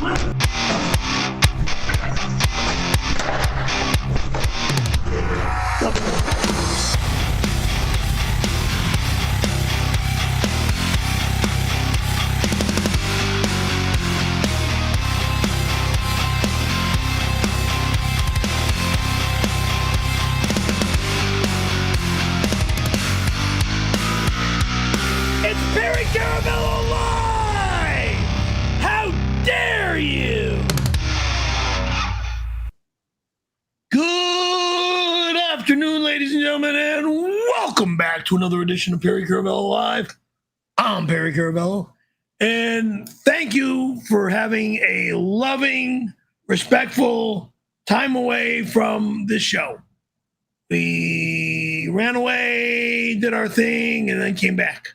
Perry Caravello Live! How dare you! Good afternoon, ladies and gentlemen, and welcome back to another edition of Perry Caravello Live. I'm Perry Caravello, and thank you for having a loving, respectful time away from this show. We ran away, did our thing, and then came back.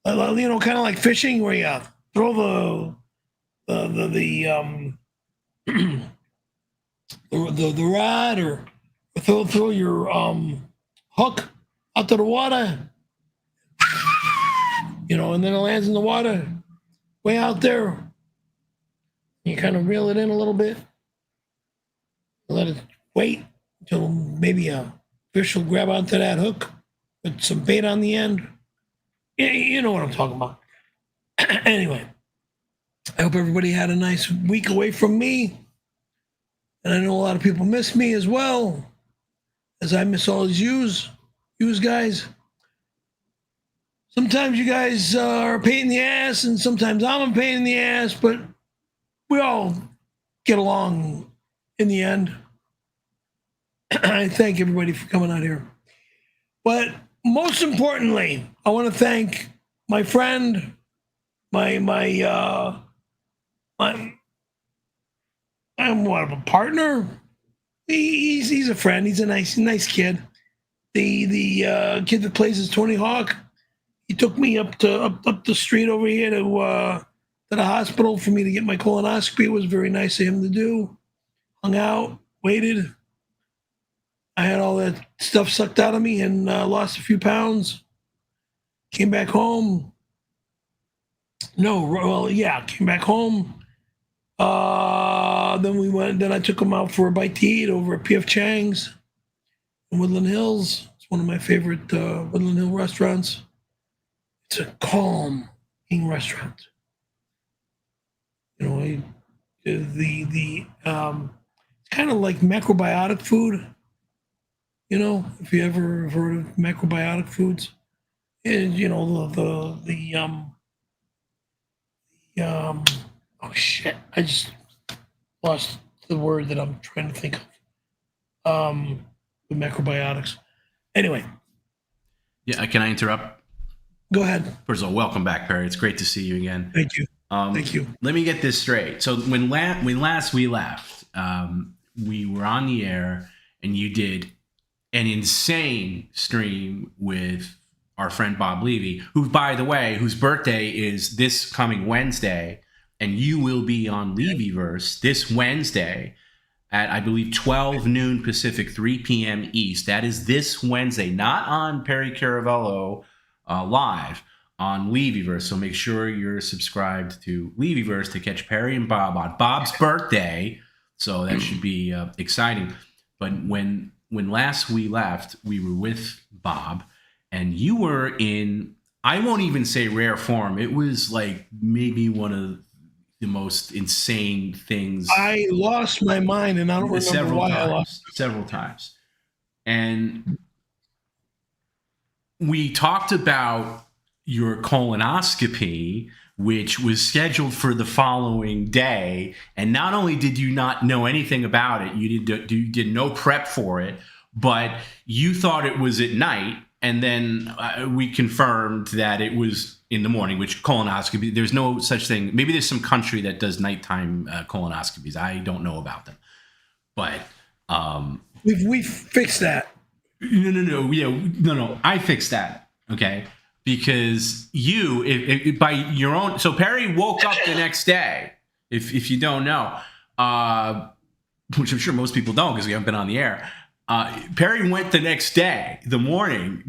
You know, kind of like fishing, where you throw the rod or throw your hook out to the water, you know, and then it lands in the water way out there. You kind of reel it in a little bit, let it wait until maybe a fish will grab onto that hook with some bait on the end. You know what I'm talking about. Anyway, I hope everybody had a nice week away from me. And I know a lot of people miss me as well, as I miss all these yous guys. Sometimes you guys are a pain in the ass, and sometimes I'm a pain in the ass, but we all get along in the end. I thank everybody for coming out here. But most importantly, I want to thank my friend, I'm a partner. He's a friend. He's a nice kid. The kid that plays as Tony Hawk. He took me up the street over here to the hospital for me to get my colonoscopy. It was very nice of him to do. Hung out, waited. I had all that stuff sucked out of me and lost a few pounds. Came back home. Came back home. Then I took him out for a bite to eat over at P.F. Chang's in Woodland Hills. It's one of my favorite Woodland Hill restaurants. It's a calming restaurant. You know, it's kind of like macrobiotic food. You know, if you ever heard of macrobiotic foods, and you know oh shit! I just lost the word that I'm trying to think of. The macrobiotics. Anyway. Yeah, can I interrupt? Go ahead. First of all, welcome back, Perry. It's great to see you again. Thank you. Thank you. Let me get this straight. So when last we left, we were on the air, and you did an insane stream with our friend Bob Levy, who, by the way, whose birthday is this coming Wednesday, and you will be on Levyverse this Wednesday at, I believe, 12 noon Pacific, 3 p.m. East. That is this Wednesday, not on Perry Caravello Live, on Levyverse. So make sure you're subscribed to Levyverse to catch Perry and Bob on Bob's birthday. So that should be exciting. But when last we left, we were with Bob, and you were in, I won't even say rare form. It was like maybe one of the most insane things. I lost my mind, and I don't remember why I lost it. Several times. And we talked about your colonoscopy, which was scheduled for the following day. And not only did you not know anything about it, you did no prep for it, but you thought it was at night. And then we confirmed that it was in the morning, which colonoscopy, there's no such thing. Maybe there's some country that does nighttime colonoscopies. I don't know about them. But we fixed that. No. I fixed that. Okay. Because you, by your own, so Perry woke up the next day, if you don't know, which I'm sure most people don't because we haven't been on the air. Perry went the next day,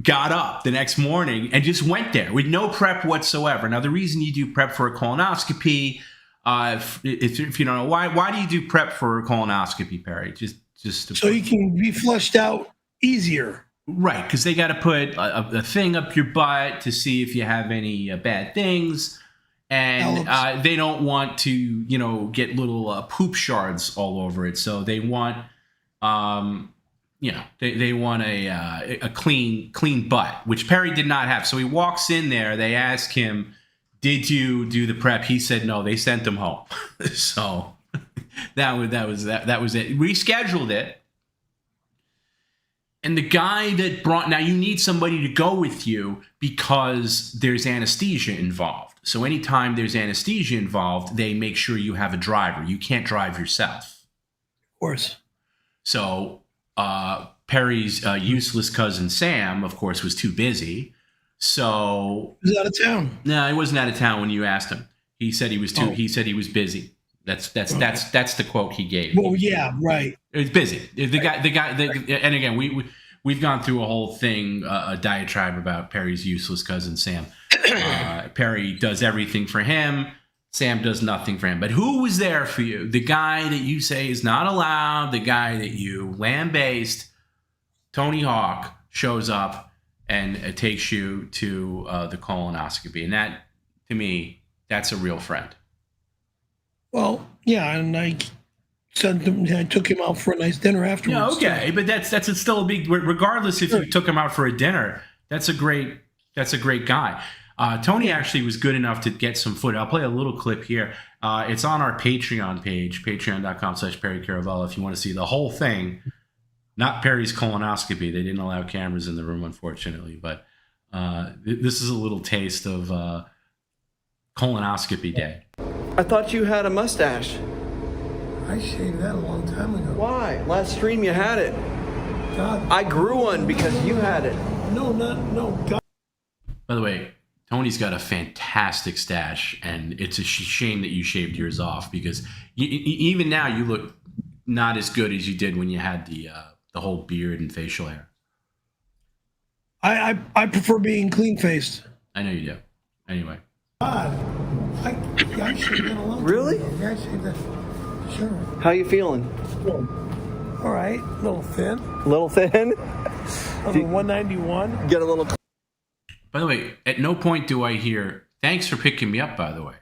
got up the next morning and just went there with no prep whatsoever. Now, the reason you do prep for a colonoscopy, If you don't know, why do you do prep for a colonoscopy, Perry? Just so you can be flushed out easier. Right, because they got to put a thing up your butt to see if you have any bad things, and they don't want to, you know, get little poop shards all over it. So they want, you know, they want a clean butt, which Perry did not have. So he walks in there. They ask him, "Did you do the prep?" He said no. They sent him home. So that was it. Rescheduled it. And the guy that now you need somebody to go with you because there's anesthesia involved. So anytime there's anesthesia involved, they make sure you have a driver. You can't drive yourself. Of course. So Perry's useless cousin Sam, of course, was too busy. So he was out of town. No, he wasn't out of town when you asked him. He said he was too. He said he was busy. That's the quote he gave. Well, yeah, right. It was busy. The guy. And again, we've gone through a whole thing, a diatribe about Perry's useless cousin Sam. Perry does everything for him. Sam does nothing for him. But who was there for you? The guy that you say is not allowed. The guy that you lambaste. Tony Hawk shows up and takes you to the colonoscopy, and that, to me, that's a real friend. Well, yeah, and I took him out for a nice dinner afterwards. Yeah, okay, but that's still a big. Regardless if you took him out for a dinner, that's a great guy. Tony actually was good enough to get some footage. I'll play a little clip here. It's on our Patreon page, patreon.com/perrycaravellolive. If you want to see the whole thing, not Perry's colonoscopy. They didn't allow cameras in the room, unfortunately. But this is a little taste of colonoscopy day. I thought you had a mustache. I shaved that a long time ago. Why? Last stream you had it. God. I grew one because you had it. No, God. By the way, Tony's got a fantastic stash, and it's a shame that you shaved yours off because even now you look not as good as you did when you had the whole beard and facial hair. I prefer being clean faced. I know you do. Anyway. God, I shaved that a long time Really? ago. Yeah, I shaved that. Sure. How you feeling? All right, a little thin. A little thin? I'm 191. Get a little. By the way, at no point do I hear, "Thanks for picking me up," by the way.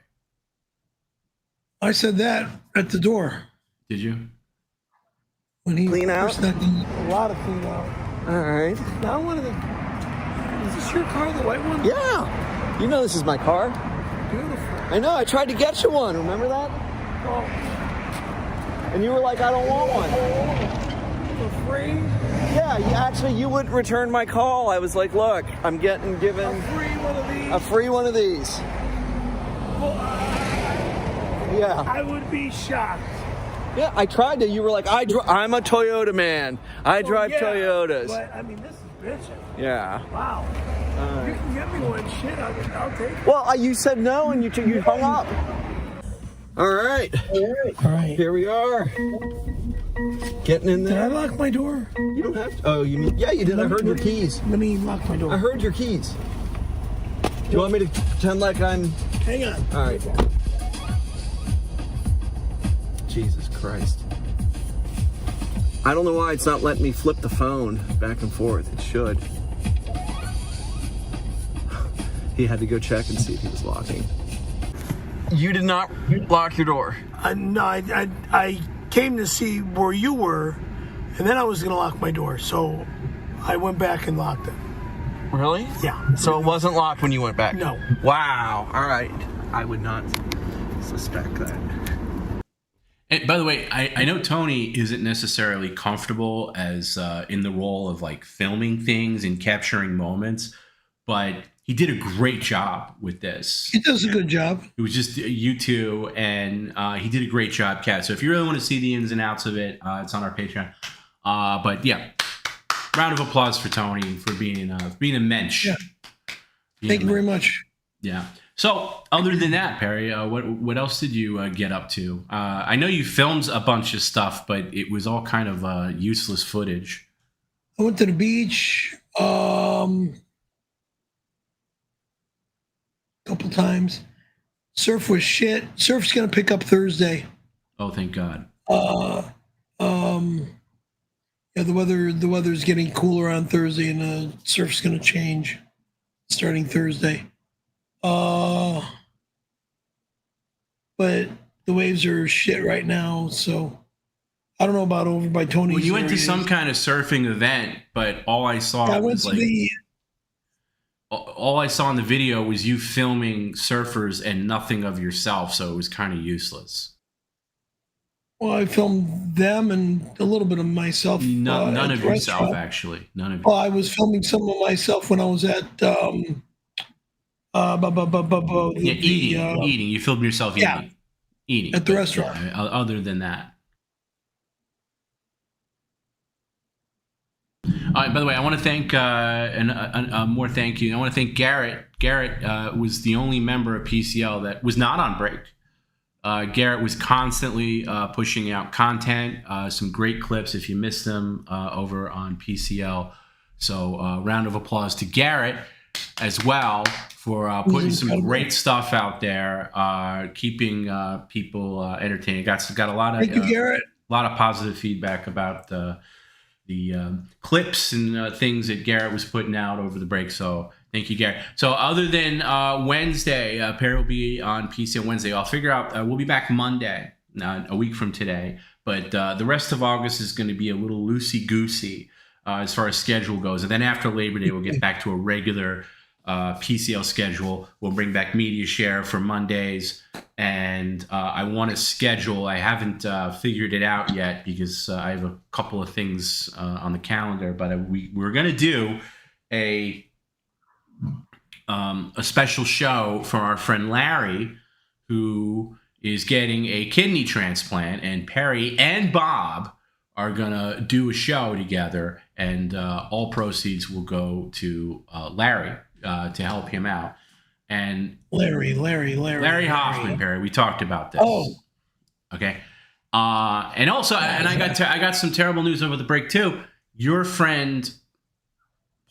I said that at the door. Did you? When he Clean out? A lot of clean out. All right. Now one of the... Is this your car, the white one? Yeah. You know this is my car. Beautiful. I know. I tried to get you one. Remember that? Oh, And you were like, I don't want one. for free? Yeah, you would return my call. I was like, look, I'm given A free one of these? a free one of these. Well, Yeah. I would be shocked. Yeah, I tried to. You were like, I'm a Toyota man. I drive Toyotas. But, I mean, this is bitching. Yeah. Wow. You can get me one. Shit, I'll take it. Well, you said no, and you hung up. All right. All right. Here we are. Getting in Did I there. lock my door? You don't have to. Oh, you mean? Yeah, you did. I heard your keys. Let me lock my door. I heard your keys. Do you want me to pretend like I'm... Hang on. All right. Jesus Christ. I don't know why it's not letting me flip the phone back and forth. It should. He had to go check and see if he was locking. You did not lock your door. No, I came to see where you were, and then I was going to lock my door. So I went back and locked it. Really? Yeah. So it wasn't locked when you went back? No. Wow. All right. I would not suspect that. And by the way, I know Tony isn't necessarily comfortable as in the role of like filming things and capturing moments, but he did a great job with this. He does a good job. It was just you two, and he did a great job, Kat. So if you really want to see the ins and outs of it, it's on our Patreon. But yeah, round of applause for Tony for being a mensch. Yeah. Thank you very much. Yeah. So other than that, Perry, what else did you get up to? I know you filmed a bunch of stuff, but it was all kind of useless footage. I went to the beach a couple times. Surf was shit. Surf's gonna pick up Thursday. Oh, thank God. Yeah, the weather's getting cooler on Thursday, and the surf's gonna change starting Thursday. But the waves are shit right now, so I don't know about over by Tony's. Well, you went to areas. some kind of surfing event, but all I saw I was went to like all I saw in the video was you filming surfers and nothing of yourself, so it was kind of useless. Well, I filmed them and a little bit of myself. None at of the yourself, restaurant. actually. None of you. Well, I was filming some of myself when I was at Eating. You filmed yourself eating. Yeah. Eating. At the restaurant. Yeah, other than that. All right, by the way, I want to thank, more thank you. I want to thank Garrett. Garrett was the only member of PCL that was not on break. Garrett was constantly pushing out content, some great clips if you missed them over on PCL. So round of applause to Garrett as well for putting some great stuff out there, keeping people entertained. Got a lot of Thank you, Garrett. A lot of positive feedback about the clips and things that Garrett was putting out over the break. So thank you, Garrett. So other than Wednesday, Perry will be on PC on Wednesday. I'll figure out, we'll be back Monday, a week from today. But the rest of August is going to be a little loosey-goosey as far as schedule goes. And then after Labor Day, we'll get back to a regular PCL schedule. We'll bring back Media Share for Mondays. And I want to schedule, I haven't figured it out yet because I have a couple of things on the calendar, but we're going to do a special show for our friend Larry, who is getting a kidney transplant, and Perry and Bob are going to do a show together, and all proceeds will go to Larry to help him out. And Larry Hoffman, Perry. We talked about this. Oh, okay. And also, and I got some terrible news over the break too. Your friend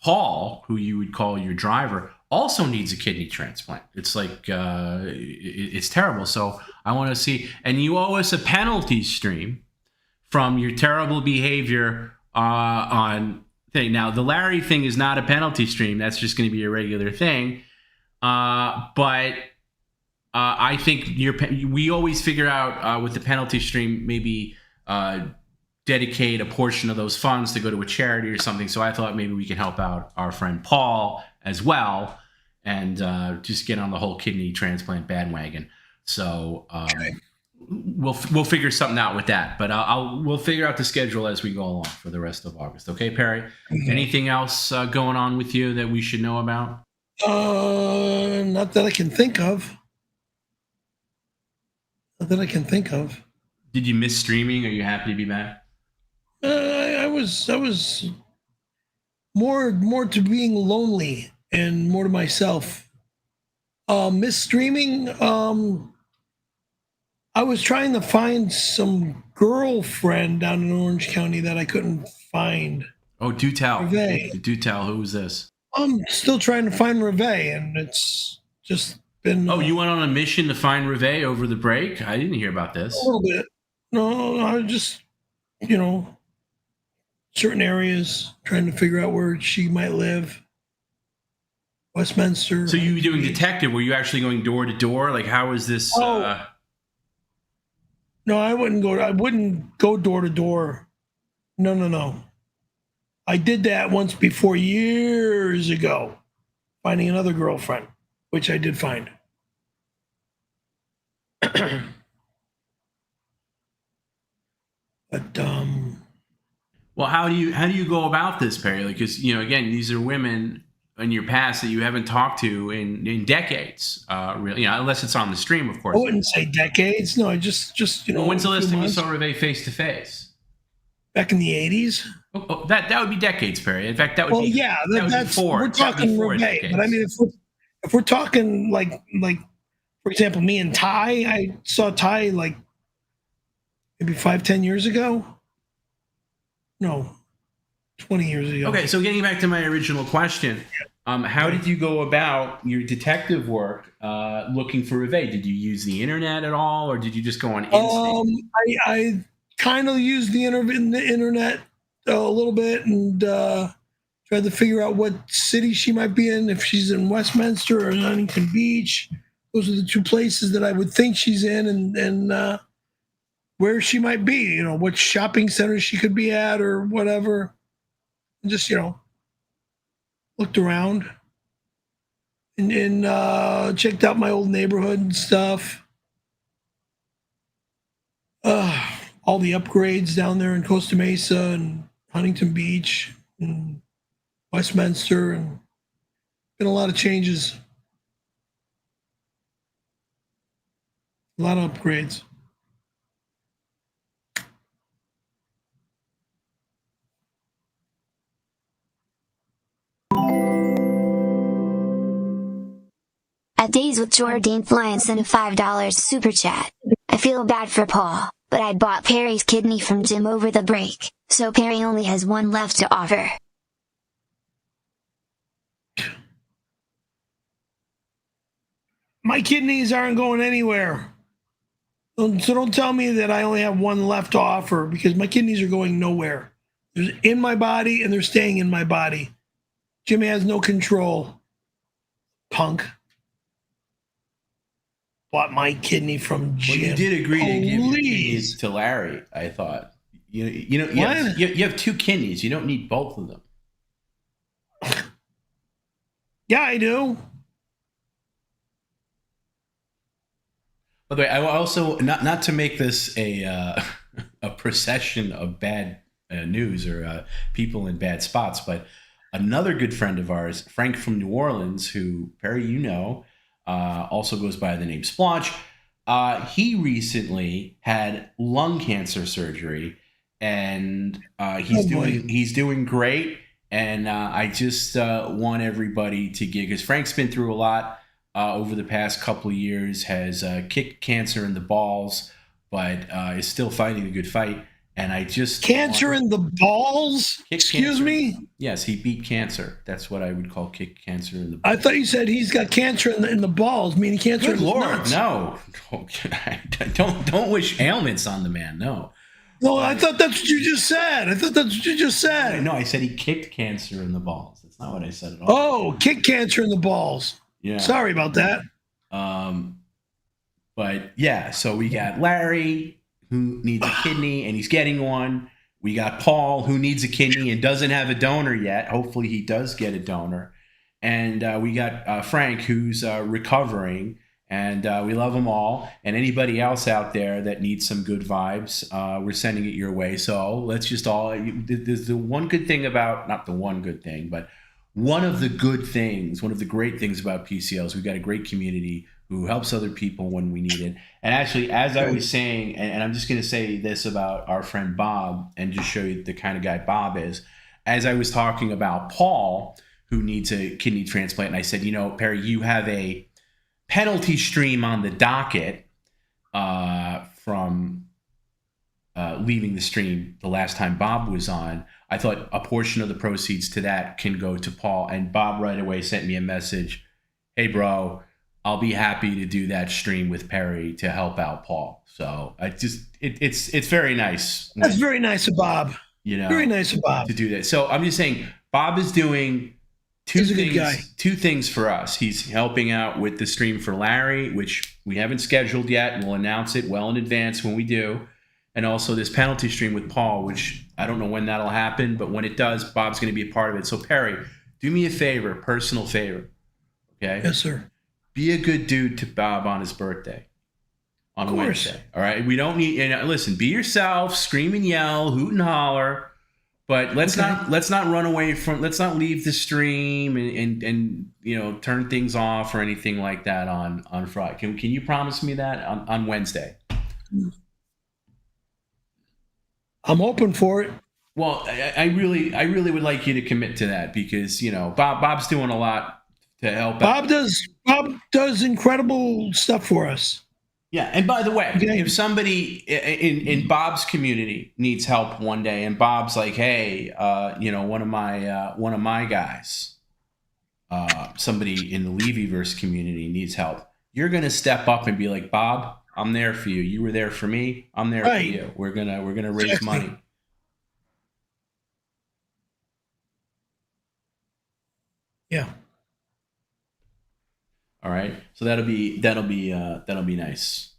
Paul, who you would call your driver, also needs a kidney transplant. It's like it's terrible. So I want to see, and you owe us a penalty stream from your terrible behavior on thing. Now the Larry thing is not a penalty stream. That's just going to be a regular thing. But I think we always figure out with the penalty stream, maybe dedicate a portion of those funds to go to a charity or something. So I thought maybe we can help out our friend Paul as well and just get on the whole kidney transplant bandwagon. So we'll figure something out with that. But we'll figure out the schedule as we go along for the rest of August. Okay, Perry? Mm-hmm. Anything else going on with you that we should know about? Not that I can think of. Did you miss streaming? Are you happy to be back? I was more to being lonely and more to myself. Miss streaming. I was trying to find some girlfriend down in Orange County that I couldn't find. Oh, do tell. Reveille. Do tell. Who was this? I'm still trying to find Reveille, and it's just been... Oh, you went on a mission to find Reveille over the break? I didn't hear about this. A little bit. No, I was just, certain areas, trying to figure out where she might live. Westminster. So you were doing detective? Were you actually going door to door? Like, how was this? No, I wouldn't go door to door. No. I did that once before years ago, finding another girlfriend, which I did find. But well, how do you go about this, Perry? Like, because again, these are women in your past that you haven't talked to in decades, really. Unless it's on the stream, of course. I wouldn't say decades. No, I just Well, when's the last time you saw Reveille face to face? Back in the 80s. Oh, that would be decades, Perry. In fact, that would be. Well, yeah, that's we're talking Reveille. But I mean, if we're talking like for example, me and Ty, I saw Ty like maybe 5-10 years ago. No, 20 years ago. Okay, so getting back to my original question, How did you go about your detective work looking for Ave? Did you use the internet at all, or did you just go on instinct? I kind of used the internet a little bit and tried to figure out what city she might be in, if she's in Westminster or in Huntington Beach. Those are the two places that I would think she's in, and where she might be, you know, what shopping center she could be at or whatever. And just, you know, looked around and checked out my old neighborhood and stuff. All the upgrades down there in Costa Mesa and Huntington Beach and Westminster, and been a lot of changes. A lot of upgrades. At Days with 𝙎𝙃𝙊𝙾 sent a $5 super chat. I feel bad for Paul, but I bought Perry's kidney from Jim over the break, so Perry only has one left to offer. My kidneys aren't going anywhere. So don't tell me that I only have one left to offer, because my kidneys are going nowhere. They're in my body and they're staying in my body. Jimmy has no control. Punk. Bought my kidney from Jim. Well, you did agree to give your kidneys to Larry, I thought. You have two kidneys. You don't need both of them. Yeah, I do. By the way, I will also not to make this a procession of bad news or people in bad spots, but another good friend of ours, Frank from New Orleans, who Perry, you know, also goes by the name Splotch. He recently had lung cancer surgery, and he's doing great. And I just want everybody to give, because Frank's been through a lot over the past couple of years, has kicked cancer in the balls, but is still fighting a good fight. And I just cancer in the balls. Excuse me. Yes, he beat cancer. That's what I would call kick cancer in the balls. I thought you said he's got cancer in the balls, meaning cancer in the nuts. No. Don't wish ailments on the man. No. No, I thought that's what you just said. No, I said he kicked cancer in the balls. That's not what I said at all. Oh, kick cancer in the balls. Yeah. Sorry about that. But yeah, so we got Larry, who needs a kidney, and he's getting one. We got Paul, who needs a kidney and doesn't have a donor yet. Hopefully he does get a donor. And we got Frank, who's recovering, and we love them all. And anybody else out there that needs some good vibes, we're sending it your way. So let's just all, there's the one good thing about, not the one good thing, but one of the good things, one of the great things about PCL is we've got a great community who helps other people when we need it. And actually, as I was saying, and I'm just going to say this about our friend Bob and just show you the kind of guy Bob is, as I was talking about Paul, who needs a kidney transplant, and I said, you know, Perry, you have a penalty stream on the docket from leaving the stream the last time Bob was on. I thought a portion of the proceeds to that can go to Paul. And Bob right away sent me a message. Hey, bro, I'll be happy to do that stream with Perry to help out Paul. So I just, it's very nice. That's very nice of Bob. You know, very nice of Bob to do that. So I'm just saying, Bob is doing two things for us. He's helping out with the stream for Larry, which we haven't scheduled yet. We'll announce it well in advance when we do. And also this penalty stream with Paul, which I don't know when that'll happen, but when it does, Bob's going to be a part of it. So Perry, do me a favor, personal favor. Okay? Yes, sir. Be a good dude to Bob on his birthday. On Wednesday. All right? We don't need, and listen, be yourself, scream and yell, hoot and holler, but let's not run away from, let's not leave the stream and you know, turn things off or anything like that on Friday. Can you promise me that on Wednesday? I'm open for it. Well, I really would like you to commit to that, because, you know, Bob's doing a lot to help out. Bob does incredible stuff for us. Yeah, and by the way, if somebody in Bob's community needs help one day, and Bob's like, hey, you know, one of my guys, somebody in the Levyverse community needs help, you're going to step up and be like, Bob, I'm there for you. You were there for me. I'm there for you. We're gonna raise money. Yeah. All right. So that'll be nice.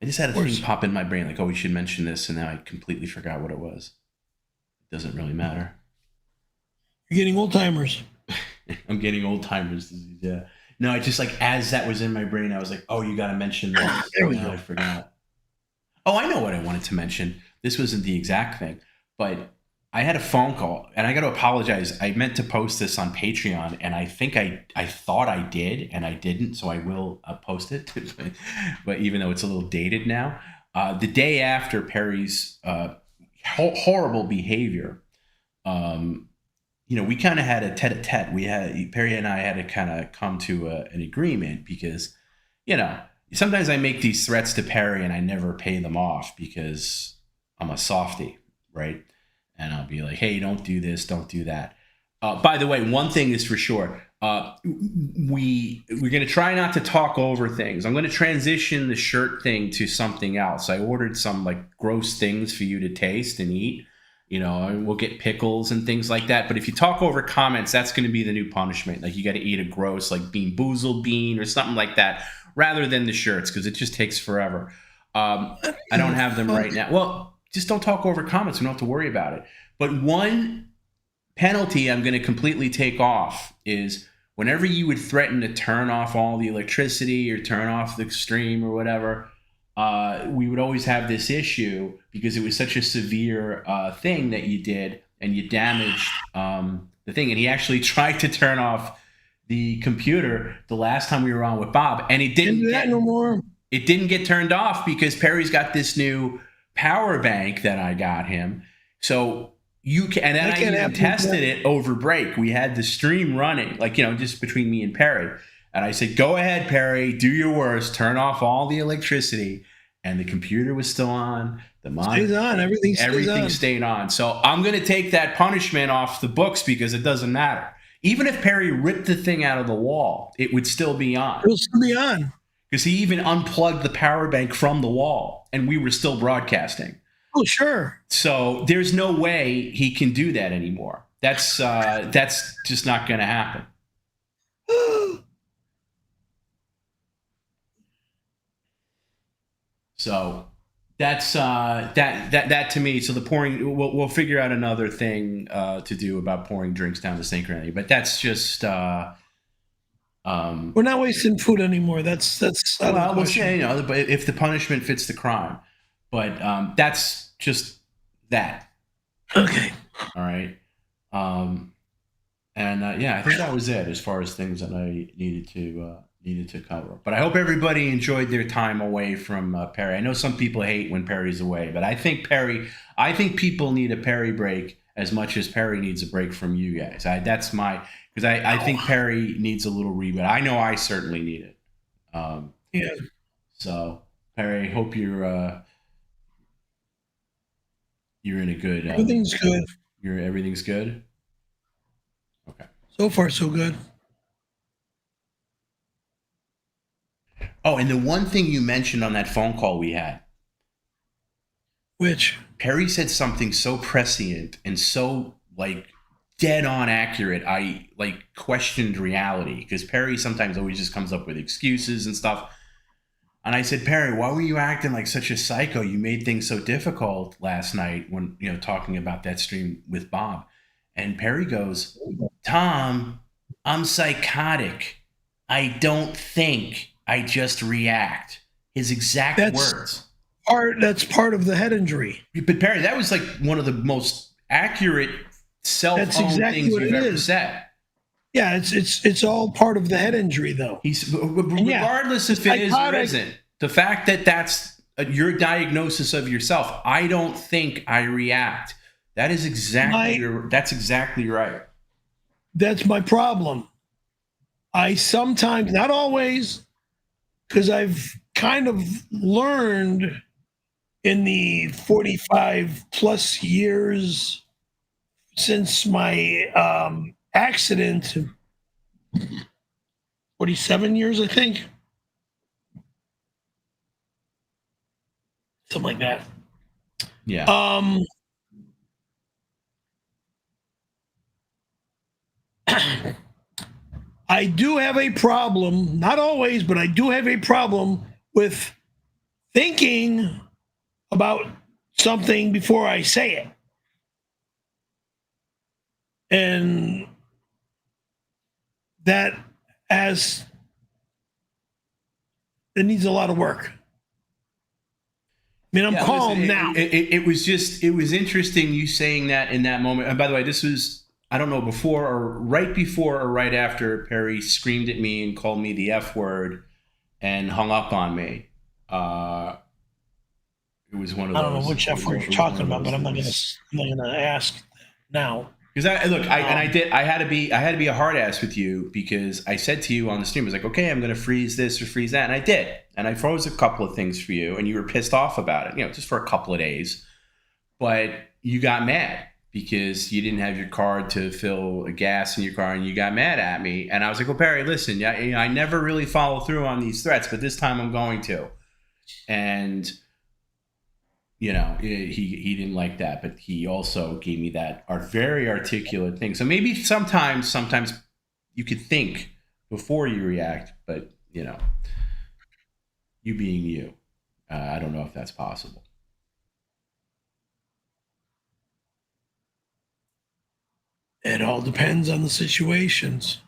I just had a thing pop in my brain like, oh, we should mention this, and now I completely forgot what it was. It doesn't really matter. You're getting old timers. I'm getting old timers disease. Yeah. No, I just like as that was in my brain, I was like, oh, you got to mention this. There we go. I forgot. Oh, I know what I wanted to mention. This wasn't the exact thing, but I had a phone call, and I got to apologize. I meant to post this on Patreon, and I think I thought I did, and I didn't, so I will post it. But even though it's a little dated now, the day after Perry's horrible behavior, we kind of had a tete-a-tete. Perry and I had to kind of come to an agreement because, sometimes I make these threats to Perry and I never pay them off because I'm a softie, right? And I'll be like, hey, don't do this, don't do that. By the way, one thing is for sure. We're going to try not to talk over things. I'm going to transition the shirt thing to something else. I ordered some like gross things for you to taste and eat. We'll get pickles and things like that. But if you talk over comments, that's going to be the new punishment. Like you got to eat a gross like Bean Boozled bean or something like that rather than the shirts because it just takes forever. I don't have them right now. Well, just don't talk over comments. We don't have to worry about it. But one penalty I'm going to completely take off is whenever you would threaten to turn off all the electricity or turn off the stream or whatever, we would always have this issue because it was such a severe thing that you did and you damaged the thing. And he actually tried to turn off the computer the last time we were on with Bob, and it didn't do that no more. It didn't get turned off because Perry's got this new power bank that I got him. So you can, and then I even tested it over break. We had the stream running, just between me and Perry. And I said, go ahead, Perry, do your worst, turn off all the electricity. And the computer was still on. The monitor stays on. Everything stayed on. So I'm going to take that punishment off the books because it doesn't matter. Even if Perry ripped the thing out of the wall, it would still be on. It will still be on. Because he even unplugged the power bank from the wall, and we were still broadcasting. Oh, sure. So there's no way he can do that anymore. That's just not going to happen. So that's that to me. So the pouring, we'll figure out another thing to do about pouring drinks down the sink or anything. But that's just. We're not wasting food anymore. That's well, we'll say, but if the punishment fits the crime, but that's just that. Okay. All right. I think that was it as far as things that I needed to cover. But I hope everybody enjoyed their time away from Perry. I know some people hate when Perry's away, but I think people need a Perry break as much as Perry needs a break from you guys. Because I think Perry needs a little reboot. I know I certainly need it. Yeah. So Perry, I hope you're in a good. Everything's good. Everything's good. Okay. So far, so good. Oh, and the one thing you mentioned on that phone call we had. Which? Perry said something so prescient and so dead on accurate. I questioned reality because Perry sometimes always just comes up with excuses and stuff. And I said, Perry, why were you acting like such a psycho? You made things so difficult last night when, talking about that stream with Bob. And Perry goes, Tom, I'm psychotic. I don't think, I just react. His exact words. That's part of the head injury. But Perry, that was one of the most accurate self-owned things you've ever said. Yeah, it's all part of the head injury, though. Regardless if it is or isn't, the fact that that's your diagnosis of yourself, I don't think I react. That is that's exactly right. That's my problem. I sometimes, not always, because I've kind of learned in the 45 plus years since my accident 47 years, I think. Something like that. Yeah. I do have a problem, not always, but I do have a problem with thinking about something before I say it. And that it needs a lot of work. I mean, I'm calm now. It was interesting you saying that in that moment. And by the way, this was, I don't know, before or right after Perry screamed at me and called me the F word and hung up on me. It was one of those. I don't know which F word you're talking about, but I'm not gonna ask now. Because I had to be a hard ass with you, because I said to you on the stream, I was like, okay, I'm going to freeze this or freeze that. And I did. And I froze a couple of things for you, and you were pissed off about it, just for a couple of days. But you got mad because you didn't have your card to fill gas in your car, and you got mad at me. And I was like, well, Perry, listen, I never really follow through on these threats, but this time I'm going to. And he didn't like that, but he also gave me that very articulate thing. So maybe sometimes you could think before you react, but you being you, I don't know if that's possible. It all depends on the situations.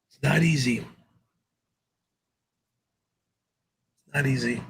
It's not easy. Not easy.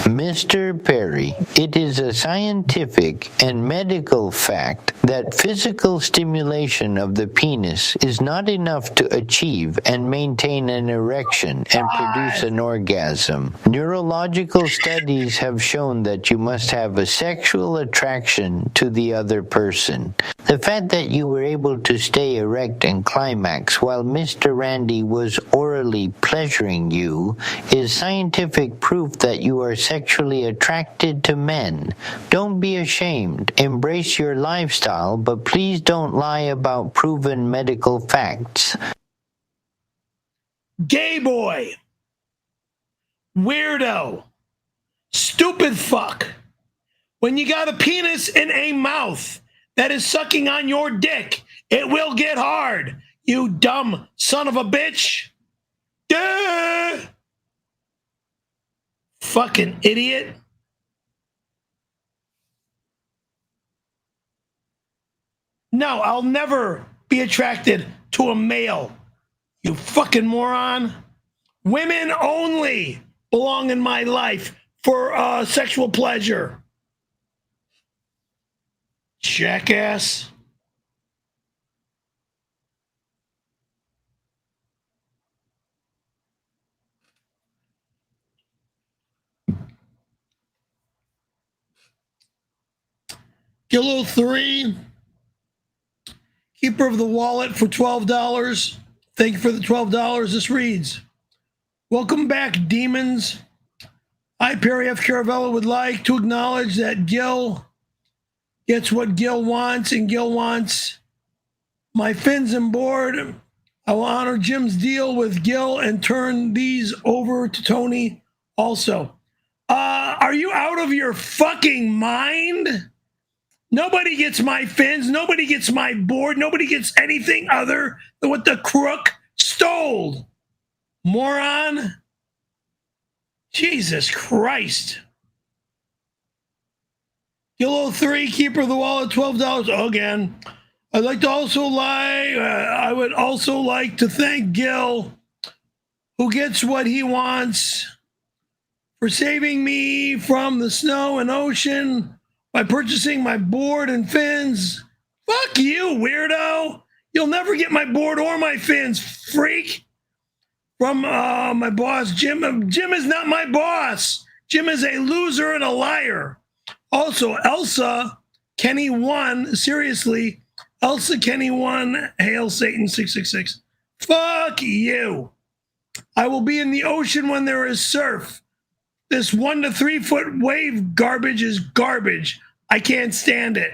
Mr. Perry, it is a scientific and medical fact that physical stimulation of the penis is not enough to achieve and maintain an erection and produce an orgasm. Neurological studies have shown that you must have a sexual attraction to the other person. The fact that you were able to stay erect and climax while Mr. Randy was orally pleasuring you is scientific proof that you are sexually attracted to men. Don't be ashamed. Embrace your lifestyle, but please don't lie about proven medical facts. Gay boy. Weirdo. Stupid fuck. When you got a penis in a mouth that is sucking on your dick, it will get hard. You dumb son of a bitch. Duh. Fucking idiot. No, I'll never be attracted to a male. You fucking moron. Women only belong in my life for sexual pleasure. Jackass. Kilo 3, keeper of the wallet for $12. Thank you for the $12. This reads, welcome back, demons. I, Perry F. Caravello, would like to acknowledge that Gil gets what Gil wants, and Gil wants my fins and board. I will honor Jim's deal with Gil and turn these over to Tony also. Are you out of your fucking mind? Nobody gets my fins. Nobody gets my board. Nobody gets anything other than what the crook stole. Moron. Jesus Christ. Kilo 3, keeper of the wallet, $12. Again. I would also like to thank Gil, who gets what he wants, for saving me from the snow and ocean by purchasing my board and fins. Fuck you, weirdo. You'll never get my board or my fins, freak. From my boss, Jim. Jim is not my boss. Jim is a loser and a liar. Also, Elsa, Kenny 1, seriously, Elsa, Kenny 1, Hail Satan 666. Fuck you. I will be in the ocean when there is surf. This 1 to 3 foot wave garbage is garbage. I can't stand it.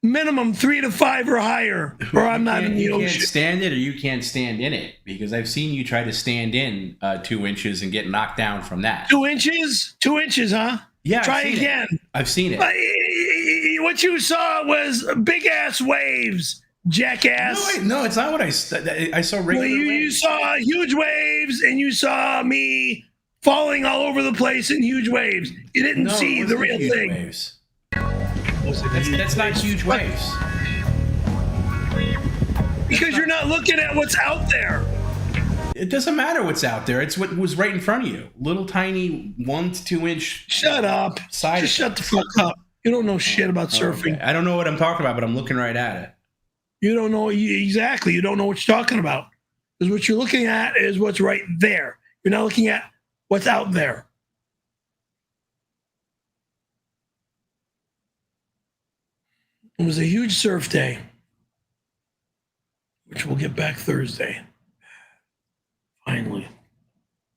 Minimum 3 to 5 or higher, or I'm not in the ocean. You can't stand it, or you can't stand in it, because I've seen you try to stand in 2 inches and get knocked down from that. 2 inches? 2 inches, huh? Yeah. Try again. I've seen it. What you saw was big ass waves, jackass. No, it's not what I saw. Regular waves. You saw huge waves, and you saw me falling all over the place in huge waves. You didn't see the real thing. Waves. That's not huge waves. Because you're not looking at what's out there. It doesn't matter what's out there. It's what was right in front of you. Little tiny 1 to 2 inch. Shut up. Just shut the fuck up. You don't know shit about surfing. Okay. I don't know what I'm talking about, but I'm looking right at it. You don't know exactly. You don't know what you're talking about. Because what you're looking at is what's right there. You're not looking at what's out there. It was a huge surf day, which we'll get back Thursday. Finally.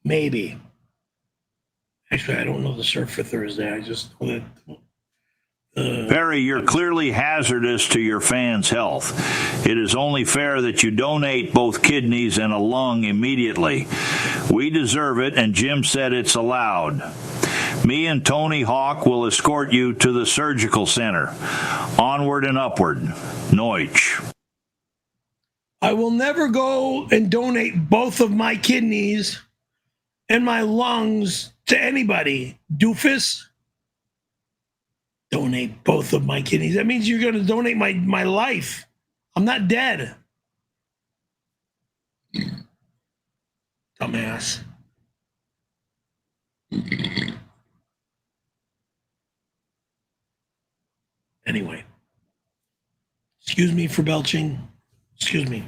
Maybe. Actually, I don't know the surf for Thursday. I just know that... Perry, you're clearly hazardous to your fans' health. It is only fair that you donate both kidneys and a lung immediately. We deserve it, and Jim said it's allowed. Me and Tony Hawk will escort you to the surgical center. Onward and upward. 𝙁𝙗. I will never go and donate both of my kidneys and my lungs to anybody. Doofus. Donate both of my kidneys. That means you're going to donate my life. I'm not dead. Dumbass. Anyway. Excuse me for belching. Excuse me.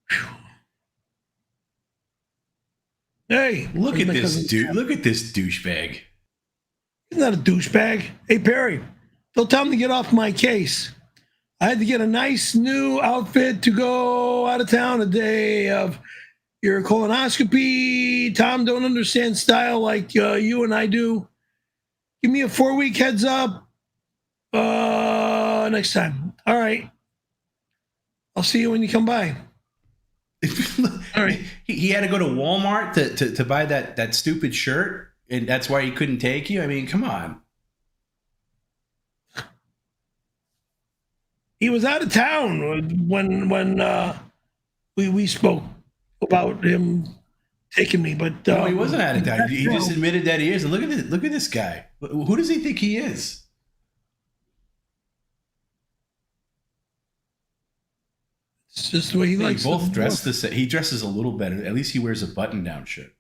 Whew. Hey, look at this dude. Look at this douchebag. He's not a douchebag. Hey, Perry, don't tell him to get off my case. I had to get a nice new outfit to go out of town a day of your colonoscopy. Tom don't understand style like you and I do. Give me a 4-week heads up next time. All right. I'll see you when you come by. All right. He had to go to Walmart to buy that stupid shirt, and that's why he couldn't take you. I mean, come on. He was out of town when we spoke about him taking me, but no, he wasn't out of town. He just admitted that he is. And look at this guy. Who does he think he is? It's just the way he likes. They both dress the same. He dresses a little better. At least he wears a button-down shirt.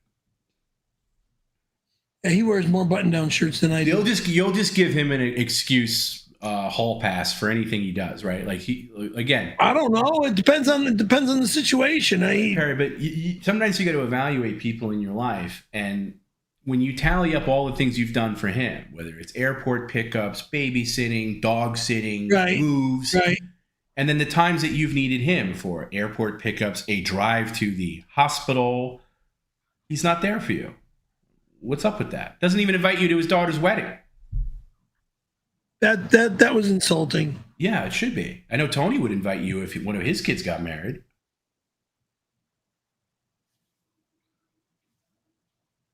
Yeah, he wears more button-down shirts than I do. You'll just give him an excuse, hall pass for anything he does, right? Like again. I don't know. It depends on the situation. Perry, but sometimes you got to evaluate people in your life, and when you tally up all the things you've done for him, whether it's airport pickups, babysitting, dog sitting, moves, right. And then the times that you've needed him for airport pickups, a drive to the hospital, he's not there for you. What's up with that? Doesn't even invite you to his daughter's wedding. That was insulting. Yeah, it should be. I know Tony would invite you if one of his kids got married.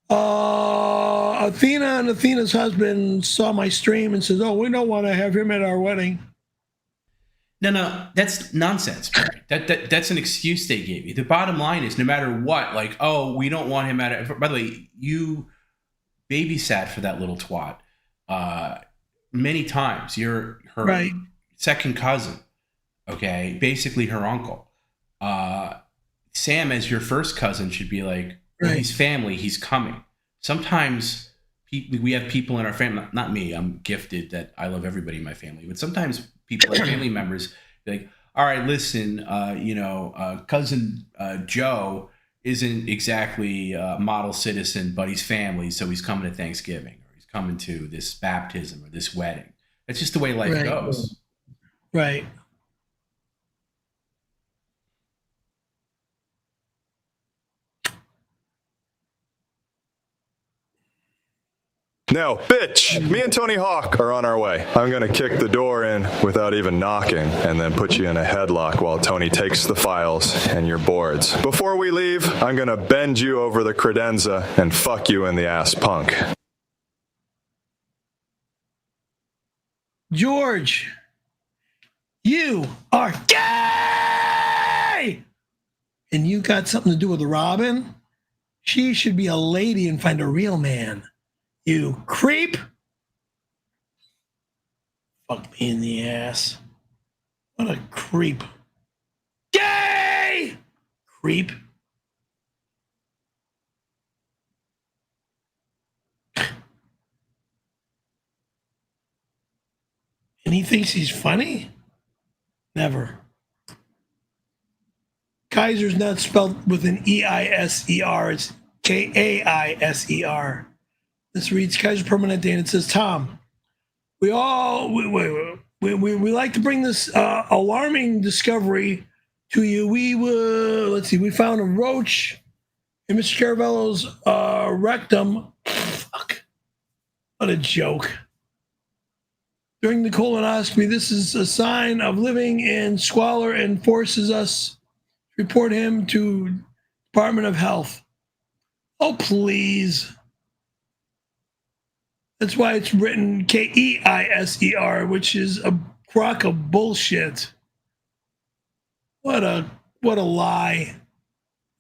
Athena and Athena's husband saw my stream and says, "Oh, we don't want to have him at our wedding." No, that's nonsense. That's an excuse they gave you. The bottom line is, no matter what, like, oh, we don't want him at it. By the way, you babysat for that little twat many times. You're her second cousin, okay? Basically her uncle. Sam, as your first cousin, should be like, well, he's family, he's coming. Sometimes we have people in our family, not me, I'm gifted that I love everybody in my family, but sometimes people, like family members, like, all right, listen, cousin Joe isn't exactly a model citizen, but he's family, so he's coming to Thanksgiving, or he's coming to this baptism or this wedding. That's just the way life goes. Right. Now, bitch, me and Tony Hawk are on our way. I'm gonna kick the door in without even knocking and then put you in a headlock while Tony takes the files and your boards. Before we leave, I'm gonna bend you over the credenza and fuck you in the ass, punk. George, you are gay! And you got something to do with Robin? She should be a lady and find a real man. You creep! Fuck me in the ass. What a creep. Gay! Creep. And he thinks he's funny? Never. Kaiser's not spelled with an E-I-S-E-R. It's K-A-I-S-E-R. This reads Kaiser Permanente, and it says, Tom, we like to bring this alarming discovery to you. We found a roach in Mr. Caravello's rectum. Fuck. What a joke. During the colonoscopy, this is a sign of living in squalor and forces us to report him to Department of Health. Oh, please. That's why it's written K-E-I-S-E-R, which is a crock of bullshit. What a lie.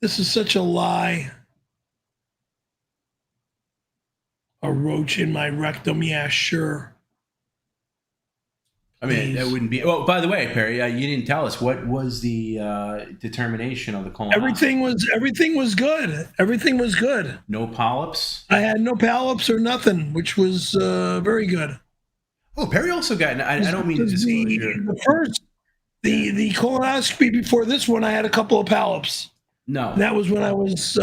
This is such a lie. A roach in my rectum, yeah, sure. I mean, that wouldn't be. Well, by the way, Perry, you didn't tell us what was the determination of the colonoscopy. Everything was good. Everything was good. No polyps. I had no polyps or nothing, which was very good. Oh, Perry also got. I don't mean to disclose the colonoscopy before this one. I had a couple of polyps. No, and that was when I was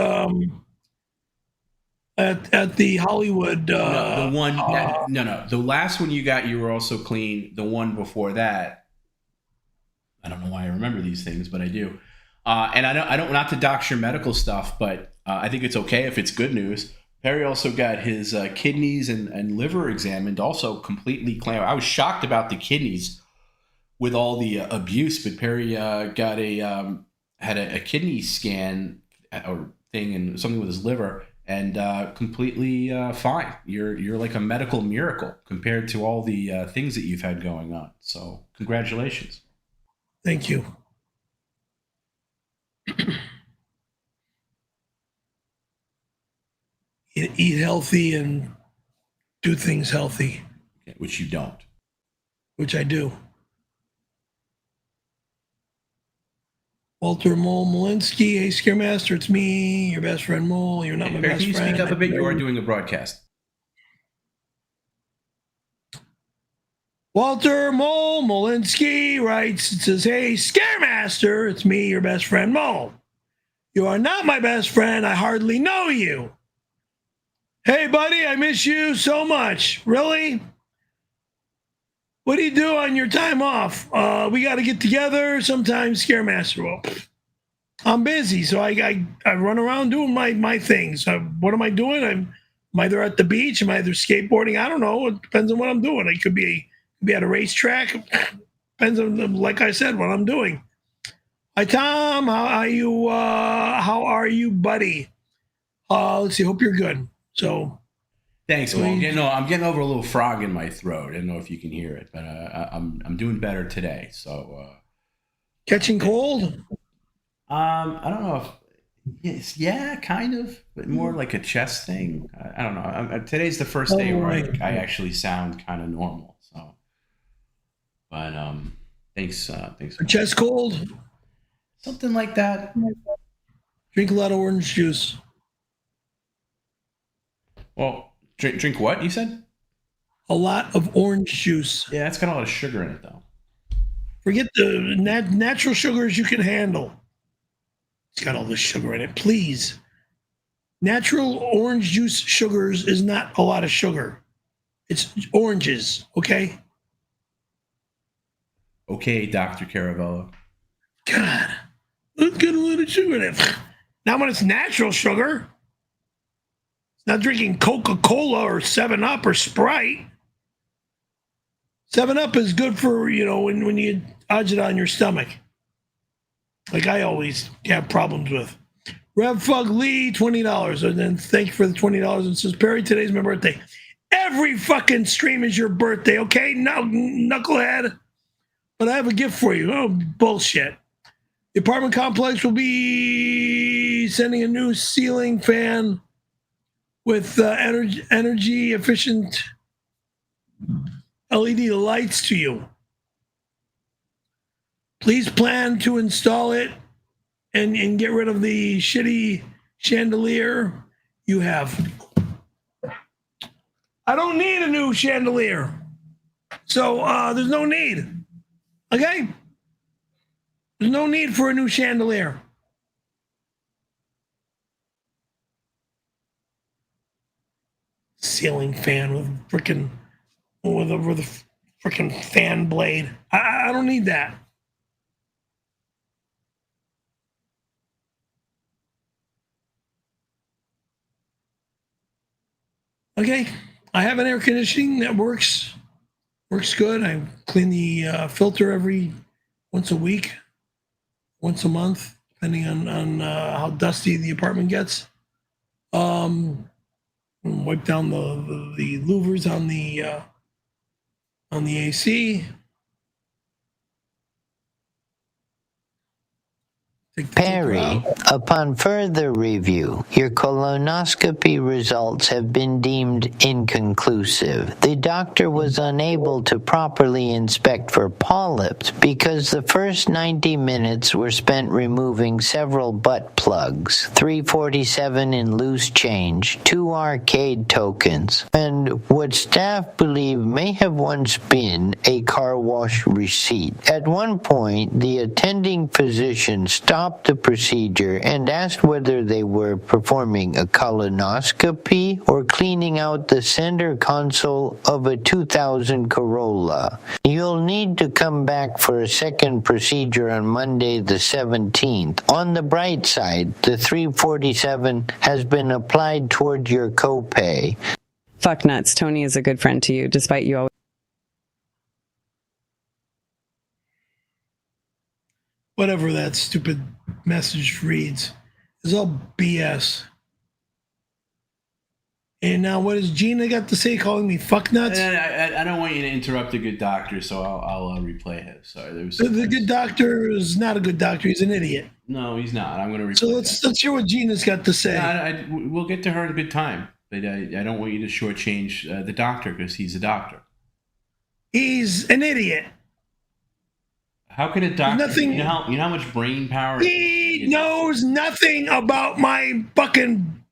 at the Hollywood. The last one you got, you were also clean. The one before that, I don't know why I remember these things, but I do. And I don't not to dox your medical stuff, but I think it's okay if it's good news. Perry also got his kidneys and liver examined, also completely clean. I was shocked about the kidneys with all the abuse, but Perry got had a kidney scan or thing and something with his liver. And completely fine. You're like a medical miracle compared to all the things that you've had going on. So congratulations. Thank you. Eat healthy and do things healthy. Which you don't. Which I do. Walter Mole Molinsky, hey Scaremaster, it's me, your best friend Mole. You're not my best friend. Can you speak up a bit? You are doing a broadcast. Walter Mole Molinsky writes, it says, hey Scaremaster, it's me, your best friend Mole. You are not my best friend. I hardly know you. Hey buddy, I miss you so much. Really? What do you do on your time off? We got to get together sometime, Scaremaster. Well, I'm busy, so I run around doing my things. What am I doing? I'm either at the beach, I'm either skateboarding. I don't know. It depends on what I'm doing. I could be at a racetrack. Depends on, like I said, what I'm doing. Hi Tom, how are you, buddy? Let's see. Hope you're good. So. Thanks, Mo. I'm getting over a little frog in my throat. I don't know if you can hear it, but I'm doing better today. So catching cold? I don't know if yeah, kind of, but more like a chest thing. I don't know. Today's the first day where I actually sound kind of normal. So, but thanks. A chest cold? Something like that. Drink a lot of orange juice. Well. Drink what, you said? A lot of orange juice. Yeah, it's got a lot of sugar in it, though. Forget the natural sugars you can handle. It's got all the sugar in it. Please. Natural orange juice sugars is not a lot of sugar. It's oranges, okay? Okay, Dr. Caravello. God, let's get a little sugar in it. Not when it's natural sugar. It's Not drinking Coca-Cola or 7-Up or Sprite. 7-Up is good for, when you get agita on your stomach. Like I always have problems with. 𝙤𝙾𝙐𝙑𝘾, $20. And then thank you for the $20. And says, Perry, today's my birthday. Every fucking stream is your birthday, okay? No, knucklehead. But I have a gift for you. Oh, bullshit. The apartment complex will be sending a new ceiling fan with energy efficient LED lights to you. Please plan to install it and get rid of the shitty chandelier you have. I don't need a new chandelier. So there's no need. Okay? There's no need for a new chandelier. Ceiling fan with a freaking fan blade. I don't need that. Okay, I have an air conditioning that works good. I clean the filter once a week, once a month, depending on how dusty the apartment gets. Wipe down the louvers on the AC. Perry, upon further review, your colonoscopy results have been deemed inconclusive. The doctor was unable to properly inspect for polyps because the first 90 minutes were spent removing several butt plugs, 347 in loose change, 2 arcade tokens, and what staff believe may have once been a car wash receipt. At one point, the attending physician stopped the procedure and asked whether they were performing a colonoscopy or cleaning out the center console of a 2000 Corolla. You'll need to come back for a second procedure on Monday the 17th. On the bright side, the 347 has been applied toward your copay. Fuck nuts. Tony is a good friend to you, despite you always... Whatever that stupid message reads is all BS. And now what has Gina got to say calling me fuck nuts? I don't want you to interrupt a good doctor, so I'll replay him. Sorry, the good doctor is not a good doctor. He's an idiot. No, he's not. I'm going to replay. So let's hear what Gina's got to say. We'll get to her at a good time, but I don't want you to shortchange the doctor because he's a doctor. He's an idiot. How could a doctor? Nothing. You know how much brain power. He knows nothing about my fucking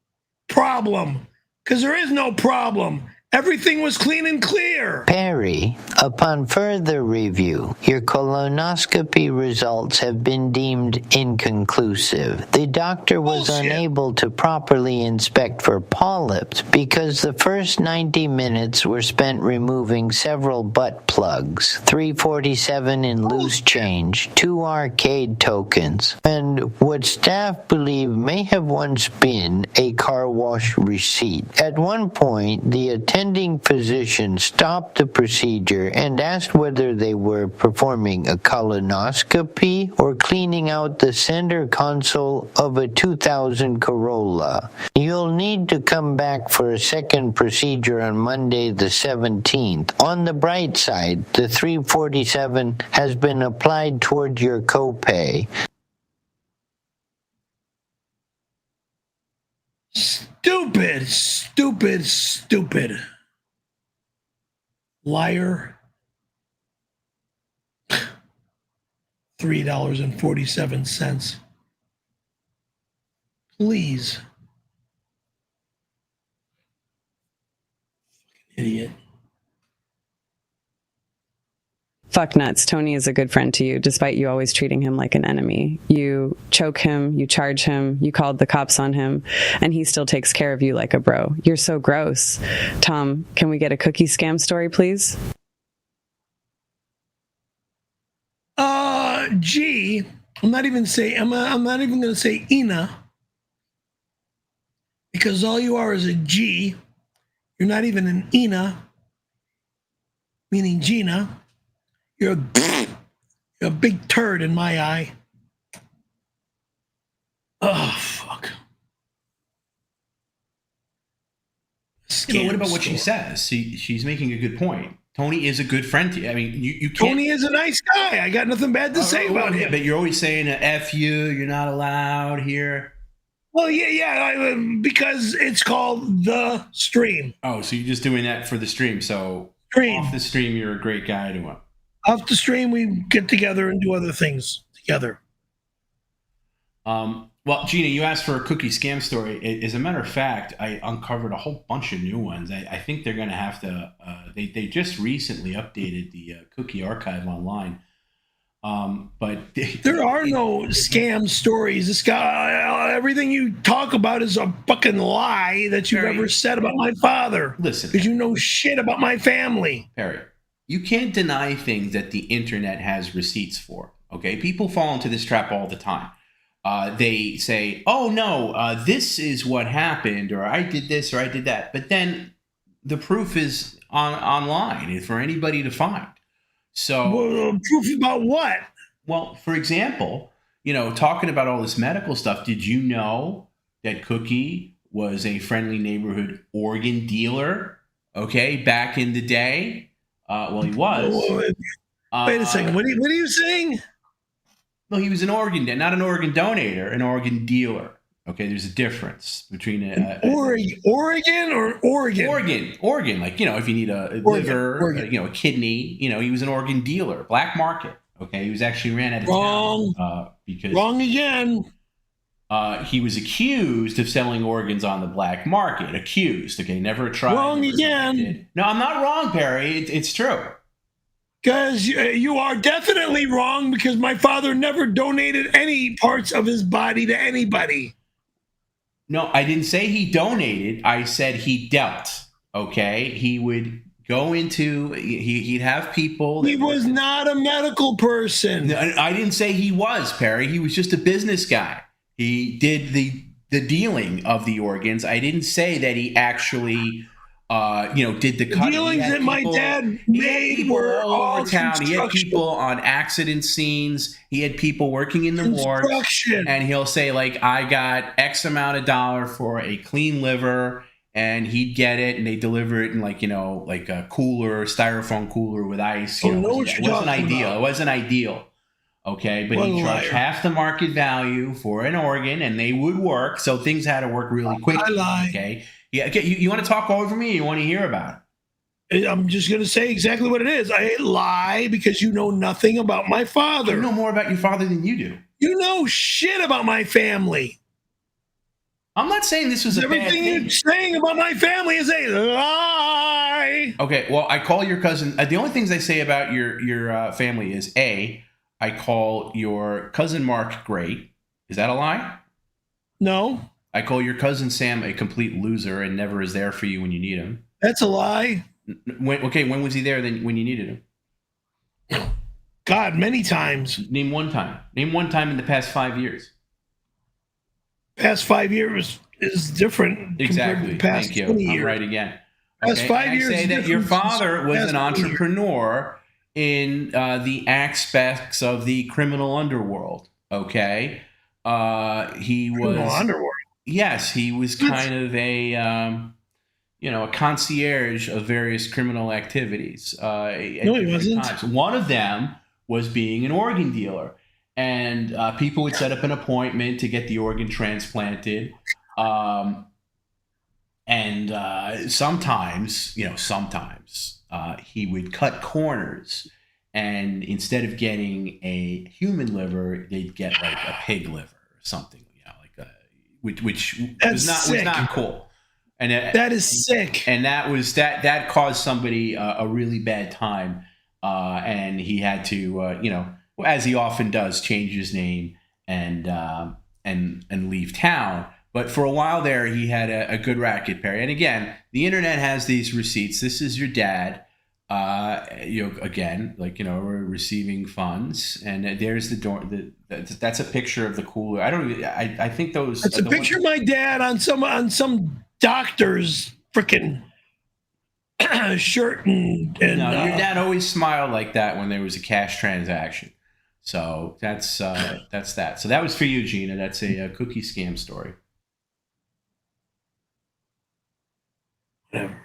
problem. Because there is no problem. Everything was clean and clear. Perry, upon further review, your colonoscopy results have been deemed inconclusive. The doctor was unable to properly inspect for polyps because the first 90 minutes were spent removing several butt plugs, 347 in loose change, 2 arcade tokens, and what staff believe may have once been a car wash receipt. At one point, the attending physician stopped the procedure and asked whether they were performing a colonoscopy or cleaning out the center console of a 2000 Corolla. You'll need to come back for a second procedure on Monday the 17th. On the bright side, the 347 has been applied toward your copay. Stupid. Liar. $3.47. Please. Idiot. Fuck nuts. Tony is a good friend to you, despite you always treating him like an enemy. You choke him, you charge him, you called the cops on him, and he still takes care of you like a bro. You're so gross. Tom, can we get a cookie scam story, please? G, I'm not even going to say Ina. Because all you are is a G. You're not even an Ina, meaning Gina. You're a big turd in my eye. Oh, fuck. Yeah, but what about what she says? She's making a good point. Tony is a good friend to you. I mean, you can't. Tony is a nice guy. I got nothing bad to say about him. But you're always saying, F you, you're not allowed here. Well, yeah, because it's called the stream. Oh, so you're just doing that for the stream. So off the stream, you're a great guy to him. Off the stream, we get together and do other things together. Well, Gina, you asked for a cookie scam story. As a matter of fact, I uncovered a whole bunch of new ones. I think they're going to have to. They just recently updated the cookie archive online. But there are no scam stories. This guy, everything you talk about is a fucking lie that you've ever said about my father. Listen, because you know shit about my family. Perry, you can't deny things that the internet has receipts for. Okay, people fall into this trap all the time. They say, "Oh no, this is what happened," or "I did this," or "I did that," but then the proof is online for anybody to find. So, proof about what? Well, for example, talking about all this medical stuff, did you know that Cookie was a friendly neighborhood organ dealer? Okay, back in the day. Well, he was. Wait a second. What are you saying? No, he was an organ, not an organ donator, an organ dealer. Okay, there's a difference between Oregon or Oregon? Organ. Like, if you need a liver, a kidney, he was an organ dealer, black market. Okay, he was actually ran out of town because wrong again. He was accused of selling organs on the black market. Accused. Okay, never tried. Wrong again. No, I'm not wrong, Perry. It's true. Because you are definitely wrong, because my father never donated any parts of his body to anybody. No, I didn't say he donated. I said he dealt. Okay, he would go into. He'd have people. He was not a medical person. I didn't say he was, Perry. He was just a business guy. He did the dealing of the organs. I didn't say that he actually. Did the cutting. Dealings that my dad made were all over town. He had people on accident scenes. He had people working in the morgue. And he'll say, like, I got X amount of dollar for a clean liver, and he'd get it, and they deliver it in like a cooler, styrofoam cooler with ice. It wasn't ideal. It wasn't ideal. Okay, but he charged half the market value for an organ, and they would work. So things had to work really quickly. Okay. Yeah, okay. You want to talk over me, or you want to hear about it? I'm just going to say exactly what it is. I lie because you know nothing about my father. I know more about your father than you do. You know shit about my family. I'm not saying this was a bad thing. Everything you're saying about my family is a lie. Okay, well, I call your cousin. The only things I say about your family is I call your cousin Mark great. Is that a lie? No. I call your cousin Sam a complete loser and never is there for you when you need him. That's a lie. When was he there when you needed him? God, many times. Name one time. Name one time in the past 5 years. Past 5 years is different. Exactly. To the past Thank you. 20 I'm years. right again. Past 5 years. I say that your father was an entrepreneur in the aspects of the criminal underworld. Okay. He was criminal underworld. Yes, he was kind of a concierge of various criminal activities. No, he wasn't. Times. One of them was being an organ dealer, and people would set up an appointment to get the organ transplanted. Sometimes he would cut corners, and instead of getting a human liver, they'd get like a pig liver or something. Which was not cool, and that is sick. And that caused somebody a really bad time, and he had to as he often does, change his name and leave town. But for a while there, he had a good racket, Perry. And again, the internet has these receipts. This is your dad. Again, like, we're receiving funds, and there's the door. That's a picture of the cooler. I think those. It's a picture of my dad on some doctor's freaking shirt and no, your dad always smiled like that when there was a cash transaction. So that's that. So that was for you, Gina. That's a cookie scam story. Whatever.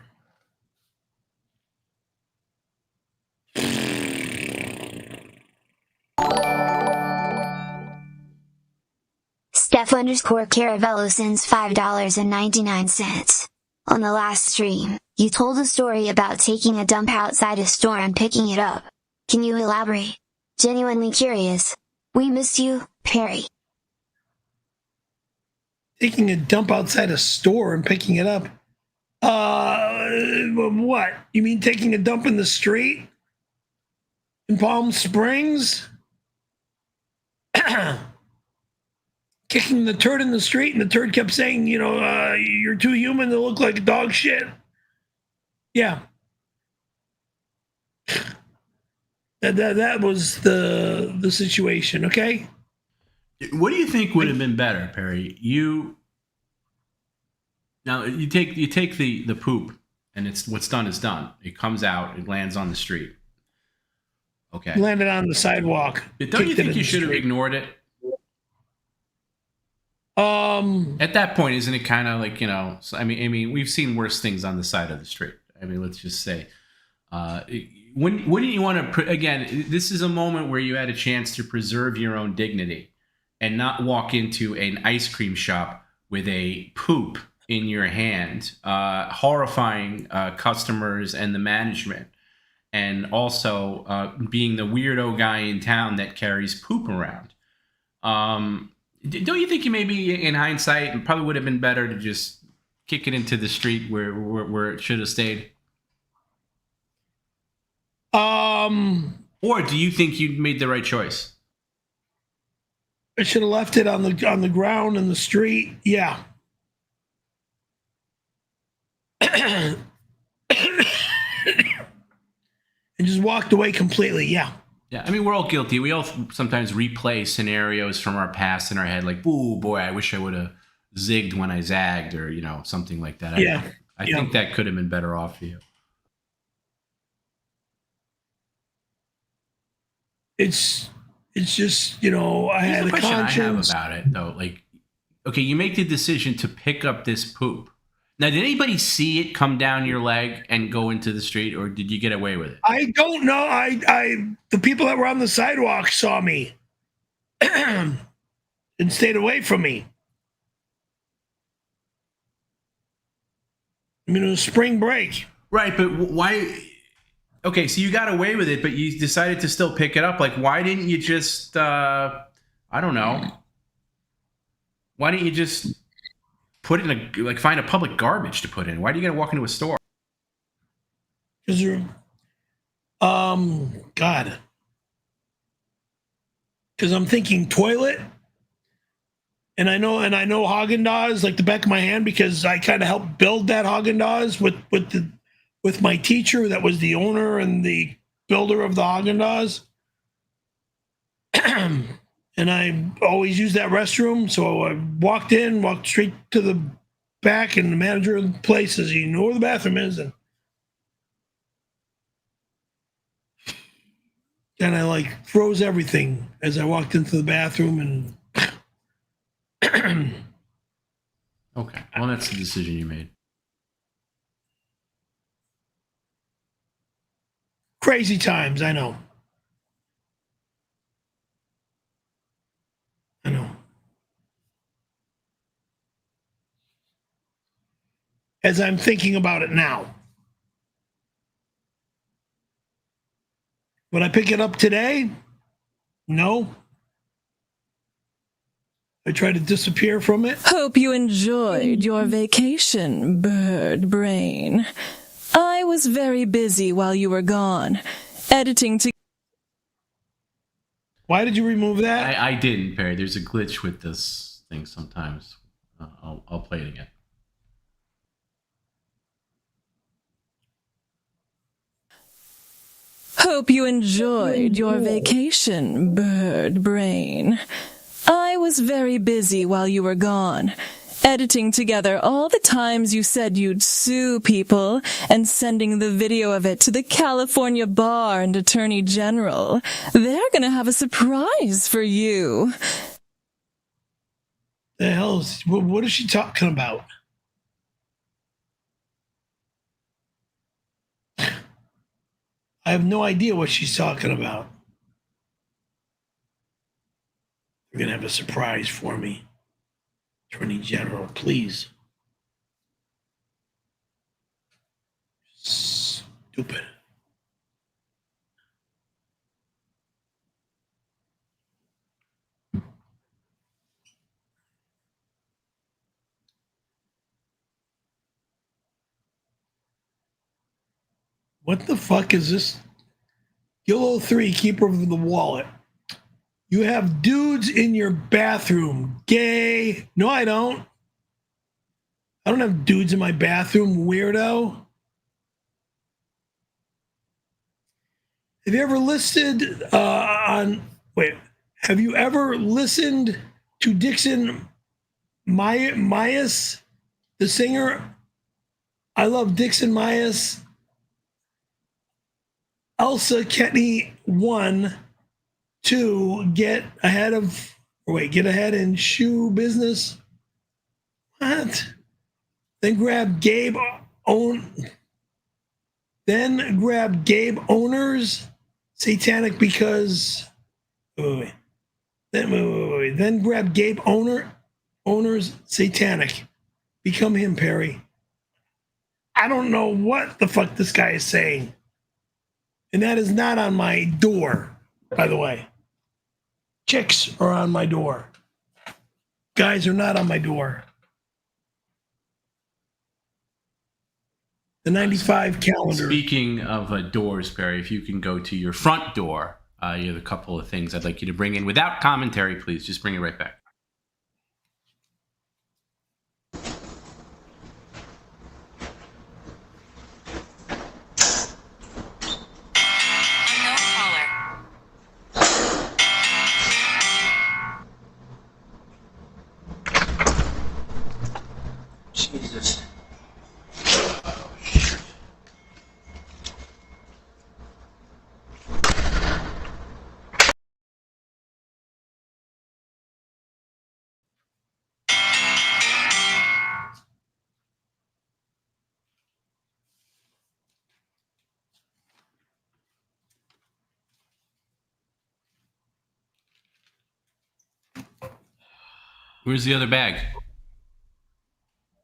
Steph_Caravello sends $5.99. On the last stream, you told a story about taking a dump outside a store and picking it up. Can you elaborate? Genuinely curious. We missed you, Perry. Taking a dump outside a store and picking it up? What? You mean taking a dump in the street? In Palm Springs? Kicking the turd in the street, and the turd kept saying, you're too human to look like dog shit. Yeah. That was the situation, okay? What do you think would have been better, Perry? You take the poop, and it's what's done is done. It comes out, it lands on the street. Okay. Landed on the sidewalk. But don't you think you should have ignored it? At that point, isn't it kind of like, I mean, we've seen worse things on the side of the street. I mean, let's just say, wouldn't you want to, again, this is a moment where you had a chance to preserve your own dignity and not walk into an ice cream shop with a poop in your hand, horrifying customers and the management, and also being the weirdo guy in town that carries poop around. Don't you think you maybe, in hindsight, it probably would have been better to just kick it into the street where it should have stayed? Or do you think you made the right choice? I should have left it on the ground in the street. Yeah. And just walked away completely. Yeah. Yeah, I mean, we're all guilty. We all sometimes replay scenarios from our past in our head, like, "Ooh, boy, I wish I would have zigged when I zagged," or something like that. I think that could have been better off for you. It's just I had a question conscience. I have about it though. Like, okay, you make the decision to pick up this poop. Now, did anybody see it come down your leg and go into the street, or did you get away with it? I don't know. The people that were on the sidewalk saw me and stayed away from me. I mean, it was spring break. Right, but why? Okay, so you got away with it, but you decided to still pick it up. Like, why didn't you just, I don't know. Why didn't you just put it in find a public garbage to put in? Why do you got to walk into a store? Because God. Because I'm thinking toilet. And I know Haagen-Dazs like the back of my hand, because I kind of helped build that Haagen-Dazs with my teacher that was the owner and the builder of the Haagen-Dazs. And I always use that restroom. So I walked straight to the back, and the manager of the place says, "You know where the bathroom is?" And I froze everything as I walked into the bathroom, and okay. Well, that's the decision you made. Crazy times, I know. As I'm thinking about it now. Would I pick it up today? No. I try to disappear from it. Hope you enjoyed your vacation, bird brain. I was very busy while you were gone, editing to... Why did you remove that? I didn't, Perry. There's a glitch with this thing sometimes. I'll play it again. Hope you enjoyed your vacation, bird brain. I was very busy while you were gone, editing together all the times you said you'd sue people and sending the video of it to the California Bar and Attorney General. They're gonna have a surprise for you. The hell is, what is she talking about? I have no idea what she's talking about. They're going to have a surprise for me. Attorney General, please. Stupid. What the fuck is this? 𝙎𝙁-𝙁𝙁, keeper of the wallet. You have dudes in your bathroom. Gay. No, I don't. I don't have dudes in my bathroom, weirdo. Have you ever listened have you ever listened to Dixon Myers, the singer? I love Dixon Myers. 𝙬𝙁 1, 2, get ahead in shoe business. What? Then grab owner's satanic because Then grab owner's satanic. Become him, Perry. I don't know what the fuck this guy is saying. And that is not on my door, by the way. Chicks are on my door. Guys are not on my door. The 95 calendar. Speaking of doors, Perry, if you can go to your front door, you have a couple of things I'd like you to bring in. Without commentary, please. Just bring it right back. Jesus. Where's the other bag?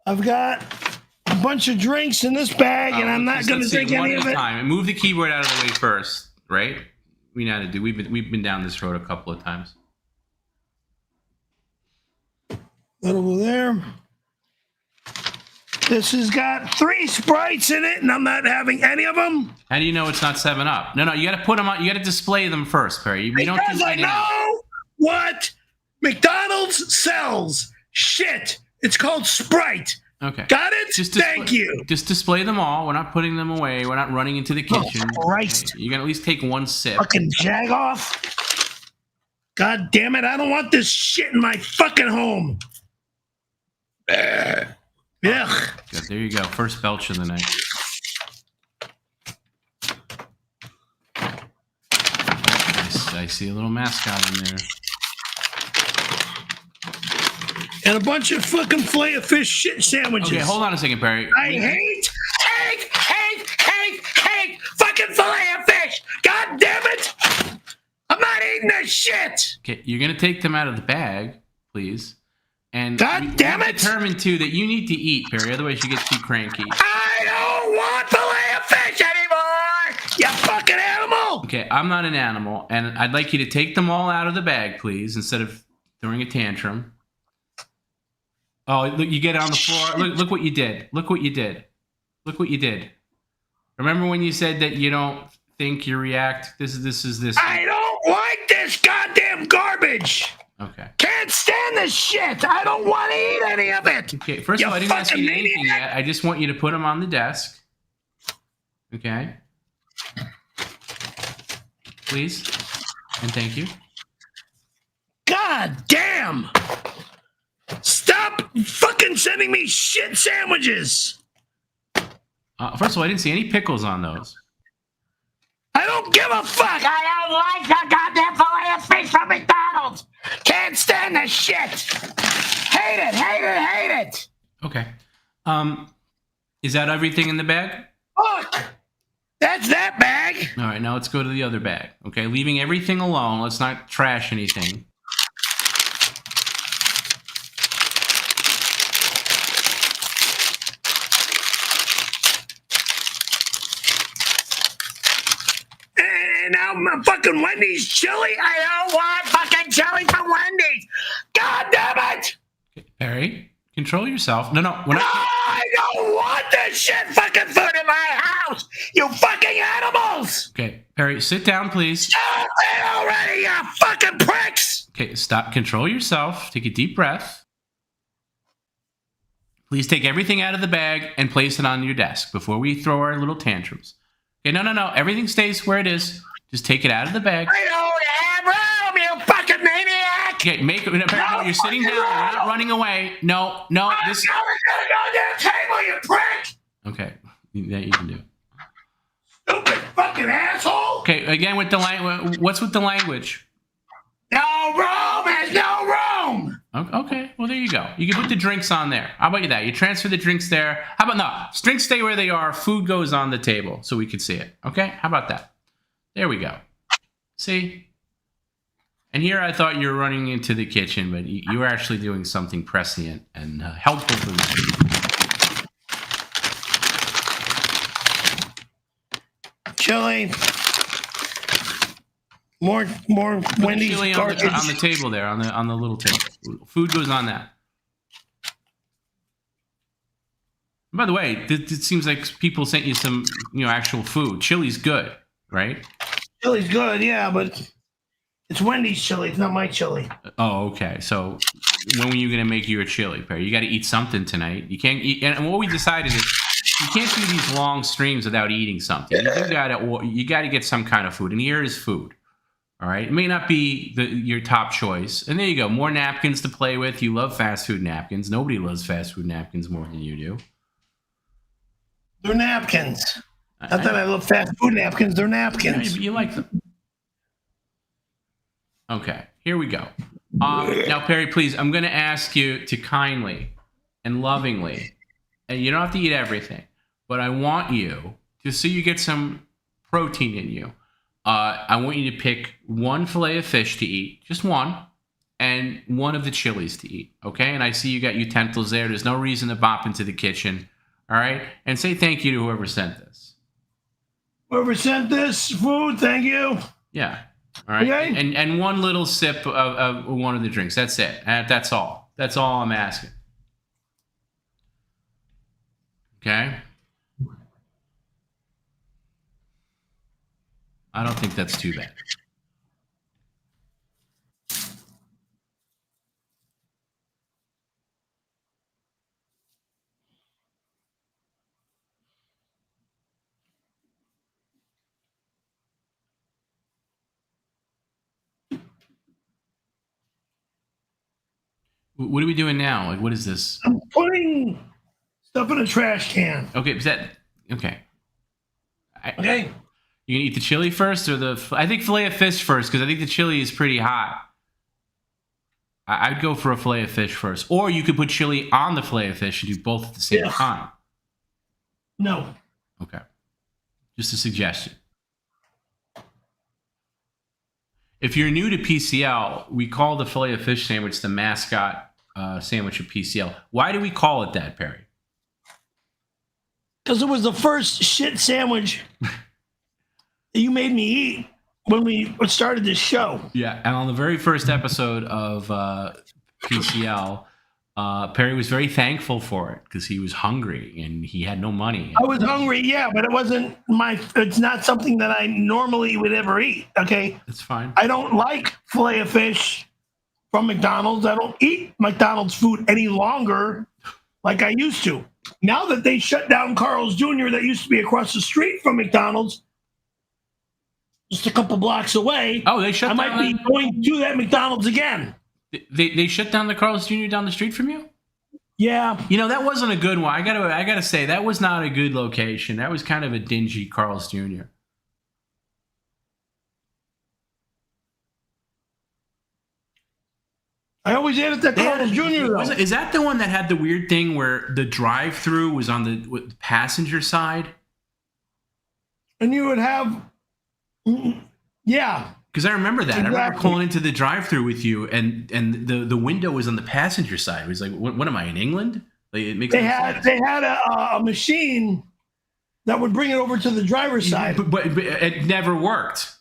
I've got a bunch of drinks in this bag, and I'm not going to drink any of it. Time. Move the keyboard out of the way first, right? We know how to do. We've been down this road a couple of times. That'll go there. This has got 3 Sprites in it, and I'm not having any of them. How do you know it's not 7-Up? No, you got to put them on. You got to display them first, Perry. Because I know what McDonald's sells. Shit. It's called Sprite. Okay. Got it? Thank you. Just display them all. We're not putting them away. We're not running into the kitchen. Oh, Christ. You can at least take one sip. Fucking jag off. God damn it. I don't want this shit in my fucking home. Ugh. Good. There you go. First belch of the night. I see a little mascot in there. And a bunch of fucking filet-o-fish shit sandwiches. Okay, hold on a second, Perry. I hate fucking filet-o-fish. God damn it. I'm not eating this shit. Okay, you're going to take them out of the bag, please. And God damn it. Determined, too, that you need to eat, Perry. Otherwise, you get too cranky. I don't want filet-o-fish anymore. You fucking animal. Okay, I'm not an animal. And I'd like you to take them all out of the bag, please, instead of throwing a tantrum. Oh, look, you get it on the floor. Look what you did. Look what you did. Look what you did. Remember when you said that you don't think you react? This. I don't like this goddamn garbage. Okay. Can't stand this shit. I don't want to eat any of it. Okay, first of all, I didn't ask you to eat anything yet. I just want you to put them on the desk. Okay. please. And thank you. God damn! Stop fucking sending me shit sandwiches! First of all, I didn't see any pickles on those. I don't give a fuck! I don't like the goddamn fillet of fish from McDonald's! Can't stand this shit! Hate it, hate it, hate it! Okay. Is that everything in the bag? Fuck! That's that bag! All right, now let's go to the other bag. Okay, leaving everything alone. Let's not trash anything. And now my fucking Wendy's chili? I don't want fucking chili from Wendy's! God damn it! Okay, Perry, control yourself. No, we're No, not. I don't want this shit fucking food in my house! You fucking animals! Okay, Perry, sit down, please. Stop it already, you fucking pricks! Okay, stop. Control yourself. Take a deep breath. Please take everything out of the bag and place it on your desk before we throw our little tantrums. Okay, no. Everything stays where it is. Just take it out of the bag. I don't have room, you fucking maniac! Okay, no, you're sitting down. We're not running away. No. I'm going to the table, you prick! Okay, that you can do. Stupid fucking asshole! Okay, again with the language. What's with the language? No room has no room! Okay, well there you go. You can put the drinks on there. How about that? You transfer the drinks there. How about no? Drinks stay where they are. Food goes on the table so we can see it. Okay, how about that? There we go. See? And here I thought you were running into the kitchen, but you were actually doing something prescient and helpful for me. Chili. More Wendy's chili on the table there, on the little table. Food goes on that. By the way, it seems like people sent you some, actual food. Chili's good, right? Chili's good, yeah, but it's Wendy's chili. It's not my chili. Oh, okay. So when were you going to make your chili, Perry? You got to eat something tonight. You can't eat. And what we decided is you can't do these long streams without eating something. You got to get some kind of food. And here is food. All right. It may not be your top choice. And there you go. More napkins to play with. You love fast food napkins. Nobody loves fast food napkins more than you do. They're napkins. Not that I love fast food napkins. They're napkins. You like them. Okay. Here we go. Now, Perry, please, I'm going to ask you to kindly and lovingly, and you don't have to eat everything, but I want you, just so you get some protein in you, I want you to pick one fillet of fish to eat, just one, and one of the chilies to eat, okay? And I see you got utensils there. There's no reason to bop into the kitchen, all right? And say thank you to whoever sent this. Whoever sent this food, thank you. Yeah, all right? Okay. And one little sip of one of the drinks. That's it. That's all. That's all I'm asking. Okay? I don't think that's too bad. What are we doing now? Like, what is this? I'm putting stuff in a trash can. Okay, is that okay? Okay. You gonna eat the chili first or I think fillet of fish first, because I think the chili is pretty hot. I'd go for a fillet of fish first. Or you could put chili on the fillet of fish and do both at the same time. No. Okay. Just a suggestion. If you're new to PCL, we call the fillet of fish sandwich the mascot sandwich of PCL. Why do we call it that, Perry? Because it was the first shit sandwich that you made me eat when we started this show. Yeah, and on the very first episode of PCL, Perry was very thankful for it because he was hungry and he had no money. I was hungry, yeah, but it's not something that I normally would ever eat, okay? That's fine. I don't like filet of fish from McDonald's. I don't eat McDonald's food any longer like I used to. Now that they shut down Carl's Jr., that used to be across the street from McDonald's, just a couple blocks away. Oh, they shut I might be going to that McDonald's again. They shut down the Carl's Jr. down the street from you? Yeah. You know, that wasn't a good one. I gotta say, that was not a good location. That was kind of a dingy Carl's Jr. I always ate at that Carl's Jr. though. Is that the one that had the weird thing where the drive-through was on the passenger side? And you would have, yeah. Because I remember that. Exactly. I remember pulling into the drive-through with you, and the window was on the passenger side. It was like, what am I, in England? Like, it makes they had a machine that would bring it over to the driver's side. But it never worked.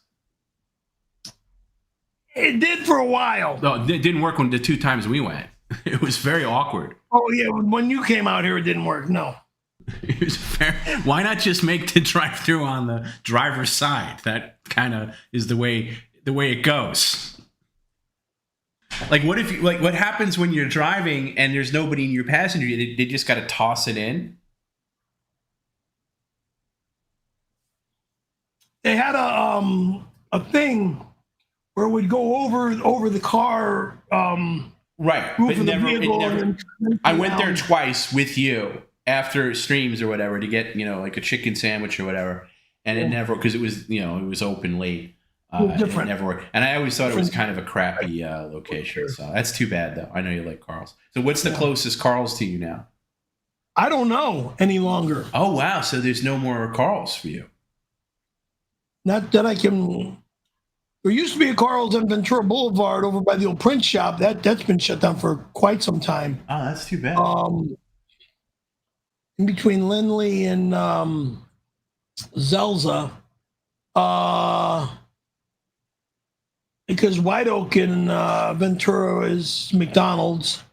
It did for a while. No, it didn't work the 2 times we went. It was very awkward. Oh yeah, when you came out here, it didn't work. No. It was fair. Why not just make the drive-through on the driver's side? That kind of is the way it goes. Like, what if what happens when you're driving and there's nobody in your passenger? They just got to toss it in. They had a thing where it would go over the car. Right, but never. I went there twice with you after streams or whatever to get, like a chicken sandwich or whatever, and it never, because it was open late. It never worked, and I always thought it was kind of a crappy location. So that's too bad, though. I know you like Carl's. So what's the closest Carl's to you now? I don't know any longer. Oh wow! So there's no more Carl's for you. Not that I can. There used to be a Carl's on Ventura Boulevard over by the old print shop. That's been shut down for quite some time. Oh, that's too bad. In between Lindley and Zelza, because White Oak and Ventura is McDonald's.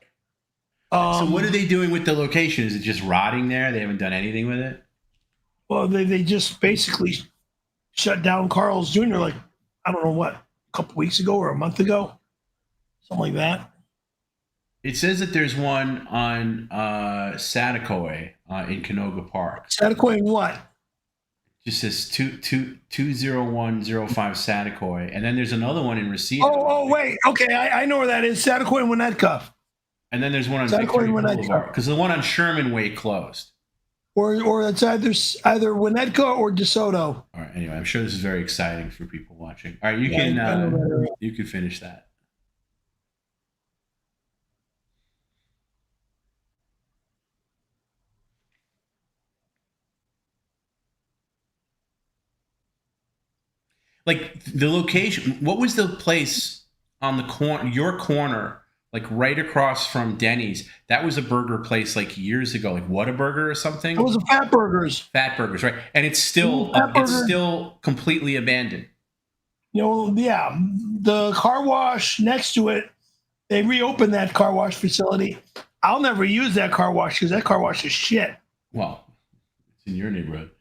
So what are they doing with the location? Is it just rotting there? They haven't done anything with it? Well, they just basically shut down Carl's Jr. like, I don't know what, a couple weeks ago or a month ago, something like that. It says that there's one on 𝙎𝙃 in Canoga Park. 𝙎𝙃 what? Just says 20105 𝙎𝙃, and then there's another one in Reseda. Oh, wait. Okay, I know where that is. 𝙎𝙃 and Winnetka. And then there's one on 𝙎𝙃 and Winnetka. Because the one on Sherman Way closed. Or it's either Winnetka or DeSoto. All right. Anyway, I'm sure this is very exciting for people watching. All right, you can finish that. Like the location, what was the place on the corner, your corner, like right across from Denny's? That was a burger place like years ago, like Whataburger or something. It was a Fat Burgers. Fat Burgers, right? And it's still completely abandoned. Yeah, the car wash next to it, they reopened that car wash facility. I'll never use that car wash because that car wash is shit. Well, it's in your neighborhood.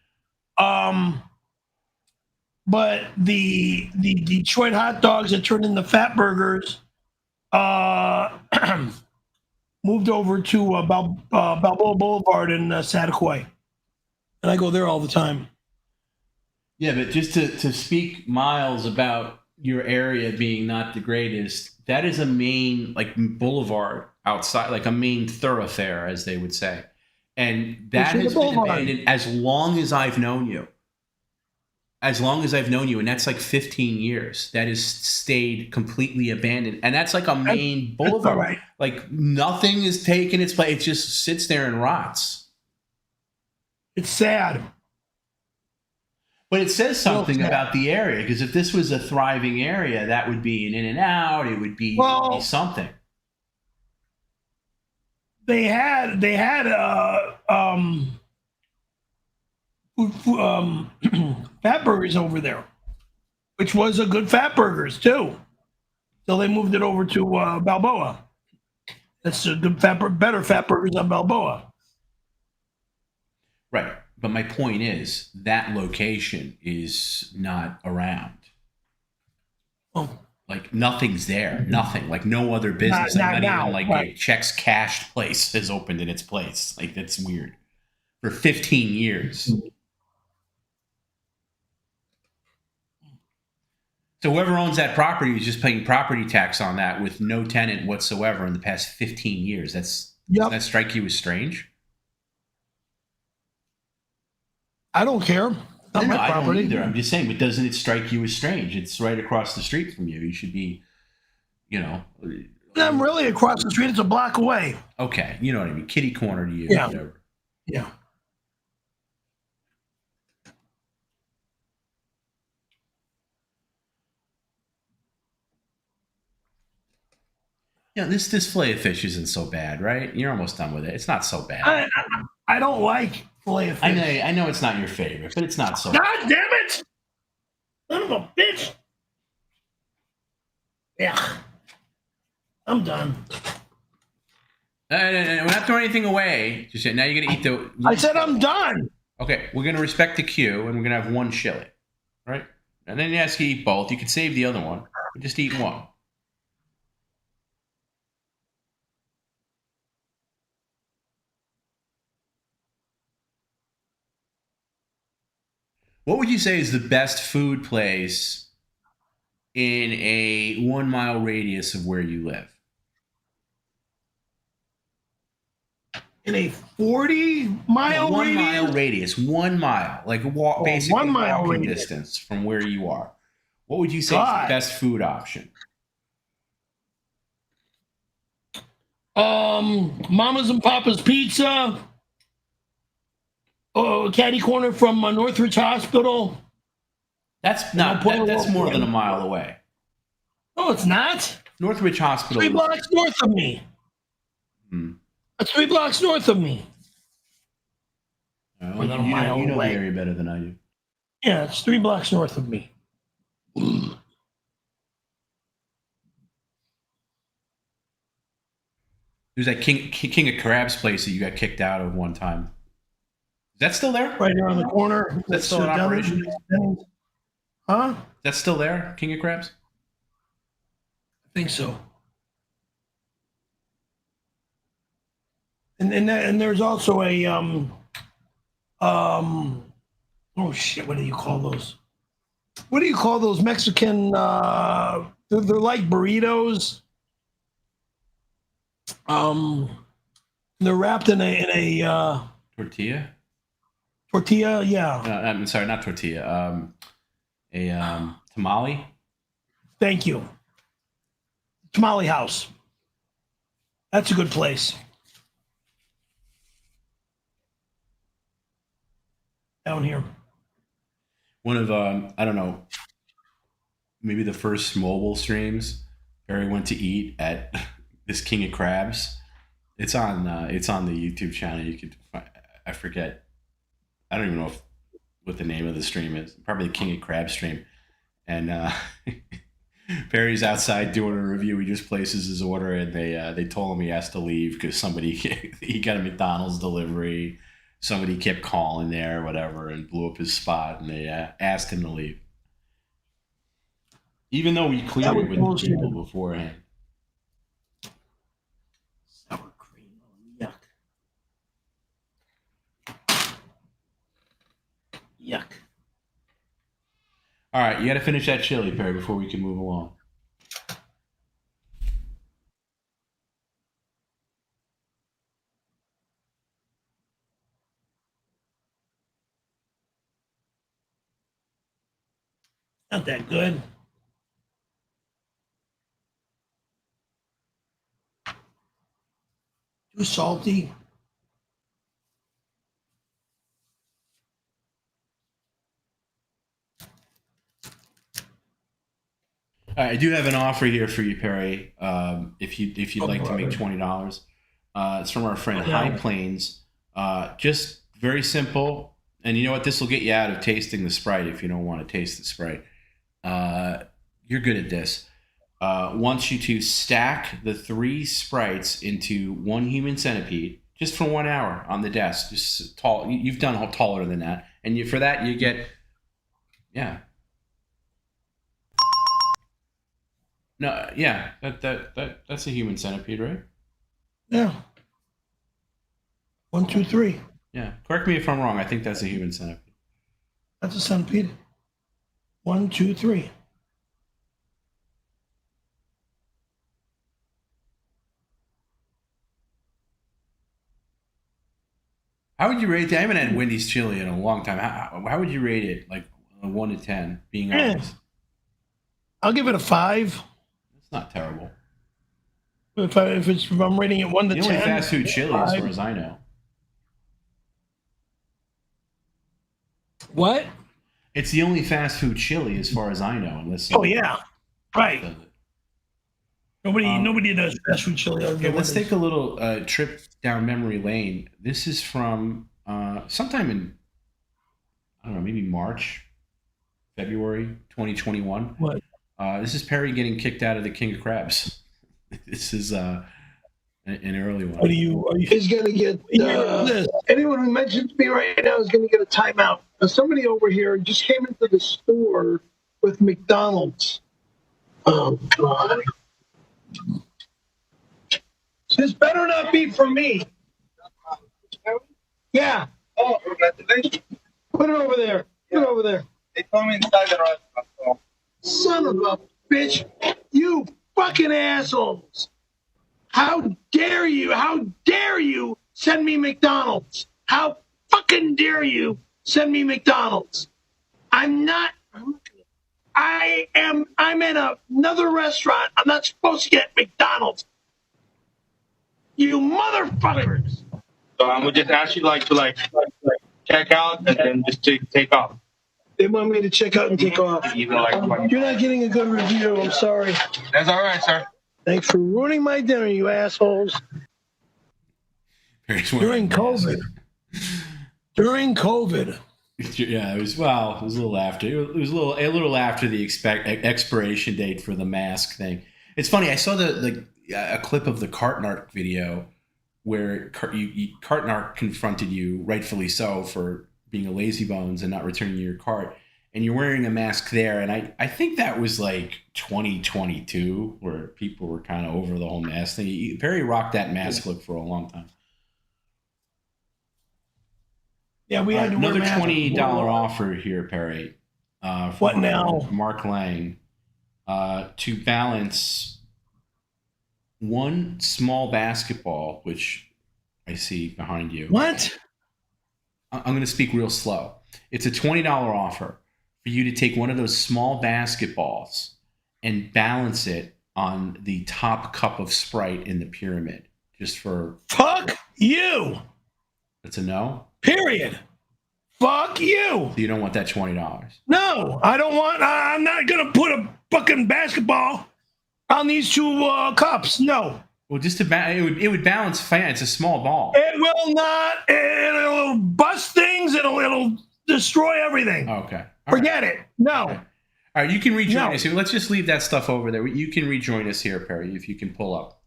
But the Detroit hot dogs that turned into Fat Burgers moved over to Balboa Boulevard in 𝙎𝙃, and I go there all the time. Yeah, but just to speak miles about your area being not the greatest, that is a main boulevard outside, like a main thoroughfare, as they would say, and that has been abandoned as long as I've known you. As long as I've known you, and that's like 15 years, that has stayed completely abandoned. And that's like a main boulevard. Right. Like nothing is taking its place. It just sits there and rots. It's sad. But it says something about the area, because if this was a thriving area, that would be an In-N-Out. It would be something. They had Fat Burgers over there, which was a good Fat Burgers too. So they moved it over to Balboa. That's a good better Fat Burgers on Balboa. Right, but my point is that location is not around. Oh, like nothing's there. Nothing. Like no other business. Not even like a checks cashed place has opened in its place. Like that's weird. For 15 years. So whoever owns that property is just paying property tax on that with no tenant whatsoever in the past 15 years. Does that strike you as strange? I don't care. Not my I property. don't either. I'm just saying, but doesn't it strike you as strange? It's right across the street from you. You should be, I'm really across the street. It's a block away. Okay, you know what I mean. Kitty corner to you. Yeah. Whatever. Yeah. Yeah, this fillet of fish isn't so bad, right? You're almost done with it. It's not so bad. I don't like fillet of fish. I know it's not your favorite, but it's not so God bad. damn it! Son of a bitch! Yeah. I'm done. We're not throwing anything away. Just now you're going to eat the... I said I'm done! Okay, we're going to respect the queue, and we're going to have one chili, right? And then you ask you to eat both. You could save the other one. But just eat one. What would you say is the best food place in a 1 mile radius of where you live? In a 40-mile No, 1 radius? mile radius. 1 mile. Like basically 1 mile walking radius. distance from where you are. What would you say is the best food option? Mama's and Papa's Pizza. Caddy corner from Northridge Hospital. That's more than a mile away. No, it's not. Northridge Hospital. 3 blocks north of me. That's 3 blocks north of me. You know the area better than I do. Yeah, it's 3 blocks north of me. There's that King of Crabs place that you got kicked out of one time. Is that still there? Right here on the corner. Is that still in operation? Huh? That's still there, King of Crabs? I think so. And there's also a oh shit, what do you call those? What do you call those Mexican they're like burritos. They're wrapped in a Tortilla? Tortilla, yeah. I'm sorry, not tortilla. Tamale? Thank you. Tamale House. That's a good place. Down here. One of I don't know, maybe the first mobile streams Barry went to eat at this King of Crabs. It's on the YouTube channel. You could I forget. I don't even know what the name of the stream is. Probably the King of Crabs stream. And Barry's outside doing a review. He just places his order, and they told him he has to leave because he got a McDonald's delivery. Somebody kept calling there, or whatever, and blew up his spot, and they asked him to leave. Even though we cleared it with the people beforehand. Sour cream. Yuck. Yuck. All right, you got to finish that chili, Perry, before we can move along. Not that good. Too salty. I do have an offer here for you, Perry. If you'd like to make $20, it's from our friend High Plains. Just very simple, and you know what? This will get you out of tasting the Sprite if you don't want to taste the Sprite. You're good at this. Wants you to stack the 3 Sprites into one human centipede just for 1 hour on the desk. Just tall. You've done taller than that, and for that you get, yeah. No, yeah, that's a human centipede, right? Yeah. 1, 2, 3. Yeah. Correct me if I'm wrong. I think that's a human centipede. That's a centipede. 1, 2, 3. How would you rate that? I haven't had Wendy's chili in a long time. How would you rate it? Like 1 to 10, being honest. I'll give it a 5. It's not terrible. If I'm rating it 1 to 10. The only fast food chili, as far as I know. What? It's the only fast food chili, as far as I know. Unless. Oh yeah, right. Nobody does fast food chili. Okay, let's take a little trip down memory lane. This is from sometime in, I don't know, maybe March, February 2021. What? This is Perry getting kicked out of the King of Crabs. This is an early one. What are you? He's going to get, anyone who mentions me right now is going to get a timeout. Somebody over here just came into the store with McDonald's. Oh, God. This better not be for me. Yeah. Oh, congratulations. Put it over there. Put it over there. They told me inside the restaurant. Son of a bitch. You fucking assholes. How dare you? How dare you send me McDonald's? How fucking dare you send me McDonald's? I'm in another restaurant. I'm not supposed to get McDonald's. You motherfuckers. So I'm gonna just ask you to check out and then just take off. They want me to check out and take off. You're not getting a good review. I'm sorry. That's all right, sir. Thanks for ruining my dinner, you assholes. During COVID. During COVID. Yeah, it was a little after. It was a little after the expiration date for the mask thing. It's funny. I saw a clip of the Cartnark video where Cartnark confronted you, rightfully so, for being a lazy bones and not returning your cart, and you're wearing a mask there. And I think that was like 2022, where people were kind of over the whole mask thing. Perry rocked that mask look for a long time. Yeah, we had to another wear $20 offer here, Perry. What now? Mark Lang, to balance one small basketball, which I see behind you. What? I'm going to speak real slow. It's a $20 offer for you to take one of those small basketballs and balance it on the top cup of Sprite in the pyramid. Just for... Fuck you! That's a no? Period. Fuck you! So you don't want that $20? No, I don't want... I'm not going to put a fucking basketball on these two cups. No. Well, just to it would balance fine. It's a small ball. It will not. It'll bust things. It'll destroy everything. Okay. Forget it. No. Okay. All right, you can rejoin us here. Let's just leave that stuff over there. You can rejoin us here, Perry, if you can pull up.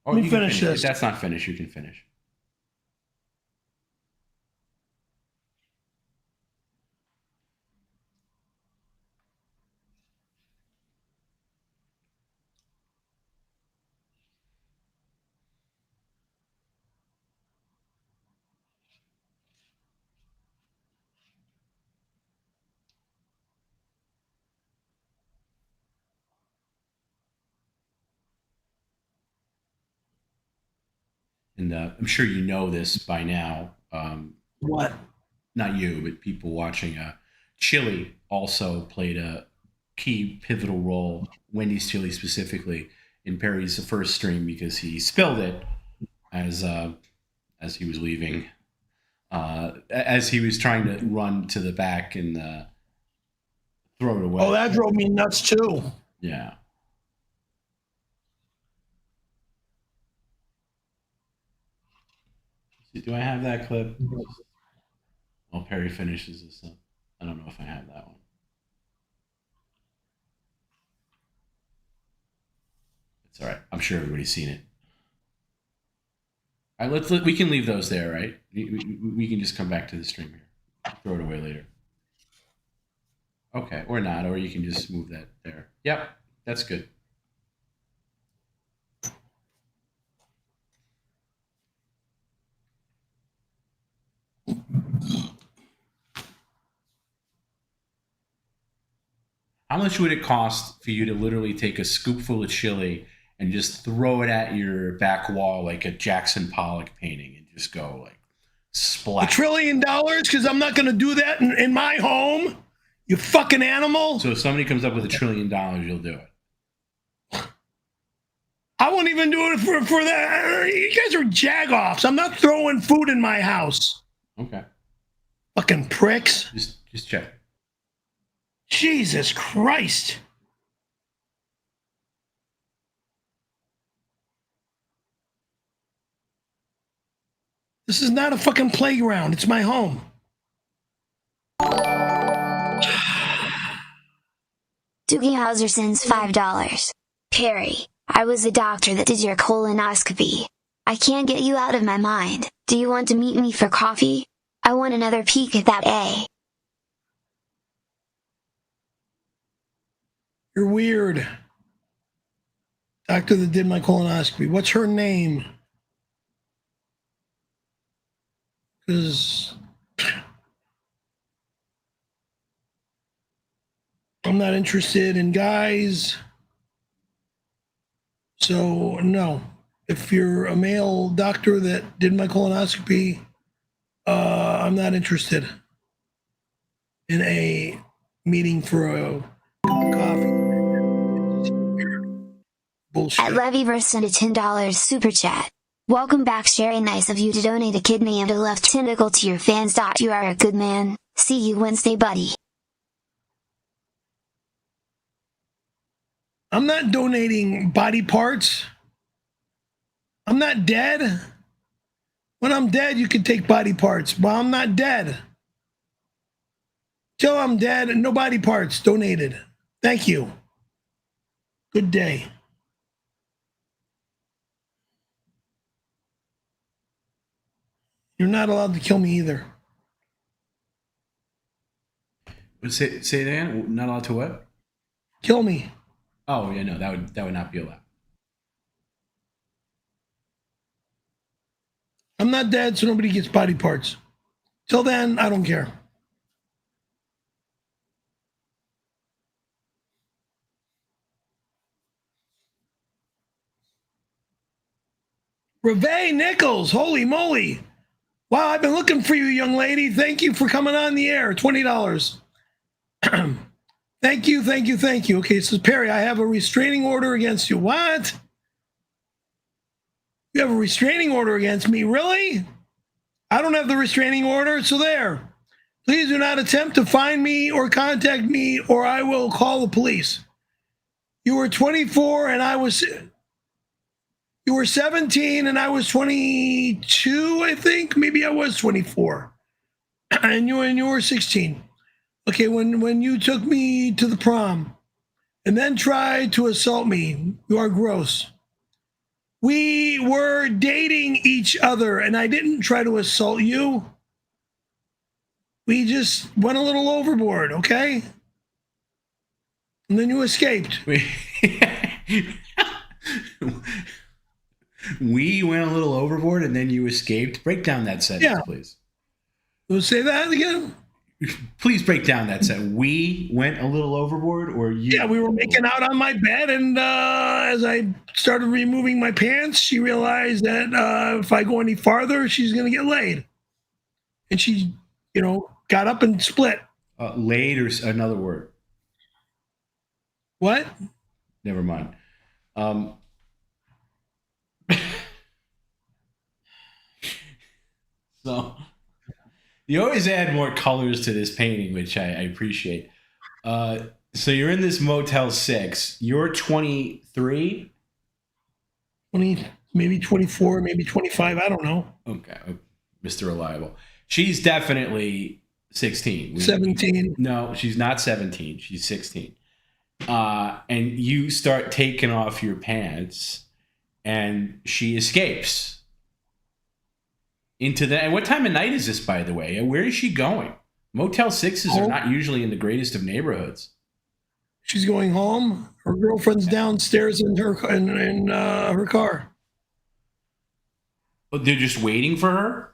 Oh, Let me finish this. If that's not finished, you can finish. And I'm sure you know this by now. What? Not you, but people watching. Chili also played a key pivotal role, Wendy's chili specifically, in Perry's first stream because he spilled it as he was leaving, as he was trying to run to the back and throw it away. Oh, that drove me nuts too. Yeah. Do I have that clip? While Perry finishes this up. I don't know if I have that one. It's all right. I'm sure everybody's seen it. All right, we can leave those there, right? We can just come back to the stream here. Throw it away later. Okay, or not, or you can just move that there. Yep, that's good. How much would it cost for you to literally take a scoopful of chili and just throw it at your back wall like a Jackson Pollock painting and just go like, Splat. $1 trillion? Because I'm not going to do that in my home. You fucking animal. So if somebody comes up with $1 trillion, you'll do it. I won't even do it for that. You guys are jagoffs. I'm not throwing food in my house. Okay. Fucking pricks. Just check. Jesus Christ. This is not a fucking playground. It's my home. Doogie Howser sends $5. Perry, I was the doctor that did your colonoscopy. I can't get you out of my mind. Do you want to meet me for coffee? I want another peek at that A. You're weird. Doctor that did my colonoscopy. What's her name? Because I'm not interested in guys. So, no. If you're a male doctor that did my colonoscopy, I'm not interested in a meeting for a coffee. Bullshit. At Levyverse sent a $10 super chat. Welcome back, Sherry. Nice of you to donate a kidney and a left tentacle to your fans. You are a good man. See you Wednesday, buddy. I'm not donating body parts. I'm not dead. When I'm dead, you can take body parts, but I'm not dead. Till I'm dead, no body parts donated. Thank you. Good day. You're not allowed to kill me either. Say that again? Not allowed to what? Kill me. Oh, yeah, no, that would not be allowed. I'm not dead, so nobody gets body parts. Till then, I don't care. Reve Nichols, holy moly. Wow, I've been looking for you, young lady. Thank you for coming on the air. $20. Thank you. Okay, it says, Perry, I have a restraining order against you. What? You have a restraining order against me? Really? I don't have the restraining order, so there. Please do not attempt to find me or contact me, or I will call the police. You were 24 and I was... You were 17 and I was 22, I think. Maybe I was 24. And you were 16. Okay, when you took me to the prom and then tried to assault me, you are gross. We were dating each other and I didn't try to assault you. We just went a little overboard, okay? And then you escaped. We went a little overboard and then you escaped. Break down that sentence, please. We'll say that again. Please break down that sentence. We went a little overboard, or you? Yeah, we were making out on my bed, and as I started removing my pants, she realized that if I go any farther, she's going to get laid. And she, got up and split. Laid, or another word? What? Never mind. So you always add more colors to this painting, which I appreciate. So you're in this Motel 6. You're 23? 20, maybe 24, maybe 25. I don't know. Okay. Mr. Reliable. She's definitely 16. 17. No, she's not 17. She's 16. And you start taking off your pants, and she escapes. Into the, and what time of night is this, by the way? Where is she going? Motel 6s are not usually in the greatest of neighborhoods. She's going home. Her girlfriend's downstairs in her car. Oh, they're just waiting for her?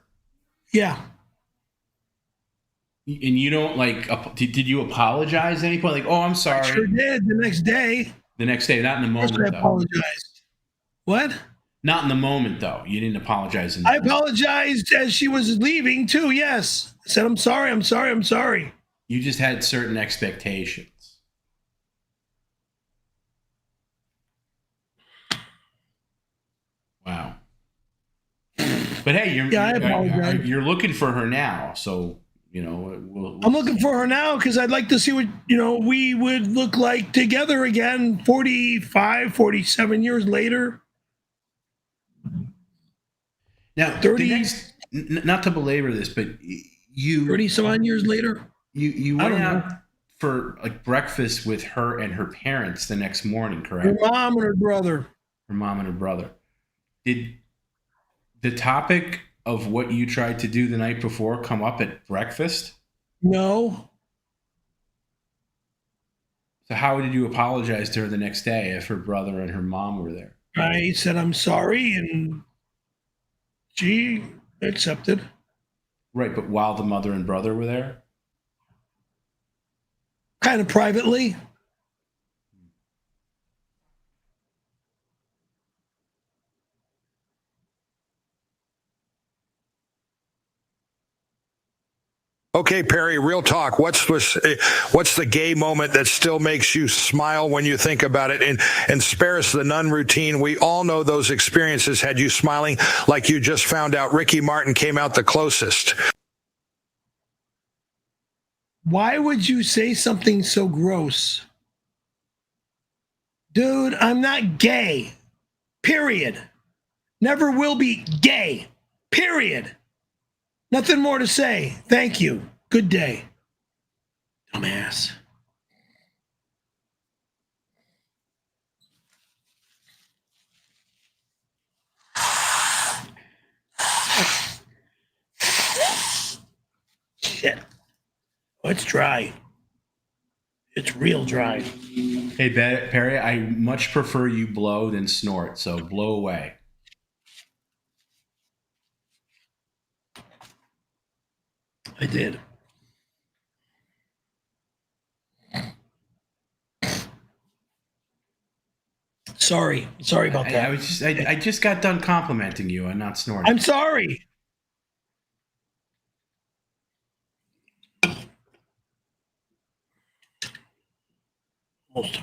Yeah. And you don't did you apologize at any point? Like, oh, I'm sorry. I sure did. The next day. The next day, not in the moment. I apologized. What? Not in the moment, though. You didn't apologize. I apologized as she was leaving, too, yes. I said, I'm sorry, I'm sorry, I'm sorry. You just had certain expectations. Wow. But hey, you're looking for her now, so I'm looking for her now because I'd like to see what we would look like together again 45, 47 years later. Now, 30, not to belabor this, but 30 some odd years later. You went out for like breakfast with her and her parents the next morning, correct? Her mom and her brother. Her mom and her brother. Did the topic of what you tried to do the night before come up at breakfast? No. So how did you apologize to her the next day if her brother and her mom were there? I said, I'm sorry, and she accepted. Right, but while the mother and brother were there? Kind of privately. Okay, Perry, real talk. What's the gay moment that still makes you smile when you think about it? And spare us the nun routine. We all know those experiences had you smiling like you just found out Ricky Martin came out the closest. Why would you say something so gross? Dude, I'm not gay. Period. Never will be gay. Period. Nothing more to say. Thank you. Good day. Dumbass. Shit. Oh, it's dry. It's real dry. Hey, Perry, I much prefer you blow than snort, so blow away. I did. Sorry about that. I just got done complimenting you and not snorting. I'm sorry. Almost.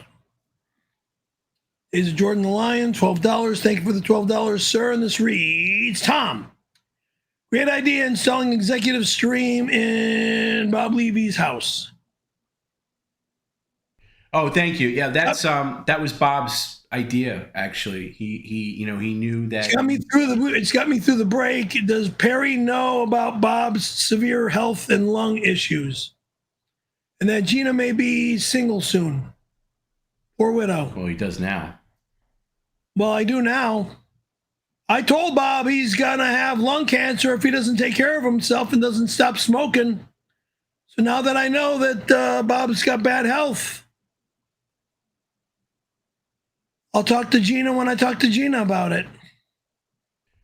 Is Jordan the Lion, $12. Thank you for the $12, sir. And this reads, Tom. Great idea installing executive stream in Bob Levy's house. Oh, thank you. Yeah, that's that was Bob's idea. Actually, he knew that. It's got me through the break. Does Perry know about Bob's severe health and lung issues, and that Gina may be single soon? Poor widow. Well, he does now. Well, I do now. I told Bob he's going to have lung cancer if he doesn't take care of himself and doesn't stop smoking. So now that I know that Bob's got bad health, I'll talk to Gina when I talk to Gina about it.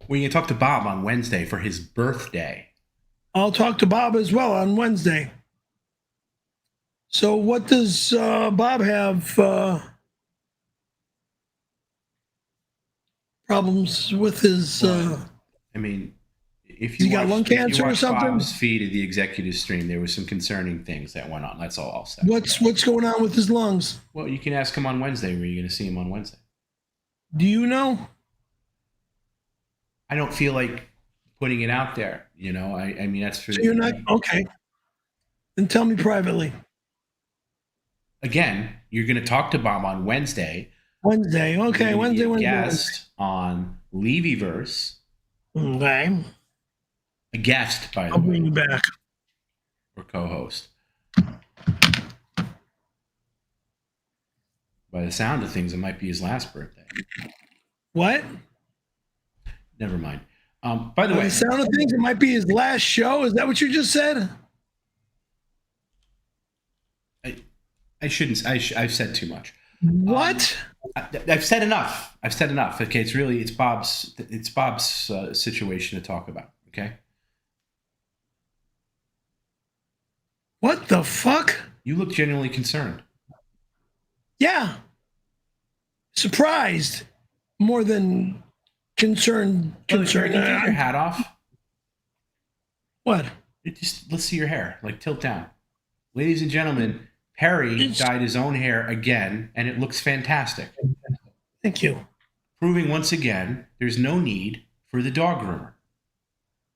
We can talk to Bob on Wednesday for his birthday. I'll talk to Bob as well on Wednesday. So what does Bob have problems with his... I mean, if you got lung cancer or something? Bob's feed of the executive stream, there were some concerning things that went on. That's all I'll say. What's going on with his lungs? Well, you can ask him on Wednesday. Where are you going to see him on Wednesday? Do you know? I don't feel like putting it out there. I mean, that's for... So you're not... Okay. Then tell me privately. Again, you're going to talk to Bob on Wednesday. Wednesday. Okay. Wednesday. Guest on Levyverse. Okay. A guest, by the way. I'll bring you back. Or co-host. By the sound of things, it might be his last birthday. What? Never mind. By the way, the sound of things, it might be his last show. Is that what you just said? I shouldn't. I've said too much. What? I've said enough. Okay, it's Bob's situation to talk about. Okay. What the fuck? You look genuinely concerned. Yeah. Surprised more than concerned. Can you take your hat off? What? Let's see your hair. Like, tilt down. Ladies and gentlemen, Perry dyed his own hair again, and it looks fantastic. Thank you. Proving once again, there's no need for the dog groomer.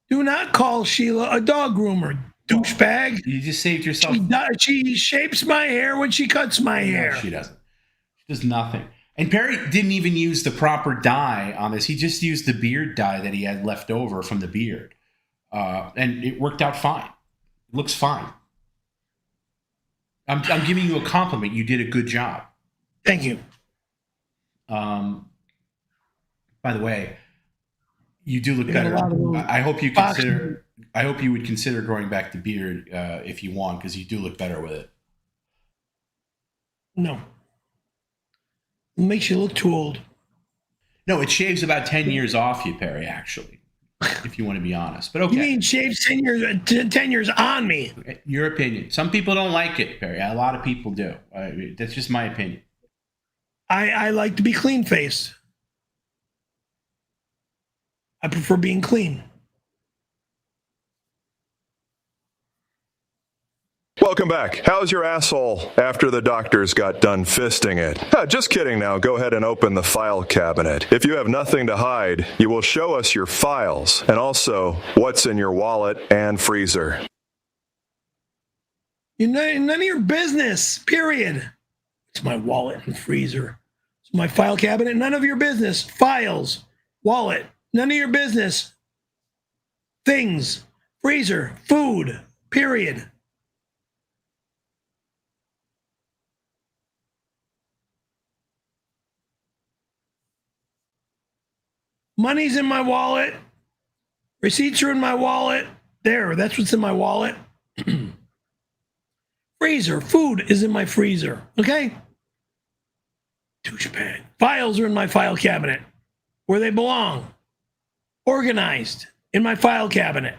Do not call Sheila a dog groomer, douchebag. You just saved yourself. She shapes my hair when she cuts my hair. No, she doesn't. She does nothing. And Perry didn't even use the proper dye on this. He just used the beard dye that he had left over from the beard. And it worked out fine. It looks fine. I'm giving you a compliment. You did a good job. Thank you. By the way, you do look better. I hope you consider. I hope you would consider growing back the beard if you want, because you do look better with it. No. It makes you look too old. No, it shaves about 10 years off you, Perry, actually, if you want to be honest. But okay. You mean shaves 10 years on me? Your opinion. Some people don't like it, Perry. A lot of people do. That's just my opinion. I like to be clean-faced. I prefer being clean. Welcome back. How's your asshole after the doctors got done fisting it? Just kidding now. Go ahead and open the file cabinet. If you have nothing to hide, you will show us your files and also what's in your wallet and freezer. None of your business, period. It's my wallet and freezer. It's my file cabinet. None of your business. Files, wallet, none of your business. Things, freezer, food, period. Money's in my wallet. Receipts are in my wallet. There, that's what's in my wallet. Freezer, food is in my freezer. Okay? Douchebag. Files are in my file cabinet where they belong. Organized in my file cabinet.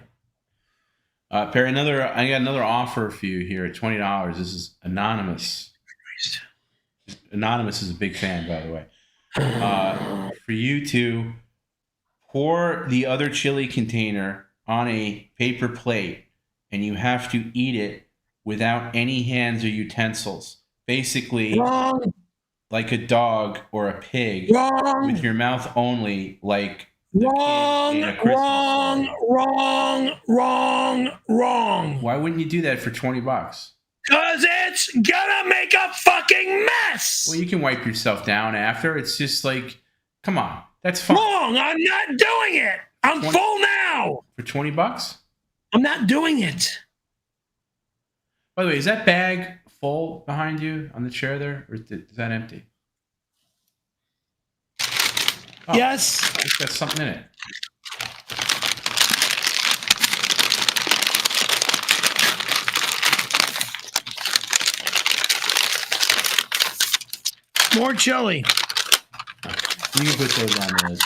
Perry, I got another offer for you here at $20. This is Anonymous. Anonymous is a big fan, by the way. For you to pour the other chili container on a paper plate, and you have to eat it without any hands or utensils. Basically, Wrong. Like a dog or a pig. Wrong. With your mouth only, like wrong. Why wouldn't you do that for $20? Because it's gonna make a fucking mess. Well, you can wipe yourself down after. It's just like, come on. That's fine. Wrong. I'm not doing it. I'm full now. For $20? I'm not doing it. By the way, is that bag full behind you on the chair there? Or is that empty? Oh, yes. It's got something in it. More chili. You can put those on the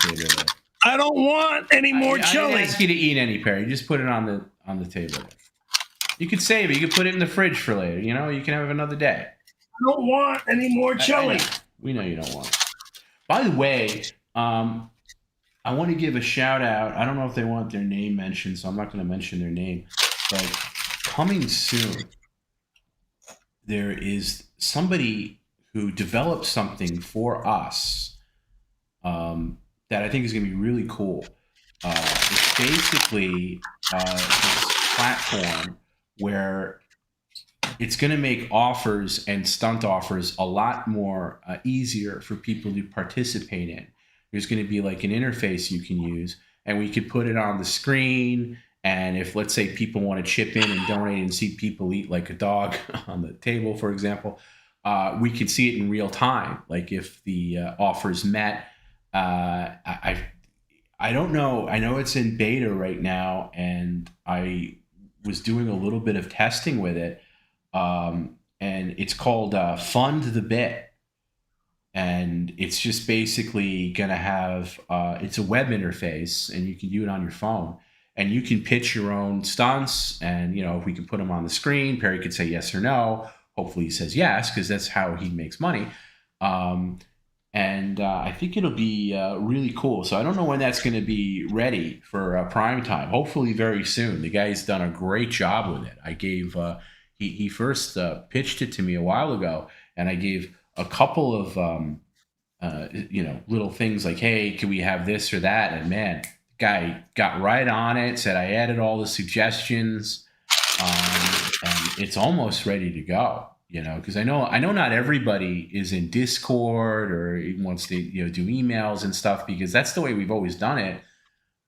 table there. I don't want any more chili. I didn't ask you to eat any, Perry. Just put it on the table there. You could save it. You could put it in the fridge for later. You know, you can have it another day. I don't want any more chili. We know you don't want it. By the way, I want to give a shout out. I don't know if they want their name mentioned, so I'm not going to mention their name. But coming soon, there is somebody who developed something for us that I think is going to be really cool. It's basically this platform where it's going to make offers and stunt offers a lot more easier for people to participate in. There's going to be like an interface you can use, and we could put it on the screen. And if, let's say, people want to chip in and donate and see people eat like a dog on the table, for example, we could see it in real time. Like if the offer's met, I don't know. I know it's in beta right now, and I was doing a little bit of testing with it. And it's called Fund the Bit. And it's just basically going to have, it's a web interface, and you can do it on your phone. And you can pitch your own stunts, and, you know, if we can put them on the screen, Perry could say yes or no. Hopefully he says yes, because that's how he makes money. And I think it'll be really cool. So I don't know when that's going to be ready for prime time. Hopefully very soon. The guy's done a great job with it. I gave he first pitched it to me a while ago, and I gave a couple of little things like, hey, can we have this or that? And man, the guy got right on it. Said I added all the suggestions, and it's almost ready to go. Because I know not everybody is in Discord or wants to do emails and stuff, because that's the way we've always done it.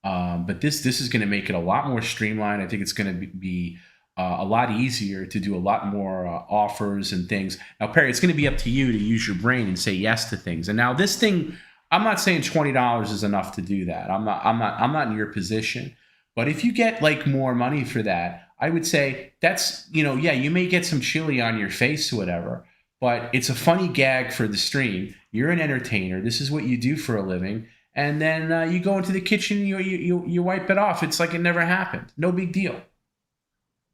But this is going to make it a lot more streamlined. I think it's going to be a lot easier to do a lot more offers and things. Now, Perry, it's going to be up to you to use your brain and say yes to things. And now this thing, I'm not saying $20 is enough to do that. I'm not in your position. But if you get like more money for that, I would say that's, you may get some chili on your face or whatever, but it's a funny gag for the stream. You're an entertainer. This is what you do for a living. And then you go into the kitchen, you wipe it off. It's like it never happened. No big deal.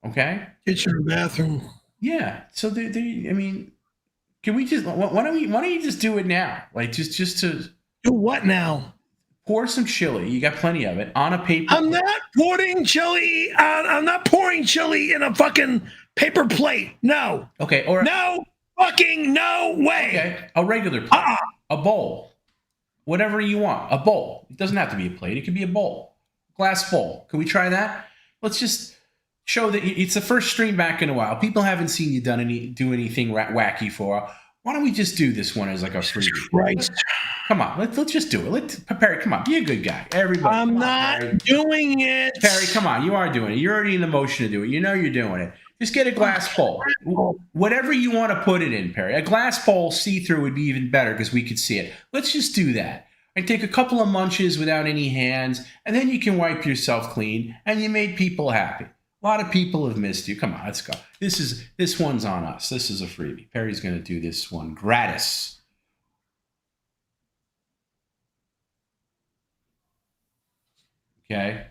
Okay? Kitchen or bathroom. Yeah. So, can we just, why don't you just do it now? Like, just to. Do what now? Pour some chili. You got plenty of it on a paper. I'm not pouring chili. I'm not pouring chili in a fucking paper plate. No. Okay. No fucking no way. Okay. A regular plate. A bowl. Whatever you want. A bowl. It doesn't have to be a plate. It could be a bowl. Glass bowl. Can we try that? Let's just show that it's the first stream back in a while. People haven't seen you do anything wacky for. Why don't we just do this one as like a freebie? Christ. Come on, let's just do it. Perry, come on, be a good guy. Everybody. I'm not doing it. Perry, come on, you are doing it. You're already in the motion to do it. You know you're doing it. Just get a glass bowl. Whatever you want to put it in, Perry. A glass bowl see-through would be even better because we could see it. Let's just do that. And take a couple of munches without any hands, and then you can wipe yourself clean, and you made people happy. A lot of people have missed you. Come on, let's go. This one's on us. This is a freebie. Perry's going to do this one gratis. Okay.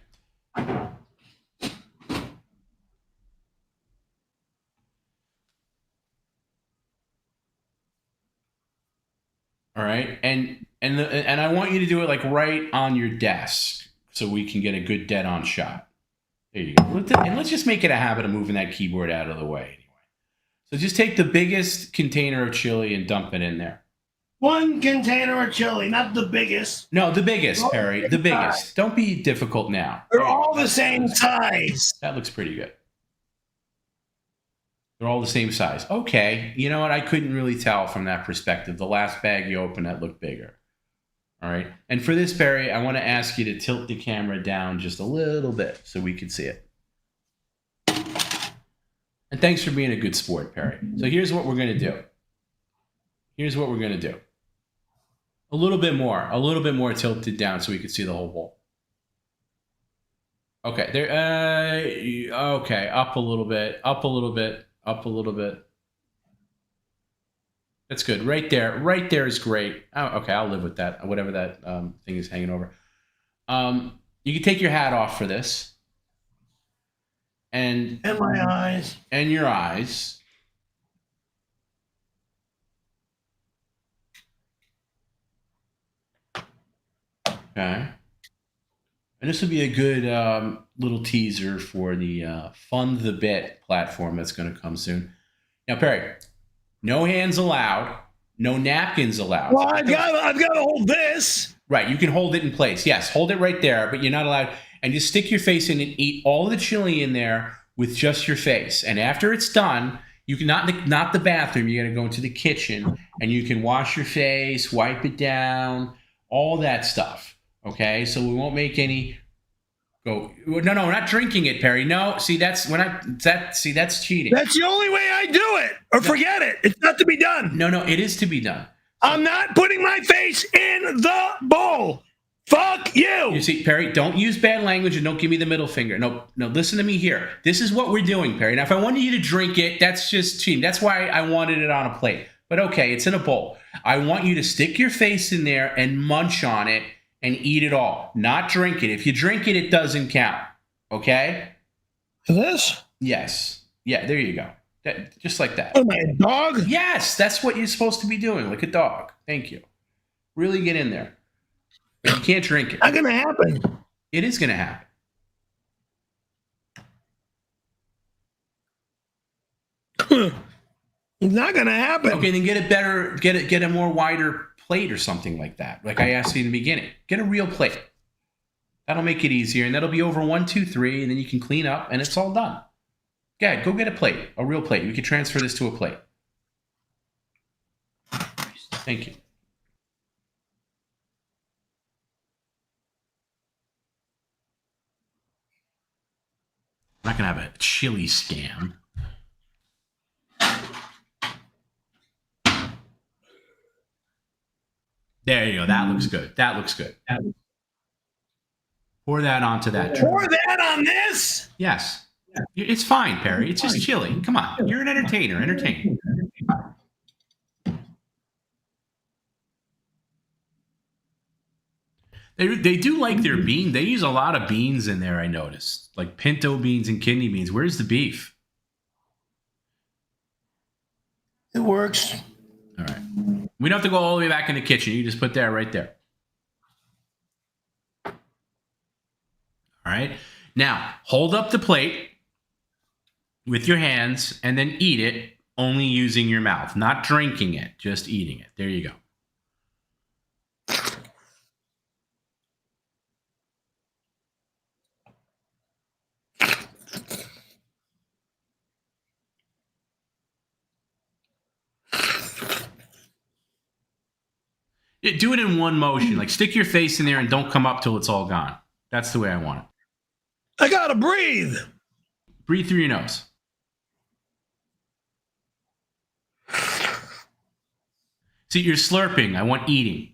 All right, and I want you to do it like right on your desk so we can get a good dead-on shot. There you go. And let's just make it a habit of moving that keyboard out of the way anyway. So just take the biggest container of chili and dump it in there. One container of chili, not the biggest. No, the biggest, Perry. The biggest. Don't be difficult now. They're all the same size. That looks pretty good. They're all the same size. Okay. You know what? I couldn't really tell from that perspective. The last bag you opened, that looked bigger. All right. And for this, Perry, I want to ask you to tilt the camera down just a little bit so we can see it. And thanks for being a good sport, Perry. So here's what we're going to do. A little bit more tilted down so we can see the whole bowl. Okay, there. Okay, up a little bit. That's good. Right there is great. Oh, okay, I'll live with that. Whatever that thing is hanging over. You can take your hat off for this. And my eyes. And your eyes. Okay. And this would be a good little teaser for the Fund the Bit platform that's going to come soon. Now, Perry, no hands allowed, no napkins allowed. Well, I've got to hold this. Right, you can hold it in place. Yes, hold it right there, but you're not allowed. And just stick your face in and eat all the chili in there with just your face. And after it's done, you can not the bathroom. You got to go into the kitchen, and you can wash your face, wipe it down, all that stuff. Okay, so we won't make any. No, we're not drinking it, Perry. No, see, that's cheating. That's the only way I do it, or forget it. It's not to be done. No, it is to be done. I'm not putting my face in the bowl. Fuck you. You see, Perry, don't use bad language and don't give me the middle finger. No, listen to me here. This is what we're doing, Perry. Now, if I wanted you to drink it, that's just cheating. That's why I wanted it on a plate. But okay, it's in a bowl. I want you to stick your face in there and munch on it and eat it all. Not drink it. If you drink it, it doesn't count. Okay? This? Yes. Yeah, there you go. Just like that. What am I, a dog? Yes, that's what you're supposed to be doing, like a dog. Thank you. Really get in there. But you can't drink it. Not gonna happen. It is going to happen. It's not gonna happen. Okay, then get a more wider plate or something like that. Like I asked you in the beginning. Get a real plate. That'll make it easier, and that'll be over 1, 2, 3, and then you can clean up, and it's all done. Yeah, go get a plate, a real plate. We can transfer this to a plate. Thank you. I'm not gonna have a chili scam. There you go. That looks good. That looks good. Pour that onto that tray. Pour that on this? Yes. It's fine, Perry. It's just chili. Come on. You're an entertainer. Entertain. They do like their bean. They use a lot of beans in there, I noticed. Like pinto beans and kidney beans. Where's the beef? It works. All right. We don't have to go all the way back in the kitchen. You just put that right there. All right. Now, hold up the plate with your hands and then eat it only using your mouth. Not drinking it, just eating it. There you go. Do it in one motion. Like stick your face in there and don't come up till it's all gone. That's the way I want it. I gotta breathe. Breathe through your nose. See, you're slurping. I want eating.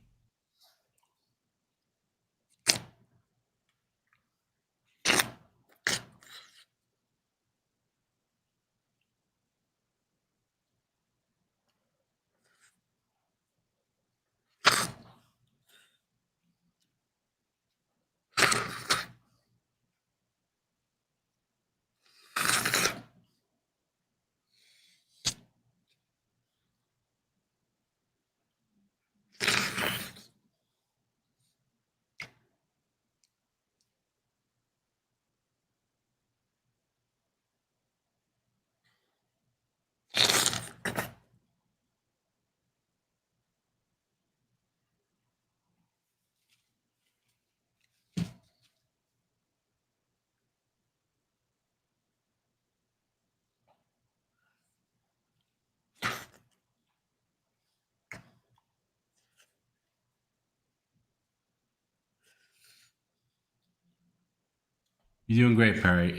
You're doing great, Perry.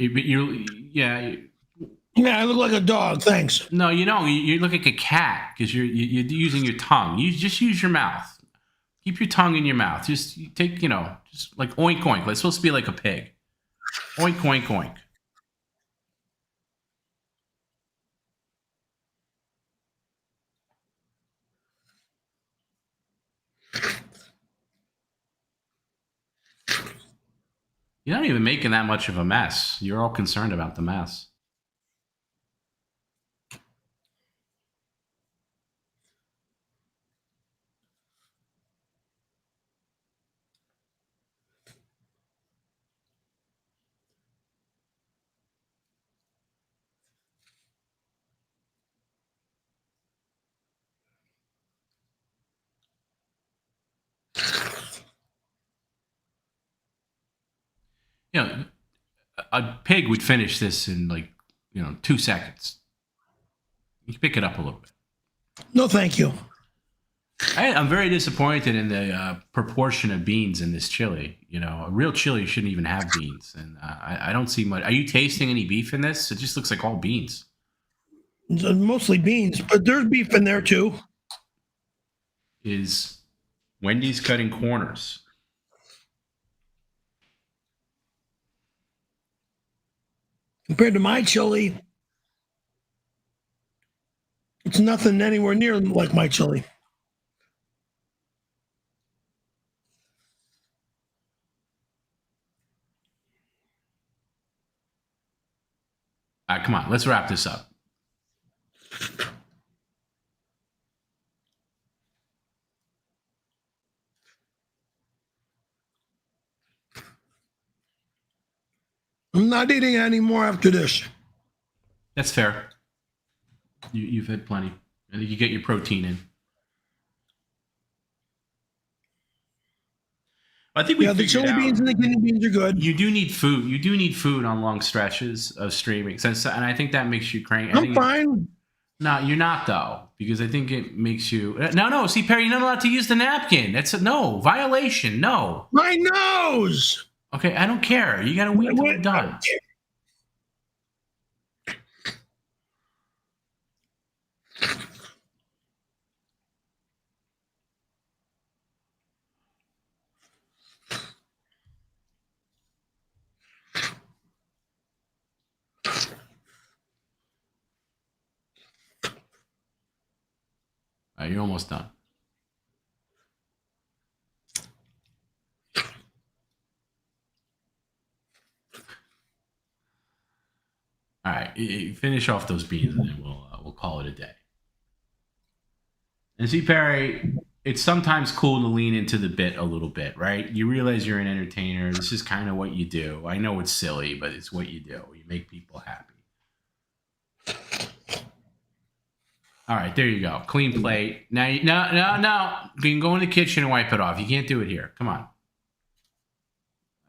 Yeah, I look like a dog. Thanks. No, you don't. You look like a cat because you're using your tongue. You just use your mouth. Keep your tongue in your mouth. Just take, just like oink oink. It's supposed to be like a pig. Oink oink oink. You're not even making that much of a mess. You're all concerned about the mess. A pig would finish this in 2 seconds. You can pick it up a little bit. No, thank you. I'm very disappointed in the proportion of beans in this chili. A real chili shouldn't even have beans, and I don't see much. Are you tasting any beef in this? It just looks like all beans. It's mostly beans, but there's beef in there too. Is Wendy's cutting corners? Compared to my chili, it's nothing anywhere near like my chili. Come on, let's wrap this up. I'm not eating any more after this. That's fair. You've had plenty. I think you get your protein in. I think we the chili beans and the kidney beans are good. You do need food. You do need food on long stretches of streaming. And I think that makes you cranky. I'm fine. No, you're not, though, because I think it makes you... No. See, Perry, you're not allowed to use the napkin. That's no violation. No. My nose. Okay, I don't care. You got to wait until we're done. All right, you're almost done. All right, finish off those beans, and then we'll call it a day. And see, Perry, it's sometimes cool to lean into the bit a little bit, right? You realize you're an entertainer. This is kind of what you do. I know it's silly, but it's what you do. You make people happy. All right, there you go. Clean plate. Now, no. You can go in the kitchen and wipe it off. You can't do it here. Come on.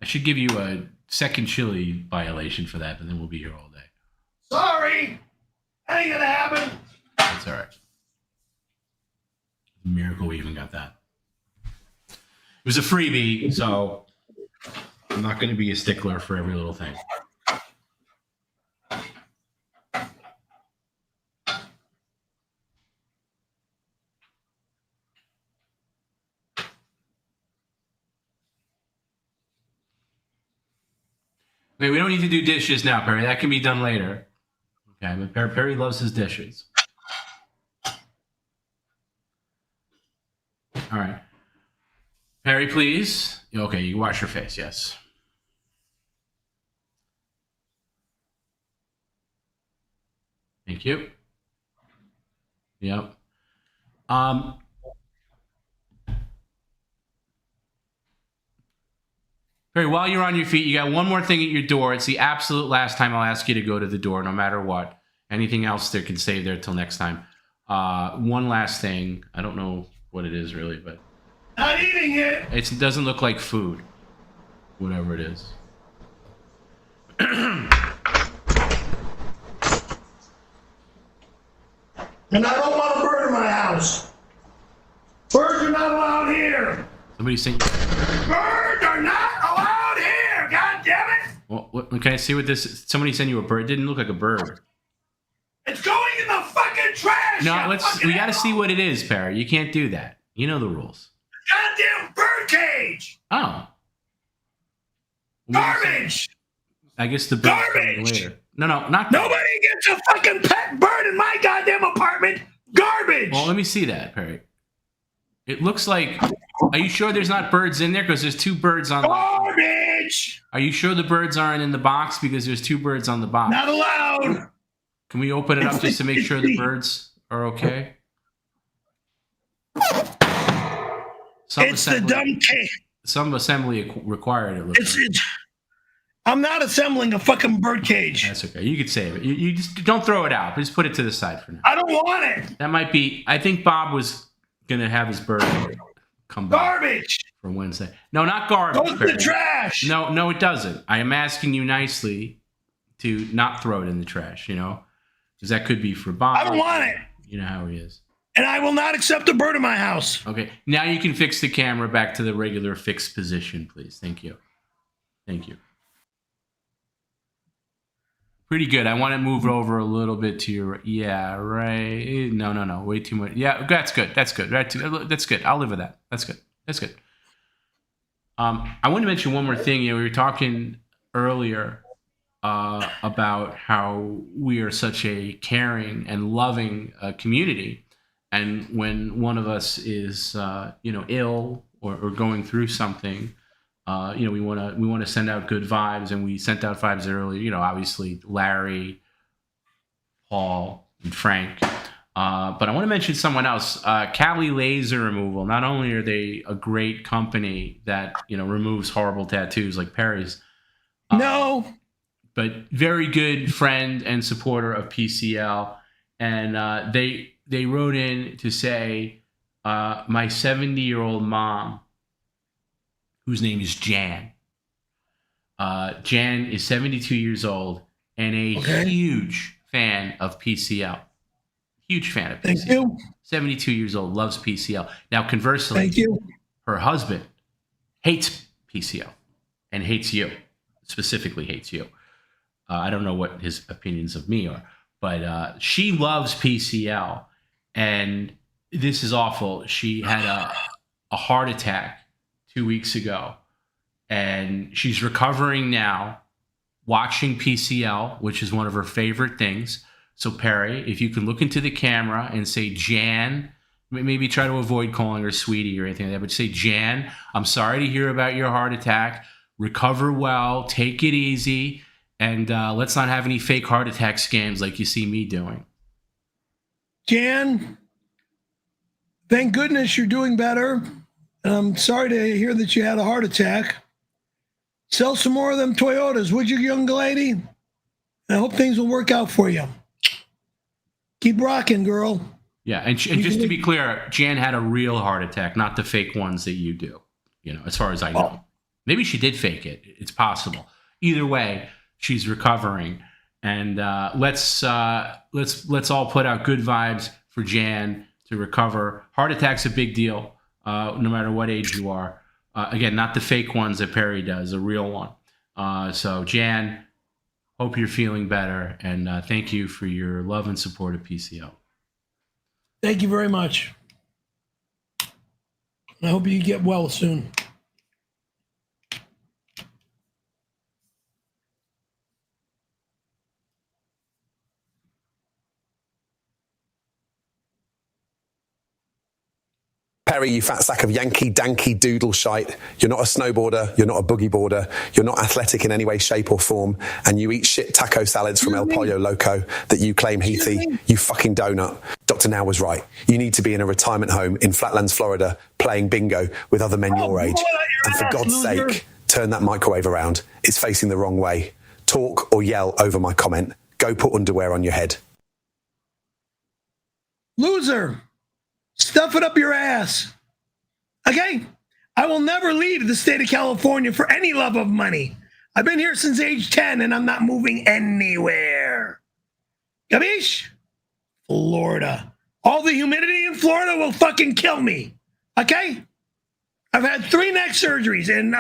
I should give you a second chili violation for that, but then we'll be here all day. Sorry. Ain't gonna happen. That's all right. It's a miracle we even got that. It was a freebie, so I'm not going to be a stickler for every little thing. Wait, we don't need to do dishes now, Perry. That can be done later. Okay, but Perry loves his dishes. All right. Perry, please. Okay, you wash your face, yes. Thank you. Yep. Perry, while you're on your feet, you got one more thing at your door. It's the absolute last time I'll ask you to go to the door, no matter what. Anything else there can save there till next time. One last thing. I don't know what it is really, but not eating it. It doesn't look like food, whatever it is. And I don't want a bird in my house. Birds are not allowed here. Somebody saying birds are not allowed here. God damn it! What, can I see what this is? Somebody sent you a bird. It didn't look like a bird. It's going in the fucking trash. No, we got to see what it is, Perry. You can't do that. You know the rules. Goddamn bird cage. Oh. Garbage. I guess the bird's coming later. No, not nobody gets a fucking pet bird in my goddamn apartment. Garbage. Well, let me see that, Perry. It looks like. Are you sure there's not birds in there? Because there's two birds on. Garbage. Are you sure the birds aren't in the box? Because there's two birds on the box. Not allowed. Can we open it up just to make sure the birds are okay? It's the dumb cage. Some assembly required. It looks. I'm not assembling a fucking bird cage. That's okay. You could save it. You just don't throw it out. Just put it to the side for now. I don't want it. That might be. I think Bob was gonna have his bird come back. Garbage. For Wednesday. No, not garbage. Goes in the trash. No, it doesn't. I am asking you nicely to not throw it in the trash. You know, because that could be for Bob. I don't want it. You know how he is. And I will not accept a bird in my house. Okay. Now you can fix the camera back to the regular fixed position, please. Thank you. Thank you. Pretty good. I want to move over a little bit to your... Yeah, right. No. Way too much. Yeah, that's good. That's good. Right. That's good. I'll live with that. That's good. That's good. I want to mention one more thing. We were talking earlier about how we are such a caring and loving community. And when one of us is, ill or going through something, we want to send out good vibes, and we sent out vibes earlier. Obviously Larry, Paul, and Frank. But I want to mention someone else. Cali Laser Removal. Not only are they a great company that removes horrible tattoos like Perry's. No. but very good friend and supporter of PCL. And they wrote in to say, my 70-year-old mom, whose name is Jan. Jan is 72 years old and a huge fan of PCL. Huge fan of PCL. Thank you. 72 years old, loves PCL. Now, conversely, thank you. Her husband hates PCL and hates you, specifically hates you. I don't know what his opinions of me are, but she loves PCL, and this is awful. She had a heart attack 2 weeks ago, and she's recovering now, watching PCL, which is one of her favorite things. So, Perry, if you can look into the camera and say, Jan, maybe try to avoid calling her sweetie or anything like that, but say, Jan, I'm sorry to hear about your heart attack. Recover well, take it easy, and let's not have any fake heart attack scams like you see me doing. Jan, thank goodness you're doing better. I'm sorry to hear that you had a heart attack. Sell some more of them Toyotas, would you, young lady? I hope things will work out for you. Keep rocking, girl. Yeah, and just to be clear, Jan had a real heart attack, not the fake ones that you do, as far as I know. Maybe she did fake it. It's possible. Either way, she's recovering. And let's all put out good vibes for Jan to recover. Heart attack's a big deal, no matter what age you are. Again, not the fake ones that Perry does, a real one. So, Jan, hope you're feeling better. And thank you for your love and support of PCL. Thank you very much. I hope you get well soon. Perry, you fat sack of Yankee danky doodle shite. You're not a snowboarder. You're not a boogie boarder. You're not athletic in any way, shape or form. And you eat shit taco salads from El Pollo Loco that you claim Heathy. You fucking donut. Dr. Now was right. You need to be in a retirement home in Flatlands, Florida, playing bingo with other men your age. And for God's sake, turn that microwave around. It's facing the wrong way. Talk or yell over my comment. Go put underwear on your head. Loser. Stuff it up your ass. Okay? I will never leave the state of California for any love of money. I've been here since age 10 and I'm not moving anywhere. Gabish? Florida. All the humidity in Florida will fucking kill me. Okay? I've had 3 neck surgeries, and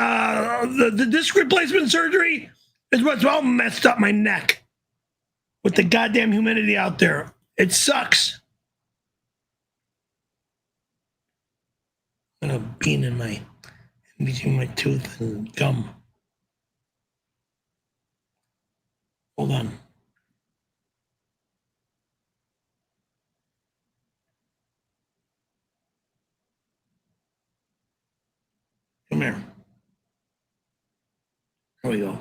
the disc replacement surgery is what's all messed up my neck with the goddamn humidity out there. It sucks. A bean in between my tooth and gum. Hold on. Come here. There we go.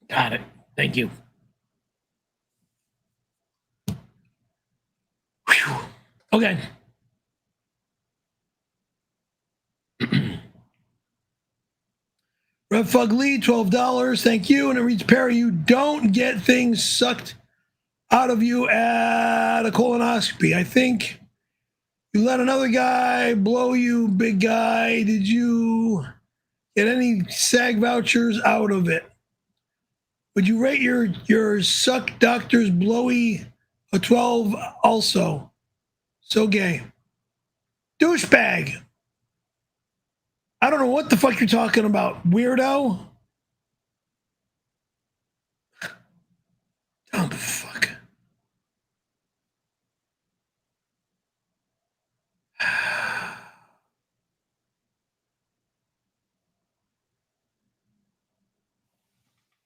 Got it. Thank you. Whew. Okay. Red Fug Lee, $12. Thank you. And it reads, Perry, you don't get things sucked out of you at a colonoscopy. I think you let another guy blow you, big guy. Did you get any SAG vouchers out of it? Would you rate your suck doctor's blowy a 12 also? So gay. Douchebag. I don't know what the fuck you're talking about, weirdo. Dumb fuck.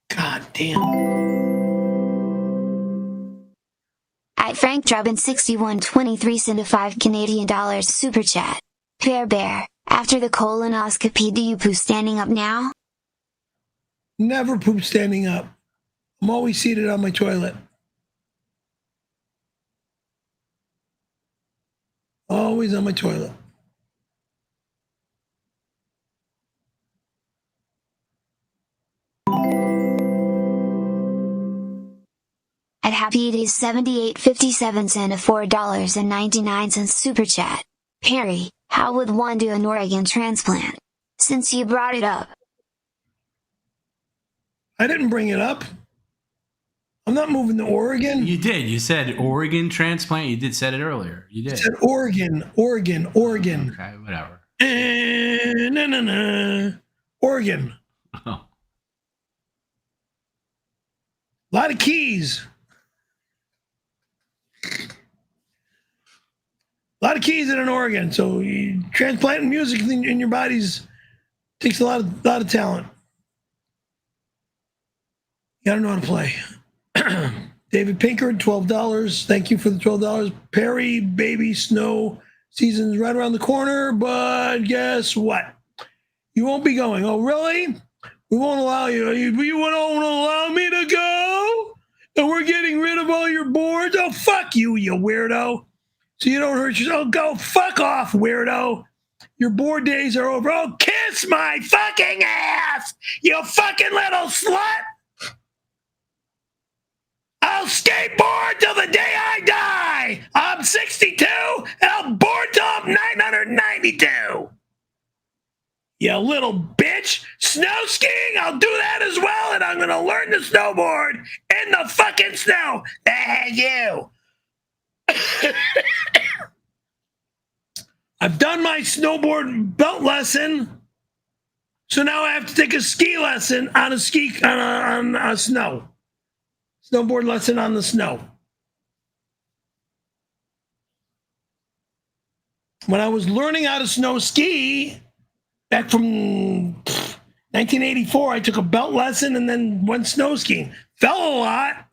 God damn. At Frank Drubbin 6123 send a $5 super chat. Bear. After the colonoscopy, do you poo standing up now? Never poop standing up. I'm always seated on my toilet. Always on my toilet. Happy Days 7857 sent a $4.99 super chat. Perry, how would one do an organ transplant? Since you brought it up. I didn't bring it up. I'm not moving to Oregon. You did. You said Oregon transplant. You did said it earlier. You did. I said Oregon. Okay, whatever. Oregon. Oh. A lot of keys. A lot of keys in an organ. So transplanting music in your bodies takes a lot of talent. You gotta know how to play. David Pinkard, $12. Thank you for the $12. Perry, baby snow season's right around the corner, but guess what? You won't be going. Oh, really? We won't allow you. You won't allow me to go? And we're getting rid of all your boards? Oh, fuck you, you weirdo. So you don't hurt yourself. Go fuck off, weirdo. Your board days are over. Oh, kiss my fucking ass, you fucking little slut. I'll skateboard till the day I die. I'm 62 and I'll board till I'm 992. You little bitch. Snow skiing, I'll do that as well, and I'm going to learn to snowboard in the fucking snow. You. I've done my snowboard belt lesson, so now I have to take a ski lesson on a snow. Snowboard lesson on the snow. When I was learning how to snow ski back from 1984, I took a belt lesson and then went snow skiing. Fell a lot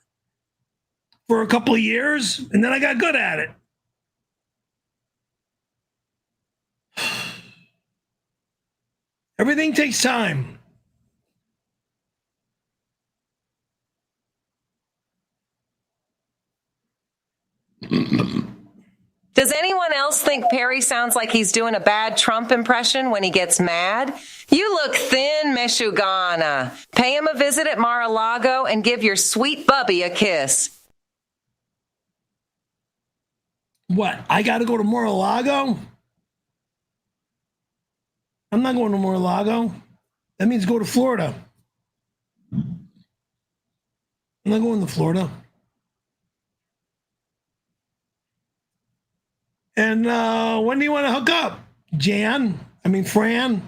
for a couple of years, and then I got good at it. Everything takes time. Does anyone else think Perry sounds like he's doing a bad Trump impression when he gets mad? You look thin, Meshugana. Pay him a visit at Mar-a-Lago and give your sweet bubby a kiss. What? I got to go to Mar-a-Lago? I'm not going to Mar-a-Lago. That means go to Florida. I'm not going to Florida. And when do you want to hook up? Fran?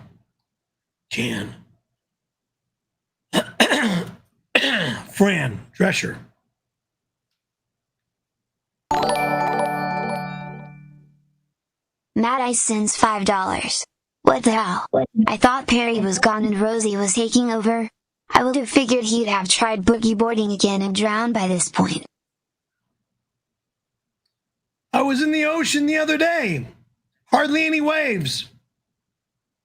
Jan. Fran Drescher. Mad Ice sends $5. What the hell? I thought Perry was gone and Rosie was taking over. I would have figured he'd have tried boogie boarding again and drowned by this point. I was in the ocean the other day. Hardly any waves.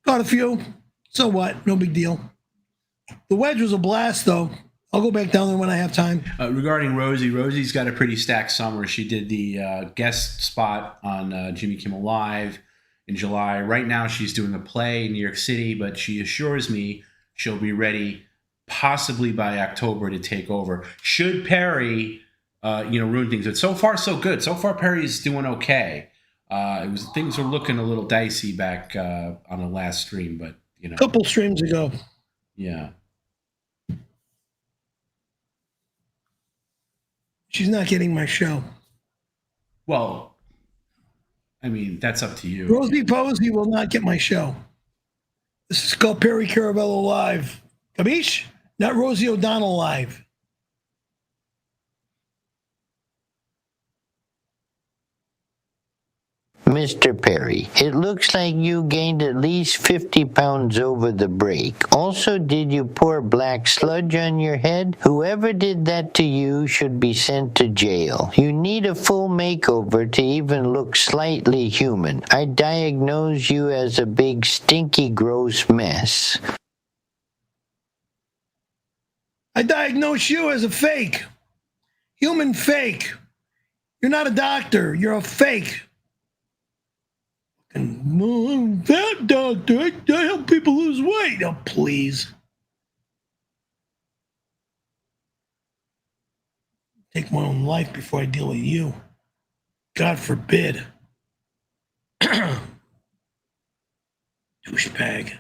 Got a few. So what? No big deal. The wedge was a blast, though. I'll go back down there when I have time. Regarding Rosie, Rosie's got a pretty stacked summer. She did the guest spot on Jimmy Kimmel Live in July. Right now, she's doing a play in New York City, but she assures me she'll be ready possibly by October to take over. Should Perry ruin things. But so far, so good. So far, Perry's doing okay. Things were looking a little dicey back on the last stream, but a couple streams ago. Yeah. She's not getting my show. Well, that's up to you. Rosie Posey will not get my show. This is called Perry Caravello Live. Kabish? Not Rosie O'Donnell Live. Mr. Perry, it looks like you gained at least 50 pounds over the break. Also, did you pour black sludge on your head? Whoever did that to you should be sent to jail. You need a full makeover to even look slightly human. I diagnose you as a big, stinky, gross mess. I diagnose you as a fake. Human fake. You're not a doctor. You're a fake. And I'm that doctor. I help people lose weight. Oh, please. take my own life before I deal with you. God forbid. Douchebag.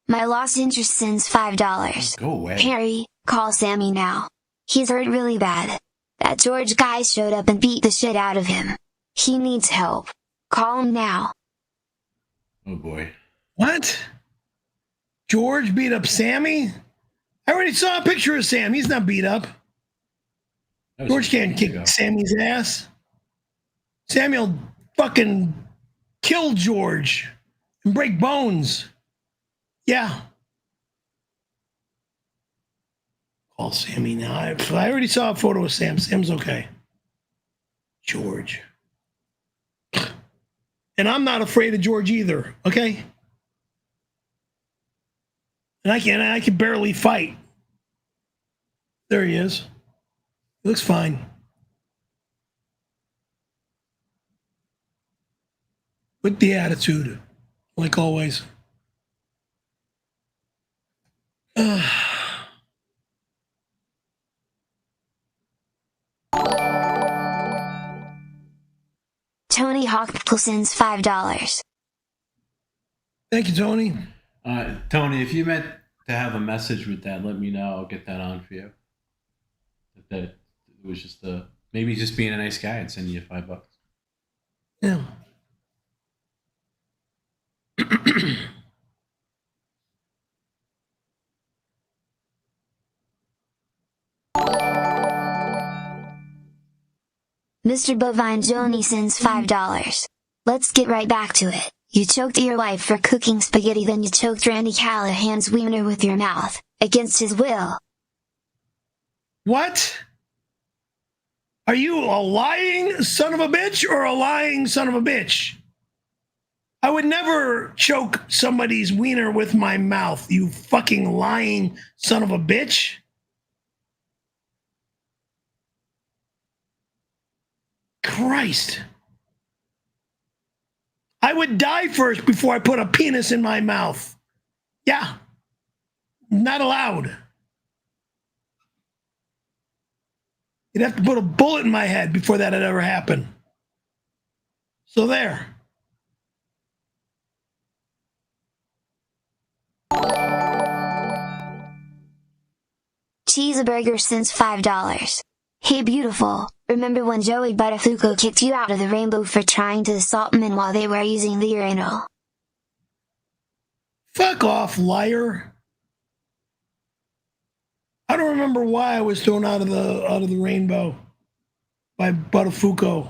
My lost interest sends $5. Go away. Perry, call Sammy now. He's hurt really bad. That George guy showed up and beat the shit out of him. He needs help. Call him now. Oh boy. What? George beat up Sammy? I already saw a picture of Sam. He's not beat up. George can't kick Sammy's ass. Samuel fucking killed George and break bones. Yeah. Call Sammy now. I already saw a photo of Sam. Sam's okay. George. And I'm not afraid of George either, okay? And I can barely fight. There he is. He looks fine. With the attitude, like always. Tony Hawk sends $5. Thank you, Tony. Tony, if you meant to have a message with that, let me know. I'll get that on for you. That it was just maybe just being a nice guy and sending you $5. Yeah. Mr. Bovine Joni sends $5. Let's get right back to it. You choked your wife for cooking spaghetti, then you choked Randy Callahan's wiener with your mouth, against his will. What? Are you a lying son of a bitch or a lying son of a bitch? I would never choke somebody's wiener with my mouth, you fucking lying son of a bitch. Christ. I would die first before I put a penis in my mouth. Yeah. Not allowed. You'd have to put a bullet in my head before that had ever happened. So there. Cheeseburger sends $5. Hey beautiful, remember when Joey Buttafuoco kicked you out of the rainbow for trying to assault men while they were using the urinal? Fuck off, liar. I don't remember why I was thrown out of the rainbow by Buttafuoco.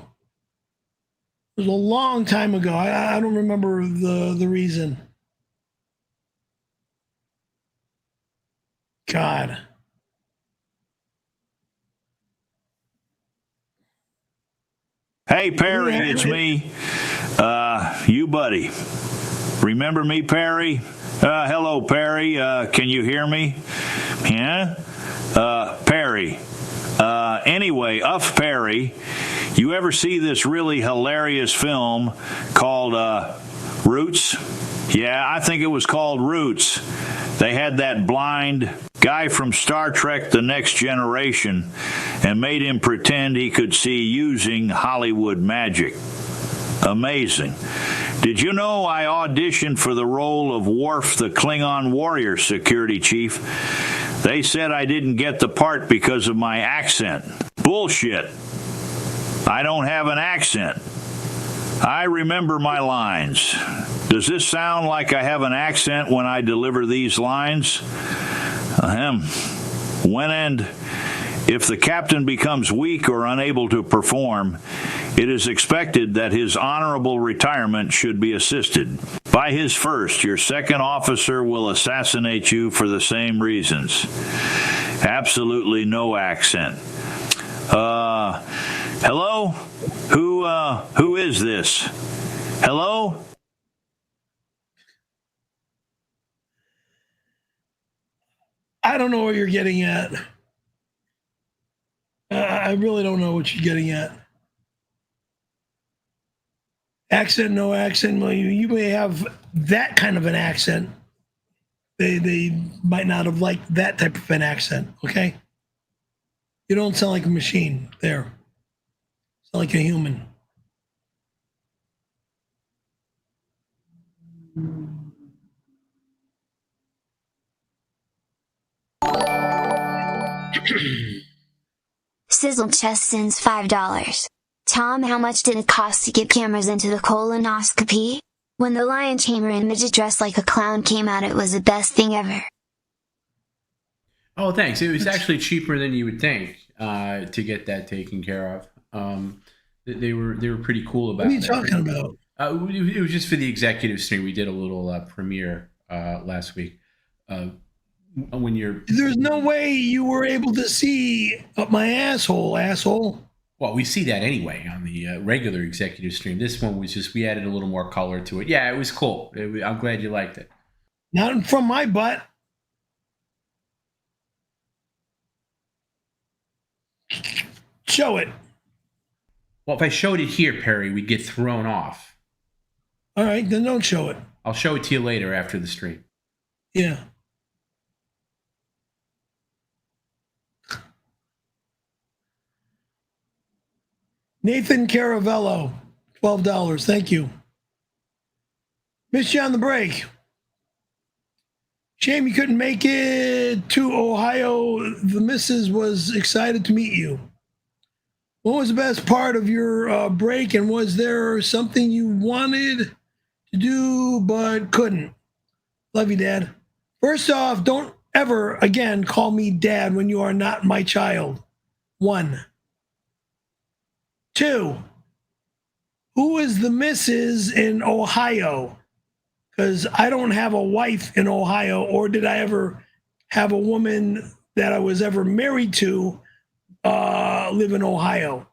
It was a long time ago. I don't remember the reason. God. Hey, Perry, it's me. You, buddy. Remember me, Perry? Hello, Perry. Can you hear me? Yeah? Perry. Anyway, Perry, you ever see this really hilarious film called Roots? Yeah, I think it was called Roots. They had that blind guy from Star Trek The Next Generation and made him pretend he could see using Hollywood magic. Amazing. Did you know I auditioned for the role of Worf, the Klingon warrior security chief? They said I didn't get the part because of my accent. Bullshit. I don't have an accent. I remember my lines. Does this sound like I have an accent when I deliver these lines? When and if the captain becomes weak or unable to perform, it is expected that his honorable retirement should be assisted. By his first, your second officer will assassinate you for the same reasons. Absolutely no accent. Hello? Who is this? Hello? I don't know what you're getting at. I really don't know what you're getting at. Accent, no accent. Well, you may have that kind of an accent. They might not have liked that type of an accent, okay? You don't sound like a machine there. You sound like a human. Sizzle Chest sends $5. Tom, how much did it cost to get cameras into the colonoscopy? When the lion tamer and midget dressed like a clown came out, it was the best thing ever. Oh, thanks. It was actually cheaper than you would think to get that taken care of. They were pretty cool about it. What are you talking about? It was just for the executive stream. We did a little premiere last week. When you're There's no way you were able to see up my asshole. Well, we see that anyway on the regular executive stream. This one was just, we added a little more color to it. Yeah, it was cool. I'm glad you liked it. Not from my butt. Show it. Well, if I showed it here, Perry, we'd get thrown off. All right, then don't show it. I'll show it to you later after the stream. Yeah. Nathan Caravello, $12. Thank you. Missed you on the break. Shame you couldn't make it to Ohio. The missus was excited to meet you. What was the best part of your break, and was there something you wanted to do but couldn't? Love you, Dad. First off, don't ever again call me Dad when you are not my child. 1. 2, who is the missus in Ohio? Because I don't have a wife in Ohio, or did I ever have a woman that I was ever married to live in Ohio?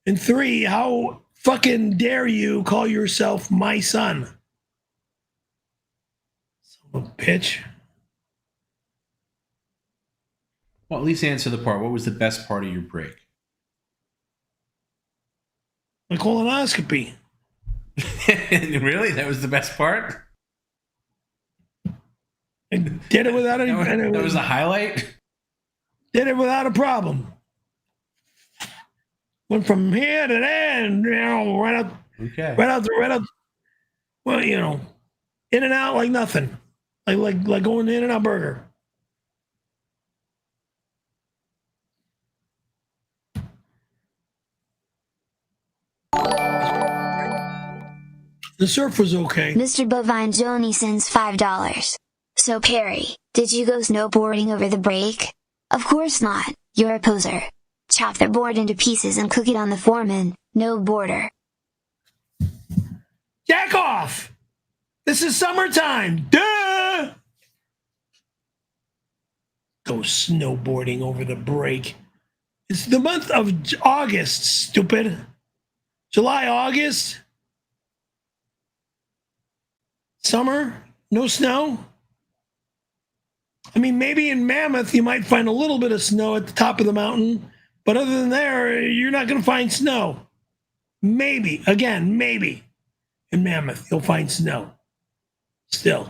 And 3, how fucking dare you call yourself my son? Son of a bitch. Well, at least answer the part. What was the best part of your break? My colonoscopy. Really? That was the best part? I did it without any... That was the highlight? Did it without a problem. Went from here to there, and right out. Well, in and out like nothing, like going to In-N-Out Burger. The surf was okay. Mr. Bovine Joni sends $5. So Perry, did you go snowboarding over the break? Of course not. You're a poser. Chop the board into pieces and cook it on the foreman. No border. Jack off! This is summertime. Duh! Go snowboarding over the break. It's the month of August, stupid. July, August. Summer, no snow. I mean, maybe in Mammoth you might find a little bit of snow at the top of the mountain, but other than there, you're not going to find snow. Maybe in Mammoth you'll find snow. Still.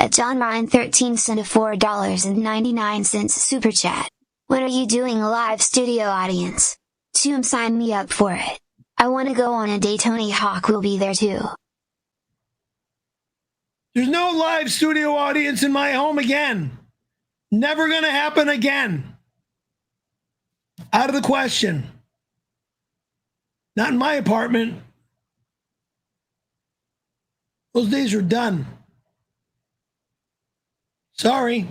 At John Ryan 13 sent a $4.99 super chat. When are you doing a live studio audience? Toom, sign me up for it. I want to go on a day. Tony Hawk will be there too. There's no live studio audience in my home again. Never gonna happen again. Out of the question. Not in my apartment. Those days are done. Sorry.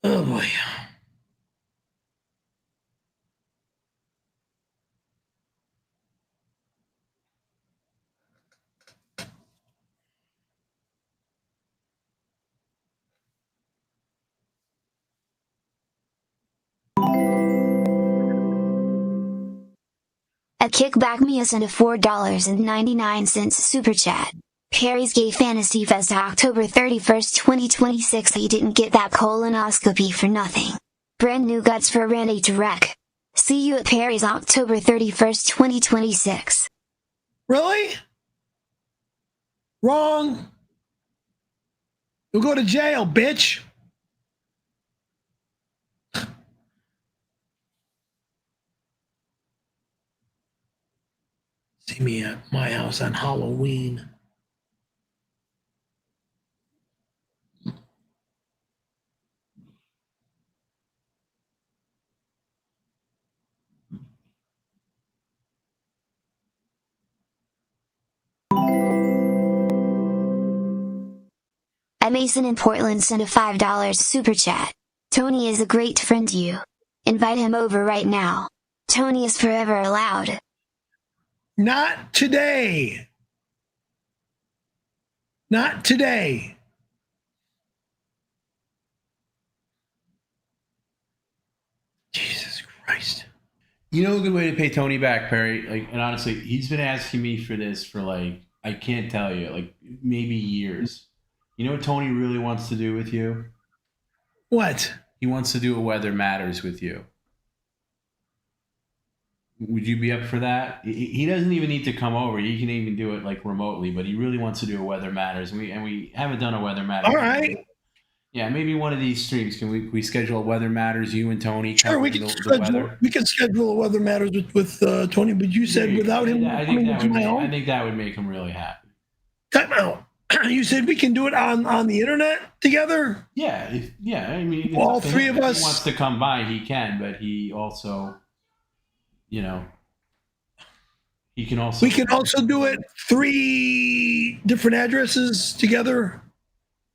Oh boy. A kickback me sent a $4.99 super chat. Perry's Gay Fantasy Fest October 31st, 2026. He didn't get that colonoscopy for nothing. Brand new guts for 𝙈𝙁𝙁𝙁𝙗. See you at Perry's October 31st, 2026. Really? Wrong. You'll go to jail, bitch. See me at my house on Halloween. Mason in Portland sent a $5 super chat. Tony is a great friend to you. Invite him over right now. Tony is forever allowed. Not today. Not today. Jesus Christ. You know a good way to pay Tony back, Perry? Like, and honestly, he's been asking me for this for like, I can't tell you, like maybe years. You know what Tony really wants to do with you? What? He wants to do a Weather Matters with you. Would you be up for that? He doesn't even need to come over. He can even do it like remotely, but he really wants to do a Weather Matters. And we haven't done a Weather Matters. All right. Yeah, maybe one of these streams. Can we schedule a Weather Matters, you and Tony? Sure, we can schedule a Weather Matters with Tony, but you said without him coming into my home? I think that would make him really happy. Time out. You said we can do it on the internet together? Yeah, I mean, all three of us. If he wants to come by, he can, but he also, you know, he can also. We can also do it 3 different addresses together.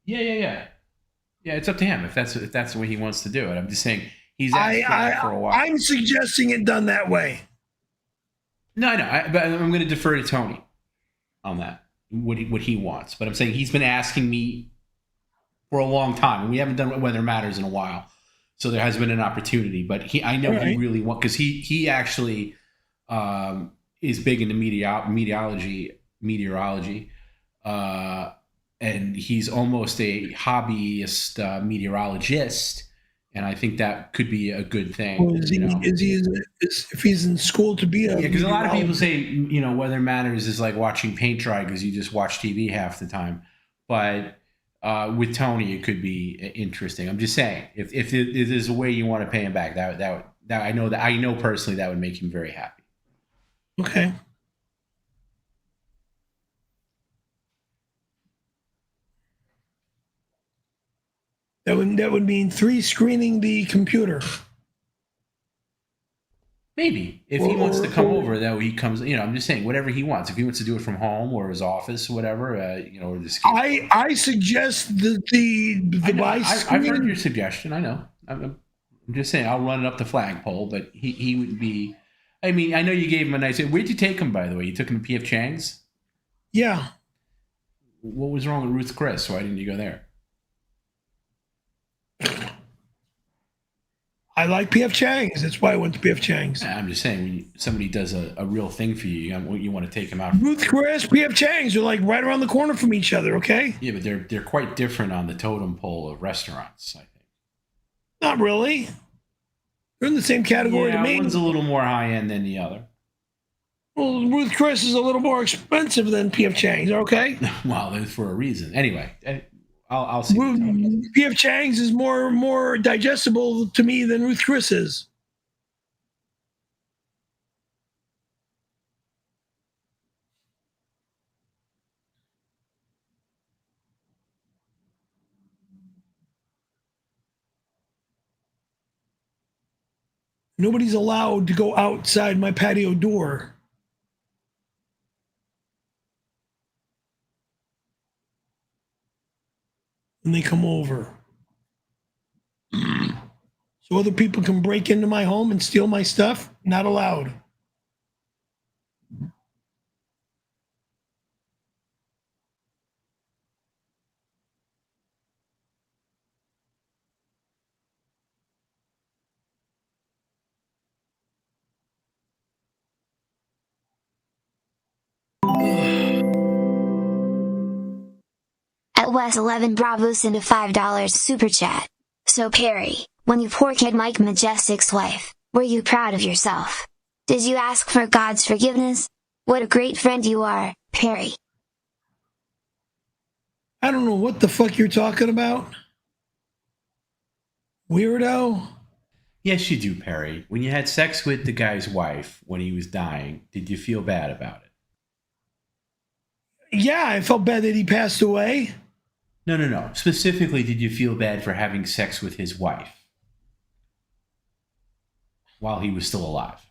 Yeah. Yeah, it's up to him if that's the way he wants to do it. I'm just saying he's asked for a while. I'm suggesting it done that way. No, but I'm going to defer to Tony on that. What he wants, but I'm saying he's been asking me for a long time, and we haven't done Weather Matters in a while, so there has been an opportunity. But I know he really wants, because he actually is big into meteorology, and he's almost a hobbyist meteorologist, and I think that could be a good thing. Well, if he's in school to be a because a lot of people say, Weather Matters is like watching paint dry because you just watch TV half the time. But with Tony, it could be interesting. I'm just saying, if there's a way you want to pay him back, that I know personally that would make him very happy. Okay. That would mean 3 screening the computer. Maybe if he wants to come over, that he comes. I'm just saying whatever he wants. If he wants to do it from home or his office, or whatever, or this. I suggest the device. I've heard your suggestion. I know. I'm just saying I'll run it up the flagpole, but he would be. I mean, I know you gave him a nice. Where'd you take him, by the way? You took him to P.F. Chang's. Yeah. What was wrong with Ruth's Chris? Why didn't you go there? I like P.F. Chang's. That's why I went to P.F. Chang's. I'm just saying, when somebody does a real thing for you, you want to take them out. Ruth Chris, P.F. Chang's are like right around the corner from each other, okay? Yeah, but they're quite different on the totem pole of restaurants, I think. Not really. They're in the same category to me. One's a little more high end than the other. Well, Ruth Chris is a little more expensive than P.F. Chang's, okay? Well, that's for a reason. Anyway, I'll see. P.F. Chang's is more digestible to me than Ruth Chris is. Nobody's allowed to go outside my patio door. When they come over. So other people can break into my home and steal my stuff? Not allowed. At West 11 Bravo sent a $5 super chat. So Perry, when you porked Mike Majestic's wife, were you proud of yourself? Did you ask for God's forgiveness? What a great friend you are, Perry. I don't know what the fuck you're talking about. Weirdo. Yes, you do, Perry. When you had sex with the guy's wife when he was dying, did you feel bad about it? Yeah, I felt bad that he passed away. No. Specifically, did you feel bad for having sex with his wife while he was still alive?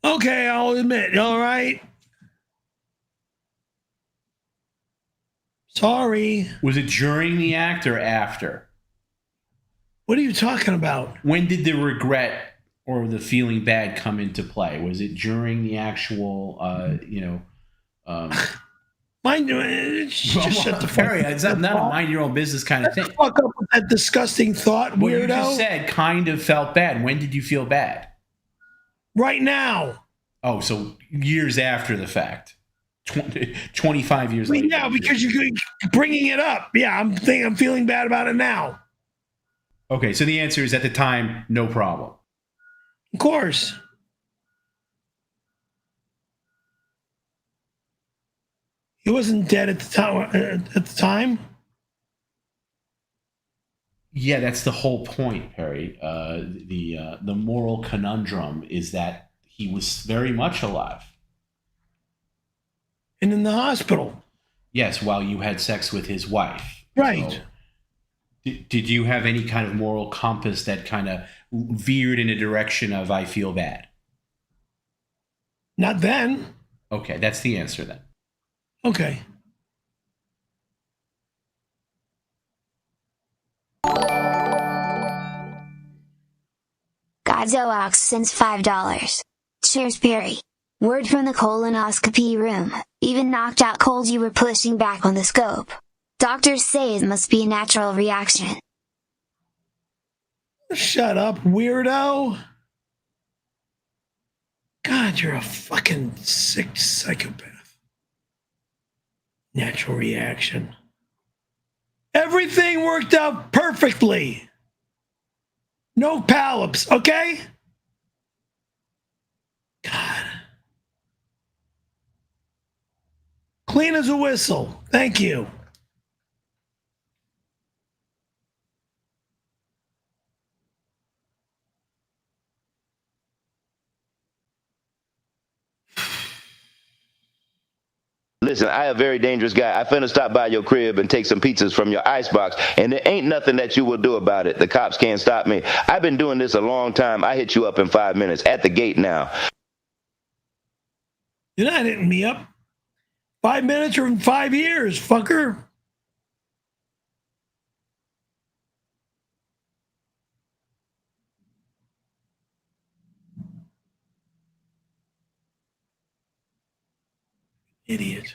Okay, I'll admit. All right. Sorry. Was it during the act or after? What are you talking about? When did the regret or the feeling bad come into play? Was it during the actual, Mind you, just shut the fuck Perry, up. it's not a mind your own business kind of thing. Fuck up with that disgusting thought, weirdo. Well, you just said kind of felt bad. When did you feel bad? Right now. Oh, so years after the fact. 25 years later. Yeah, because you're bringing it up. Yeah, I'm feeling bad about it now. Okay, so the answer is at the time, no problem. Of course. He wasn't dead at the time. Yeah, that's the whole point, Perry. The moral conundrum is that he was very much alive. And in the hospital. Yes, while you had sex with his wife. Right. So, did you have any kind of moral compass that kind of veered in a direction of I feel bad? Not then. Okay, that's the answer then. Okay. Godzilla sends $5. Cheers, Perry. Word from the colonoscopy room. Even knocked out cold, you were pushing back on the scope. Doctors say it must be a natural reaction. Shut up, weirdo. God, you're a fucking sick psychopath. Natural reaction. Everything worked out perfectly. No polyps, okay? God. Clean as a whistle. Thank you. Listen, I a very dangerous guy. I finna stop by your crib and take some pizzas from your icebox, and there ain't nothing that you will do about it. The cops can't stop me. I've been doing this a long time. I hit you up in 5 minutes. At the gate now. You're not hitting me up. 5 minutes or in 5 years, fucker. Idiot.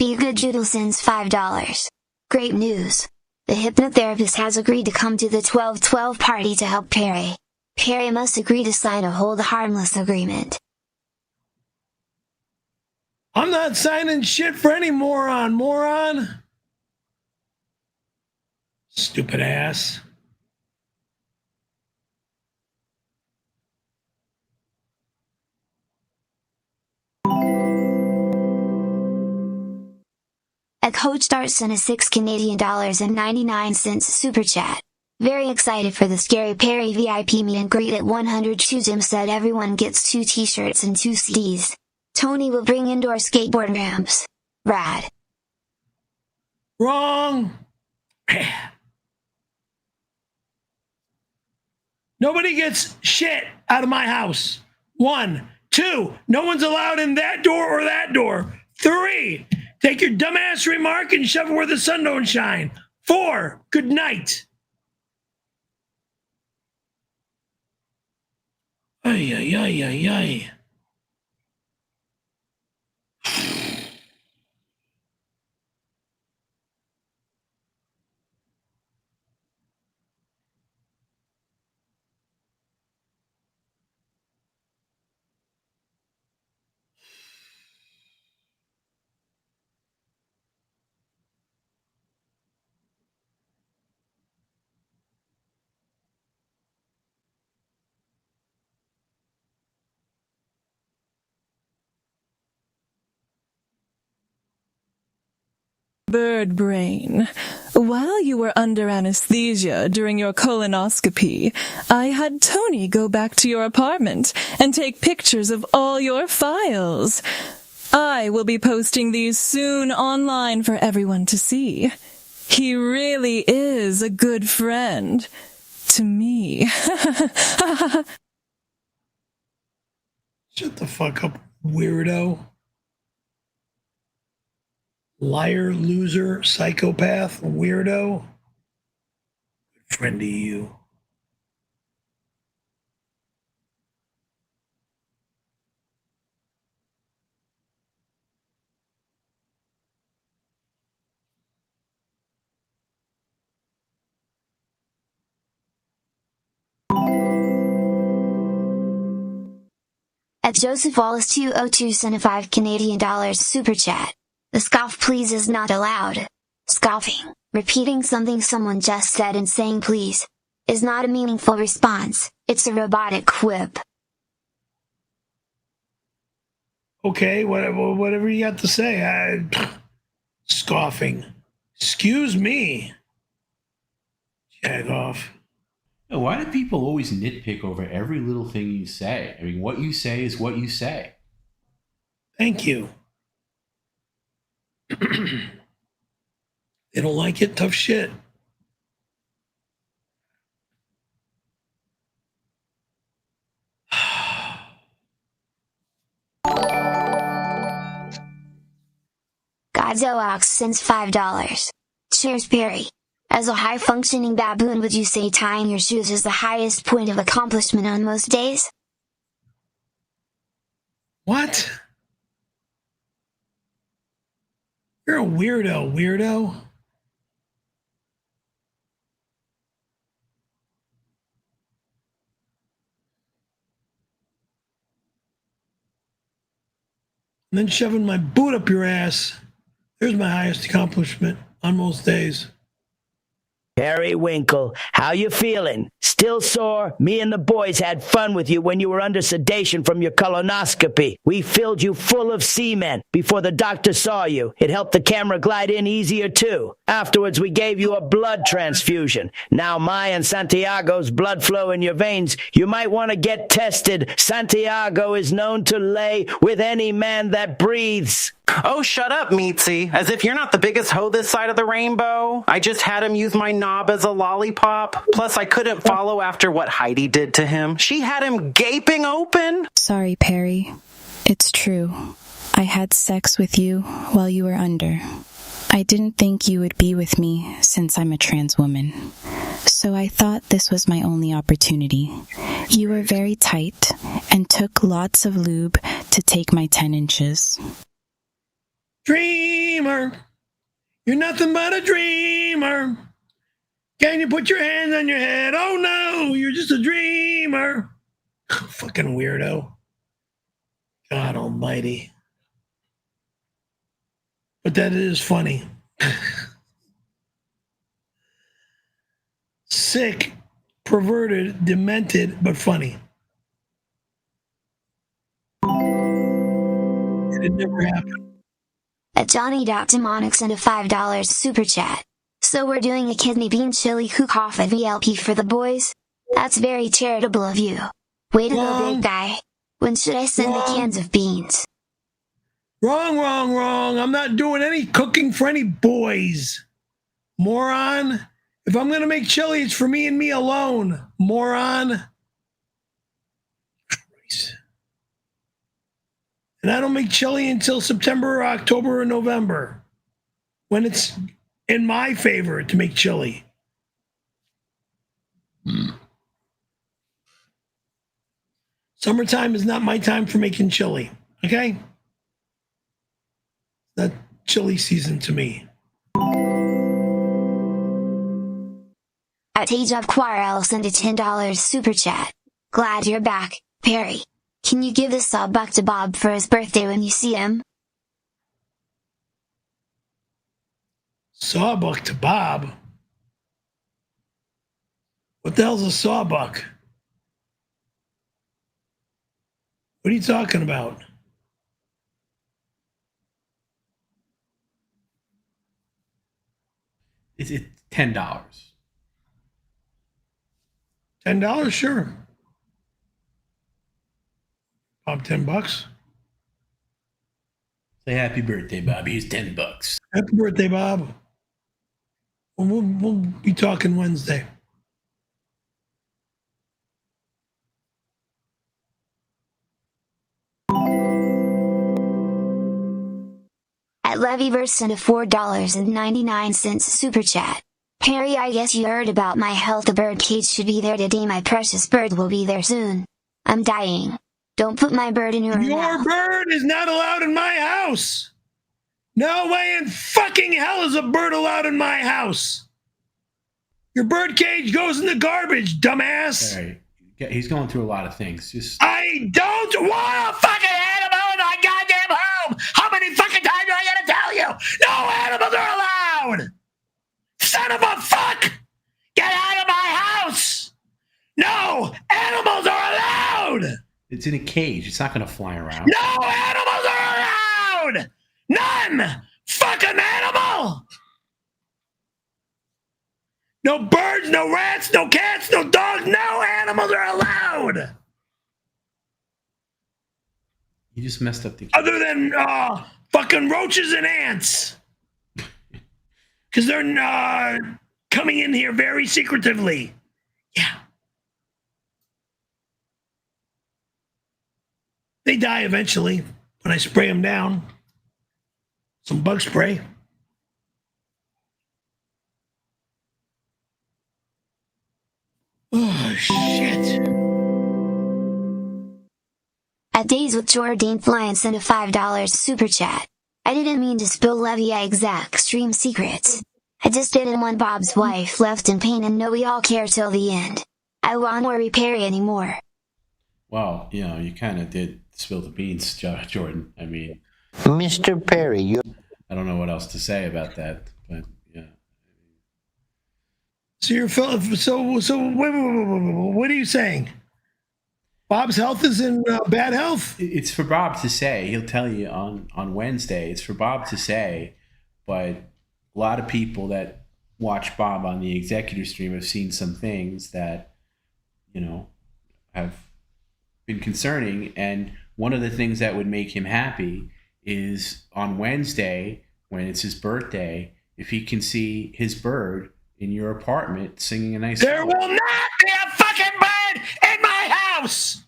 𝙎𝙃𝙊𝙾 sends $5. Great news. The hypnotherapist has agreed to come to the 12-12 party to help Perry. Perry must agree to sign a hold harmless agreement. I'm not signing shit for any moron. Stupid ass. 𝘾𝙘𝙊𝙀𝙗 sent a $6.99 super chat. Very excited for the Scary Perry VIP meet and greet at 100. Jim said everyone gets 2 t-shirts and 2 CDs. Tony will bring indoor skateboard ramps. Rad. Wrong. Nobody gets shit out of my house. 1. 2. No one's allowed in that door or that door. 3. Take your dumbass remark and shove it where the sun don't shine. 4. Good night. Ay, ay, ay, ay, ay. Bird brain. While you were under anesthesia during your colonoscopy, I had Tony go back to your apartment and take pictures of all your files. I will be posting these soon online for everyone to see. He really is a good friend to me. Shut the fuck up, weirdo. Liar, loser, psychopath, weirdo. Good friend to you. Joseph Wallace 202 sent a $5 super chat. The scoff please is not allowed. Scoffing, repeating something someone just said and saying please, is not a meaningful response. It's a robotic quip. Okay, whatever you got to say. Scoffing. Excuse me. Jag off. Why do people always nitpick over every little thing you say? I mean, what you say is what you say. Thank you. They don't like it, tough shit. 𝙤𝙃𝙊𝙃 sends $5. Cheers, Perry. As a high-functioning baboon, would you say tying your shoes is the highest point of accomplishment on most days? What? You're a weirdo. And then shoving my boot up your ass. There's my highest accomplishment on most days. Periwinkle, how you feeling? Still sore? Me and the boys had fun with you when you were under sedation from your colonoscopy. We filled you full of semen before the doctor saw you. It helped the camera glide in easier too. Afterwards, we gave you a blood transfusion. Now my and Santiago's blood flow in your veins. You might want to get tested. Santiago is known to lay with any man that breathes. Oh, shut up, Meatsy. As if you're not the biggest hoe this side of the rainbow. I just had him use my knob as a lollipop. Plus, I couldn't follow after what Heidi did to him. She had him gaping open. Sorry, Perry. It's true. I had sex with you while you were under. I didn't think you would be with me since I'm a trans woman. So I thought this was my only opportunity. You were very tight and took lots of lube to take my 10 inches. Dreamer, you're nothing but a dreamer. Can you put your hands on your head? Oh no, you're just a dreamer. Fucking weirdo. God almighty. But that is funny. Sick, perverted, demented, but funny. It never happened. At Johnny.Demonic sent a $5 super chat. So we're doing a kidney bean chili cook-off at VLP for the boys? That's very charitable of you. Way to go, big guy. When should I send the cans of beans? Wrong. I'm not doing any cooking for any boys. Moron. If I'm going to make chili, it's for me and me alone. Moron. Christ. And I don't make chili until September, or October, or November, when it's in my favor to make chili. Summertime is not my time for making chili, okay? Not chili season to me. At 𝙎𝙃𝙊𝙼 sent a $10 super chat. Glad you're back, Perry. Can you give the 𝙎𝙃𝙁𝙁𝙾 to Bob for his birthday when you see him? Sawbuck to Bob? What the hell's a sawbuck? What are you talking about? It's $10. $10, sure. Bob, $10. Say happy birthday, Bob. Here's $10. Happy birthday, Bob. We'll be talking Wednesday. At Levyverse sent a $4.99 super chat. Perry, I guess you heard about my health. The bird cage should be there today. My precious bird will be there soon. I'm dying. Don't put my bird in your mouth. Your bird is not allowed in my house. No way in fucking hell is a bird allowed in my house. Your bird cage goes in the garbage, dumbass. All right. He's going through a lot of things. I don't want a fucking animal in my goddamn home. How many fucking times do I gotta tell you? No animals are allowed. Son of a fuck! Get out of my house! No animals are allowed. It's in a cage. It's not going to fly around. No animals are allowed. None. Fucking animal. No birds, no rats, no cats, no dogs, no animals are allowed. You just messed up the cage. Other than fucking roaches and ants. Because they're coming in here very secretively. Yeah. They die eventually when I spray them down. Some bug spray. Oh, shit. At Days with 𝙎𝙃𝙊𝙖 sent a $5 super chat. I didn't mean to spill 𝙎𝙃𝙁𝙁𝙗 secrets. I just didn't want Bob's wife left in pain and know we all care till the end. I won't worry Perry anymore. Well, you kind of did spill the beans, Jordan. I mean, Mr. Perry, I don't know what else to say about that, but yeah. So wait, what are you saying? Bob's health is in bad health? It's for Bob to say. He'll tell you on Wednesday. It's for Bob to say, but a lot of people that watch Bob on the executive stream have seen some things that, have been concerning. And one of the things that would make him happy is on Wednesday, when it's his birthday, if he can see his bird in your apartment singing a nice There song. will not be a fucking bird in my house!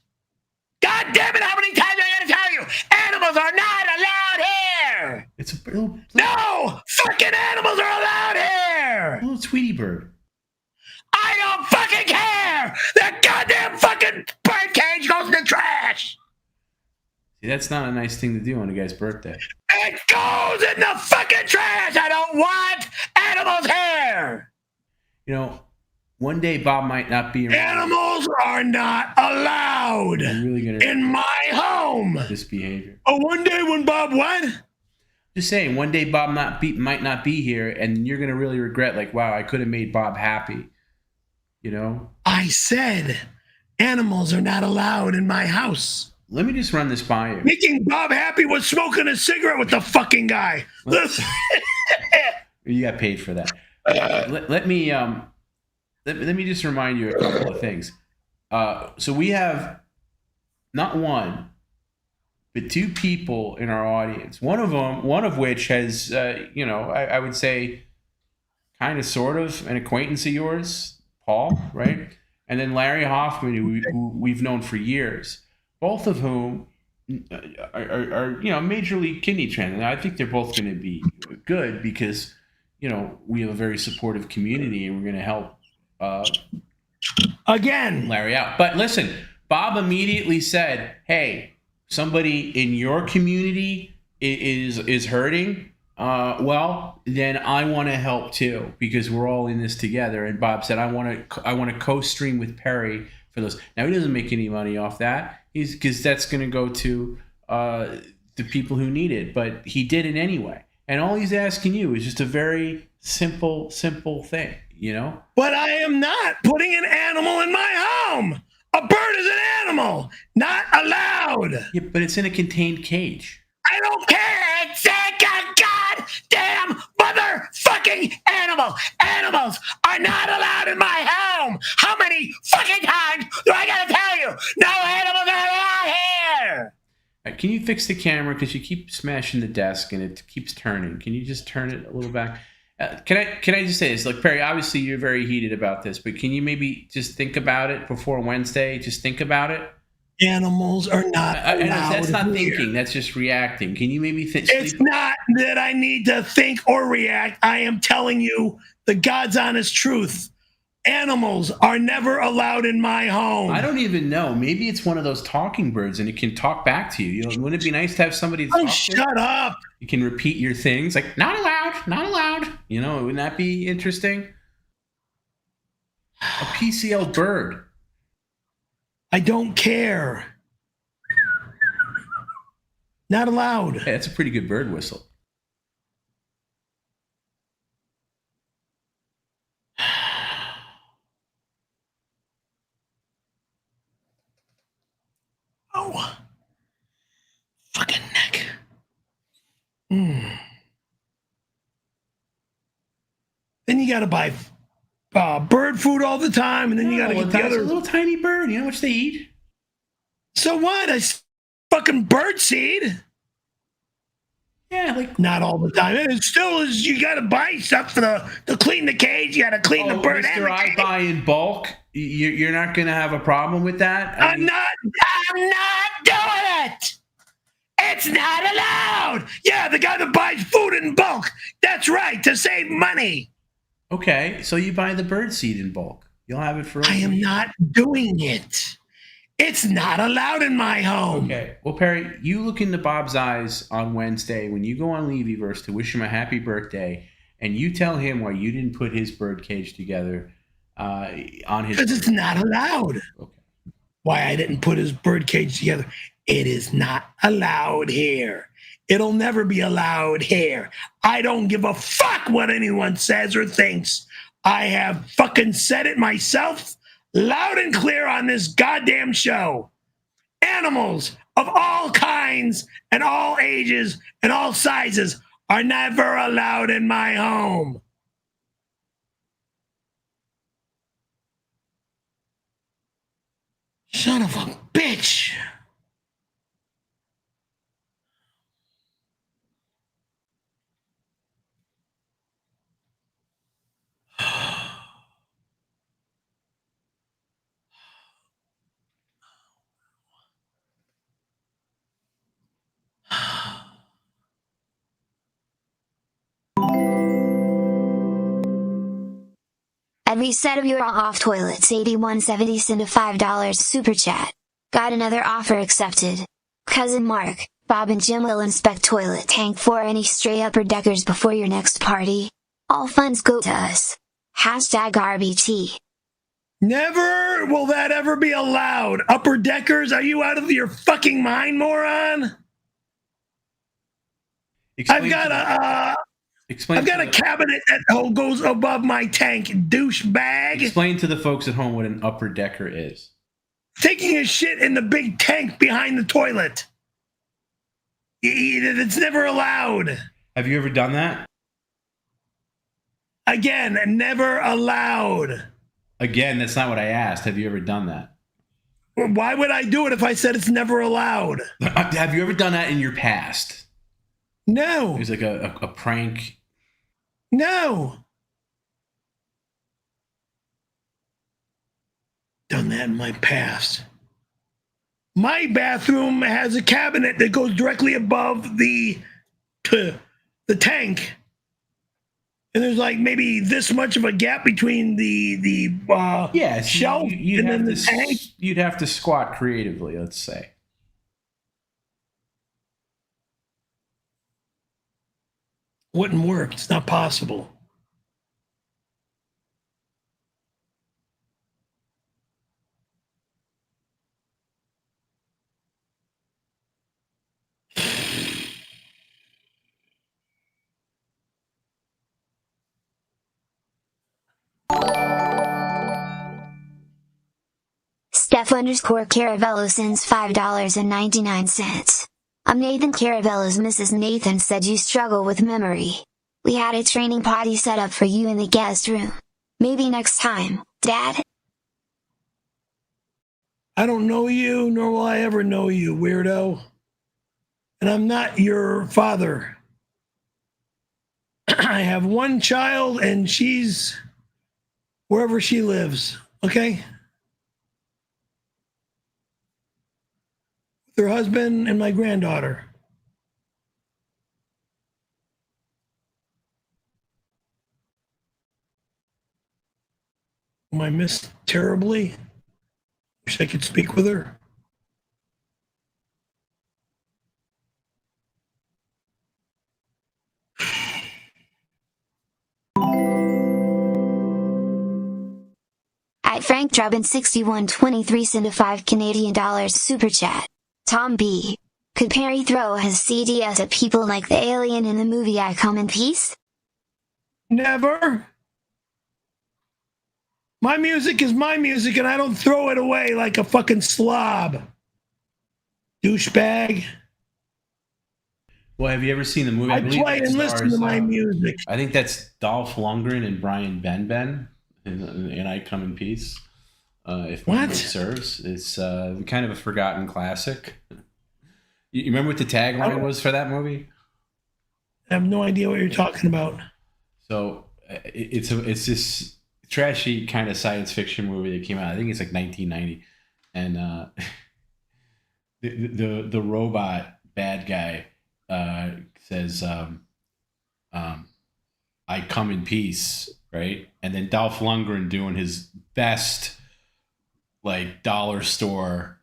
God damn it, how many times I gotta tell you? Animals are not allowed here! It's a little... No! Fucking animals are allowed here! Little Tweety bird. I don't fucking care! That goddamn fucking bird cage goes in the trash! See, that's not a nice thing to do on a guy's birthday. It goes in the fucking trash! I don't want animals here! One day Bob might not be around. Animals are not allowed I'm really gonna in my home! this behavior. Oh, one day when Bob what? Just saying, one day Bob might not be here, and you're gonna really regret, like, wow, I could have made Bob happy. You know? I said animals are not allowed in my house. Let me just run this by you. Making Bob happy was smoking a cigarette with the fucking guy. You got paid for that. Let me just remind you a couple of things. So we have not one, but two people in our audience. One of which has, I would say, kind of, sort of, an acquaintance of yours, Paul, right? And then Larry Hoffman, who we've known for years. Both of whom are Major League kidney trans. And I think they're both going to be good because, we have a very supportive community and we're going to help again Larry out. But listen, Bob immediately said, hey, somebody in your community is hurting. Well, then I want to help too, because we're all in this together. And Bob said, I want to co-stream with Perry for those. Now, he doesn't make any money off that, because that's going to go to the people who need it. But he did it anyway. And all he's asking you is just a very simple thing, But I am not putting an animal in my home. A bird is an animal, not allowed. Yeah, but it's in a contained cage. I don't care. It's like a goddamn motherfucking animal. Animals are not allowed in my home. How many fucking times do I gotta tell you? No animals are allowed here. Can you fix the camera? Because you keep smashing the desk and it keeps turning. Can you just turn it a little back? Can I just say this? Look, Perry, obviously you're very heated about this, but can you maybe just think about it before Wednesday? Just think about it. Animals are not allowed. That's not here. thinking. That's just reacting. Can you maybe think? It's not that I need to think or react. I am telling you the God's honest truth. Animals are never allowed in my home. I don't even know. Maybe it's one of those talking birds and it can talk back to you. Wouldn't it be nice to have somebody to talk shut up. You can repeat your things like, not allowed, not allowed. Wouldn't that be interesting? A PCL bird. I don't care. Not allowed. Hey, that's a pretty good bird whistle. Oh, fucking neck. Then you gotta buy bird food all the time, and then you gotta get the other little tiny bird. You know how much they eat? So what? Fucking bird seed. Yeah, like not all the time. It still is. You gotta buy stuff to clean the cage. You gotta clean the bird. Mr. I buy in bulk. You're not gonna have a problem with that. I'm not doing it. It's not allowed. Yeah, the guy that buys food in bulk. That's right, to save money. Okay, so you buy the bird seed in bulk. You'll have it for. I am not doing it. It's not allowed in my home. Okay. Well, Perry, you look into Bob's eyes on Wednesday when you go on Levyverse to wish him a happy birthday, and you tell him why you didn't put his bird cage together on his. Because it's not allowed. Okay. Why I didn't put his bird cage together. It is not allowed here. It'll never be allowed here. I don't give a fuck what anyone says or thinks. I have fucking said it myself. Loud and clear on this goddamn show. Animals of all kinds and all ages and all sizes are never allowed in my home. Son of a bitch. Every set of your off toilets 8170 send a $5 super chat. Got another offer accepted. Cousin Mark, Bob and Jim will inspect toilet tank for any stray upper deckers before your next party. All funds go to us. Hashtag RBT. Never will that ever be allowed. Upper deckers, are you out of your fucking mind, moron? I've got a cabinet that goes above my tank, douchebag. Explain to the folks at home what an upper decker is. Taking a shit in the big tank behind the toilet. It's never allowed. Have you ever done that? Again, never allowed. Again, that's not what I asked. Have you ever done that? Why would I do it if I said it's never allowed? Have you ever done that in your past? No. It was like a prank. No. Done that in my past. My bathroom has a cabinet that goes directly above the tank. And there's like maybe this much of a gap between the shelf and then the tank. You'd have to squat creatively, let's say. Wouldn't work. It's not possible. Steph_Caravello sends $5.99. I'm Nathan Caravello's Mrs. Nathan said you struggle with memory. We had a training potty set up for you in the guest room. Maybe next time, Dad? I don't know you, nor will I ever know you, weirdo. And I'm not your father. I have one child, and she's wherever she lives, okay? With her husband and my granddaughter. Whom I miss terribly. Wish I could speak with her. At Frank Drubbin 6123 send a $5 super chat. Tom B. Could Perry throw his CDs at people like the alien in the movie I Come in Peace? Never. My music is my music, and I don't throw it away like a fucking slob. Douchebag. Well, have you ever seen the movie? I play and listen to my music. I think that's Dolph Lundgren and Brian Benben, and I Come in Peace. If memory serves, it's kind of a forgotten classic. You remember what the tagline was for that movie? I have no idea what you're talking about. So it's this trashy kind of science fiction movie that came out. I think it's like 1990, and the robot bad guy says, "I come in peace," right? And then Dolph Lundgren doing his best, like dollar store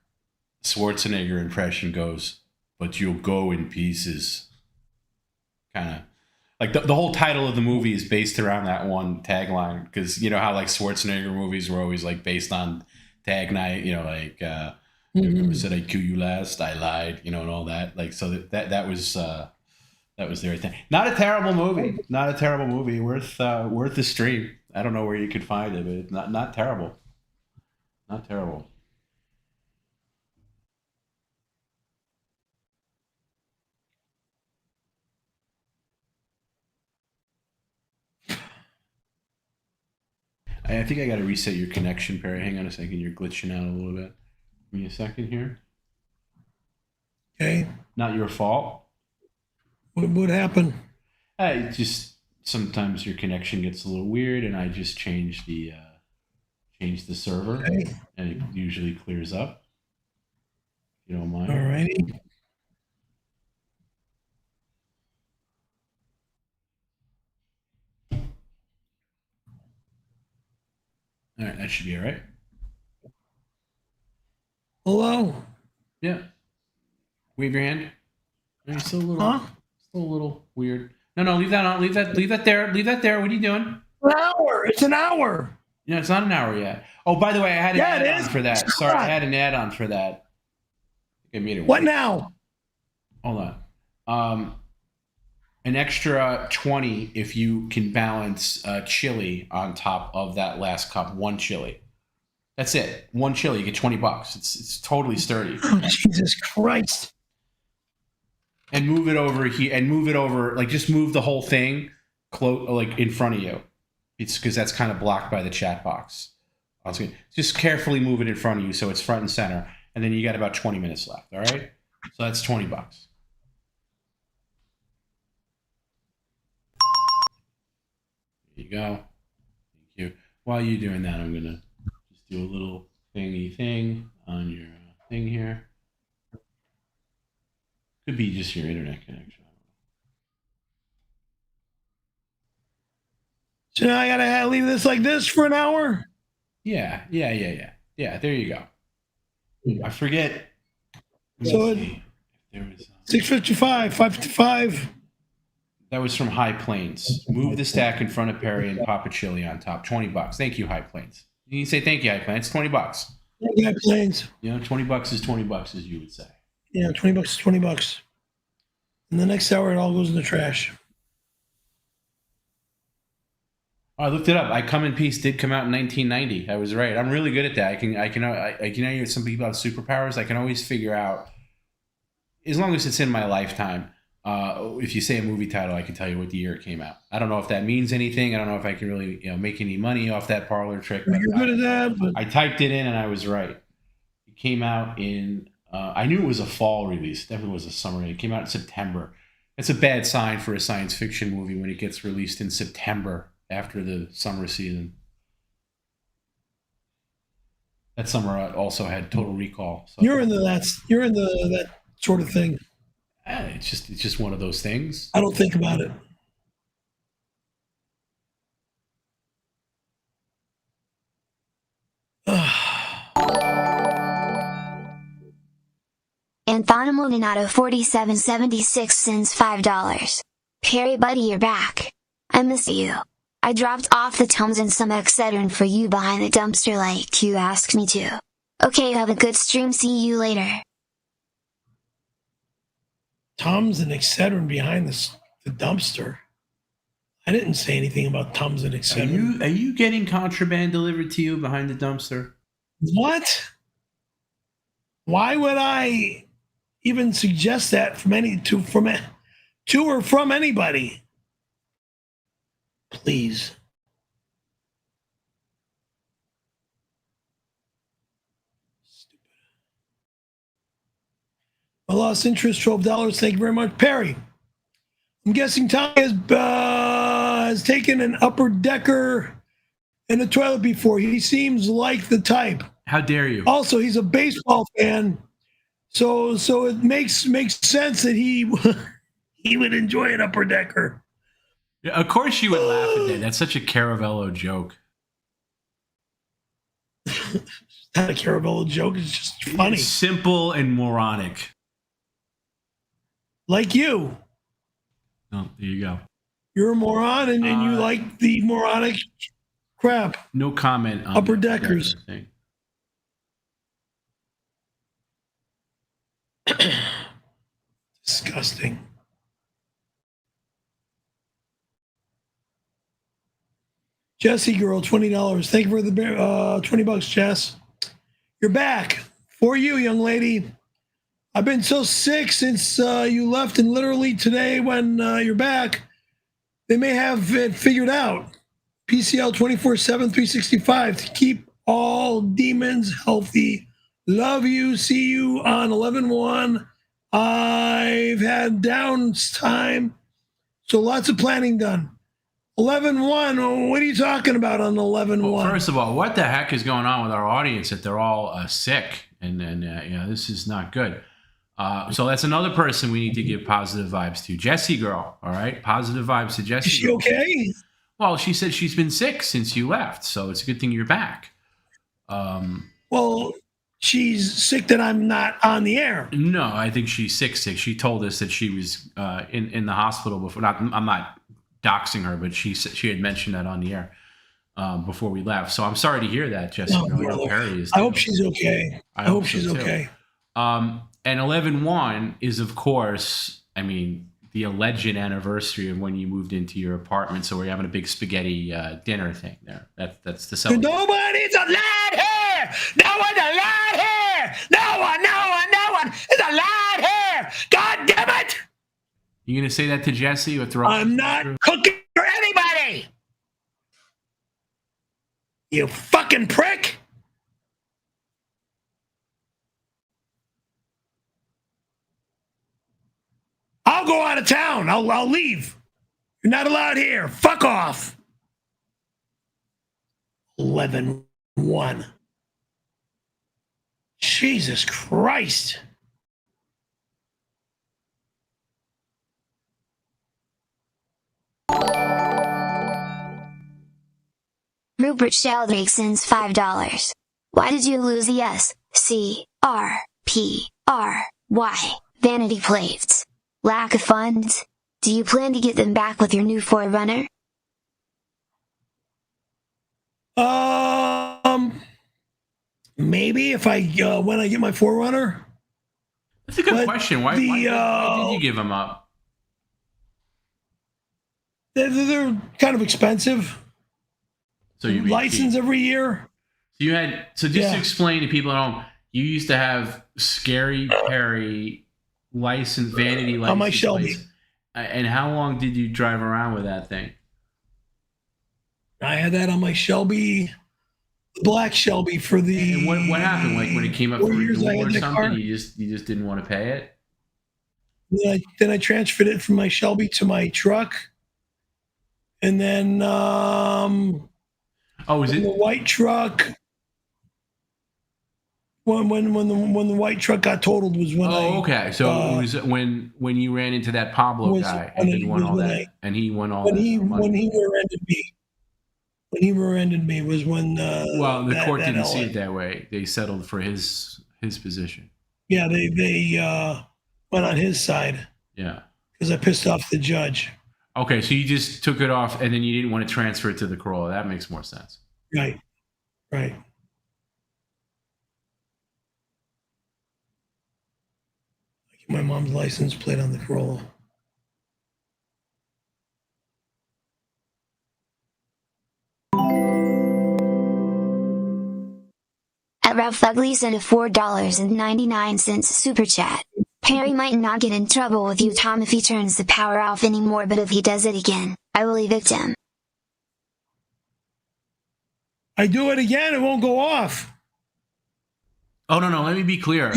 Schwarzenegger impression goes, "But you'll go in pieces." Kind of. Like the whole title of the movie is based around that one tagline, because you know how like Schwarzenegger movies were always like based on tagline, you know, like remember said I kill you last, I lied, you know, and all that. Like so that was their thing. Not a terrible movie, worth the stream. I don't know where you could find it, but it's not terrible, not terrible. I think I got to reset your connection, Perry. Hang on a second. You're glitching out a little bit. Give me a second here. Okay. Not your fault. What happened? Just sometimes your connection gets a little weird, and I just changed the server, and it usually clears up. If you don't mind. All righty. All right, that should be all right. Hello. Yeah. Wave your hand. It's still a little weird. No, leave that on. Leave that there. Leave that there. What are you doing? An hour. It's an hour. No, it's not an hour yet. Oh, by the way, I had an add-on for that. Sorry, I had an add-on for that. I made it what work. now? Hold on. An extra 20 if you can balance chili on top of that last cup. One chili. That's it. One chili, you get $20. It's totally sturdy. Oh, Jesus Christ. And move it over here, and move it over, like just move the whole thing like in front of you. It's because that's kind of blocked by the chat box. Just carefully move it in front of you so it's front and center, and then you got about 20 minutes left. All right, so that's $20. There you go. Thank you. While you're doing that, I'm gonna just do a little thingy thing on your thing here. Could be just your internet connection. So now I gotta leave this like this for an hour? Yeah. There you go. I forget. So there was 6:55, 5:55. That was from High Plains. Move the stack in front of Perry and pop a chili on top. $20. Thank you, High Plains. You can say thank you, High Plains. $20. Thank you, High Plains. You know, $20 is $20, as you would say. Yeah, $20 is $20. In the next hour, it all goes in the trash. I looked it up. I Come in Peace did come out in 1990. I was right. I'm really good at that. I can some people have superpowers. I can always figure out, as long as it's in my lifetime. If you say a movie title, I can tell you what the year it came out. I don't know if that means anything. I don't know if I can really, make any money off that parlor trick. You're good at that. But I typed it in and I was right. It came out in. I knew it was a fall release. It definitely was a summer. It came out in September. It's a bad sign for a science fiction movie when it gets released in September after the summer season. That summer also had Total Recall. So. You're into that sort of thing. It's just one of those things. I don't think about it. Anthonimal Donato 4776 sends $5. Perry buddy, you're back. I miss you. I dropped off the Tums and some 𝙎𝙃 for you behind the dumpster like you asked me to. Okay, have a good stream, see you later. Tums and 𝙎𝙃 behind the dumpster. I didn't say anything about Tums and 𝙎𝙃. Are you getting contraband delivered to you behind the dumpster? What? Why would I even suggest that to or from anybody? Please. Stupid. I lost interest, $12. Thank you very much. Perry, I'm guessing Tommy has taken an upper decker in a toilet before. He seems like the type. How dare you? Also, he's a baseball fan, so it makes sense that he would enjoy an upper decker. Yeah, of course you would laugh at that. That's such a Caravello joke. It's not a Caravello joke. It's just funny. It's simple and moronic. Like you. Oh, there you go. You're a moron, and you like the moronic crap. No comment on upper deckers. Thing. Disgusting. Jesse girl, $20. Thank you for the $20, Jess. You're back. For you, young lady. I've been so sick since you left, and literally today when you're back, they may have it figured out. PCL 24/7, 365 to keep all demons healthy. Love you. See you on 11/1. I've had downtime, so lots of planning done. 11/1. What are you talking about on 11/1? Well, first of all, what the heck is going on with our audience that they're all sick? And this is not good. So that's another person we need to give positive vibes to. Jessie girl, all right? Positive vibes to Jessie. Is she okay? Well, she said she's been sick since you left, so it's a good thing you're back. Well, she's sick that I'm not on the air. No, I think she's sick. She told us that she was in the hospital before. I'm not doxing her, but she had mentioned that on the air before we left. So I'm sorry to hear that, Jessie. I hope she's okay. I hope she's okay. And 11/1 is, of course, I mean, the alleged anniversary of when you moved into your apartment. So we're having a big spaghetti dinner thing there. That's the celebration. Nobody's allowed here. No one's allowed here. No one is allowed here. God damn it! You gonna say that to Jesse or throw? I'm not cooking for anybody. You fucking prick. I'll go out of town. I'll leave. You're not allowed here. Fuck off. 11-1. Jesus Christ. 𝙕𝙊𝙐𝙑𝙾 sends $5. Why did you lose the 𝑆CRPRY vanity plates? Lack of funds? Do you plan to get them back with your new 4Runner? Maybe if I when I get my 4Runner. That's a good question. Why did you give them up? They're kind of expensive. So you license every year. So you had just to explain to people at home, you used to have Scary Perry license vanity license on my Shelby. And how long did you drive around with that thing? I had that on my Shelby, the black Shelby for the. And what happened? Like when it came up for renewal or something, you just didn't want to pay it. Then I transferred it from my Shelby to my truck, and then is it the white truck? When the white truck got totaled was when okay. So it was when you ran into that Pablo guy and he won all that, and he won all when he rear-ended me. When he rear-ended me was when the court didn't see it that way. They settled for his position. Yeah, they went on his side. Yeah, because I pissed off the judge. Okay, so you just took it off, and then you didn't want to transfer it to the Corolla. That makes more sense. Right. My mom's license plate on the Corolla. At Ralph Ugly sent a $4.99 super chat. Perry might not get in trouble with you, Tom, if he turns the power off anymore, but if he does it again, I will evict him. I do it again, it won't go off. Oh, no, let me be clear.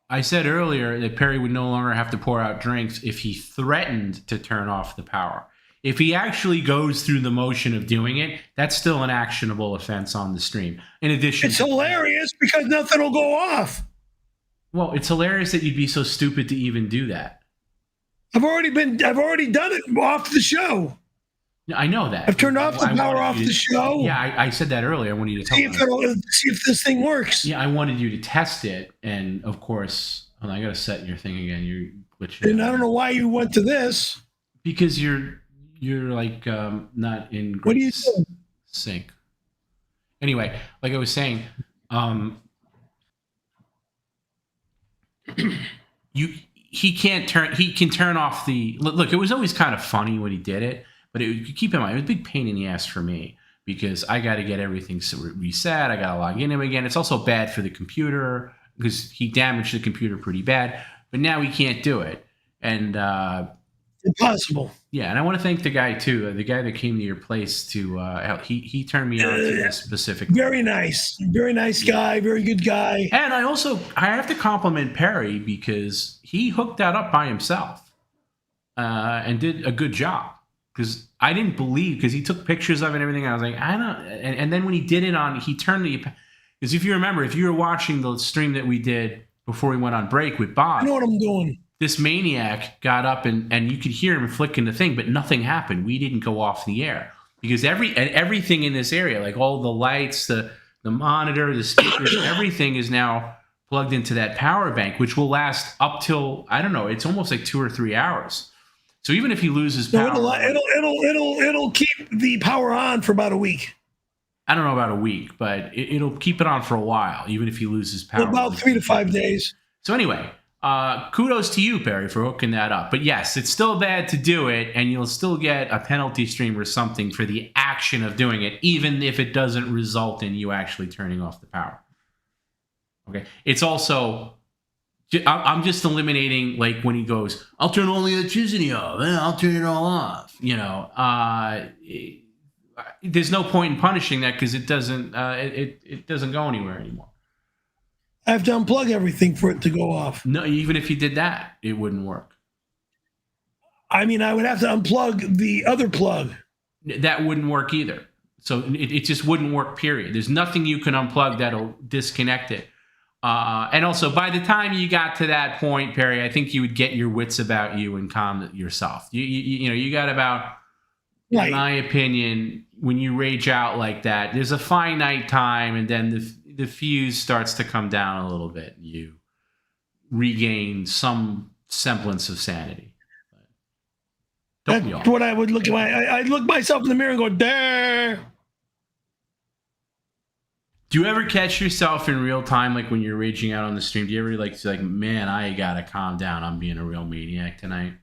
I said earlier that Perry would no longer have to pour out drinks if he threatened to turn off the power. If he actually goes through the motion of doing it, that's still an actionable offense on the stream. In addition, it's hilarious because nothing will go off. Well, it's hilarious that you'd be so stupid to even do that. I've already done it off the show. I know that. I've turned off the power off the show. Yeah, I said that earlier. I wanted you to tell me. See if this thing works. Yeah, I wanted you to test it, and of course, I got to set your thing again. You're glitching. And I don't know why you went to this. Because you're like not in great what do you do? Sync. Anyway, like I was saying, he can turn off the look. It was always kind of funny when he did it. But keep in mind, it was a big pain in the ass for me because I got to get everything reset. I got to log in again. It's also bad for the computer because he damaged the computer pretty bad. But now he can't do it. And impossible. Yeah, and I want to thank the guy too. The guy that came to your place to help. He turned me on to this specific. Very nice guy. Very good guy. And I have to compliment Perry because he hooked that up by himself and did a good job. Because I didn't believe, because he took pictures of it and everything. I was like, I don't. And then when he did it he turned the. Because if you remember, if you were watching the stream that we did before we went on break with Bob, I know what I'm doing. This maniac got up and you could hear him flicking the thing, but nothing happened. We didn't go off the air because everything in this area, like all the lights, the monitor, the speakers, everything is now plugged into that power bank, which will last up till, I don't know, it's almost like 2 or 3 hours. So even if he loses power, it'll keep the power on for about a week. I don't know about a week, but it'll keep it on for a while, even if he loses power. About 3 to 5 days. So anyway, kudos to you, Perry, for hooking that up. But yes, it's still bad to do it, and you'll still get a penalty stream or something for the action of doing it, even if it doesn't result in you actually turning off the power. Okay. It's also, I'm just eliminating, like, when he goes, I'll turn all the electricity off, and I'll turn it all off. You know, there's no point in punishing that because it doesn't go anywhere anymore. I have to unplug everything for it to go off. No, even if you did that, it wouldn't work. I mean, I would have to unplug the other plug. That wouldn't work either. So it just wouldn't work, period. There's nothing you can unplug that'll disconnect it. And also, by the time you got to that point, Perry, I think you would get your wits about you and calm yourself. You know, you got about, in my opinion, when you rage out like that, there's a finite time, and then the fuse starts to come down a little bit. You regain some semblance of sanity. That's what I would look at. I'd look myself in the mirror and go, there. Do you ever catch yourself in real time, like when you're raging out on the stream? Do you ever like, man, I gotta calm down. I'm being a real maniac tonight.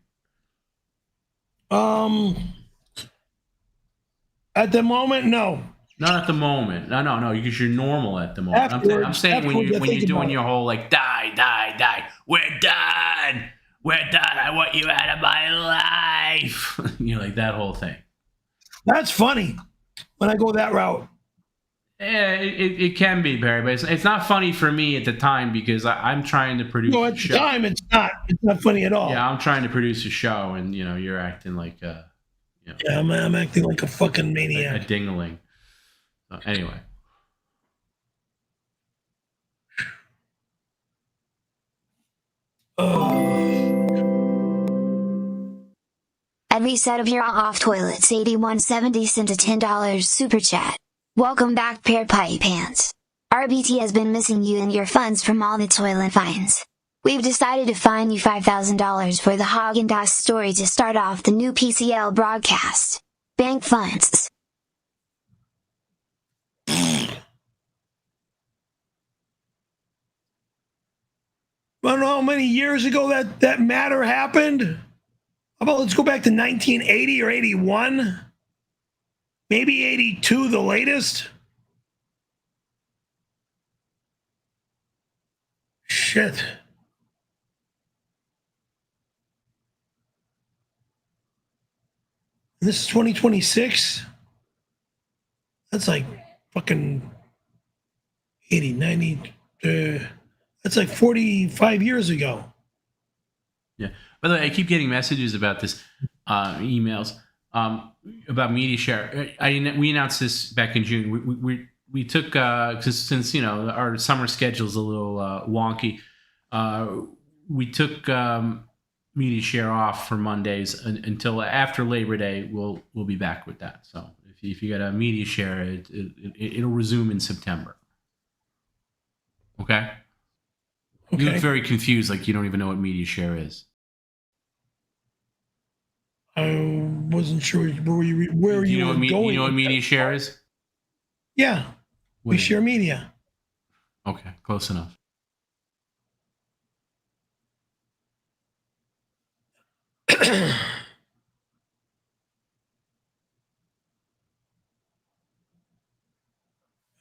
At the moment, no. Not at the moment. No, because you're normal at the moment. I'm saying when you're doing your whole like die. We're done. I want you out of my life. You know, like that whole thing. That's funny when I go that route. Yeah, it can be, Barry, but it's not funny for me at the time because I'm trying to produce. No, at the time it's not funny at all. Yeah, I'm trying to produce a show, and you know, you're acting like a. You know, yeah, I'm acting like a fucking maniac. A dingling. So, anyway. Every set of your off toilets 8170 sent a $10 super chat. Welcome back, Pear Pipe Pants. RBT has been missing you and your funds from all the toilet fines. We've decided to fine you $5,000 for the Häagen-Dazs story to start off the new PCL broadcast. Bank funds. I don't know how many years ago that matter happened. How about let's go back to 1980 or 81? Maybe 82, the latest. Shit. This is 2026. That's like fucking 80, 90. That's like 45 years ago. Yeah. By the way, I keep getting messages about this, emails about media share. We announced this back in June. We took since you know our summer schedule is a little wonky. We took media share off for Mondays until after Labor Day. We'll be back with that. So if you got a media share, it'll resume in September. Okay. You look very confused, like you don't even know what media share is. I wasn't sure where you were going. You know what media share is? Yeah, we share media. Okay, close enough.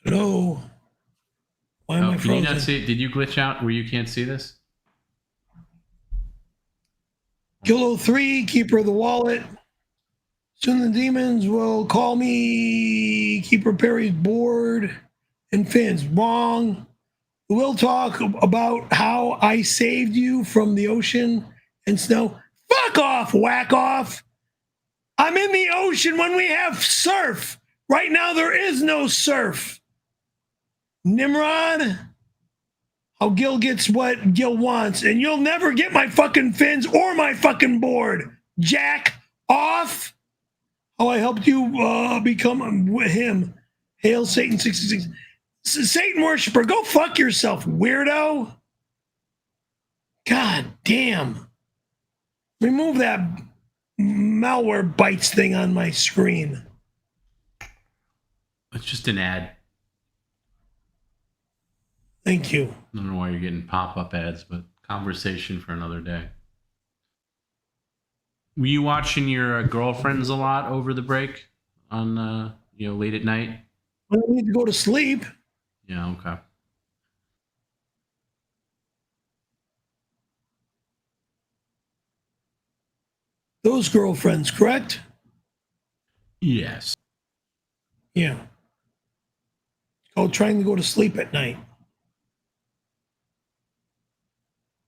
Hello. Why am I frozen? Can you not see? Did you glitch out where you can't see this? Kilo 3, Keeper of the Wallet. Soon the demons will call me Keeper Perry's board and fins. Wrong. We'll talk about how I saved you from the ocean and snow. Fuck off, whack off. I'm in the ocean when we have surf. Right now there is no surf. Nimrod. How Gil gets what Gil wants, and you'll never get my fucking fins or my fucking board. Jack off. How I helped you become him. Hail Satan 66. Satan worshiper, go fuck yourself, weirdo. God damn. Remove that malware bites thing on my screen. It's just an ad. Thank you. I don't know why you're getting pop-up ads, but Conversation for another day. Were you watching your girlfriends a lot over the break on, late at night? I don't need to go to sleep. Yeah, okay. Those girlfriends, correct? Yes. Yeah. It's called trying to go to sleep at night.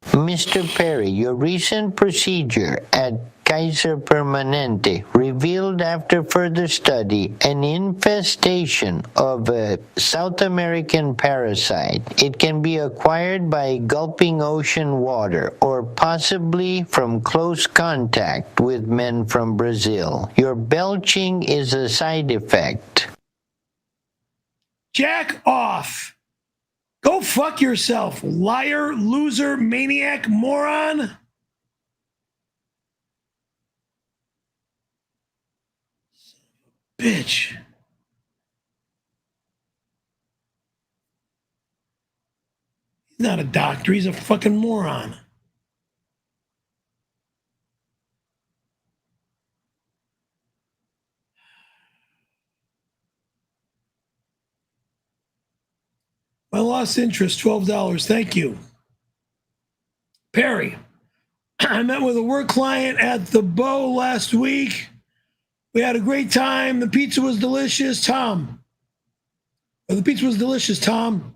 Mr. Perry, your recent procedure at Kaiser Permanente revealed after further study an infestation of a South American parasite. It can be acquired by gulping ocean water or possibly from close contact with men from Brazil. Your belching is a side effect. Jack off. Go fuck yourself, liar, loser, maniac, moron. Bitch. He's not a doctor, he's a fucking moron. My lost interest, $12. Thank you. Perry, I met with a work client at the Beau last week. We had a great time. The pizza was delicious, Tom. The pizza was delicious, Tom.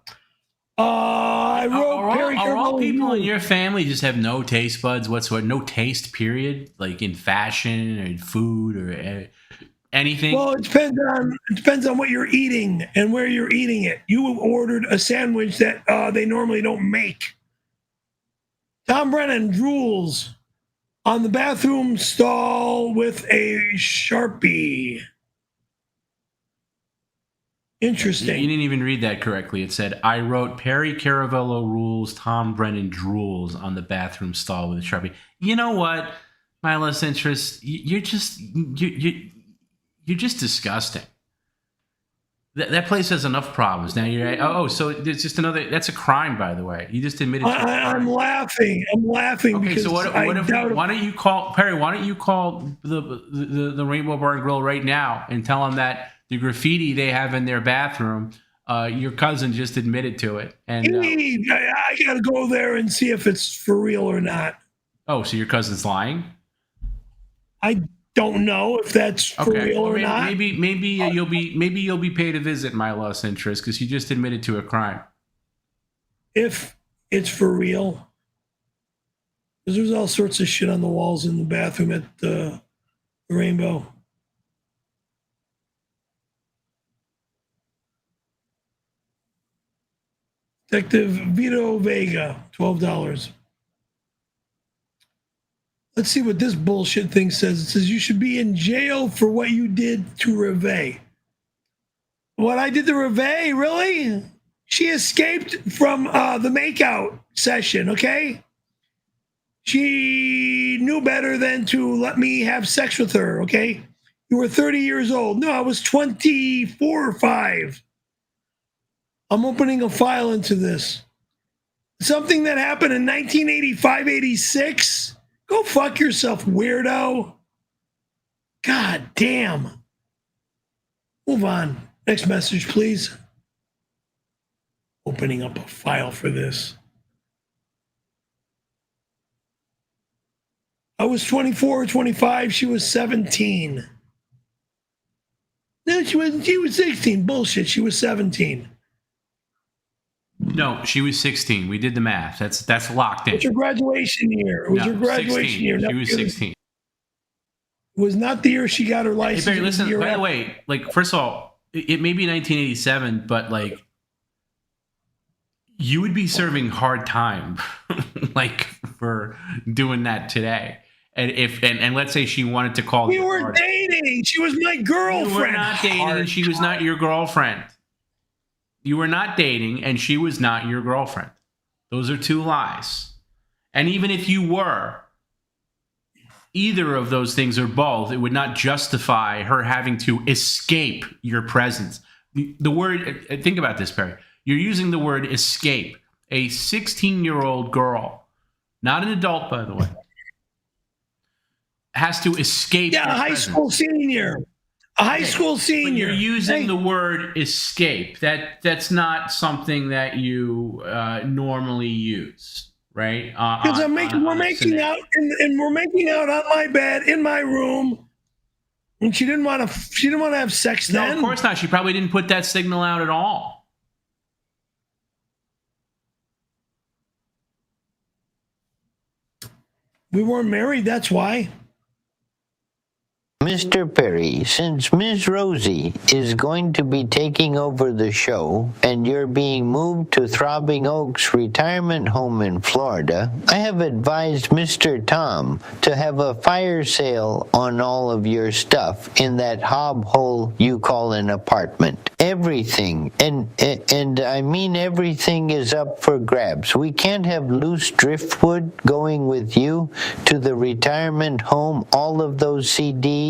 I wrote Perry. Are all people in your family just have no taste buds whatsoever? No taste, period? Like in fashion or in food or anything? Well, it depends on what you're eating and where you're eating it. You ordered a sandwich that they normally don't make. Tom Brennan drools on the bathroom stall with a Sharpie. Interesting. You didn't even read that correctly. It said, I wrote Perry Caravello rules, Tom Brennan drools on the bathroom stall with a Sharpie. You know what? My less interest, you're just disgusting. That place has enough problems. Now you're so there's just another. That's a crime, by the way. You just admitted. I'm laughing. Okay, because so why don't you call Perry? Why don't you call the Rainbow Bar and Grill right now and tell them that the graffiti they have in their bathroom, your cousin just admitted to it. And I gotta go there and see if it's for real or not. Oh, so your cousin's lying? I don't know if that's for real or not. Maybe you'll be paid a visit, my lost interest, because you just admitted to a crime. If it's for real, because there's all sorts of shit on the walls in the bathroom at the Rainbow. Detective Vito Vega, $12. Let's see what this bullshit thing says. It says you should be in jail for what you did to Reve. What I did to Reve? Really? She escaped from the makeout session, okay? She knew better than to let me have sex with her, okay? You were 30 years old. No, I was 24 or 5. I'm opening a file into this. Something that happened in 1985, 86? Go fuck yourself, weirdo. God damn. Move on. Next message, please. Opening up a file for this. I was 24 or 25. She was 17. No, she was 16. Bullshit. She was 17. No, she was 16. We did the math. That's locked in. It's your graduation year. It was your graduation 16. year. She was 16. It was not the year she got her license. Hey, Barry, listen, by the way, like, first of all, it may be 1987, but, like, you would be serving hard time, like, for doing that today. And let's say she wanted to call. We were dating. She was my girlfriend. You were not dating, and she was not your girlfriend. You were not dating, and she was not your girlfriend. Those are two lies. And even if you were, either of those things or both, it would not justify her having to escape your presence. The word, think about this, Perry. You're using the word escape. A 16-year-old girl Not an adult, by the way. Has to escape. Yeah, a high school senior. A high school senior. But you're using the word escape. That's not something that you normally use, right? Because we're making out on my bed in my room, and she didn't want to have sex then. No, of course not. She probably didn't put that signal out at all. We weren't married. That's why. Mr. Perry, since Ms. Rosie is going to be taking over the show and you're being moved to Throbbing Oaks retirement home in Florida, I have advised Mr. Tom to have a fire sale on all of your stuff in that hobhole you call an apartment. Everything, and I mean everything, is up for grabs. We can't have loose driftwood going with you to the retirement home. All of those CDs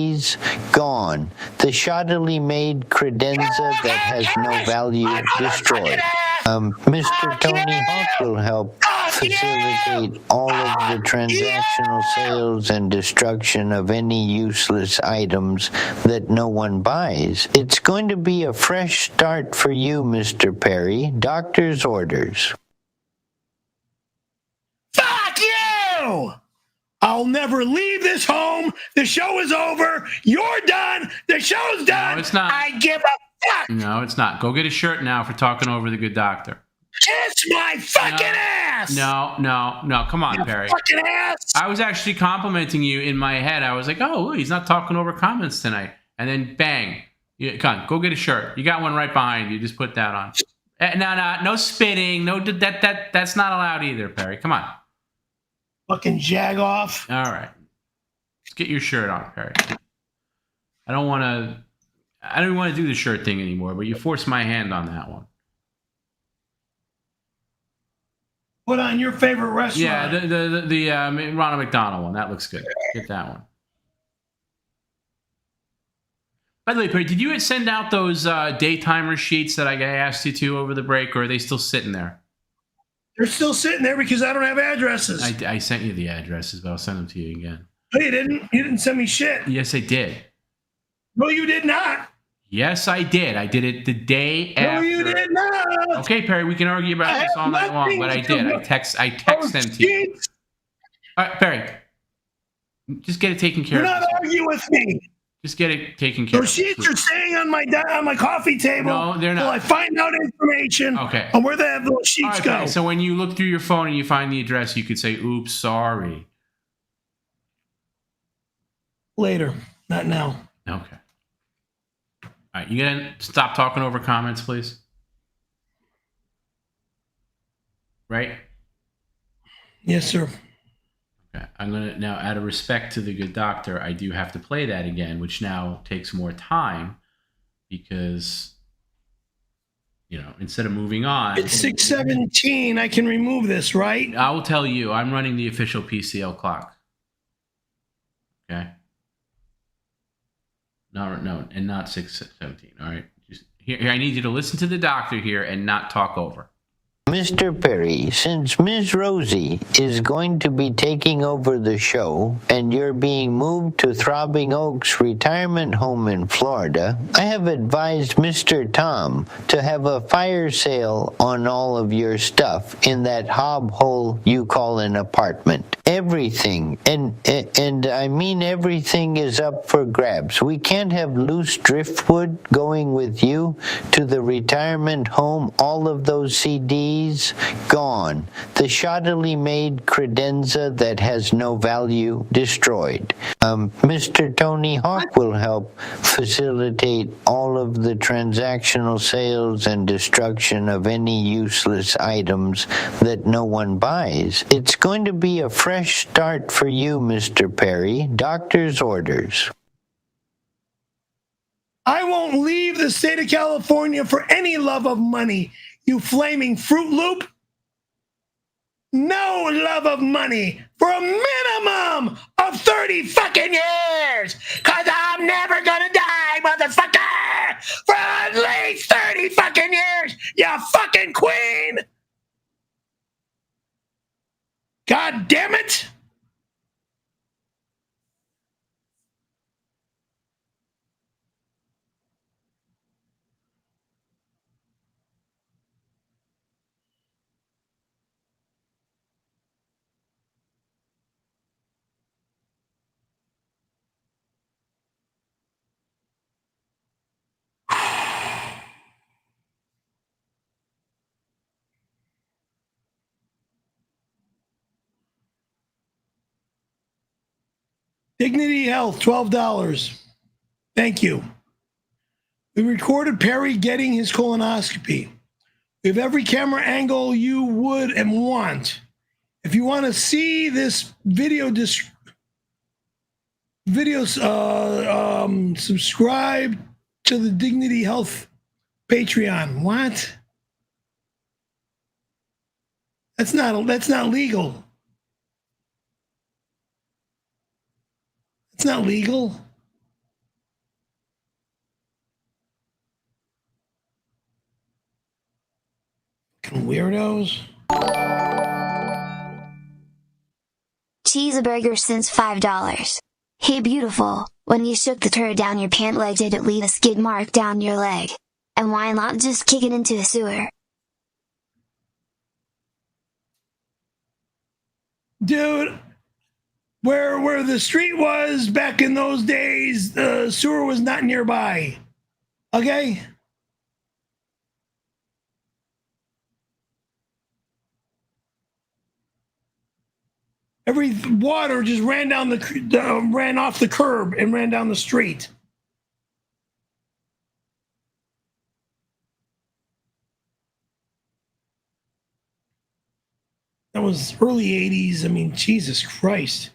gone. The shoddily made credenza that has no value destroyed. Mr. Tony Hawk will help facilitate all of the transactional sales and destruction of any useless items that no one buys. It's going to be a fresh start for you, Mr. Perry. Doctor's orders. Fuck you! I'll never leave this home. The show is over. You're done. The show's done. No, it's not. I give a fuck. No, it's not. Go get a shirt now for talking over the good doctor. Kiss my fucking ass. No. Come on, Perry. Fucking ass. I was actually complimenting you in my head. I was like, oh, he's not talking over comments tonight. And then bang. Come on, go get a shirt. You got one right behind you. Just put that on. No spitting. No, that's not allowed either, Perry. Come on. Fucking jag off. All right. Let's get your shirt on, Perry. I don't want to do the shirt thing anymore, but you forced my hand on that one. Put on your favorite restaurant. Yeah, the Ronald McDonald one. That looks good. Get that one. By the way, Perry, did you send out those daytimer sheets that I asked you to over the break, or are they still sitting there? They're still sitting there because I don't have addresses. I sent you the addresses, but I'll send them to you again. No, you didn't. You didn't send me shit. Yes, I did. No, you did not. Yes, I did. I did it the day after. No, you did not. Okay, Perry, we can argue about this all night long, but I did. I text them to you. All right, Perry, just get it taken care of. Do not argue with me. Just get it taken care of. Those sheets are staying on my coffee table. No, they're not. Until I find out information on where those sheets go. So when you look through your phone and you find the address, you could say, oops, sorry. Later, not now. Okay. All right, you gonna stop talking over comments, please? Right? Yes, sir. Okay. I'm gonna now, out of respect to the good doctor, I do have to play that again, which now takes more time because, instead of moving on. It's 6:17. I can remove this, right? I will tell you, I'm running the official PCL clock. Okay. No, and not 6:17. All right. Just here, I need you to listen to the doctor here and not talk over. Mr. Perry, since Ms. Rosie is going to be taking over the show and you're being moved to Throbbing Oaks retirement home in Florida, I have advised Mr. Tom to have a fire sale on all of your stuff in that hobhole you call an apartment. Everything, and I mean everything, is up for grabs. We can't have loose driftwood going with you to the retirement home. All of those CDs gone. The shoddily made credenza that has no value destroyed. Mr. Tony Hawk will help facilitate all of the transactional sales and destruction of any useless items that no one buys. It's going to be a fresh start for you, Mr. Perry. Doctor's orders. I won't leave the state of California for any love of money. You flaming Fruit Loop. No love of money for a minimum of 30 fucking years. Cause I'm never gonna die, motherfucker. For at least 30 fucking years, you fucking queen. God God damn it! Dignity Health, $12. Thank you. We recorded Perry getting his colonoscopy. We have every camera angle you would and want. If you want to see this video, subscribe to the Dignity Health Patreon. What? That's not legal. It's not legal. Fucking weirdos. Cheeseburger since $5. Hey beautiful, when you shook the turd down your pant leg, did it leave a skid mark down your leg? And why not just kick it into a sewer? Dude, where the street was back in those days, the sewer was not nearby. Okay? Every water just ran down ran off the curb and ran down the street. That was early 80s. I mean, Jesus Christ.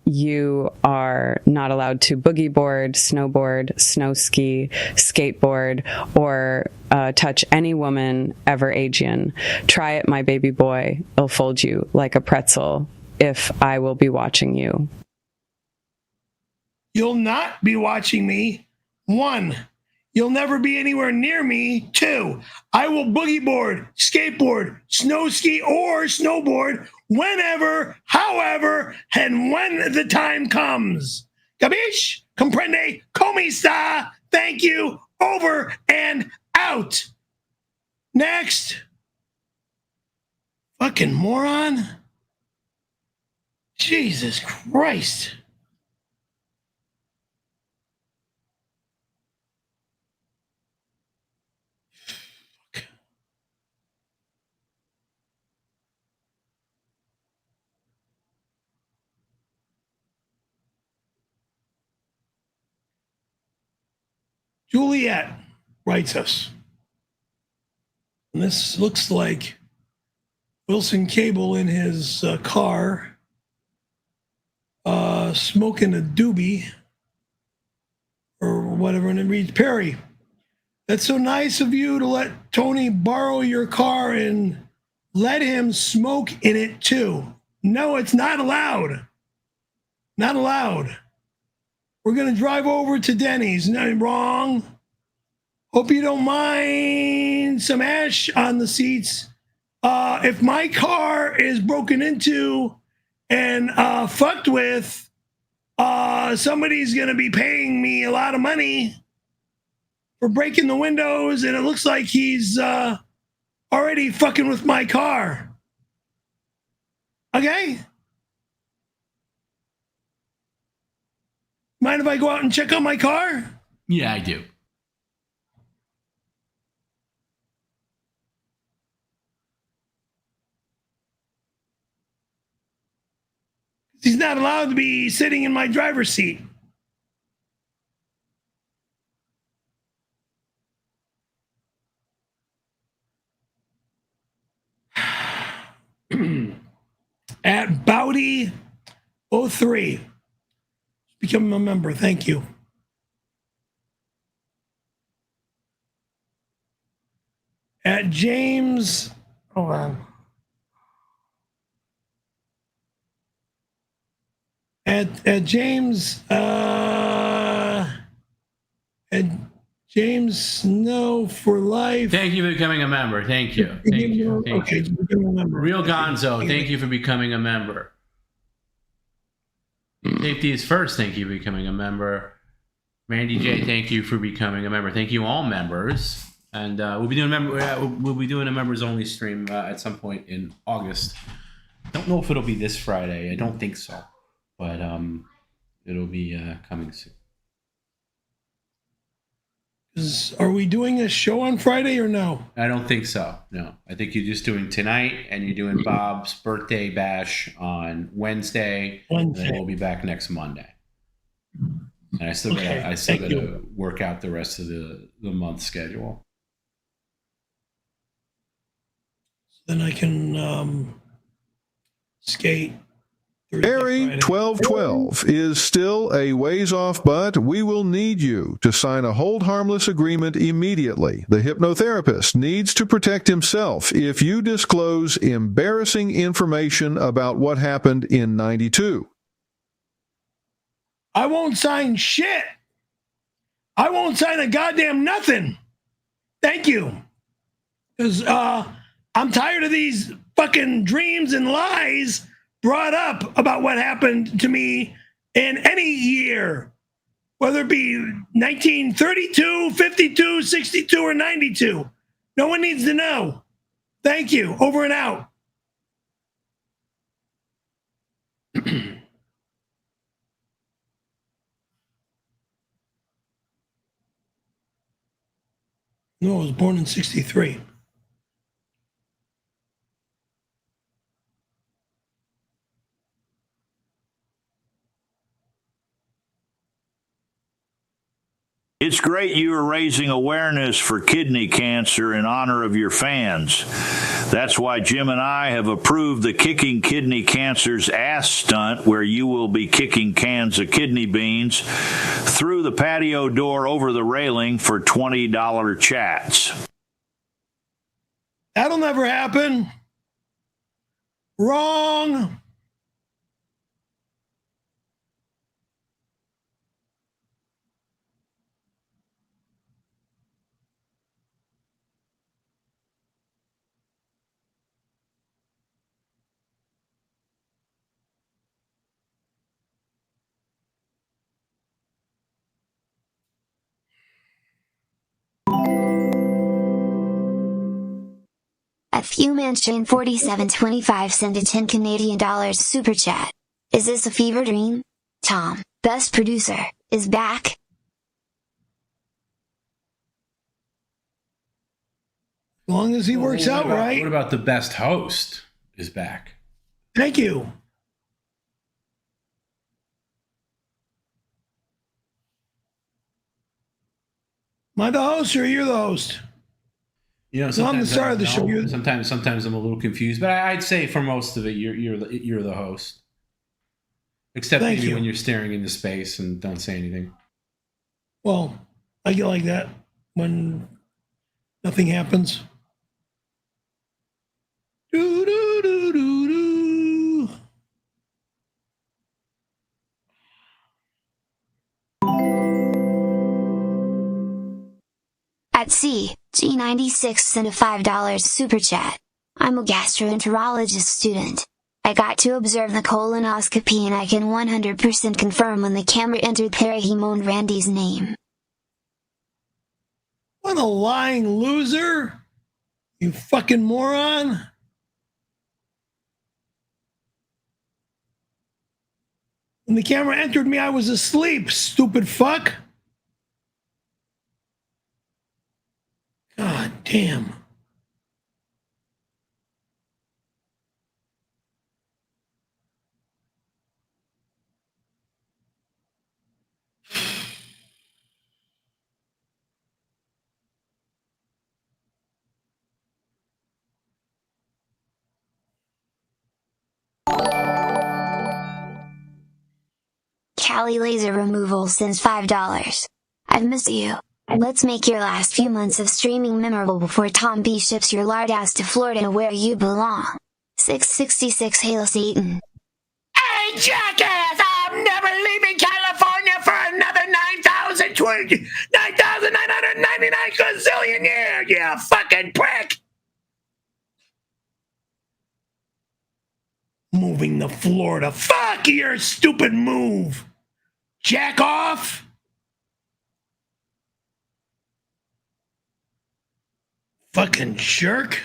You are not allowed to boogie board, snowboard, snow ski, skateboard, or touch any woman ever Asian. Try it, my baby boy. I'll fold you like a pretzel if I will be watching you. You'll not be watching me. 1, you'll never be anywhere near me. 2, I will boogie board, skateboard, snow ski, or snowboard whenever, however, and when the time comes. Capiche? Comprende? Como esta? Thank you. Over and out. Next. Fucking moron. Jesus Christ. Juliet writes us. And this looks like Wilson Cable in his car, smoking a doobie or whatever. And it reads, Perry, that's so nice of you to let Tony borrow your car and let him smoke in it too. No, it's not allowed. Not allowed. We're going to drive over to Denny's. No, wrong. Hope you don't mind some ash on the seats. If my car is broken into and fucked with, somebody's going to be paying me a lot of money for breaking the windows, and it looks like he's already fucking with my car. Okay? Mind if I go out and check on my car? Yeah, I do. He's not allowed to be sitting in my driver's seat. At 𝙑𝙀𝙊-𝙑𝘼. Become a member. Thank you. At James, hold on. at James James Snow for life. Thank you for becoming a member. Thank you. Thank you. Thank Okay, you. Real Gonzo, thank you for becoming a member. Safety is first. Thank you for becoming a member. Randy J, thank you for becoming a member. Thank you all members. And we'll be doing a members only stream at some point in August. Don't know if it'll be this Friday. I don't think so, but it'll be coming soon. Are we doing a show on Friday or no? I don't think so. No, I think you're just doing tonight, and you're doing Bob's birthday bash on Wednesday. And then we'll be back next Monday. And I still gotta work out the rest of the month schedule. Then I can skate. Harry 1212 is still a ways off, but we will need you to sign a hold harmless agreement immediately. The hypnotherapist needs to protect himself if you disclose embarrassing information about what happened in 92. I won't sign shit. I won't sign a goddamn nothing. Thank you. Because I'm tired of these fucking dreams and lies brought up about what happened to me in any year, whether it be 1932, 52, 62, or 92. No one needs to know. Thank you. Over and out. No, I was born in 63. It's great you are raising awareness for kidney cancer in honor of your fans. That's why Jim and I have approved the Kicking Kidney Cancer's ass stunt, where you will be kicking cans of kidney beans through the patio door over the railing for $20 chats. That'll never happen. Wrong. A few mention 4725 sent a 10 Canadian dollars super chat. Is this a fever dream? Tom, best producer, is back. As long as he works out right. What about the best host is back? Thank you. Am I the host or you're the host? You know, So I'm the star of the show. Sometimes I'm a little confused, but I'd say for most of it, you're the host, except Thank maybe you. when you're staring into space and don't say anything. Well, I get like that when nothing happens. Do, do, do, do, do. At C, G96 sent a $5 super chat. I'm a gastroenterologist student. I got to observe the colonoscopy and I can 100% confirm when the camera entered Perry he moaned Randy's name. What a lying loser. You fucking moron. When the camera entered me, I was asleep, stupid fuck. God damn. Cali Laser Removal sends $5. I've missed you. Let's make your last few months of streaming memorable before Tom B ships your lard ass to Florida where you belong. 666 Hail Satan. Hey, jackass, I'm never leaving California for another 9,999 gazillion years, you fucking prick. Moving to Florida. Fuck your stupid move. Jack off. Fucking jerk.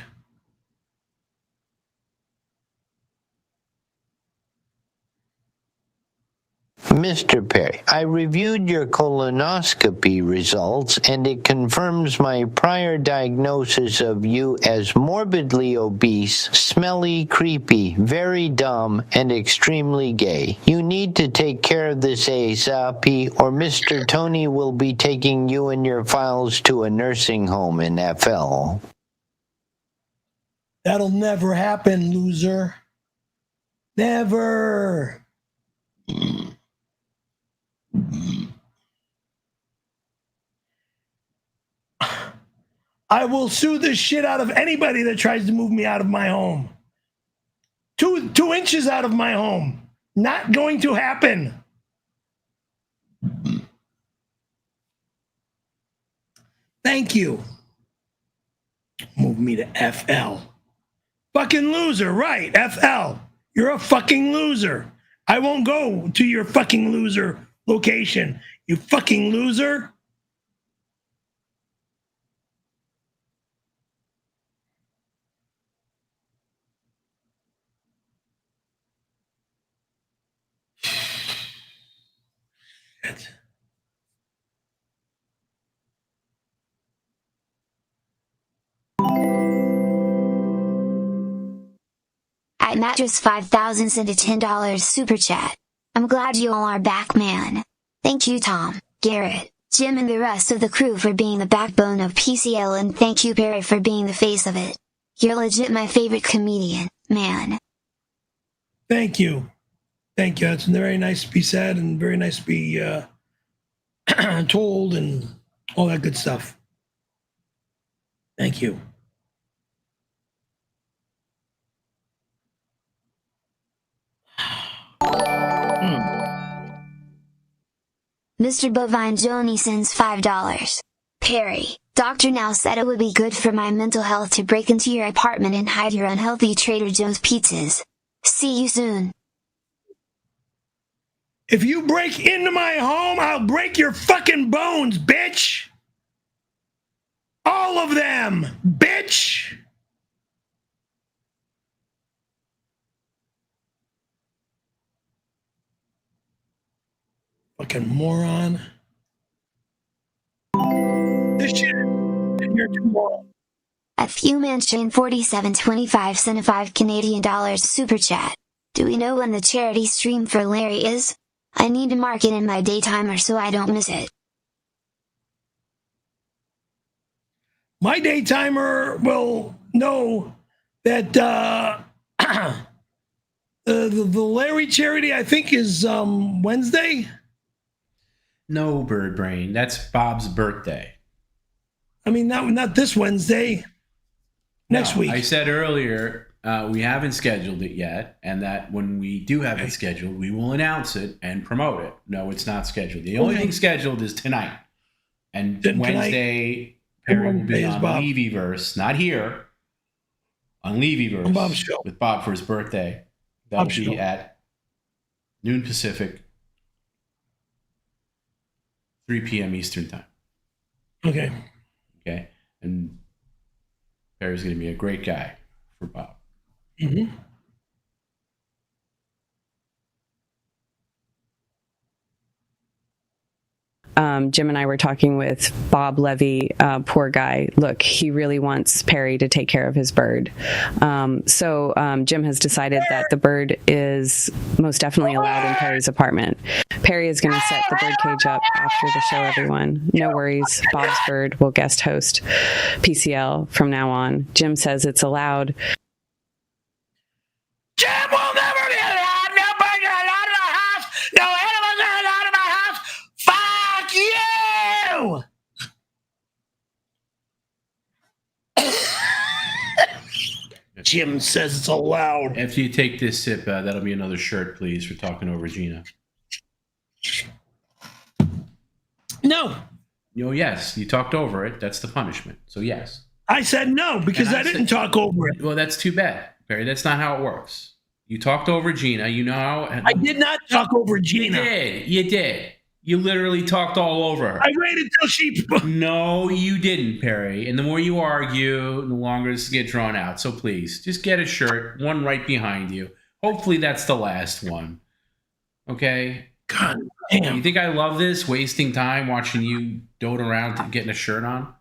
Mr. Perry, I reviewed your colonoscopy results and it confirms my prior diagnosis of you as morbidly obese, smelly, creepy, very dumb, and extremely gay. You need to take care of this ASAP or Mr. Tony will be taking you and your files to a nursing home in FL. That'll never happen, loser. Never. I will sue the shit out of anybody that tries to move me out of my home. 2 inches out of my home. Not going to happen. Thank you. Move me to FL. Fucking loser, right? FL. You're a fucking loser. I won't go to your fucking loser location. You fucking loser. Shit. At Mattress 5000 sent a $10 super chat. I'm glad you all are back, man. Thank you, Tom, Garrett, Jim, and the rest of the crew for being the backbone of PCL, and thank you, Perry, for being the face of it. You're legit my favorite comedian, man. Thank you. Thank you. That's very nice to be said and very nice to be told and all that good stuff. Thank you. Mr. Bovine Joni sends $5. Perry, doctor now said it would be good for my mental health to break into your apartment and hide your unhealthy Trader Joe's pizzas. See you soon. If you break into my home, I'll break your fucking bones, bitch. All of them, bitch. Fucking moron. This shit is here tomorrow. At FewMansion 4725 sent a $5 Canadian super chat. Do we know when the charity stream for Larry is? I need to mark it in my daytimer so I don't miss it. My daytimer will know that the Larry charity, I think, is Wednesday. No, Bird Brain. That's Bob's birthday. I mean, not this Wednesday. Next week. I said earlier we haven't scheduled it yet, and that when we do have it scheduled, we will announce it and promote it. No, it's not scheduled. The only thing scheduled is tonight. And Wednesday, Perry will be on Levyverse, not here, on Levyverse Bob's show with Bob for his birthday. That'll be at noon Pacific, 3 p.m. Eastern time. Okay. Okay. And Perry's going to be a great guy for Bob. Mm-hmm. Jim and I were talking with Bob Levy, poor guy. Look, he really wants Perry to take care of his bird. So Jim has decided that the bird is most definitely allowed in Perry's apartment. Perry is going to set the bird cage up after the show, everyone. No worries. Bob's bird will guest host PCL from now on. Jim says it's allowed. Jim will never be allowed. No birds are allowed in our house. No animals are allowed in my house. Fuck you! Jim says it's allowed. After you take this sip, that'll be another shirt, please, for talking over Gina. No. No, yes. You talked over it. That's the punishment. So yes. I said no because I didn't talk over it. Well, that's too bad, Perry. That's not how it works. You talked over Gina. You know how. I did not talk over Gina. You did. You literally talked all over her. I waited till she. No, you didn't, Perry. And the more you argue, the longer this gets drawn out. So please, just get a shirt, one right behind you. Hopefully that's the last one. Okay? God damn. You think I love this? Wasting time watching you dote around getting a shirt on?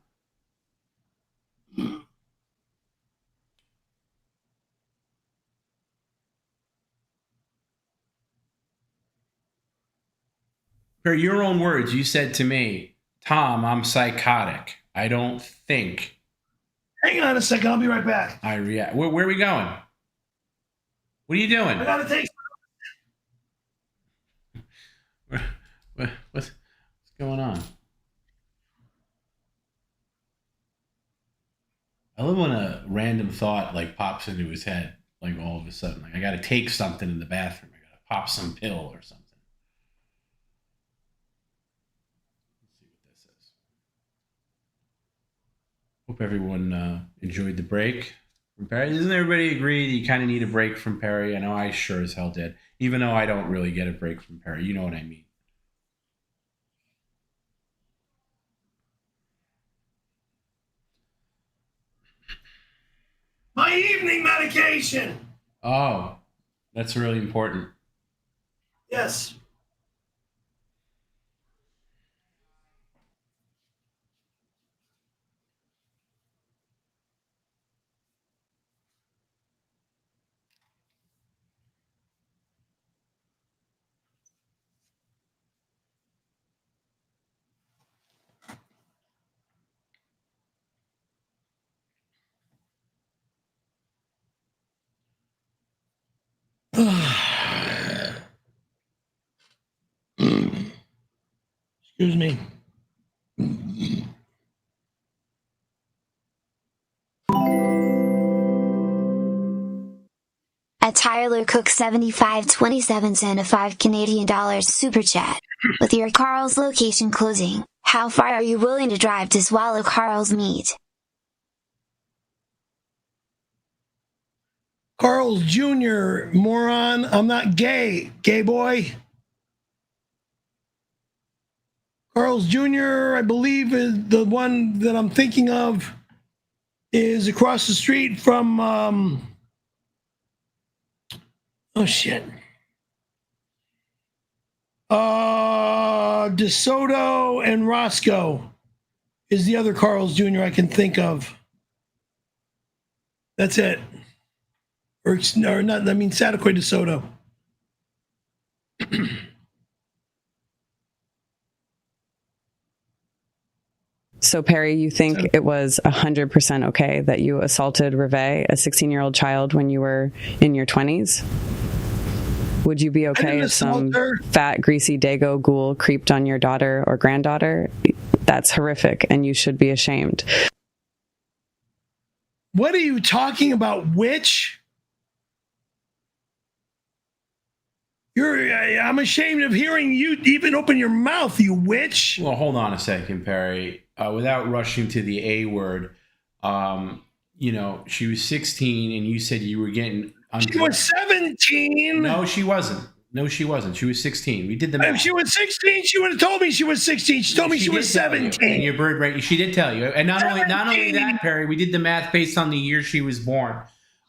Per your own words, you said to me, Tom, I'm psychotic. I don't think. Hang on a second. I'll be right back. I react. Where are we going? What are you doing? I gotta take. What's going on? I love when a random thought like pops into his head, like all of a sudden. Like I got to take something in the bathroom. I got to pop some pill or something. Let's see what this is. Hope everyone enjoyed the break from Perry. Doesn't everybody agree that you kind of need a break from Perry? I know I sure as hell did, even though I don't really get a break from Perry. You know what I mean. My evening medication. Oh, that's really important. Yes. Excuse me. At Tyler Cook 7527 sent a $5 super chat. With your Carl's location closing, how far are you willing to drive to swallow Carl's meat? Carl's Jr., moron. I'm not gay, gay boy. Carl's Jr., I believe, is the one that I'm thinking of, is across the street from, oh shit. DeSoto and Roscoe is the other Carl's Jr. I can think of. That's it. Or not, I mean, Sataquay DeSoto. So, Perry, you think it was 100% okay that you assaulted Reve, a 16-year-old child, when you were in your 20s? Would you be okay if some fat, greasy Dago ghoul creeped on your daughter or granddaughter? That's horrific, and you should be ashamed. What are you talking about, witch? I'm ashamed of hearing you even open your mouth, you witch. Well, hold on a second, Perry. Without rushing to the A word, you know, she was 16 and you said you were getting... She was 17. No, she wasn't. No, she wasn't. She was 16. We did the math. If she was 16, she would have told me she was 16. She told me she was 17. And your bird rate, she did tell you. And not only that, Perry, we did the math based on the year she was born.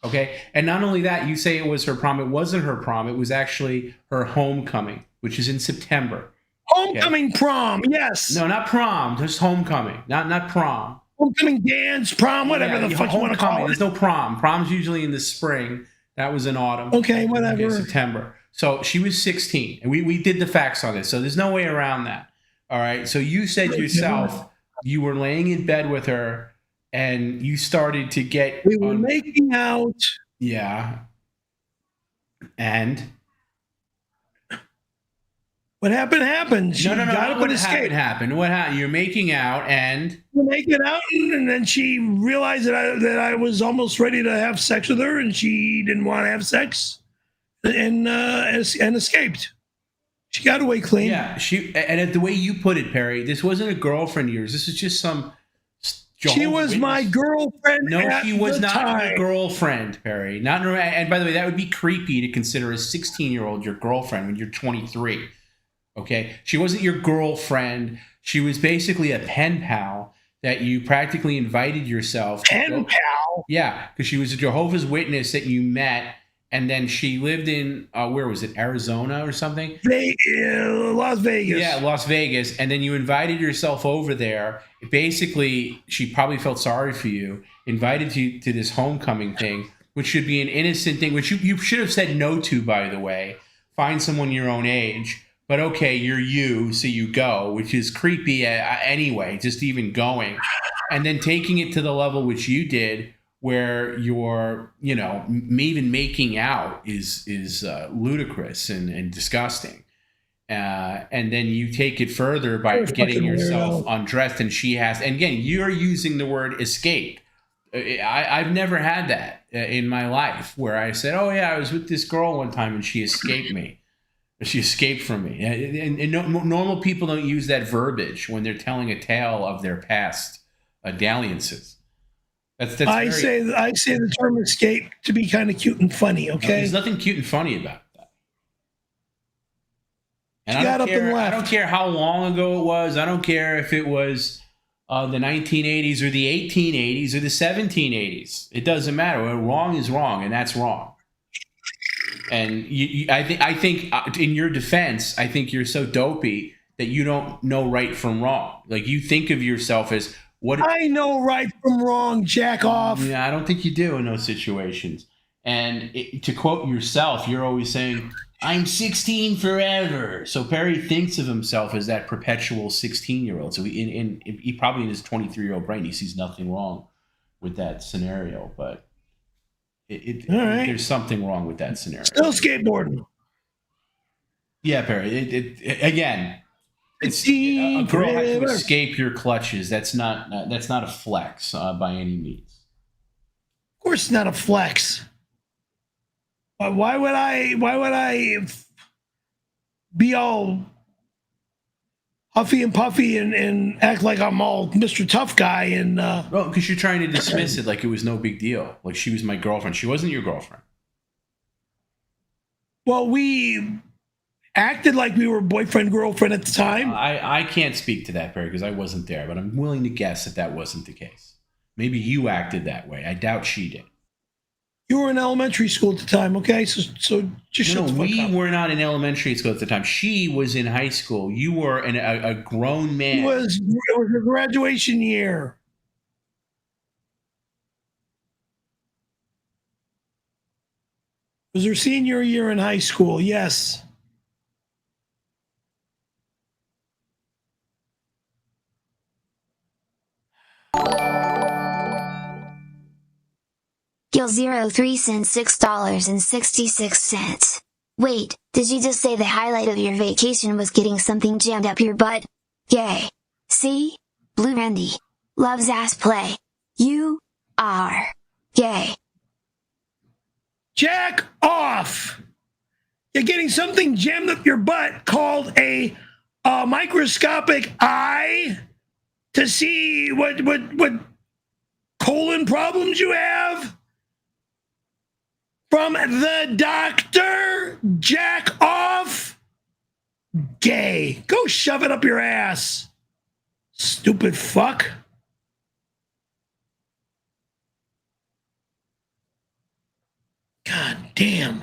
Okay. And not only that, you say it was her prom. It wasn't her prom. It was actually her homecoming, which is in September. Homecoming prom, yes. No, not prom, just homecoming. Not prom. Homecoming dance, prom, whatever the fuck you want to call it. There's no prom. Prom's usually in the spring. That was in autumn. Okay, whatever. Okay, September. So she was 16. And we did the facts on this. So there's no way around that. All right. So you said yourself you were laying in bed with her and you started to get... We were making out. Yeah. And... What happened happened. She got up and escaped. What happened? You're making out and... We're making out, and then she realized that I was almost ready to have sex with her, and she didn't want to have sex, and escaped. She got away clean. Yeah, and the way you put it, Perry, this wasn't a girlfriend of yours. This is just some She was my girlfriend. No, she was not time. your girlfriend, Perry. Not. And by the way, that would be creepy to consider a 16-year-old your girlfriend when you're 23. Okay, she wasn't your girlfriend. She was basically a pen pal that you practically invited yourself. Pen pal. Yeah, because she was a Jehovah's Witness that you met. And then she lived in, where was it, Arizona or something? Las Vegas. Yeah, Las Vegas. And then you invited yourself over there. Basically, she probably felt sorry for you, invited you to this homecoming thing, which should be an innocent thing, which you should have said no to, by the way. Find someone your own age. But okay, you're you, so you go, which is creepy anyway, just even going. And then taking it to the level which you did, where you're, even making out is ludicrous and disgusting. And then you take it further by getting yourself undressed, and she has, and again, you're using the word escape. I've never had that in my life where I said, oh yeah, I was with this girl one time and she escaped me. She escaped from me. And normal people don't use that verbiage when they're telling a tale of their past dalliances. I say the term escape to be kind of cute and funny. Okay, there's nothing cute and funny about that. And I don't care how long ago it was. I don't care if it was the 1980s or the 1880s or the 1780s. It doesn't matter. Wrong is wrong, and that's wrong. And I think in your defense, I think you're so dopey that you don't know right from wrong. Like, you think of yourself as, what I know right from wrong, jack off. Yeah, I don't think you do in those situations. And to quote yourself, you're always saying, I'm 16 forever. So Perry thinks of himself as that perpetual 16-year-old. So he probably in his 23-year-old brain, he sees nothing wrong with that scenario. But there's something wrong with that scenario. Still skateboarding. Yeah, Perry. Again, it's a girl had to escape your clutches. That's not a flex by any means. Of course, it's not a flex. Why would I be all huffy and puffy and act like I'm all Mr. Tough Guy? And well, because you're trying to dismiss it like it was no big deal. Like she was my girlfriend. She wasn't your girlfriend. Well, we acted like we were boyfriend, girlfriend at the time. I can't speak to that, Barry, because I wasn't there, but I'm willing to guess that wasn't the case. Maybe you acted that way. I doubt she did. You were in elementary school at the time, okay? So just shut the fuck we up. were not in elementary school at the time. She was in high school. You were a grown man. It was her graduation year. It was her senior year in high school, yes. 𝙎𝙃𝙊𝙃 sent $6.66. Wait, did you just say the highlight of your vacation was getting something jammed up your butt? Gay. See? Blue Randy. Loves ass play. You are gay. Jack off! You're getting something jammed up your butt called a microscopic eye to see what colon problems you have? From the doctor? Jack off? Gay. Go shove it up your ass. Stupid fuck. God damn.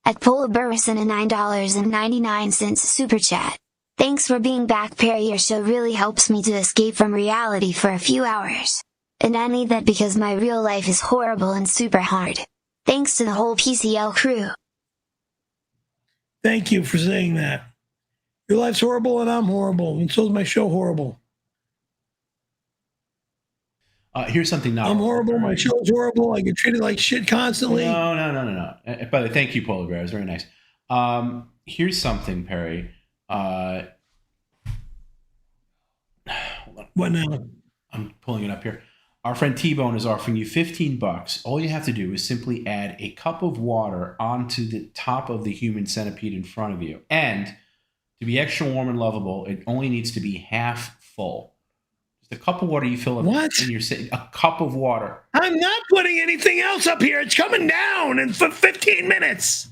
At Polar Burrison a $9.99 super chat. Thanks for being back, Perry. Your show really helps me to escape from reality for a few hours. And I need that because my real life is horrible and super hard. Thanks to the whole PCL crew. Thank you for saying that. Your life's horrible and I'm horrible, and so is my show horrible. Here's something not. I'm horrible. My show's horrible. I get treated like shit constantly. No. By the way, thank you, Polar Bear. It was very nice. Here's something, Perry. What now? I'm pulling it up here. Our friend T-Bone is offering you $15. All you have to do is simply add a cup of water onto the top of the human centipede in front of you. And to be extra warm and lovable, it only needs to be half full. Just a cup of water you fill up. What? And you're sitting, a cup of water. I'm not putting anything else up here. It's coming down in 15 minutes.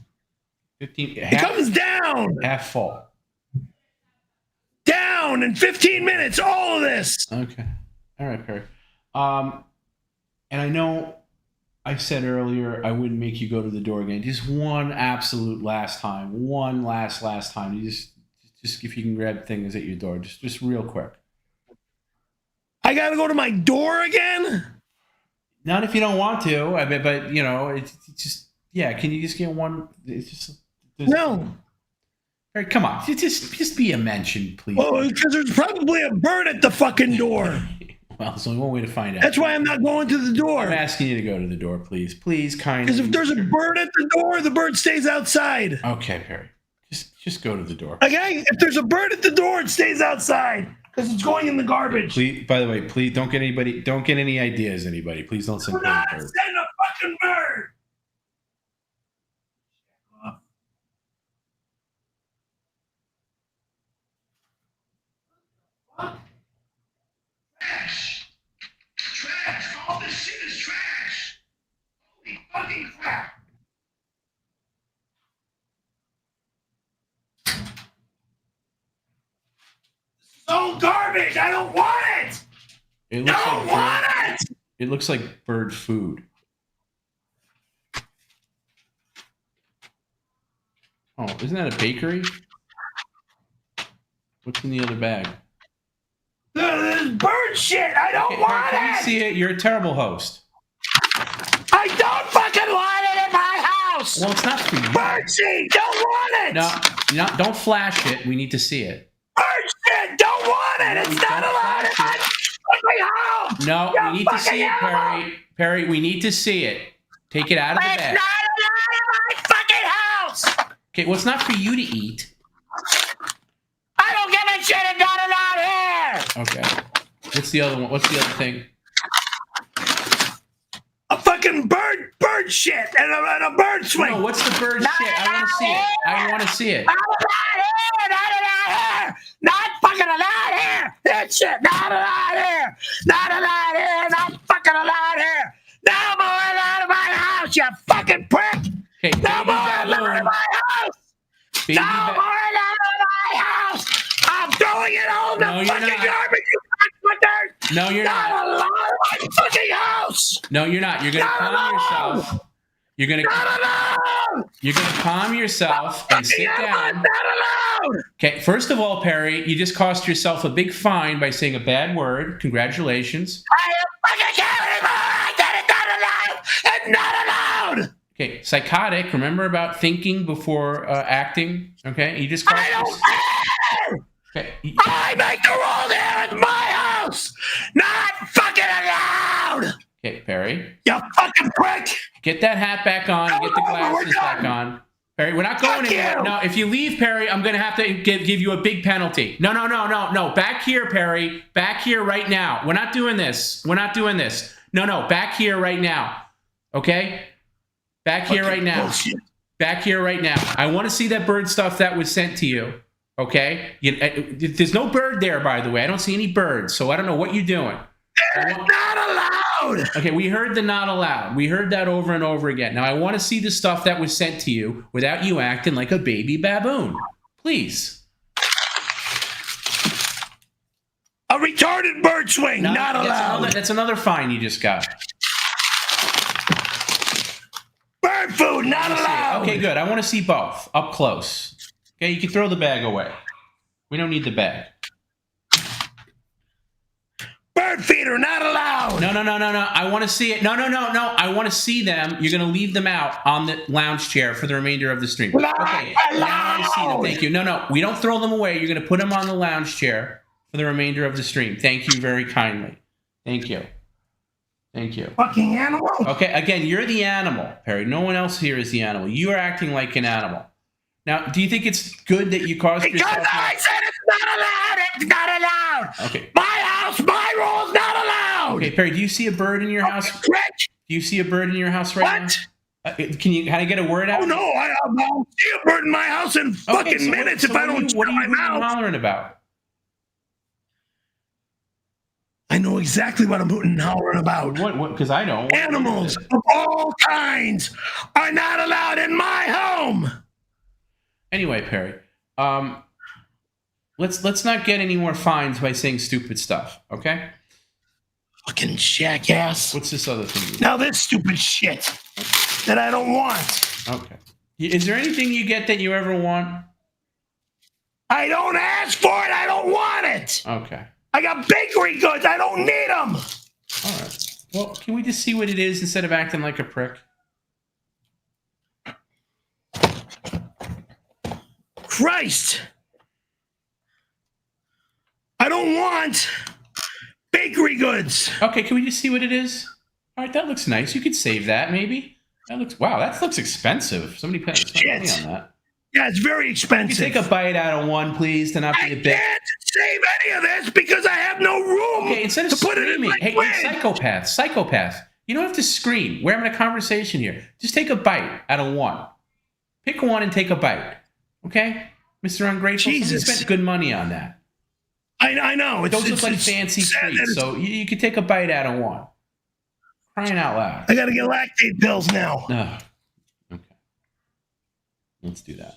It comes down. Half full. Down in 15 minutes. All of this. Okay. All right, Perry. And I know I said earlier I wouldn't make you go to the door again. Just one absolute last time. One last time. You just if you can grab things at your door. Just real quick. I got to go to my door again? Not if you don't want to. I mean, but, you know, it's just, yeah, can you just get one? It's just... No. All right, come on. Just be a mention, please. Well, because there's probably a bird at the fucking door. Well, there's only one way to find out. That's why I'm not going to the door. I'm asking you to go to the door, please. Please, kindly. Because if there's a bird at the door, the bird stays outside. Okay, Perry. Just go to the door. Okay? If there's a bird at the door, it stays outside. Because it's going in the garbage. Please, by the way, please don't get any ideas, anybody. Please don't send Do not bird. send a fucking bird. Trash. All this shit is trash. Holy fucking crap. This is all garbage. I don't want it. It looks like bird food. Oh, isn't that a bakery? What's in the other bag? This bird shit. I don't want Can it. you see it? You're a terrible host. I don't fucking want it in my house. Well, it's not for you. Bird shit. Don't want it. No, don't flash it. We need to see it. Bird shit. Don't want it. It's not allowed in my fucking house. No, You we need to see fucking it, animal. Perry. Perry, we need to see it. Take it out of the It's bag. not allowed in my fucking house. Okay, well, it's not for you to eat. I don't give a shit. It's not allowed here. Okay. What's the other one? What's the other thing? A fucking bird shit and a bird swing. No, what's the bird shit? I want to see it. I want to see it. Not allowed here. Not fucking allowed here. That shit. Not allowed here. Not allowed here. Not fucking allowed here. No more allowed in my house, you fucking prick. Okay, No more allowed in my house. Baby No more allowed in my house. I'm throwing it all in the No, you're fucking not. garbage, you fucking No, you're not not. allowed in my fucking house. No, you're not. You're gonna Not calm allowed. yourself. You're gonna Not allowed. You're gonna calm yourself and sit Fucking down. not allowed. Okay, first of all, Perry, you just cost yourself a big fine by saying a bad word. Congratulations. I am fucking carrying my that is not allowed. It's not allowed. Okay, psychotic. Remember about thinking before acting. Okay, you just cost I don't yourself. care. Okay, I make the rules here. It's my house. Not fucking allowed. okay, Perry, You fucking prick. get that hat back on. Get the glasses back on. Perry, we're not going Fuck anywhere. you. No, if you leave, Perry, I'm gonna have to give you a big penalty. No. Back here, Perry. Back here right now. We're not doing this. We're not doing this. No. Back here right now. Okay? Back here right now. Bullshit. Back here right now. I want to see that bird stuff that was sent to you. Okay? There's no bird there, by the way. I don't see any birds, so I don't know what you're doing. It's not allowed. Okay, we heard the not allowed. We heard that over and over again. Now, I want to see the stuff that was sent to you without you acting like a baby baboon. Please. A retarded bird swing. No, Not allowed. That's another fine you just got. Bird food. Not allowed. Okay, good. I want to see both up close. Okay, you can throw the bag away. We don't need the bag. Bird feeder. Not allowed. No. I want to see it. No. I want to see them. You're going to leave them out on the lounge chair for the remainder of the stream. Not Okay, now I see them. Thank you. No. We don't throw them away. You're going to put them on the lounge chair for the remainder of the stream. Thank you very kindly. Thank you. Fucking animal. Okay, again, you're the animal, Perry. No one else here is the animal. You are acting like an animal. Now, do you think it's good that you caused Because yourself? I said it's not allowed. It's not allowed. Okay. My house, my rules, not allowed. Okay, Perry, do you see a bird in your house? Correct. Do you see a bird in your house right What? now? Can I get a word out? Oh, no. I'll see a bird in my house in fucking minutes if I don't What are you shut my mouth. hollering about? I know exactly what I'm hooting and hollering about. What? Because I don't. Animals of all kinds are not allowed in my home. Anyway, Perry, let's not get any more fines by saying stupid stuff, okay? Fucking jackass. What's this other thing? Now this stupid shit that I don't want. Okay. Is there anything you get that you ever want? I don't ask for it. I don't want it. Okay. I got bakery goods. I don't need them. All right. Well, can we just see what it is instead of acting like a prick? Christ. I don't want bakery goods. Okay, can we just see what it is? All right, that looks nice. You could save that, maybe. That looks expensive. Somebody spent money on that. Yeah, it's very expensive. Can you take a bite out of one, please, to not be a bit. I can't save any of this because I have no room. Okay, instead of to put it in my hey, psychopath. You don't have to scream. We're having a conversation here. Just take a bite out of one. Pick one and take a bite. Okay, Mr. Ungrateful. Jesus. Somebody spent good money on that. I know. Those look like fancy treats, so you could take a bite out of one. Crying out loud. I got to get lactate pills now. No. Okay. Let's do that.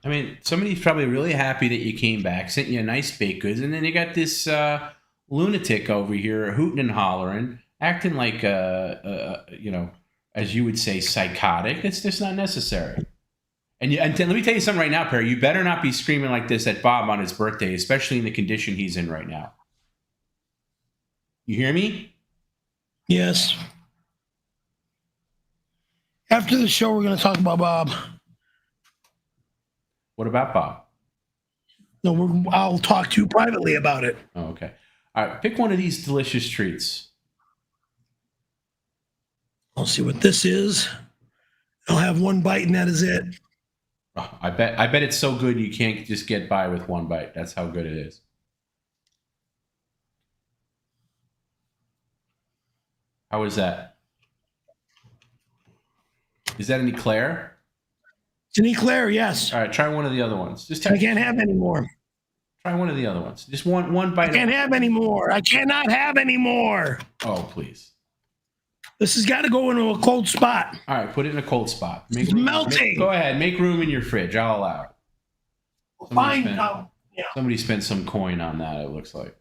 I mean, somebody's probably really happy that you came back, sent you a nice baked goods, and then you got this lunatic over here hooting and hollering, acting like as you would say, psychotic. It's just not necessary. And let me tell you something right now, Perry. You better not be screaming like this at Bob on his birthday, especially in the condition he's in right now. You hear me? Yes. After the show, we're going to talk about Bob. What about Bob? No, I'll talk to you privately about it. Oh, okay. All right, pick one of these delicious treats. I'll see what this is. I'll have one bite and that is it. Oh, I bet it's so good you can't just get by with one bite. That's how good it is. How is that? Is that an eclair? It's an eclair, yes. All right, try one of the other ones. I can't have any more. Try one of the other ones. Just one bite. I can't have any more. I cannot have any more. Oh, please. This has got to go into a cold spot. All right, put it in a cold spot. It's melting. Go ahead, make room in your fridge. I'll allow it. Somebody spent some coin on that, it looks like.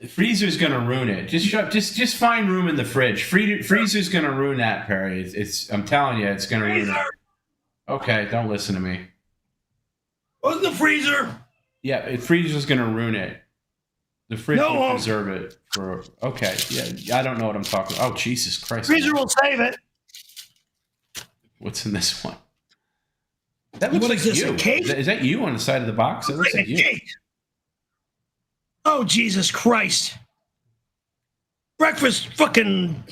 The freezer's gonna ruin it. Just find room in the fridge. Freezer's gonna ruin that, Perry. I'm telling you, it's gonna ruin it. Okay, don't listen to me. What's the freezer? Yeah, freezer's gonna ruin it. The fridge will preserve it for. Okay, yeah, I don't know what I'm talking about. Oh, Jesus Christ! Freezer will save it. What's in this one? That looks like you. A cake? Is that you on the side of the box? It looks like you. Cake. Oh, Jesus Christ. Breakfast fucking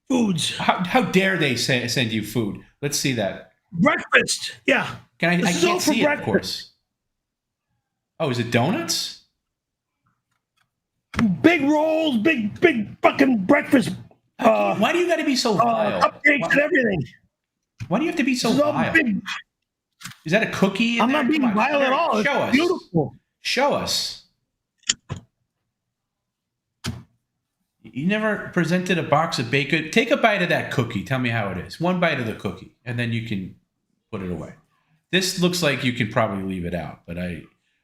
foods. How dare they send you food? Let's see that. Breakfast. Yeah. I can't see it, of course. Oh, is it donuts? Big rolls, big fucking breakfast. Why do you got to be so vile? Cupcakes and everything. Why do you have to be so vile? Is that a cookie? I'm not being vile at all. Show us. Beautiful. Show us. You never presented a box of baked goods. Take a bite of that cookie. Tell me how it is. One bite of the cookie, and then you can put it away. This looks like you could probably leave it out, but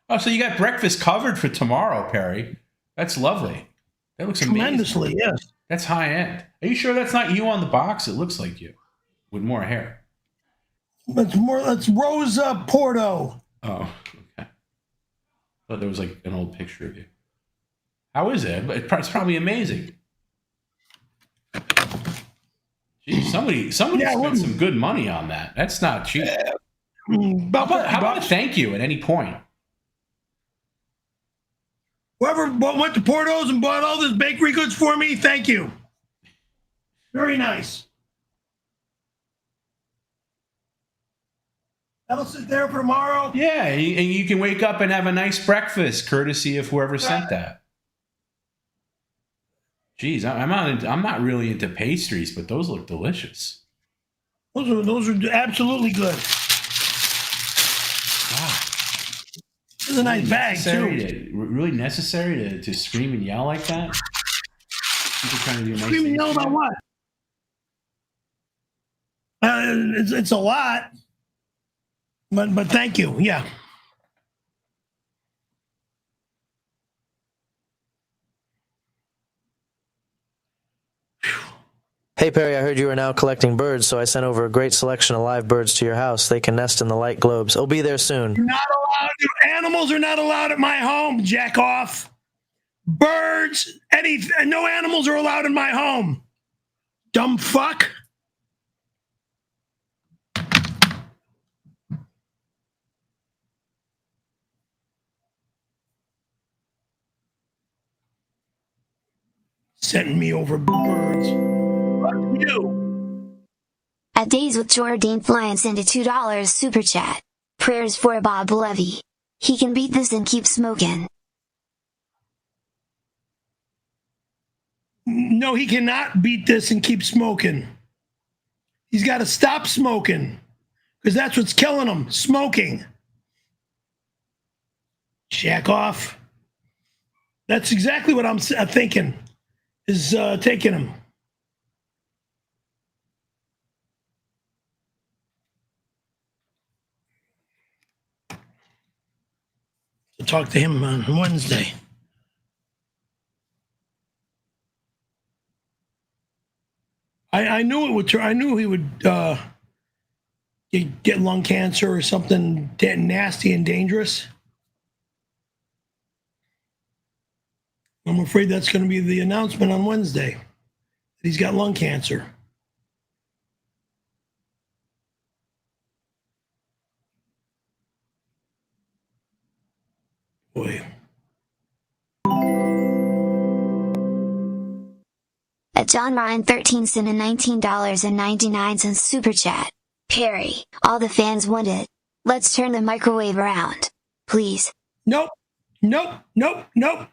Oh, so you got breakfast covered for tomorrow, Perry. That's lovely. That looks amazing. Tremendously, yes. That's high end. Are you sure that's not you on the box? It looks like you with more hair. That's Rosa Porto. Oh, okay. Thought there was like an old picture of you. How is it? It's probably amazing. Geez, somebody spent some good money on that. That's not cheap. How about a thank you at any point? Whoever went to Porto's and bought all this bakery goods for me, thank you. Very nice. That'll sit there for tomorrow. Yeah, and you can wake up and have a nice breakfast, courtesy of whoever sent that. Jeez, I'm not really into pastries, but those look delicious. Those are absolutely good. Wow. This is a nice bag too. Really necessary to scream and yell like that? People trying to do nice scream and yell about what? It's a lot. But thank you. Yeah. Hey Perry, I heard you are now collecting birds, so I sent over a great selection of live birds to your house. They can nest in the light globes. I'll be there soon. Not allowed to. Animals are not allowed at my home, jack off. Birds, no animals are allowed in my home. Dumb fuck. Sending me over birds. Fuck you. At Days with 𝙎𝙃 send a $2 super chat. Prayers for 𝘂𝙃. He can beat this and keep smoking. No, he cannot beat this and keep smoking. He's got to stop smoking. Because that's what's killing him. Smoking. Jack off. That's exactly what I'm thinking. Is taking him. To talk to him on Wednesday. I knew it would. I knew he would get lung cancer or something nasty and dangerous. I'm afraid that's going to be the announcement on Wednesday. That he's got lung cancer. Boy. At John Ryan 13 sent a $19.99 super chat. Perry, all the fans want it. Let's turn the microwave around. Please. Nope. Nope. Nope. Nope.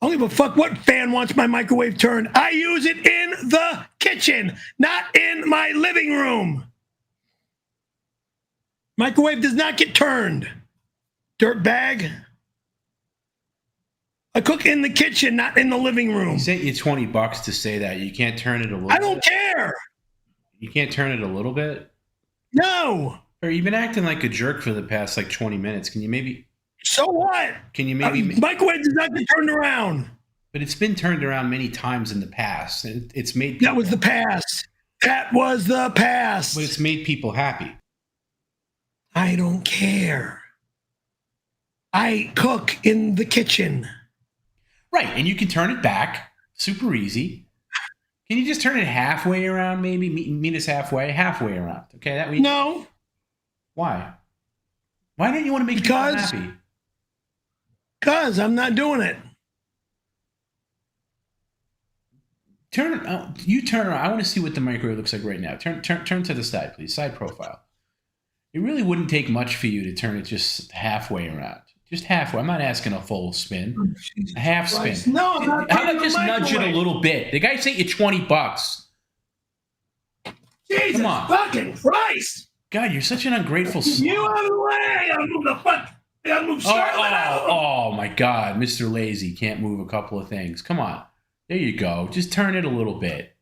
I don't give a fuck what fan wants my microwave turned. I use it in the kitchen, not in my living room. Microwave does not get turned. Dirtbag. I cook in the kitchen, not in the living room. He sent you $20 to say that. You can't turn it a little bit? I don't care. You can't turn it a little bit? No. Or you've been acting like a jerk for the past 20 minutes. Can you maybe... So what? Can you maybe... microwave does not get turned around. But it's been turned around many times in the past. It's made... That was the past. That was the past. But it's made people happy. I don't care. I cook in the kitchen. Right, and you can turn it back. Super easy. Can you just turn it halfway around, maybe? Meet us halfway? Halfway around. Okay, that way... No. Why? Why don't you want to make people happy? Because I'm not doing it. You turn around. I want to see what the microwave looks like right now. Turn to the side, please. Side profile. It really wouldn't take much for you to turn it just halfway around. Just halfway. I'm not asking a full spin. A half spin. No, I'm not. How about just nudge it a little bit? The guy sent you $20. Jesus Come on. fucking Christ! God, you're such an ungrateful son. You out of the way! I gotta move the fuck. I gotta move Charlotte out. Oh my God, Mr. Lazy can't move a couple of things. Come on. There you go. Just turn it a little bit.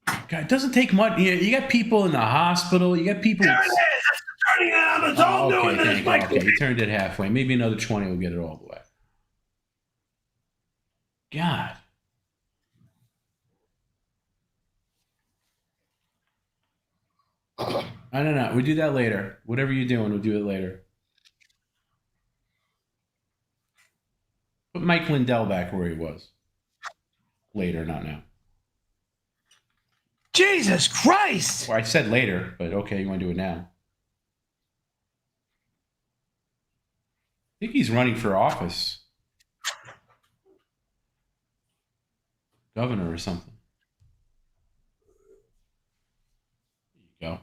God, it doesn't take much. You got people in the hospital. You got people. There it is. That's turning it on. It's all doing this. Okay, you turned it halfway. Maybe another 20 will get it all the way. God. I don't know. We'll do that later. Whatever you're doing, we'll do it later. Put Mike Lindell back where he was. Later, not now. Jesus Christ! Well, I said later, but okay, you want to do it now. I think he's running for office. Governor or something. There you go.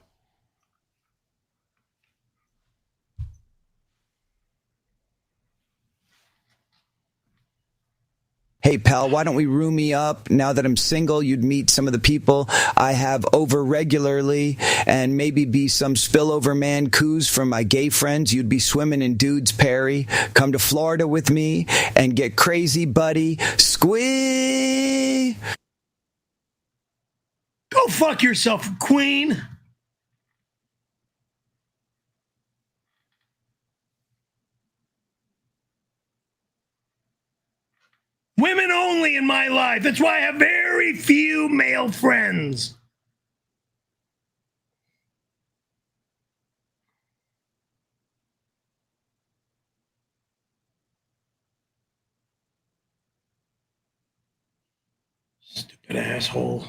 Hey, pal, why don't we room me up? Now that I'm single, you'd meet some of the people I have over regularly and maybe be some spillover man coos from my gay friends. You'd be swimming in Dudes Perry. Come to Florida with me and get crazy, buddy. Squee! Go fuck yourself, Queen. Women only in my life. That's why I have very few male friends. Stupid asshole.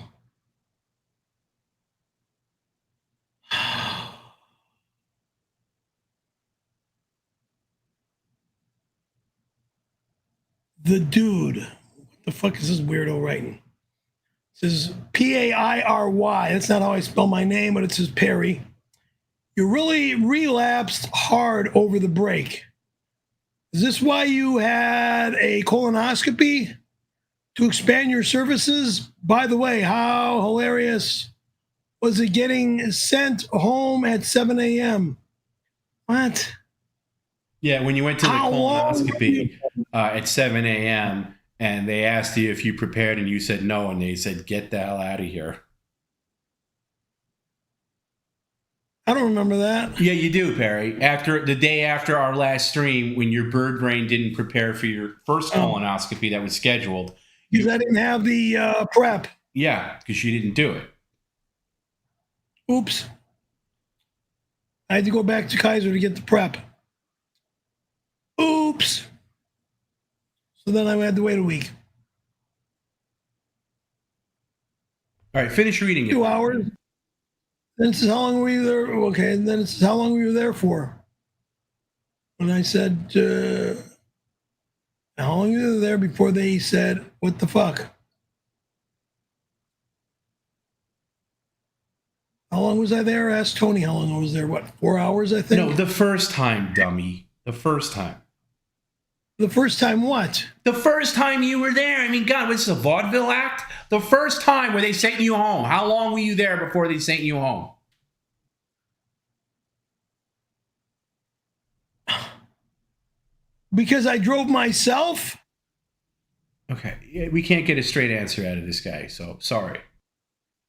The dude. What the fuck is this weirdo writing? It says P-A-I-R-Y. That's not how I spell my name, but it says Perry. You really relapsed hard over the break. Is this why you had a colonoscopy? To expand your services? By the way, how hilarious was it getting sent home at 7 a.m.? What? Yeah, when you went to the colonoscopy at 7 a.m. and they asked you if you prepared and you said no, and they said, get the hell out of here. I don't remember that. Yeah, you do, Perry. After the day after our last stream, when your bird brain didn't prepare for your first colonoscopy that was scheduled. Because I didn't have the prep. Yeah, because you didn't do it. Oops. I had to go back to Kaiser to get the prep. Oops. So then I had to wait a week. All right, finish reading it. 2 hours. Then it says, how long were you there? Okay, and then it says, how long were you there for? And I said, how long were you there before they said, what the fuck? How long was I there? Asked Tony how long I was there. What, 4 hours, I think? No, the first time, dummy. The first time. The first time what? The first time you were there. I mean, God, what's this, a vaudeville act? The first time where they sent you home. How long were you there before they sent you home? Because I drove myself? Okay, we can't get a straight answer out of this guy, so sorry.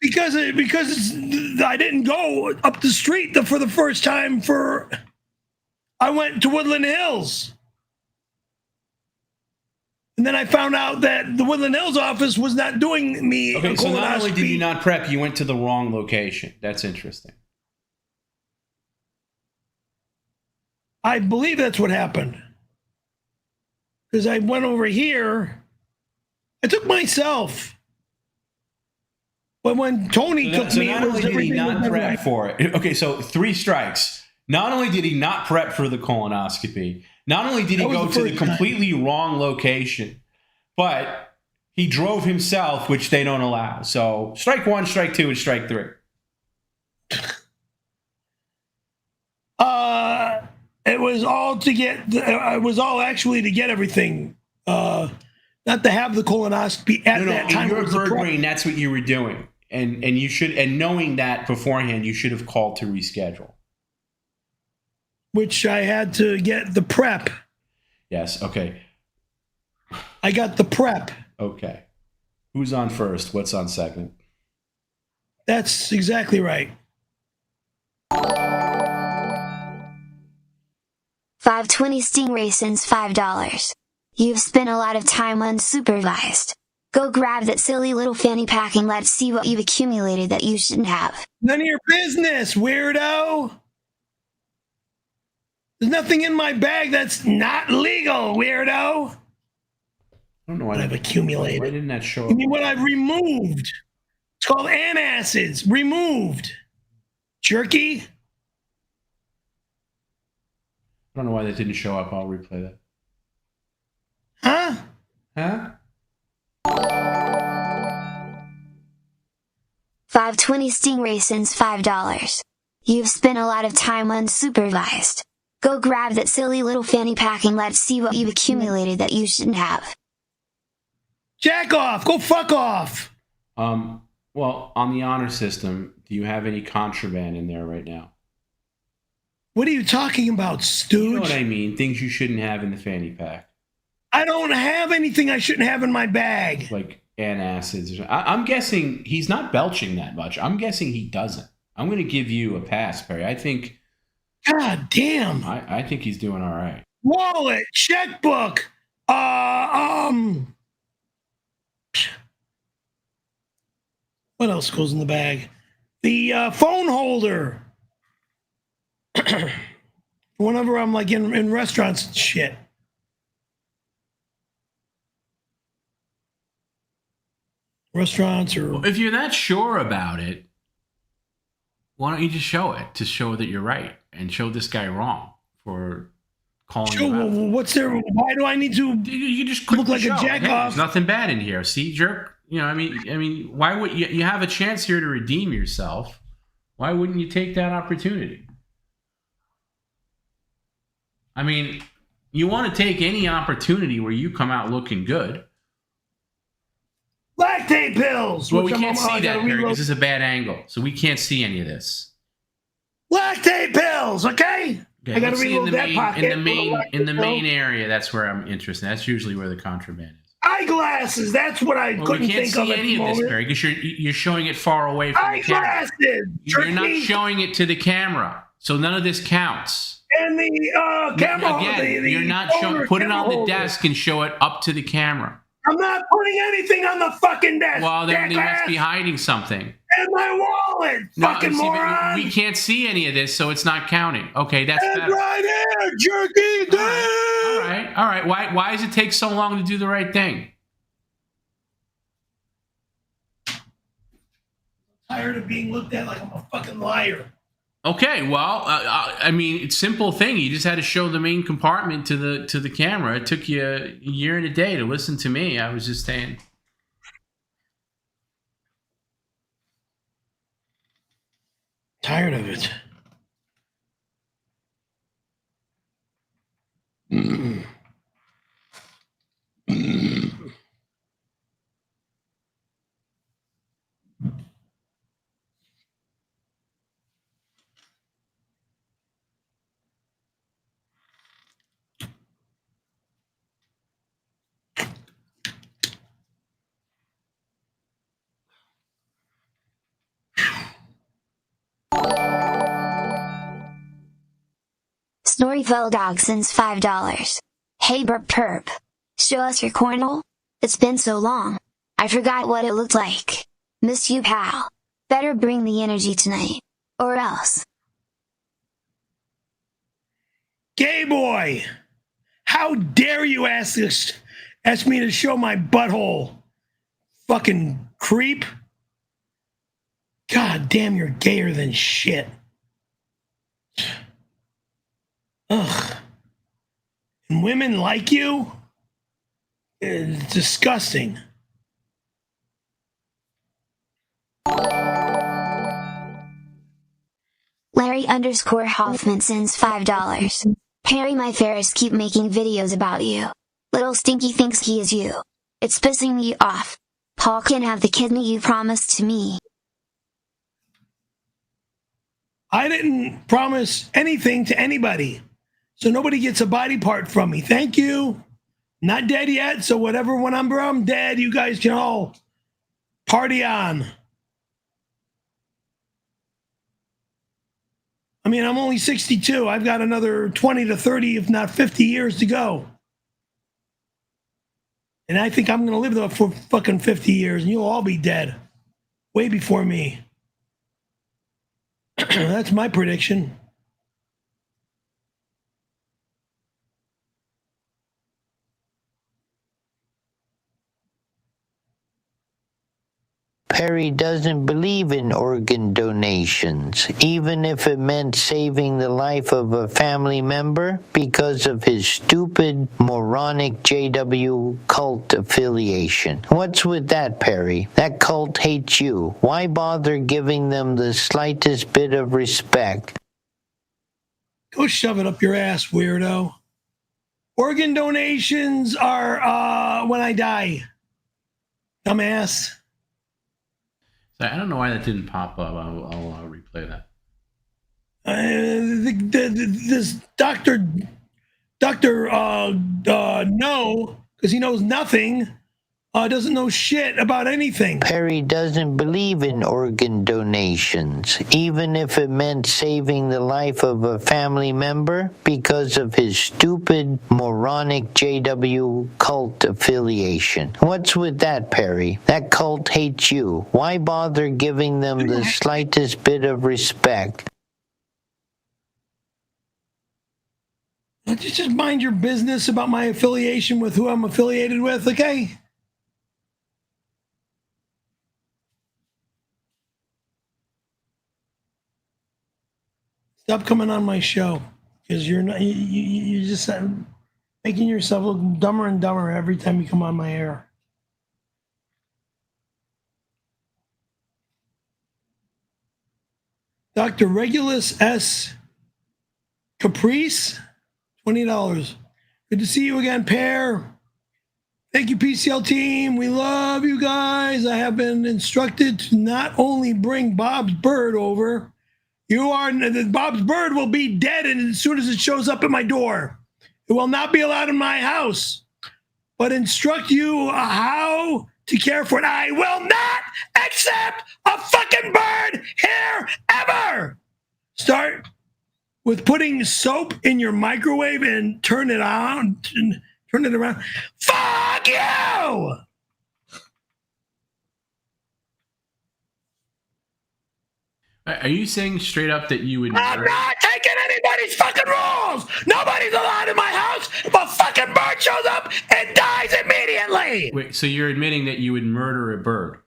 Because I didn't go up the street for the first time I went to Woodland Hills. And then I found out that the Woodland Hills office was not doing me a colonoscopy. So not only did you not prep, you went to the wrong location. That's interesting. I believe that's what happened. Because I went over here. I took myself. But when Tony took me, not only did he not prep for it. Okay, so 3 strikes. Not only did he not prep for the colonoscopy, not only did he go to the completely wrong location, but he drove himself, which they don't allow. So strike 1, strike 2, and strike 3. It was all to get. It was all actually to get everything. Not to have the colonoscopy at that time. In your bird brain, that's what you were doing, and you should. And knowing that beforehand, you should have called to reschedule. Which I had to get the prep. Yes. Okay. I got the prep. Okay. Who's on first? What's on second? That's exactly right. 520 Stingray sends $5. You've spent a lot of time unsupervised. Go grab that silly little fanny pack and let's see what you've accumulated that you shouldn't have. None of your business, weirdo. There's nothing in my bag that's not legal, weirdo. I don't know why I've accumulated. Why didn't that show up? You mean what I've removed? It's called antacids. Removed. Jerky? I don't know why that didn't show up. I'll replay that. Huh? Huh? 520 Stingray sends $5. You've spent a lot of time unsupervised. Go grab that silly little fanny pack and let's see what you've accumulated that you shouldn't have. Jack off. Go fuck off. Well, on the honor system, do you have any contraband in there right now? What are you talking about, stooge? You know what I mean. Things you shouldn't have in the fanny pack. I don't have anything I shouldn't have in my bag. Like antacids. I'm guessing he's not belching that much. I'm guessing he doesn't. I'm going to give you a pass, Perry. I think... God damn. I think he's doing all right. Wallet, checkbook, what else goes in the bag? The phone holder. Whenever I'm like in restaurants and shit. Restaurants or... Well, if you're that sure about it, why don't you just show it to show that you're right and show this guy wrong for calling you out? What's there? Why do I need to? You just look like a jack off. There's nothing bad in here. See, jerk. You know, I mean, why would you have a chance here to redeem yourself? Why wouldn't you take that opportunity? I mean, you want to take any opportunity where you come out looking good. Lactate pills. Well, we can't see that, Perry, because this is a bad angle. So we can't see any of this. Lactate pills, okay? I got to reload that pocket. In the main area, that's where I'm interested. That's usually where the contraband is. Eyeglasses. That's what I couldn't think of at the moment. We can't see any of this, Perry, because you're showing it far away from the camera. Eyeglasses. You're not showing it to the camera, so none of this counts. And the camera. Again, you're not showing. Put it on the desk and show it up to the camera. I'm not putting anything on the fucking desk. Well, then they must be hiding something. And my wallet, fucking moron. We can't see any of this, so it's not counting. Okay, that's better. Right here, jerky. All right. Why does it take so long to do the right thing? I'm tired of being looked at like I'm a fucking liar. Okay, well, I mean, it's a simple thing. You just had to show the main compartment to the camera. It took you a year and a day to listen to me. I was just saying. Tired of it. Snorryfell Dog sends $5. Hey burp perp. Show us your cornhole? It's been so long. I forgot what it looked like. Miss you, pal. Better bring the energy tonight. Or else. Gay boy! How dare you ask me to show my butthole? Fucking creep. God damn, you're gayer than shit. Ugh. And women like you? It's disgusting. Larry_Hoffman sends $5. Perry, my Ferris keep making videos about you. Little Stinky thinks he is you. It's pissing me off. Paul can have the kidney you promised to me. I didn't promise anything to anybody. So nobody gets a body part from me. Thank you. Not dead yet, so whatever, when I'm dead, you guys can all party on. I mean, I'm only 62. I've got another 20 to 30, if not 50 years to go. And I think I'm going to live there for fucking 50 years, and you'll all be dead way before me. That's my prediction. Perry doesn't believe in organ donations, even if it meant saving the life of a family member, because of his stupid, moronic JW cult affiliation. What's with that, Perry? That cult hates you. Why bother giving them the slightest bit of respect? Go shove it up your ass, weirdo. Organ donations are when I die. Dumbass. I don't know why that didn't pop up. I'll replay that. This doctor, no, because he knows nothing. Doesn't know shit about anything. Perry doesn't believe in organ donations, even if it meant saving the life of a family member, because of his stupid, moronic JW cult affiliation. What's with that, Perry? That cult hates you. Why bother giving them the slightest bit of respect? Just mind your business about my affiliation with who I'm affiliated with, okay? Stop coming on my show, because you're not. You're just making yourself look dumber and dumber every time you come on my air. Dr. Regulus S. Caprice, $20. Good to see you again, Pear. Thank you, PCL team. We love you guys. I have been instructed to not only bring Bob's bird over. Bob's bird will be dead as soon as it shows up at my door. It will not be allowed in my house, but instruct you how to care for it. I will not accept a fucking bird here ever. Start with putting soap in your microwave and turn it on, and turn it around. Fuck you! Are you saying straight up that you would? I'm not taking anybody's fucking rules. Nobody's allowed in my house if a fucking bird shows up and dies immediately. Wait, so you're admitting that you would murder a bird?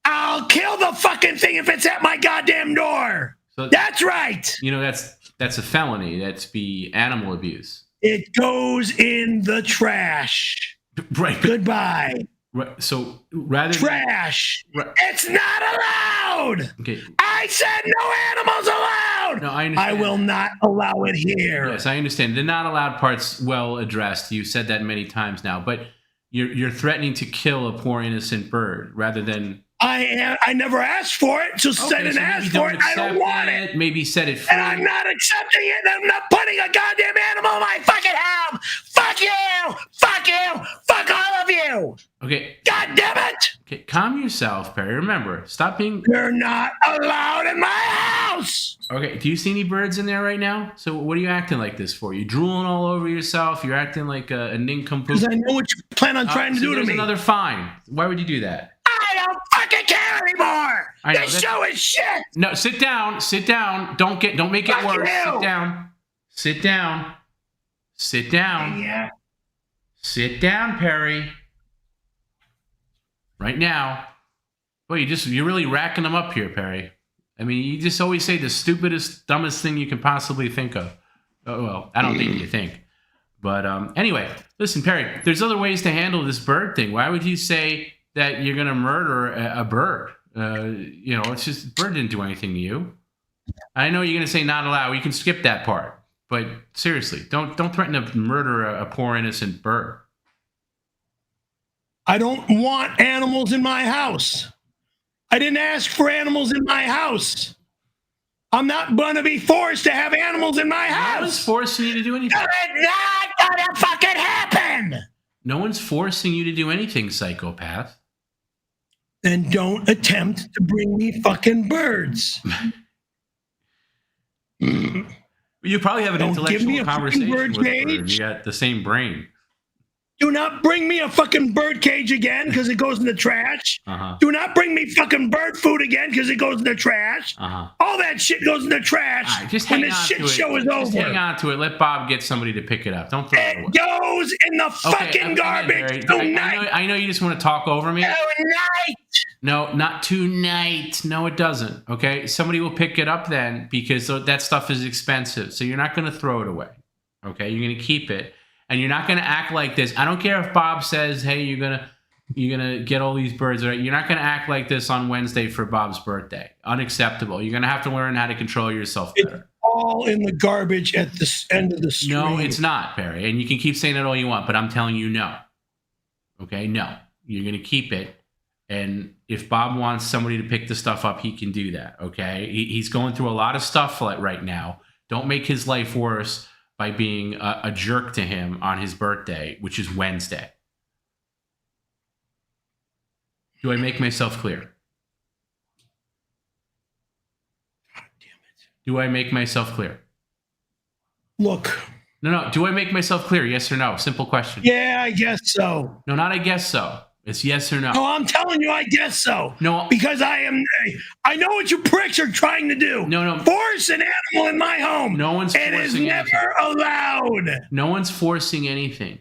I'll kill the fucking thing if it's at my goddamn door. So, that's right. You know, that's a felony. That's be animal abuse. It goes in the trash. Right. Goodbye. Right. So rather trash. Right. It's not allowed. Okay. I said no animals allowed. No, I understand. I will not allow it here. Yes, I understand. The not allowed part's well addressed. You said that many times now, but you're threatening to kill a poor innocent bird rather than. I never asked for it, so I didn't ask for it. I don't want it. Maybe set it free. And I'm not accepting it. And I'm not putting a goddamn animal in my fucking house. Fuck you! Fuck you! Fuck all of you! Okay. God damn it! Okay, calm yourself, Perry. Remember, stop being. You're not allowed in my house. Okay. Do you see any birds in there right now? So what are you acting like this for? You drooling all over yourself. You're acting like a nincompoop. Because I know what you plan on trying to do to me. Another fine. Why would you do that? I don't fucking care anymore. This show is shit. No, sit down. Sit down. Don't make it worse. Sit down. Sit down. Sit down. Yeah. Sit down, Perry. Right now. Well, you're really racking them up here, Perry. I mean, you just always say the stupidest, dumbest thing you can possibly think of. Oh, well, I don't think you think. But anyway, listen, Perry, there's other ways to handle this bird thing. Why would you say that you're going to murder a bird? It's just, bird didn't do anything to you. I know you're going to say not allowed. You can skip that part. But seriously, don't threaten to murder a poor innocent bird. I don't want animals in my house. I didn't ask for animals in my house. I'm not going to be forced to have animals in my house. No one's forcing you to do anything. It's not going to fucking happen. No one's forcing you to do anything, psychopath. Then don't attempt to bring me fucking birds. You probably have an intellectual conversation with a bird. Cage. You got the same brain. Do not bring me a fucking bird cage again because it goes in the trash. Do not bring me fucking bird food again because it goes in the trash. All that shit goes in the trash when this shit show is over. Just hang on to it. Let Bob get somebody to pick it up. Don't throw it away. It goes in the fucking garbage tonight. I know you just want to talk over me. Tonight. No, not tonight. No, it doesn't. Okay? Somebody will pick it up then because that stuff is expensive. So you're not going to throw it away. Okay? You're going to keep it. And you're not going to act like this. I don't care if Bob says, hey, you're gonna get all these birds. Right? You're not going to act like this on Wednesday for Bob's birthday. Unacceptable. You're going to have to learn how to control yourself better. It's all in the garbage at the end of the stream. No, it's not, Perry. And you can keep saying it all you want, but I'm telling you no. Okay? No. You're going to keep it. And if Bob wants somebody to pick the stuff up, he can do that. Okay? He's going through a lot of stuff right now. Don't make his life worse by being a jerk to him on his birthday, which is Wednesday. Do I make myself clear? God damn it. Do I make myself clear? Look. No. Do I make myself clear? Yes or no? Simple question. Yeah, I guess so. No, not I guess so. It's yes or no. No, I'm telling you, I guess so. No. Because I know what you pricks are trying to do. No. Force an animal in my home. No one's forcing anything. It is never allowed. No one's forcing anything.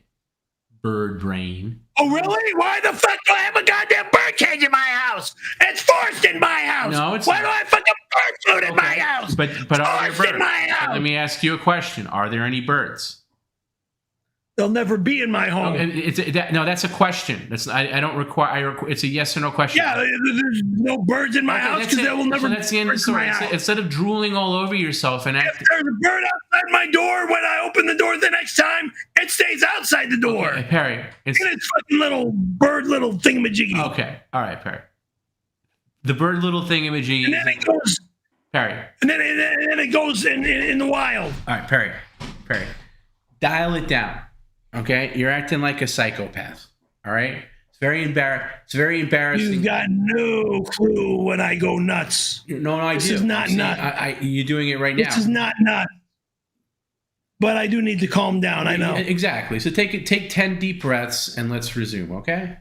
Bird brain. Oh, really? Why the fuck do I have a goddamn bird cage in my house? It's forced in my house. No, it's Why not. do I have fucking bird food in my house? But are there birds? In my house. Let me ask you a question. Are there any birds? They'll never be in my home. No, that's a question. I don't require. It's a yes or no question. Yeah, there's no birds in my house because there will never. So that's the end of the story. Instead of drooling all over yourself and if there's a bird outside my door, when I open the door the next time, it stays outside the door. Okay, Perry, it's fucking little thingamajiggy. Okay, all right, Perry. The bird little thingamajiggy. And then it goes. Perry. And then it goes in the wild. All right, Perry. Dial it down. Okay, you're acting like a psychopath. All right, it's very embarrassing. You've got no clue when I go nuts. No, I do. This is not nuts. You're doing it right now. This is not nuts. But I do need to calm down. I know exactly. So take 10 deep breaths and let's resume. Okay.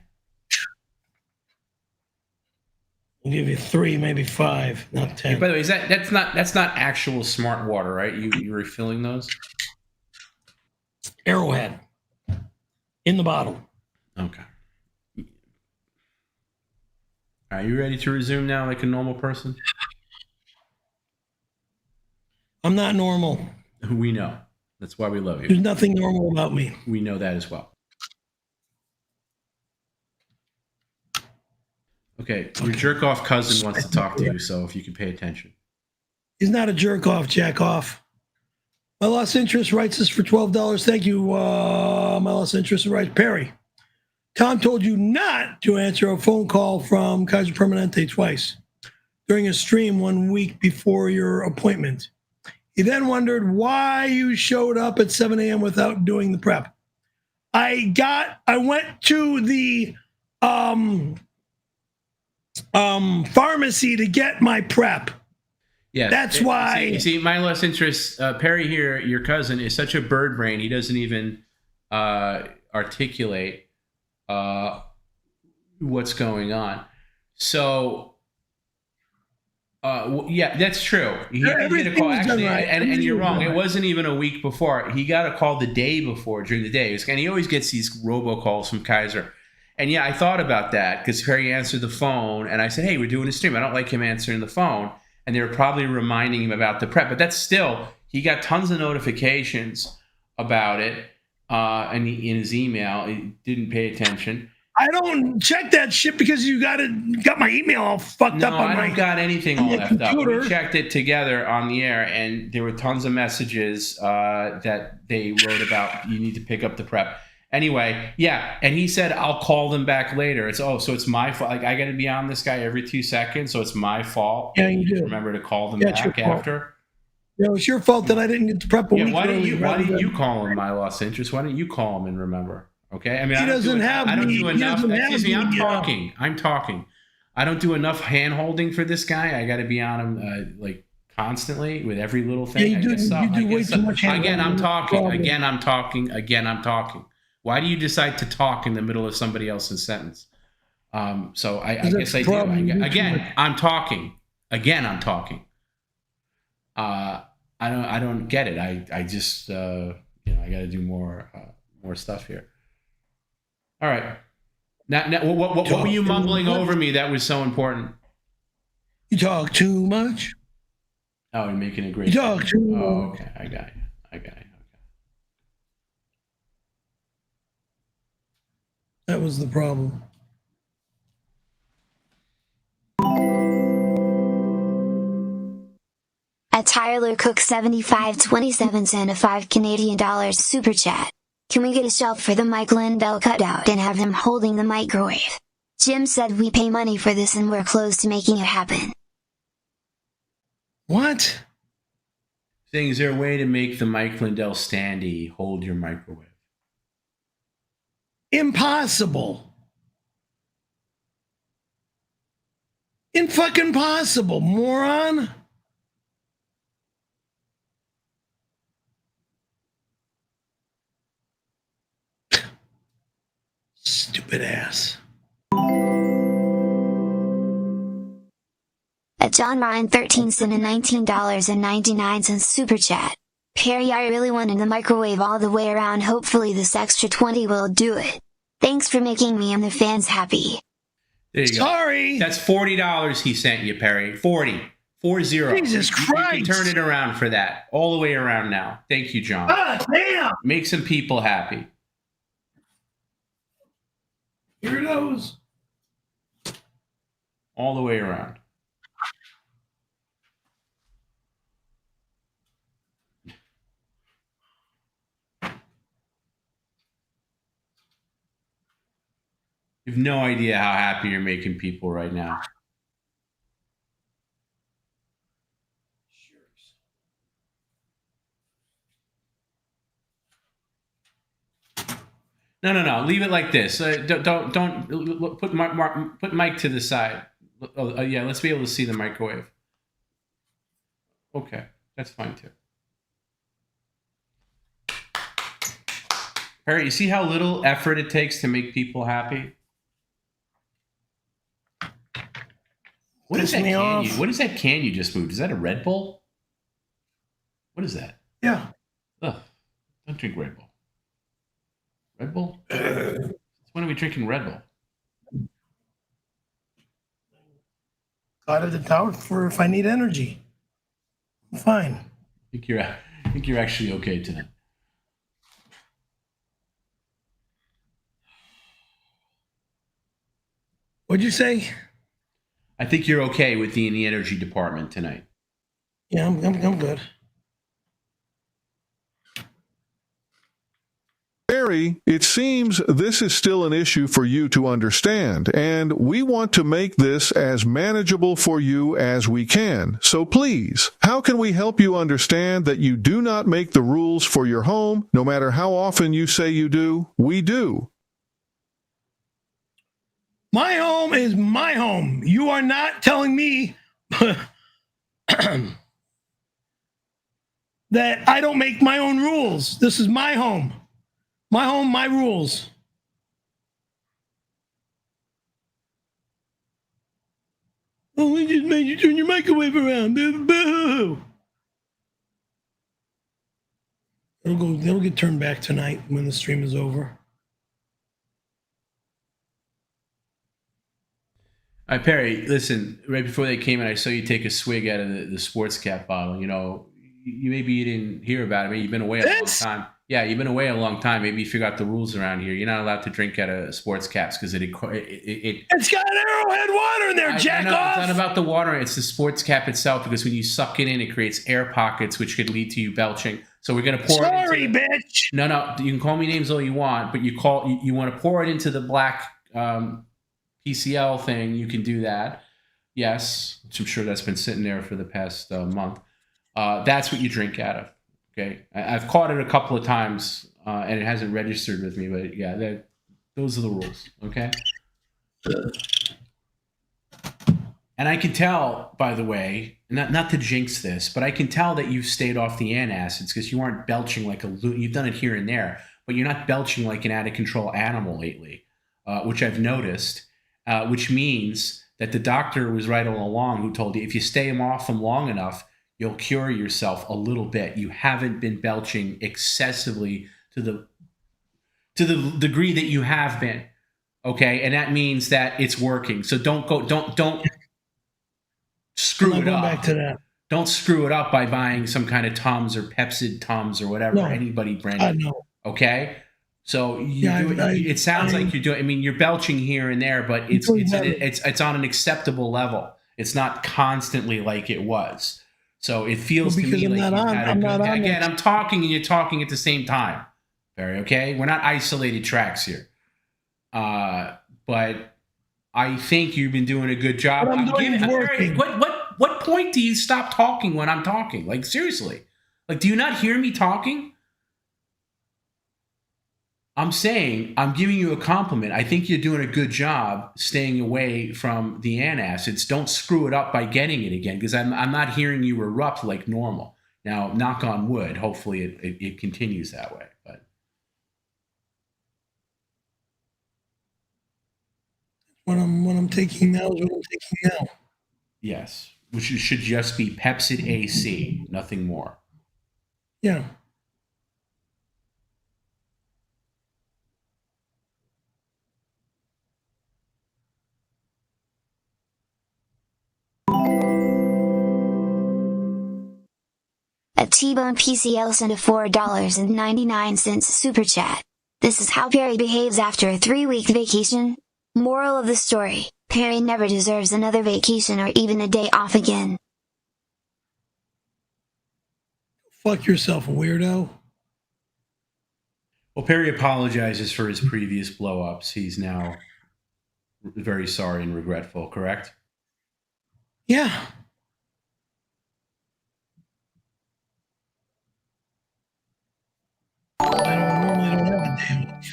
I'll give you 3, maybe 5, not 10. By the way, that's not actual smart water, right? You're refilling those. Arrowhead. In the bottle. Okay. Are you ready to resume now like a normal person? I'm not normal. We know. That's why we love you. There's nothing normal about me. We know that as well. Okay, your jerk-off cousin wants to talk to you, so if you can pay attention. He's not a jerk-off, jack-off. My Lost Interest writes this for $12. Thank you, My Lost Interest writes Perry. Tom told you not to answer a phone call from Kaiser Permanente twice during a stream 1 week before your appointment. He then wondered why you showed up at 7 a.m. without doing the prep. I went to the pharmacy to get my prep. Yeah, that's why. You see, My Lost Interest, Perry here, your cousin, is such a bird brain. He doesn't even articulate what's going on. So, yeah, that's true. He did get a call, actually, right. and you're wrong. It wasn't even a week before. He got a call the day before during the day. And he always gets these robocalls from Kaiser. And yeah, I thought about that because Perry answered the phone, and I said, hey, we're doing a stream. I don't like him answering the phone. And they were probably reminding him about the prep. But that's still, he got tons of notifications about it and in his email. He didn't pay attention. I don't check that shit because you got my email all fucked up on I don't got anything all left up. We checked it together on the air, and there were tons of messages that they wrote about, you need to pick up the prep. Anyway, yeah, and he said, I'll call them back later. So it's my fault. Like, I got to be on this guy every 2 seconds, so it's my fault. Yeah, you do. Remember to call them back after. Yeah, it's your fault that I didn't get to prep a week why early. didn't you call him My Lost Interest? Why didn't you call him and remember? Okay, I mean, I don't do enough. Excuse me, I'm talking. I don't do enough hand-holding for this guy. I got to be on him like constantly with every little thing. Yeah, you do way too much hand-holding. Again, I'm talking. Why do you decide to talk in the middle of somebody else's sentence? So I guess I do. Again, I'm talking. I don't get it. I just I got to do more stuff here. All right. Now what were you mumbling over me that was so important? You talk too much. Oh, you're making a great. You talk too much. Oh, okay. I got you. Okay. That was the problem. At Tyler Cook 7527 sent a $5 super chat. Can we get a shelf for the Mike Lindell cutout and have him holding the microwave? Jim said we pay money for this and we're close to making it happen. What? Saying, is there a way to make the Mike Lindell standee hold your microwave? Impossible. Fucking possible, moron. Stupid ass. At John Ryan 13 sent a $19.99 super chat. Perry, I really wanted the microwave all the way around. Hopefully this extra 20 will do it. Thanks for making me and the fans happy. There you go. Sorry. That's $40 he sent you, Perry. 40. 40. Jesus Christ. You can turn it around for that. All the way around now. Thank you, John. Ah, damn. Make some people happy. Here it goes. All the way around. You have no idea how happy you're making people right now. No. Leave it like this. Don't put Mike to the side. Oh, yeah, let's be able to see the microwave. Okay, that's fine too. Perry, you see how little effort it takes to make people happy? What is that can? What is that can you just moved? Is that a Red Bull? What is that? Yeah. Ugh, don't drink Red Bull. Red Bull? When are we drinking Red Bull? Out of the tower for if I need energy. I'm fine. I think you're actually okay tonight. What'd you say? I think you're okay with in the energy department tonight. Yeah, I'm good. Barry, it seems this is still an issue for you to understand, and we want to make this as manageable for you as we can. So please, how can we help you understand that you do not make the rules for your home, no matter how often you say you do? We do. My home is my home. You are not telling me that I don't make my own rules. This is my home. My home, my rules. Oh, we just made you turn your microwave around. Boo! It'll get turned back tonight when the stream is over. All right, Perry, listen, right before they came in, I saw you take a swig out of the sports cap bottle. You know, maybe you didn't hear about it. Maybe you've been away a long time. Yeah, you've been away a long time. Maybe you forgot the rules around here. You're not allowed to drink out of sports caps because it's got Arrowhead water in there, jack off! It's not about the water. It's the sports cap itself because when you suck it in, it creates air pockets, which could lead to you belching. So we're going to pour it into bitch! No, you can call me names all you want, but you want to pour it into the black PCL thing. You can do that. Yes, I'm sure that's been sitting there for the past month. That's what you drink out of. Okay, I've caught it a couple of times and it hasn't registered with me, but yeah, those are the rules. Okay. And I can tell, by the way, not to jinx this, but I can tell that you've stayed off the antacids because you aren't belching like a loon. You've done it here and there, but you're not belching like an out of control animal lately, which I've noticed, which means that the doctor was right all along who told you if you stay off them long enough, you'll cure yourself a little bit. You haven't been belching excessively to the degree that you have been. Okay, and that means that it's working. So don't screw it up. Back to that. Don't screw it up by buying some kind of Tums or Pepsid Tums or whatever anybody branded. I know. Okay, so it sounds like you're doing. I mean, you're belching here and there, but it's on an acceptable level. It's not constantly like it was. So it feels to me like you've had a good day. Again, I'm talking and you're talking at the same time. Barry, okay? We're not isolated tracks here. But I think you've been doing a good job. What I'm doing is working. What point do you stop talking when I'm talking? Like, seriously. Like, do you not hear me talking? I'm saying, I'm giving you a compliment. I think you're doing a good job staying away from the antacids. Don't screw it up by getting it again, because I'm not hearing you erupt like normal. Now, knock on wood, hopefully it continues that way. But what I'm taking now is what I'm taking now. Yes, which should just be Pepsid AC, nothing more. Yeah. A T-Bone PCL sent a $4.99 super chat. This is how Perry behaves after a 3-week vacation. Moral of the story, Perry never deserves another vacation or even a day off again. Fuck yourself, weirdo. Well, Perry apologizes for his previous blow-ups. He's now very sorry and regretful, correct? Yeah. I normally don't have a day off.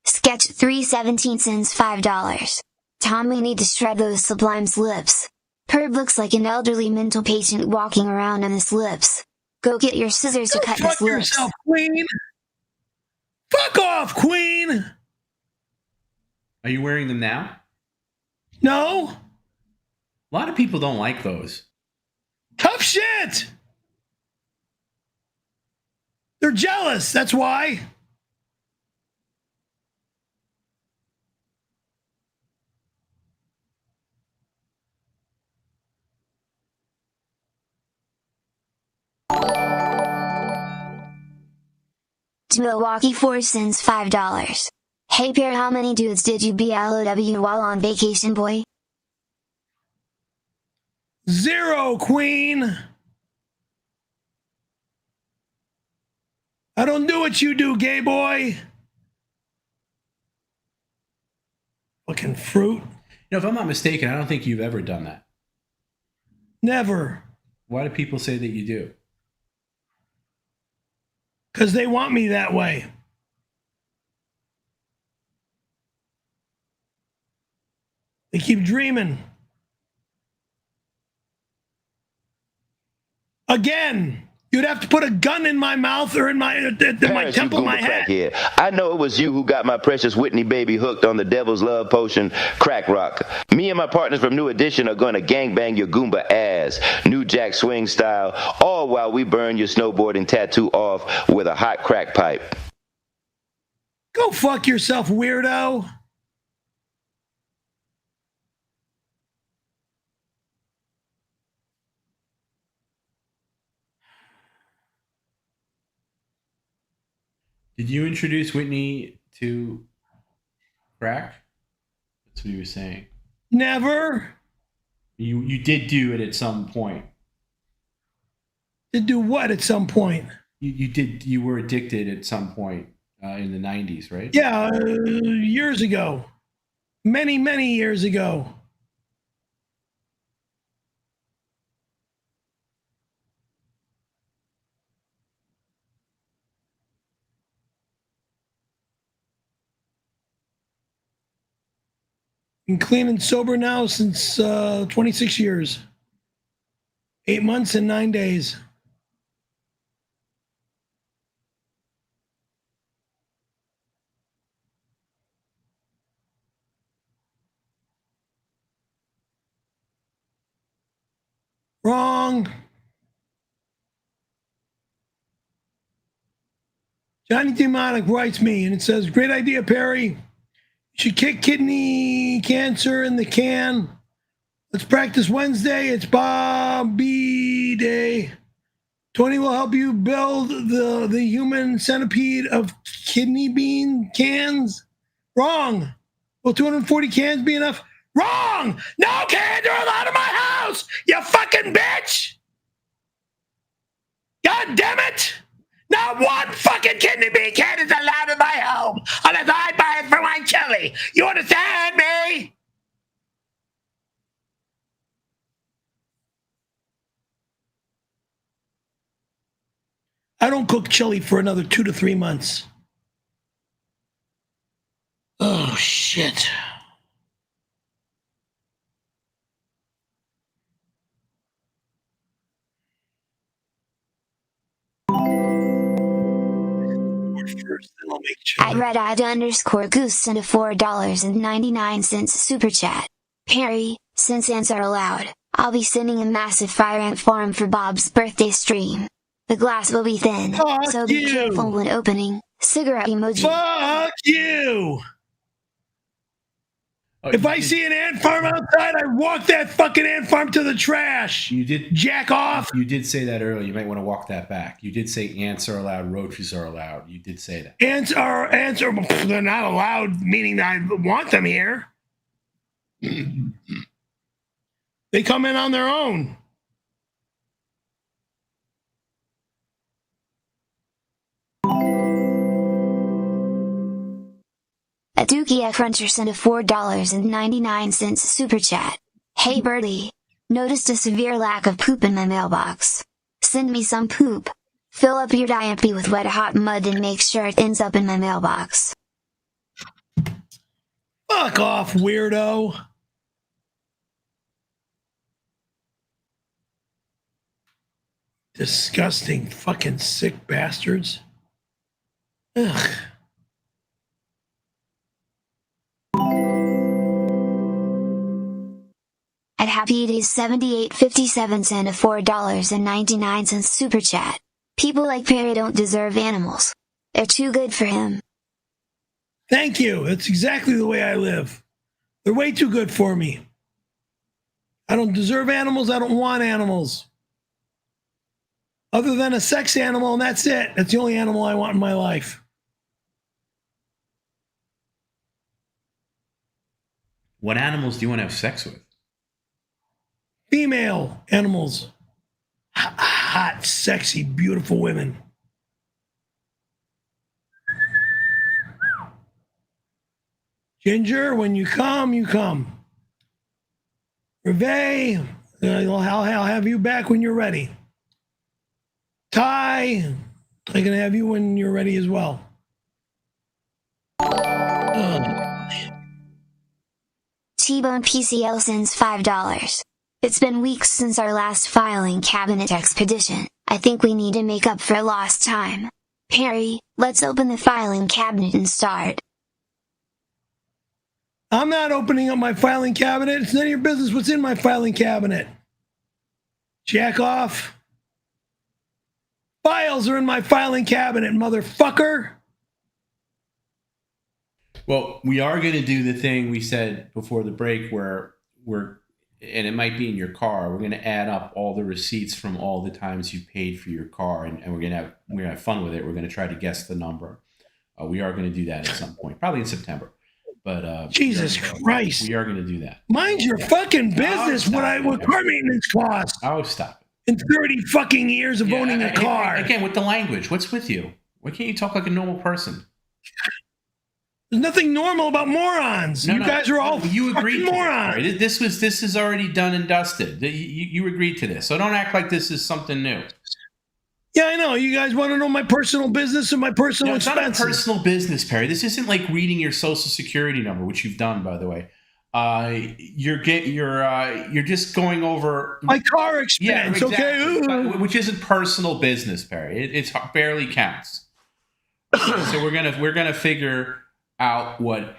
Sketch 317 sends $5. Tom, we need to shred those Sublime's lips. Perb looks like an elderly mental patient walking around on his lips. Go get your scissors to cut his lips. Fuck yourself, Queen! Fuck off, Queen! Are you wearing them now? No. A lot of people don't like those. Tough shit! They're jealous, that's why. Milwaukee 4 sends $5. Hey Pierre, how many dudes did you BLOW while on vacation, boy? 0, Queen. I don't do what you do, gay boy. Fucking fruit. You know, if I'm not mistaken, I don't think you've ever done that. Never. Why do people say that you do? Because they want me that way. They keep dreaming. Again, you'd have to put a gun in my mouth or in my temple of my head. Here. I know it was you who got my precious Whitney baby hooked on the devil's love potion, crack rock. Me and my partners from New Edition are going to gangbang your Goomba ass, New Jack Swing style, all while we burn your snowboarding tattoo off with a hot crack pipe. Go fuck yourself, weirdo. Did you introduce Whitney to crack? That's what he was saying. Never. You did do it at some point. Did do what at some point? You were addicted at some point in the 90s, right? Yeah, years ago. Many, many years ago. Been clean and sober now since 26 years. 8 months and 9 days. Wrong. Johnny Demonic writes me, and it says, great idea, Perry. You should kick kidney cancer in the can. Let's practice Wednesday. It's Bobby Day. Tony will help you build the human centipede of kidney bean cans. Wrong. Will 240 cans be enough? Wrong! No cans are allowed in my house, you fucking bitch! God damn it! Not one fucking kidney bean can is allowed in my home unless I buy it for my chili. You understand me? I don't cook chili for another 2 to 3 months. Oh, shit. At red-eyed_goose sent a $4.99 super chat. Perry, since ants are allowed, I'll be sending a massive fire ant farm for Bob's birthday stream. The glass will be thin, so be careful when opening. Cigarette emoji. Fuck you! If I see an ant farm outside, I walk that fucking ant farm to the trash. You did jack off. You did say that earlier. You might want to walk that back. You did say ants are allowed, roaches are allowed. You did say that. Ants are they're not allowed, meaning I want them here. They come in on their own. A Dookie Cruncher sent a $4.99 super chat. Hey Birdie, noticed a severe lack of poop in my mailbox. Send me some poop. Fill up your diaper with wet hot mud and make sure it ends up in my mailbox. Fuck off, weirdo. Disgusting fucking sick bastards. Ugh. At Happy Days 7857 sent a $4.99 super chat. People like Perry don't deserve animals. They're too good for him. Thank you. That's exactly the way I live. They're way too good for me. I don't deserve animals. I don't want animals. Other than a sex animal, and that's it. That's the only animal I want in my life. What animals do you want to have sex with? Female animals. Hot, sexy, beautiful women. Ginger, when you come, you come. Reve, I'll have you back when you're ready. Ty, I'm going to have you when you're ready as well. T-Bone PCL sends $5. It's been weeks since our last filing cabinet expedition. I think we need to make up for lost time. Perry, let's open the filing cabinet and start. I'm not opening up my filing cabinet. It's none of your business what's in my filing cabinet. Jack off. Files are in my filing cabinet, motherfucker. Well, we are going to do the thing we said before the break where and it might be in your car, we're going to add up all the receipts from all the times you paid for your car, and we're going to have fun with it. We're going to try to guess the number. We are going to do that at some point, probably in September. But Jesus Christ, we are going to do that. Mind your fucking business. What car maintenance costs? Oh, stop it! In 30 fucking years of owning a car. Again, with the language, what's with you? Why can't you talk like a normal person? There's nothing normal about morons. You guys are all you agreed to morons. Right? This is already done and dusted. You agreed to this, so don't act like this is something new. Yeah, I know. You guys want to know my personal business and my personal expenses. It's not a personal business, Perry. This isn't like reading your social security number, which you've done, by the way. You're just going over my car expense, exactly. okay? Which isn't personal business, Perry. It barely counts. So we're gonna figure out what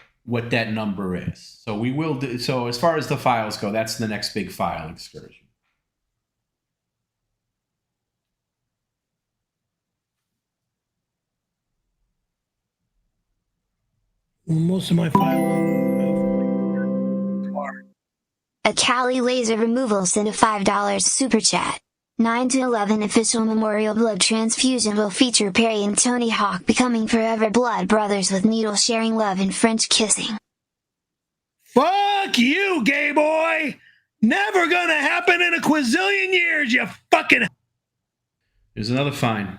that number is. So we will do. So as far as the files go, that's the next big file excursion. Most of my filing. A Cali laser removal sent a $5 super chat. 9/11 official memorial blood transfusion will feature Perry and Tony Hawk becoming forever blood brothers with needle sharing love and French kissing. Fuck you, gay boy! Never gonna happen in a quazillion years, you fucking... There's another fine.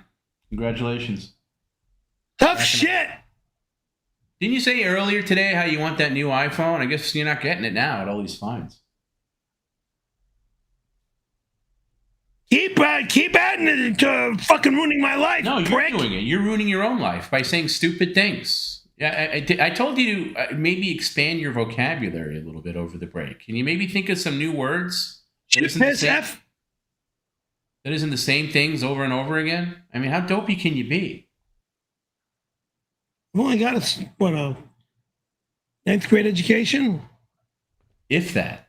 Congratulations. Tough shit! Didn't you say earlier today how you want that new iPhone? I guess you're not getting it now at all these fines. Keep adding it to fucking ruining my life. No, you're prick. doing it. You're ruining your own life by saying stupid things. Yeah, I told you to maybe expand your vocabulary a little bit over the break. Can you maybe think of some new words? That isn't the same things over and over again? I mean, how dopey can you be? I've only got a 9th grade education? If that.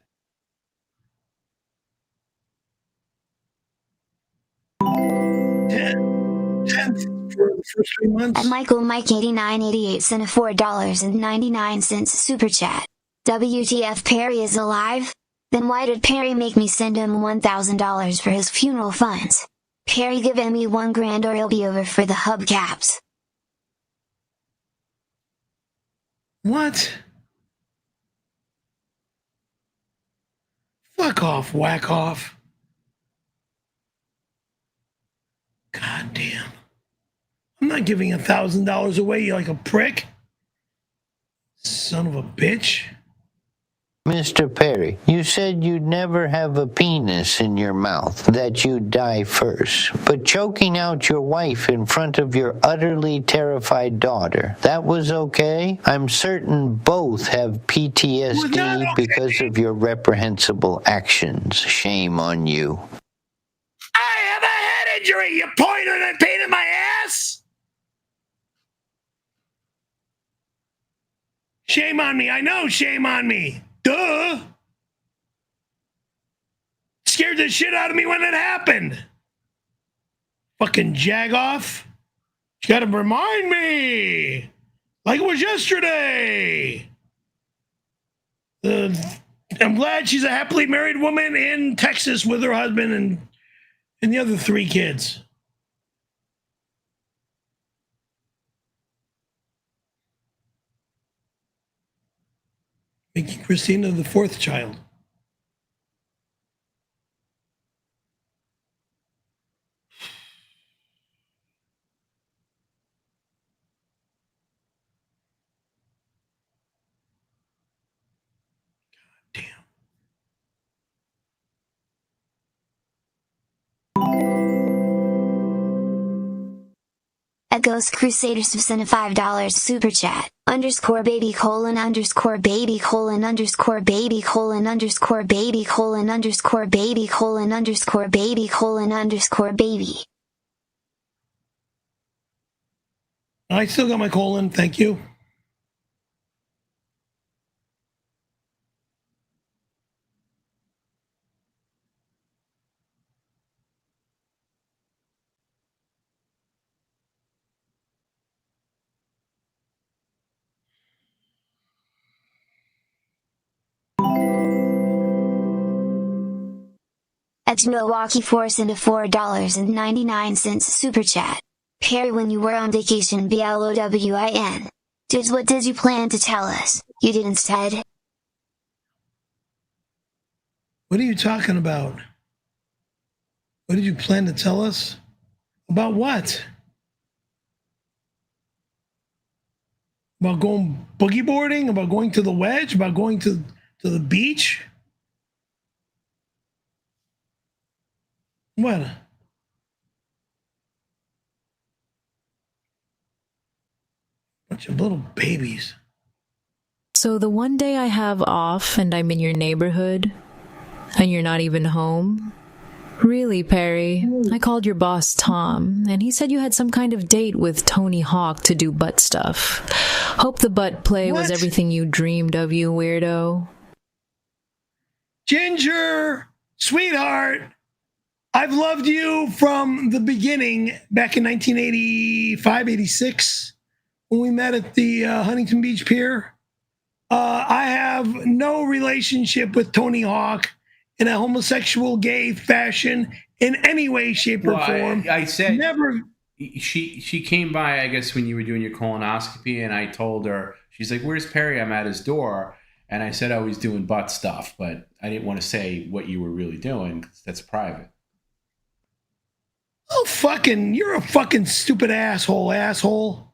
For the first 3 months. At Michael Mike 8988 sent a $4.99 super chat. WTF, Perry is alive? Then why did Perry make me send him $1,000 for his funeral funds? Perry give me $1,000 or he'll be over for the hubcaps. What? Fuck off, whack off. God damn. I'm not giving $1,000 away, you like a prick. Son of a bitch. Mr. Perry, you said you'd never have a penis in your mouth, that you'd die first. But choking out your wife in front of your utterly terrified daughter, that was okay? I'm certain both have PTSD because of your reprehensible actions. Shame on you. I have a head injury, you pointed and pain in my ass! Shame on me, I know, shame on me. Duh! Scared the shit out of me when it happened. Fucking jagoff. You gotta remind me. Like it was yesterday. I'm glad she's a happily married woman in Texas with her husband and the other 3 kids. Making Christina the 4th child. At Ghost Crusaders to send a $5 super chat. _baby colon _baby colon _baby colon _baby colon _baby colon _baby colon _baby. I still got my colon, thank you. At Milwaukee Force into $4.99 super chat. Perry, when you were on vacation, BLOWIN. Dudes, what did you plan to tell us? You did instead? What are you talking about? What did you plan to tell us? About what? About going boogie boarding? About going to the wedge? About going to the beach? What? Bunch of little babies. So the one day I have off and I'm in your neighborhood and you're not even home? Really, Perry? I called your boss, Tom, and he said you had some kind of date with Tony Hawk to do butt stuff. Hope the butt play was everything you dreamed of, you weirdo. Ginger, sweetheart, I've loved you from the beginning, back in 1985, 86, when we met at the Huntington Beach Pier. I have no relationship with Tony Hawk in a homosexual, gay fashion in any way, shape, or form. I said never. She came by, I guess, when you were doing your colonoscopy, and I told her, she's like, "Where's Perry?" I'm at his door, and I said, "Oh, he's doing butt stuff," but I didn't want to say what you were really doing because that's private. Oh, you're a fucking stupid asshole.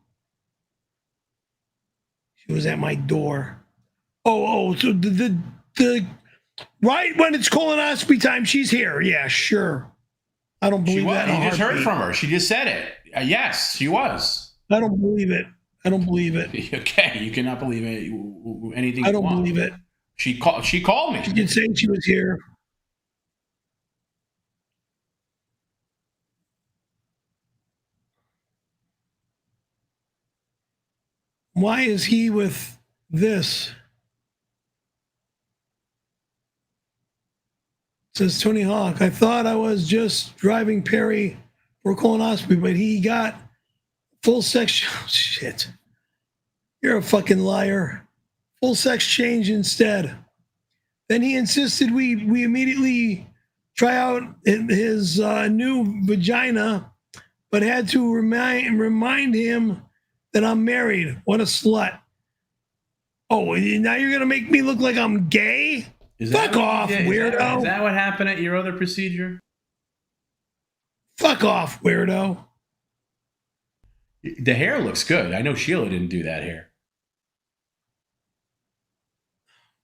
She was at my door. So the right when it's colonoscopy time, she's here. Yeah, sure. I don't believe that. You just heard from her. She just said it. Yes, she was. I don't believe it. Okay, you cannot believe it. Anything. I don't believe it. She called me. She did say she was here. Why is he with this? Says Tony Hawk. I thought I was just driving Perry for a colonoscopy, but he got full sex. Oh, shit. You're a fucking liar. Full sex change instead. Then he insisted we immediately try out his new vagina, but had to remind him that I'm married. What a slut. Oh, now you're going to make me look like I'm gay? Fuck off, weirdo. Is that what happened at your other procedure? Fuck off, weirdo. The hair looks good. I know Sheila didn't do that hair.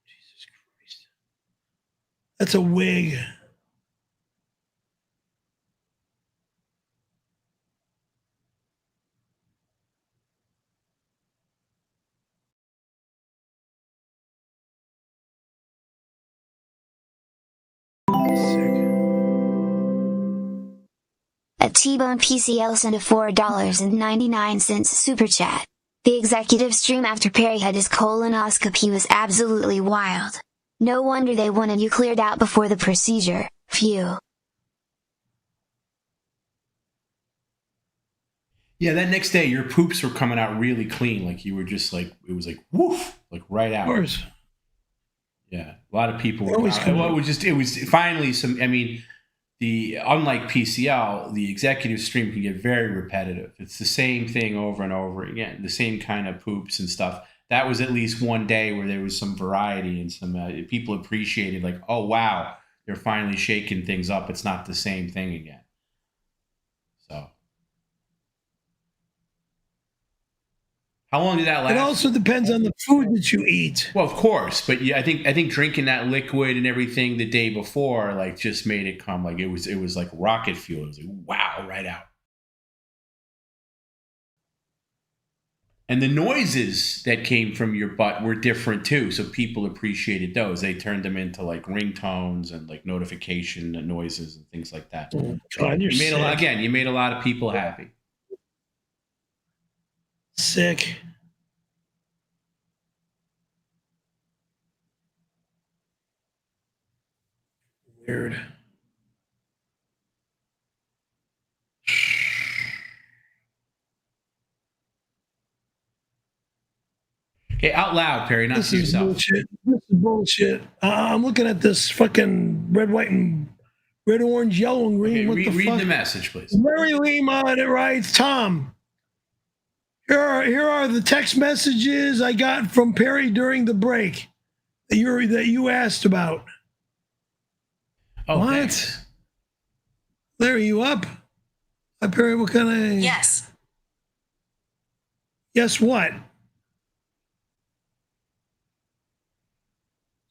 Jesus Christ. That's a wig. A T-Bone PCL sent a $4.99 super chat. The executive stream after Perry had his colonoscopy was absolutely wild. No wonder they wanted you cleared out before the procedure. Phew. Yeah, that next day your poops were coming out really clean. Like you were just like, it was like woof, like right out. Of course. Yeah, a lot of people were. It was finally some. I mean, unlike PCL, the executive stream can get very repetitive. It's the same thing over and over again, the same kind of poops and stuff. That was at least one day where there was some variety and some people appreciated, like, oh wow, they're finally shaking things up. It's not the same thing again. So, how long did that last? It also depends on the food that you eat. Well, of course, but yeah, I think drinking that liquid and everything the day before, like, just made it come like it was like rocket fuel. It was like, wow, right out. And the noises that came from your butt were different too, so people appreciated those. They turned them into like ringtones and like notification noises and things like that. Oh, God, you're sick. You made a lot of people happy. Sick. Weird. Okay, out loud, Perry, not to yourself. Bullshit. This is bullshit. I'm looking at this fucking red, white, and red, orange, yellow, and green. Okay, what the read fuck? the message, please. Larry Lima, and it writes, Tom, here are the text messages I got from Perry during the break that you asked about. Oh, what? thanks. Larry, you up? Hi, Perry, what kind of... Yes. Yes, what?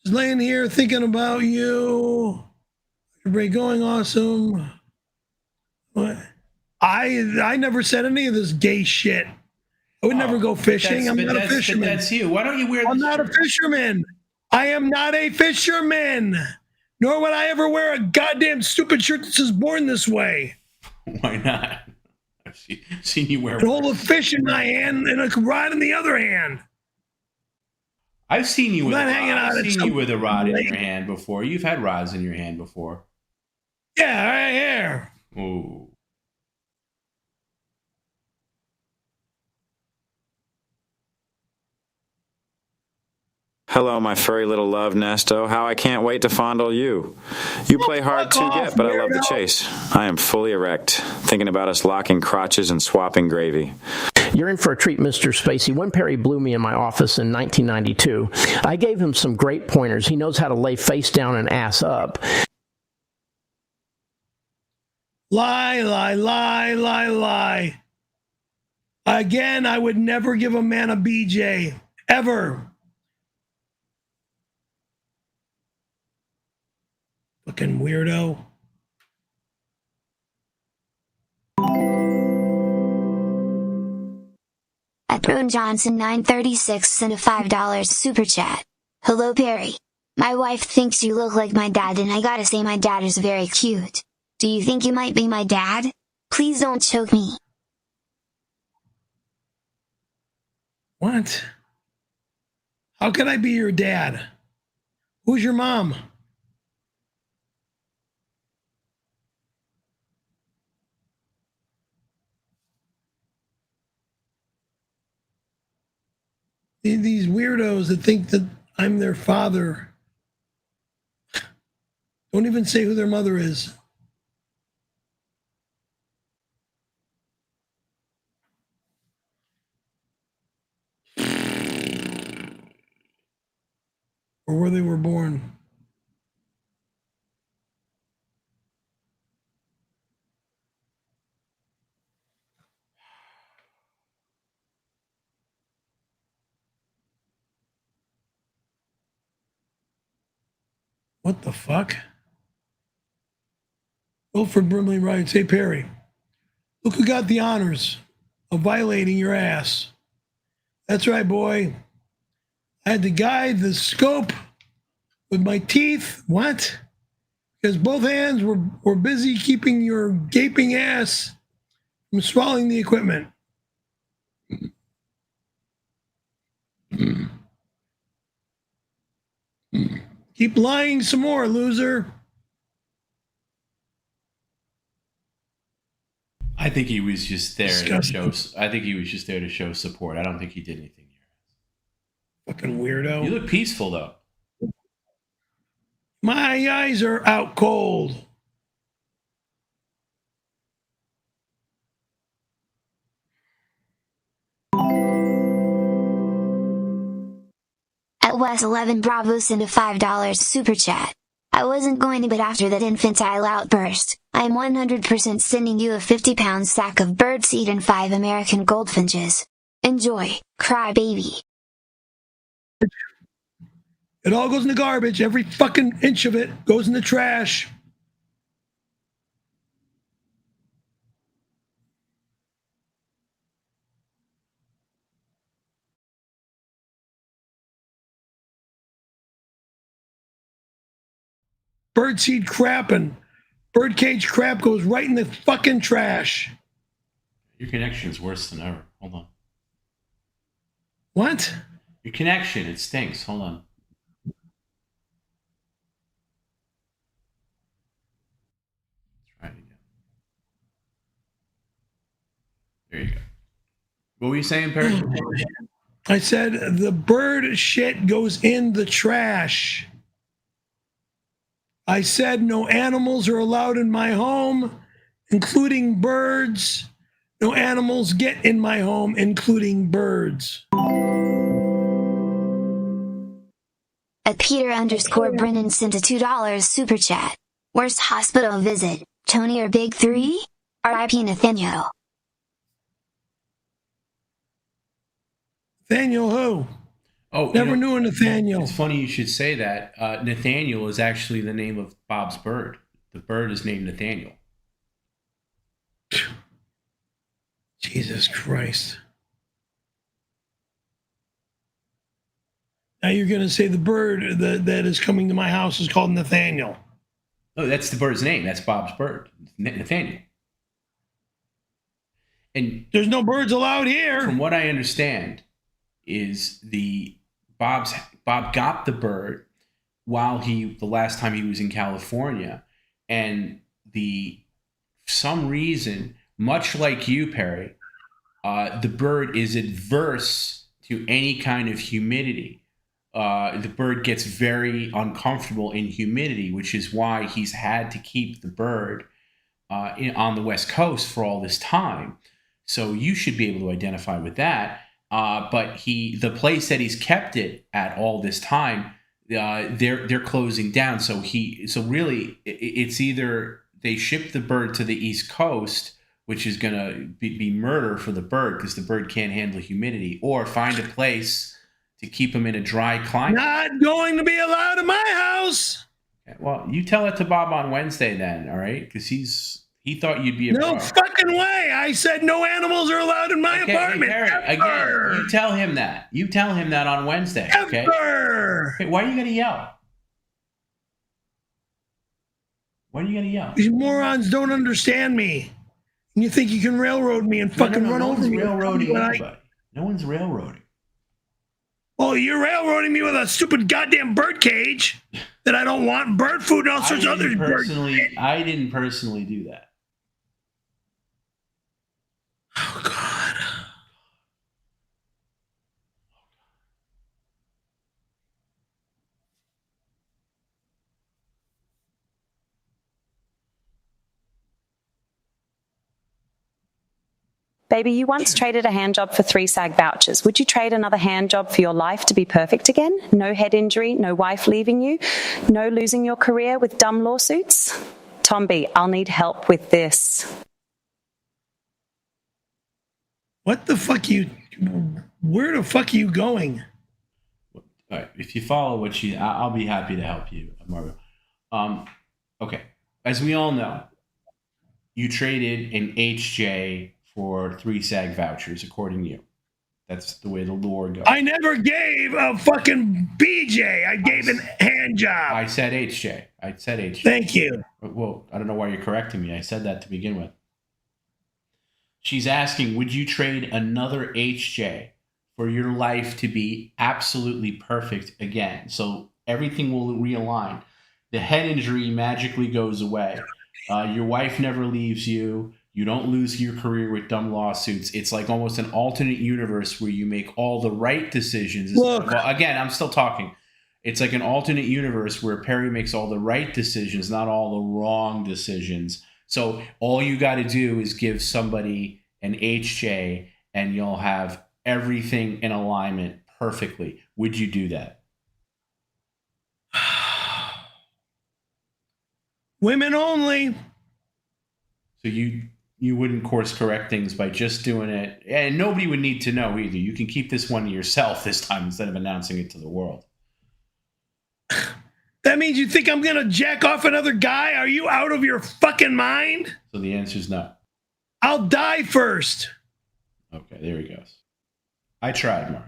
Just laying here thinking about you. Everybody going awesome. What? I never said any of this gay shit. I would never go fishing. I'm not a fisherman. That's you. Why don't you wear this I'm not a fisherman. I am not a fisherman. Nor would I ever wear a goddamn stupid shirt that says born this way. Why not? I've seen you wear... And hold a fish in my hand and a rod in the other hand. I've seen you with a rod in lake. your hand before. You've had rods in your hand before. Yeah, right here. Ooh. Hello, my furry little love, Nesto. How I can't wait to fondle you. You play hard to get, but I love the chase. I am fully erect, thinking about us locking crotches and swapping gravy. You're in for a treat, Mr. Spacey. When Perry blew me in my office in 1992, I gave him some great pointers. He knows how to lay face down and ass up. Lie, lie, lie, lie, lie. Again, I would never give a man a BJ. Ever. Fucking weirdo. At Brune Johnson 936 sent a $5 super chat. Hello Perry. My wife thinks you look like my dad and I gotta say my dad is very cute. Do you think you might be my dad? Please don't choke me. What? How could I be your dad? Who's your mom? These weirdos that think that I'm their father don't even say who their mother is. Or where they were born. What the fuck? Wilfred Brimley writes, hey Perry, look who got the honors of violating your ass. That's right, boy. I had to guide the scope with my teeth. What? Because both hands were busy keeping your gaping ass from swallowing the equipment. Keep lying some more, loser. I think he was just there to show. I think he was just there to show support. I don't think he did anything. Fucking weirdo. You look peaceful though. My eyes are out cold. At West 11 Bravo sent a $5 super chat. I wasn't going to, but after that infantile outburst, I'm 100% sending you a 50-pound sack of birdseed and 5 American goldfinches. Enjoy, cry baby. It all goes in the garbage. Every fucking inch of it goes in the trash. Birdseed crap and birdcage crap goes right in the fucking trash. Your connection's worse than ever. Hold on. What? Your connection, it stinks. Hold on. Let's try it again. There you go. What were you saying, Perry? I said the bird shit goes in the trash. I said no animals are allowed in my home, including birds. No animals get in my home, including birds. At Peter_Brennan sent a $2 super chat. Worst hospital visit, Tony or Big 3? R.I.P. Nathaniel. Nathaniel who? Oh, never knew a Nathaniel. It's funny you should say that. Nathaniel is actually the name of Bob's bird. The bird is named Nathaniel. Jesus Christ. Now you're going to say the bird that is coming to my house is called Nathaniel. No, that's the bird's name. That's Bob's bird, Nathaniel. And there's no birds allowed here. From what I understand, is Bob got the bird while the last time he was in California, and some reason, much like you, Perry, the bird is adverse to any kind of humidity. the bird gets very uncomfortable in humidity, which is why he's had to keep the bird on the West Coast for all this time. So you should be able to identify with that. But the place that he's kept it at all this time, they're closing down. So really, it's either they ship the bird to the East Coast, which is going to be murder for the bird because the bird can't handle humidity, or find a place to keep him in a dry climate. Not going to be allowed in my house. Okay, well, you tell it to Bob on Wednesday then, all right? Because he thought you'd be a no fucking way. I said no animals are allowed in my apartment. Hey, Perry, again, you tell him that. You tell him that on Wednesday. Okay. Okay, why are you gonna yell? Why are you gonna yell? These morons don't understand me. And you think you can railroad me and fucking run over me? Railroading anybody. No one's railroading. Oh, you're railroading me with a stupid goddamn bird cage that I don't want, bird food and all sorts of other birds. I didn't personally do that. Oh, God. Baby, you once traded a hand job for 3 SAG vouchers. Would you trade another hand job for your life to be perfect again? No head injury, no wife leaving you, no losing your career with dumb lawsuits? Tom B, I'll need help with this. What the fuck where the fuck are you going? All right, if you follow what I'll be happy to help you, Margo. Okay, as we all know, you traded an HJ for 3 SAG vouchers, according to you. That's the way the lore goes. I never gave a fucking BJ. I gave a hand job. I said HJ. Thank you. Well, I don't know why you're correcting me. I said that to begin with. She's asking, would you trade another HJ for your life to be absolutely perfect again? So everything will realign. The head injury magically goes away. Your wife never leaves you. You don't lose your career with dumb lawsuits. It's like almost an alternate universe where you make all the right decisions. Look. Well, again, I'm still talking. It's like an alternate universe where Perry makes all the right decisions, not all the wrong decisions. So all you got to do is give somebody an HJ and you'll have everything in alignment perfectly. Would you do that? Women only. So you wouldn't course correct things by just doing it, and nobody would need to know either. You can keep this one to yourself this time instead of announcing it to the world. That means you think I'm going to jack off another guy? Are you out of your fucking mind? So the answer is no. I'll die first. Okay, there he goes. I tried, Margo.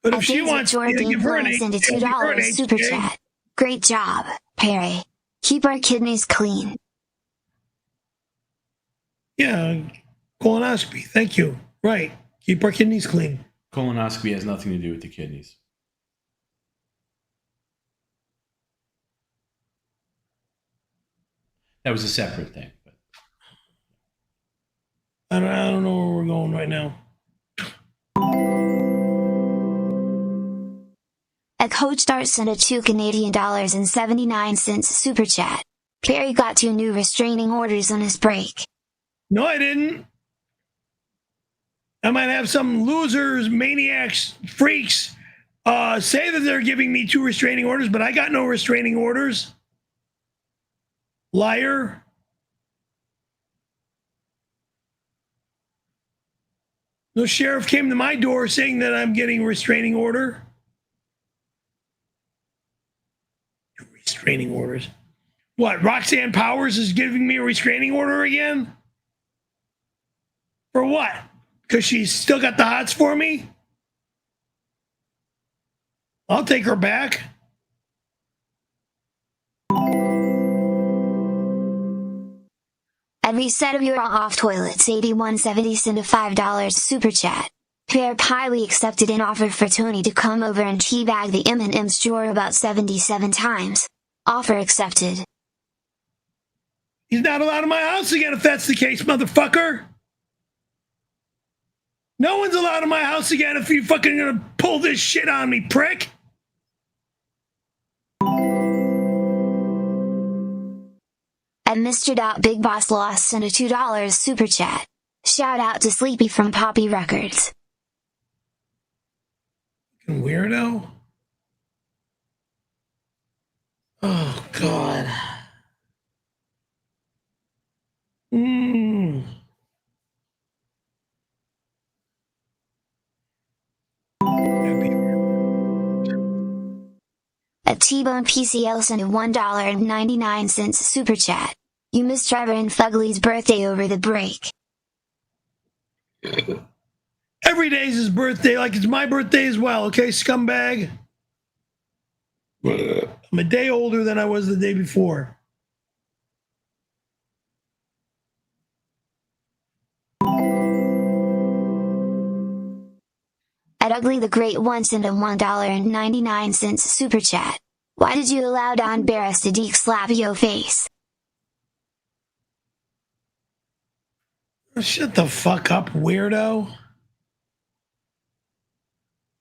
But if she wants to give her an $2 super chat. Great job, Perry. Keep our kidneys clean. Yeah, colonoscopy. Thank you. Right. Keep our kidneys clean. Colonoscopy has nothing to do with the kidneys. That was a separate thing. But I don't know where we're going right now. A coach Dart sent a $2.79 super chat. Perry got 2 new restraining orders on his break. No, I didn't. I might have some losers, maniacs, freaks say that they're giving me 2 restraining orders, but I got no restraining orders. Liar. No sheriff came to my door saying that I'm getting a restraining order. Restraining orders. What, Roxanne Powers is giving me a restraining order again? For what? Because she's still got the hots for me? I'll take her back. Every set of your off toilets 8170 sent a $5 super chat. Pierre highly accepted an offer for Tony to come over and teabag the M&M's drawer about 77 times. Offer accepted. He's not allowed in my house again if that's the case, motherfucker. No one's allowed in my house again if you fucking gonna pull this shit on me, prick. And Mr. Big Boss Lost sent a $2 super chat. Shout out to Sleepy from Poppy Records. Weirdo. Oh, God. A T-Bone PCL sent a $1.99 super chat. You missed Trevor and Fugly's birthday over the break. Every day's his birthday, like it's my birthday as well, okay, scumbag? I'm a day older than I was the day before. At Ugly the Great once sent a $1.99 super chat. Why did you allow Don Barris to deke slap your face? Shut the fuck up, weirdo.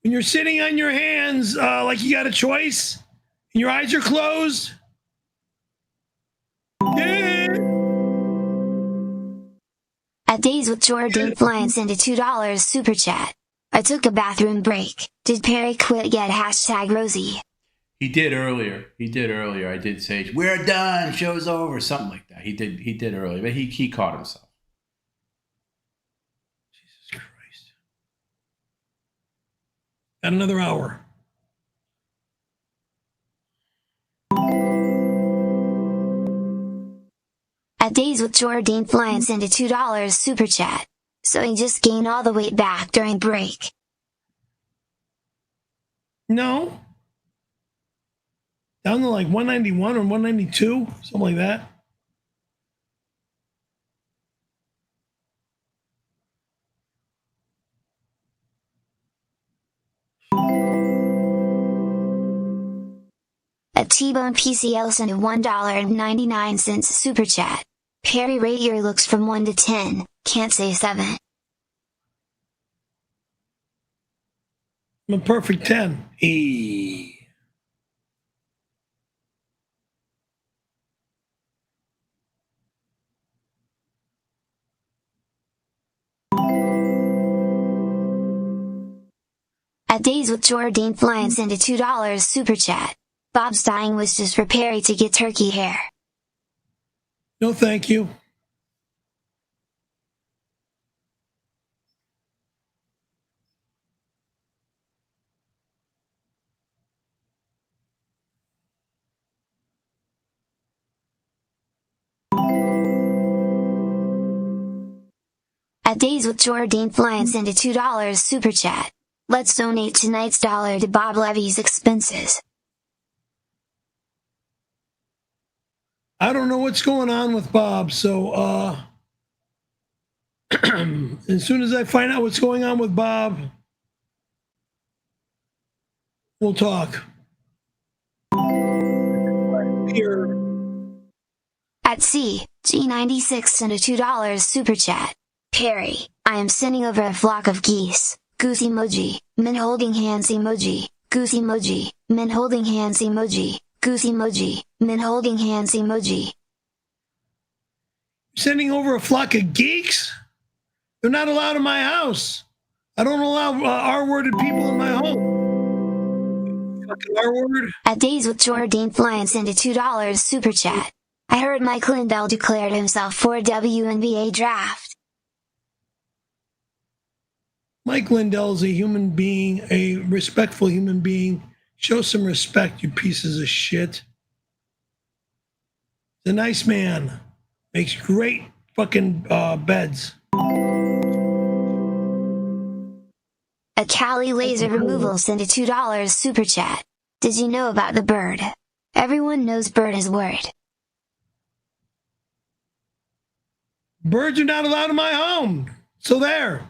When you're sitting on your hands like you got a choice, and your eyes are closed. Yeah. At Days with Jordan Flying sent a $2 super chat. I took a bathroom break. Did Perry quit yet? #Rosie. He did earlier. I did say, we're done, show's over, something like that. He did earlier, but he caught himself. Jesus Christ. Got another hour. At Days with Jordan Flying sent a $2 super chat. So he just gained all the weight back during break. No. Down to like 191 or 192, something like that. A T-Bone PCL sent a $1.99 super chat. Perry, rate your looks from 1 to 10. Can't say 7. I'm a perfect 10. At Days with Jordan Flying sent a $2 super chat. Bob's dying wishes for Perry to get turkey hair. No, thank you. At Days with Jordan Flying sent a $2 super chat. Let's donate tonight's dollar to Bob Levy's expenses. I don't know what's going on with Bob, so as soon as I find out what's going on with Bob, we'll talk. Here. At G96 sent a $2 super chat. Perry, I am sending over a flock of geese. Goose emoji, men holding hands emoji, goose emoji, men holding hands emoji, goose emoji, men holding hands emoji. Sending over a flock of geeks? They're not allowed in my house. I don't allow R-worded people in my home. Fucking R-word. At Days with Jordan Flying sent a $2 super chat. I heard Mike Lindell declared himself for a WNBA draft. Mike Lindell is a human being, a respectful human being. Show some respect, you pieces of shit. He's a nice man. Makes great fucking beds. A Cali Laser Removal sent a $2 super chat. Did you know about the bird? Everyone knows bird is word. Birds are not allowed in my home. So there.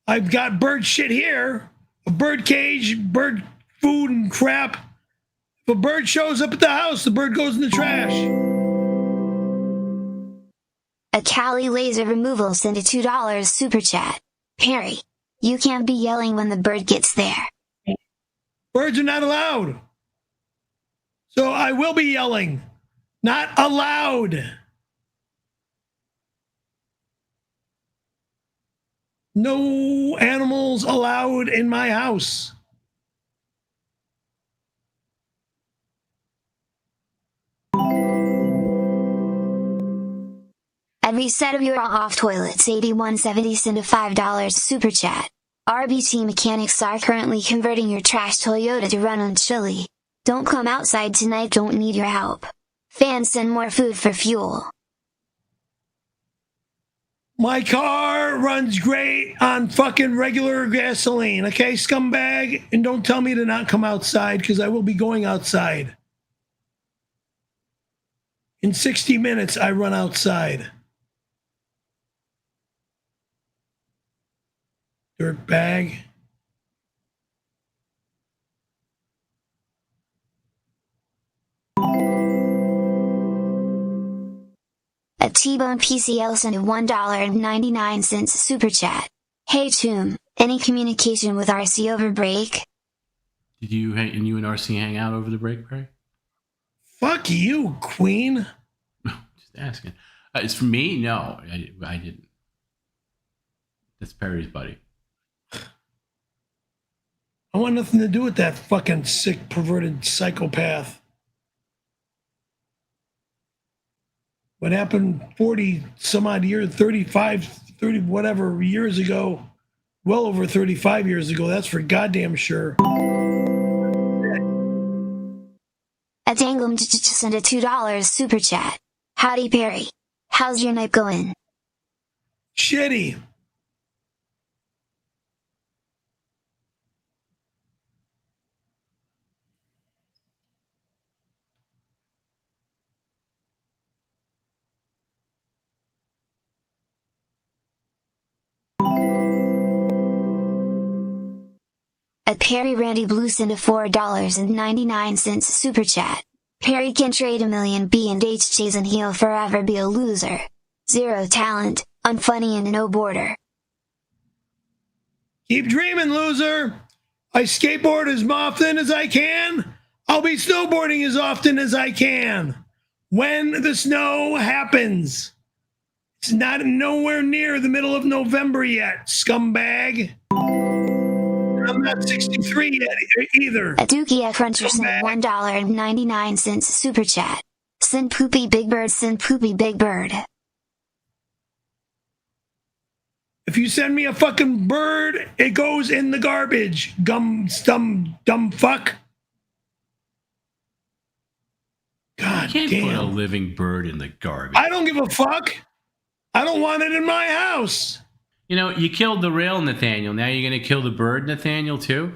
I've got bird shit here. A bird cage, bird food and crap. If a bird shows up at the house, the bird goes in the trash. A Cali laser removal sent a $2 super chat. Perry, you can't be yelling when the bird gets there. Birds are not allowed. So I will be yelling. Not allowed. No animals allowed in my house. At reset of your off toilets 8170 sent a $5 super chat. RBT mechanics are currently converting your trash Toyota to run on chili. Don't come outside tonight, don't need your help. Fans send more food for fuel. My car runs great on fucking regular gasoline, okay, scumbag? And don't tell me to not come outside, because I will be going outside. In 60 minutes, I run outside. Dirtbag. A T-Bone PCL sent a $1.99 super chat. Hey Toom, any communication with RC over break? Did you and RC hang out over the break, Perry? Fuck you, Queen. Just asking. It's for me? No, I didn't. That's Perry's buddy. I want nothing to do with that fucking sick, perverted psychopath. What happened 40 some odd years, 35, 30 whatever years ago, well over 35 years ago, that's for goddamn sure. At Anglem sent a $2 super chat. Howdy Perry. How's your night going? Shitty. At Perry Randy Blue sent a $4.99 super chat. Perry can trade a million B&H's and he'll forever be a loser. Zero talent, unfunny and no border. Keep dreaming, loser. I skateboard as often as I can. I'll be snowboarding as often as I can. When the snow happens. It's not nowhere near the middle of November yet, scumbag. I'm not 63 yet either. A Dookie F. Runter sent $1.99 super chat. Send poopy big bird, send poopy big bird. If you send me a fucking bird, it goes in the garbage. Dumb fuck. God You can't put a damn. living bird in the garbage. I don't give a fuck. I don't want it in my house. You know, you killed the real Nathaniel. Now you're going to kill the bird Nathaniel too?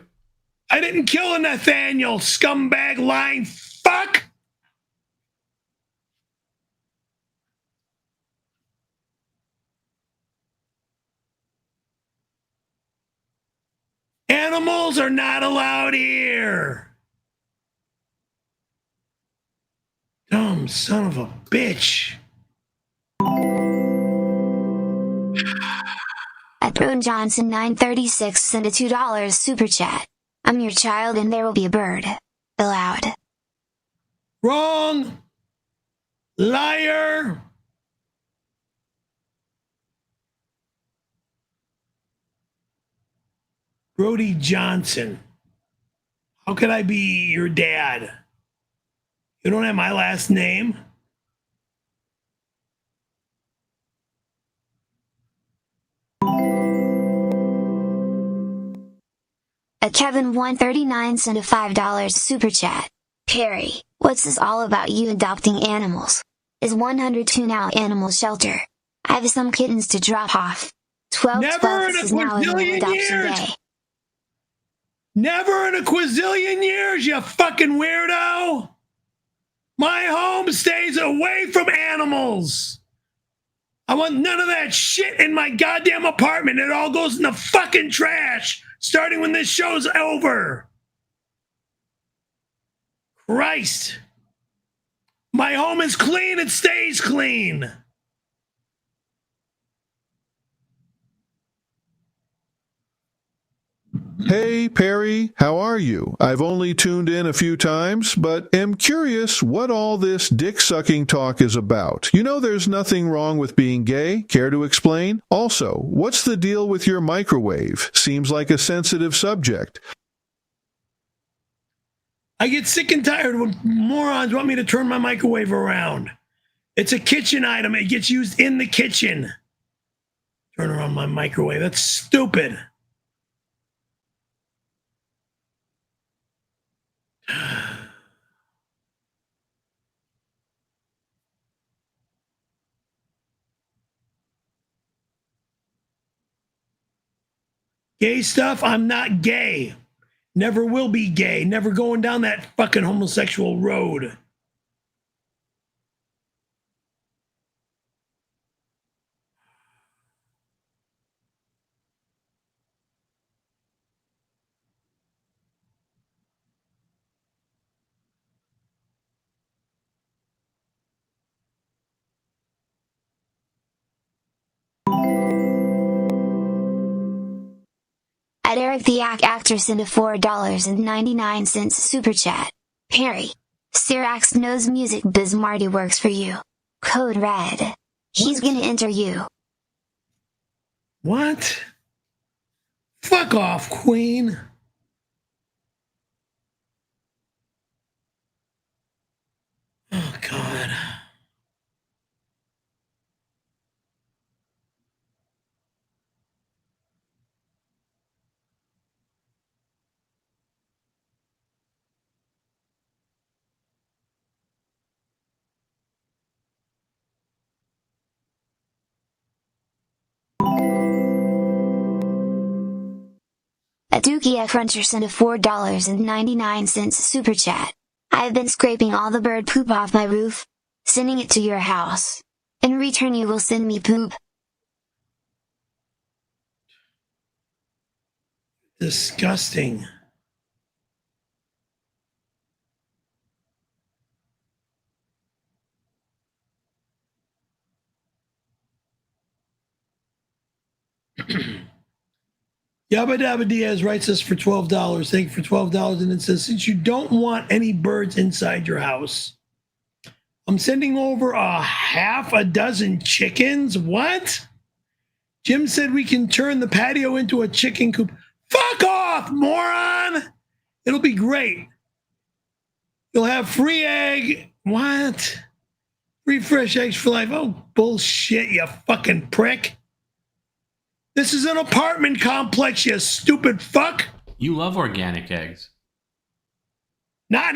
I didn't kill a Nathaniel, scumbag lying fuck. Animals are not allowed here. Dumb son of a bitch. At Brune Johnson 936 sent a $2 super chat. I'm your child and there will be a bird. Allowed. Wrong. Liar. Brody Johnson. How could I be your dad? You don't have my last name? A Kevin 139 sent a $5 super chat. Perry, what's this all about you adopting animals? Is 102 now animal shelter? I have some kittens to drop off. 12 is now animal adoption day. Never in a quadrillion years, you fucking weirdo. My home stays away from animals. I want none of that shit in my goddamn apartment. It all goes in the fucking trash, starting when this show's over. Christ. My home is clean. It stays clean. Hey, Perry, how are you? I've only tuned in a few times, but am curious what all this dick-sucking talk is about. You know there's nothing wrong with being gay. Care to explain? Also, what's the deal with your microwave? Seems like a sensitive subject. I get sick and tired when morons want me to turn my microwave around. It's a kitchen item. It gets used in the kitchen. Turn around my microwave. That's stupid. Gay stuff? I'm not gay. Never will be gay. Never going down that fucking homosexual road. At Eric the Actor sent a $4.99 super chat. Perry. Cyrax knows music biz Marty works for you. Code red. He's gonna enter you. What? Fuck off, Queen. Oh, God. At Dookie Cruncher sent a $4.99 super chat. I've been scraping all the bird poop off my roof, sending it to your house. In return you will send me poop. Disgusting. Yabba Dabba Diaz writes us for $12. Thank you for $12. And it says, since you don't want any birds inside your house, I'm sending over a half a dozen chickens. What? Jim said we can turn the patio into a chicken coop. Fuck off, moron! It'll be great. You'll have free egg. What? Free fresh eggs for life. Oh, bullshit, you fucking prick. This is an apartment complex, you stupid fuck. You love organic eggs. Not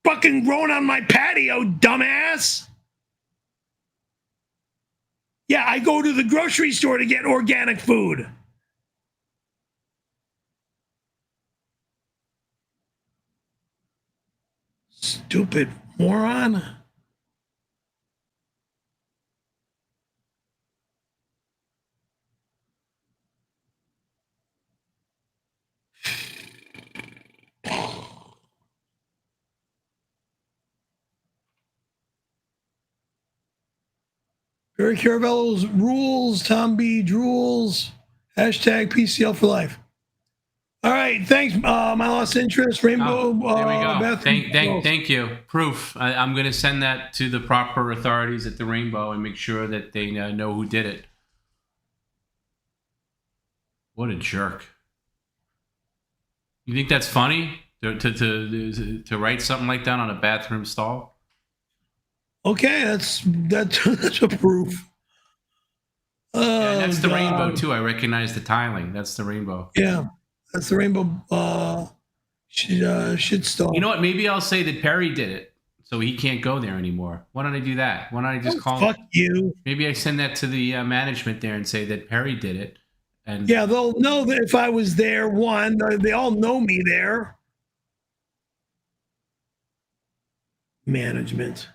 fucking grown on my patio, dumbass. Yeah, I go to the grocery store to get organic food. Stupid moron. Barry Caravello's rules, Tom B. drools, hashtag PCL for life. All right, thanks. My lost interest, Rainbow. There we go. Bathroom Thank you. Proof. I'm going to send that to the proper authorities at the Rainbow and make sure that they know who did it. What a jerk. You think that's funny to write something like that on a bathroom stall? Okay, that's a proof. Yeah, that's the Rainbow too. I recognize the tiling. That's the Rainbow. Yeah, that's the Rainbow shitstorm. You know what? Maybe I'll say that Perry did it, so he can't go there anymore. Why don't I do that? Why don't I just call? Fuck you. Maybe I send that to the management there and say that Perry did it. And yeah, they'll know that if I was there. One, they all know me there. Management.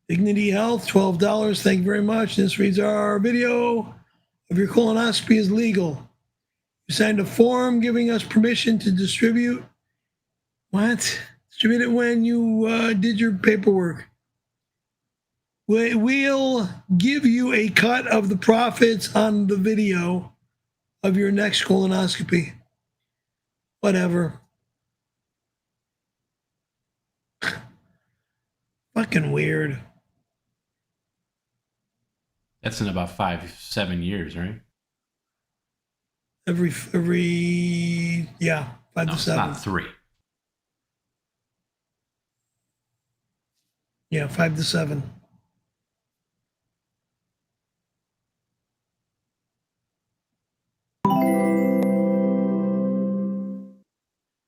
Dignity Health, $12. Thank you very much. This reads our video. of your colonoscopy is legal. You signed a form giving us permission to distribute. What? Distribute it when you did your paperwork. We'll give you a cut of the profits on the video of your next colonoscopy. Whatever. Fucking weird. That's in about 5-7 years, right? Every 5 to 7. It's not 3. Yeah, 5 to 7.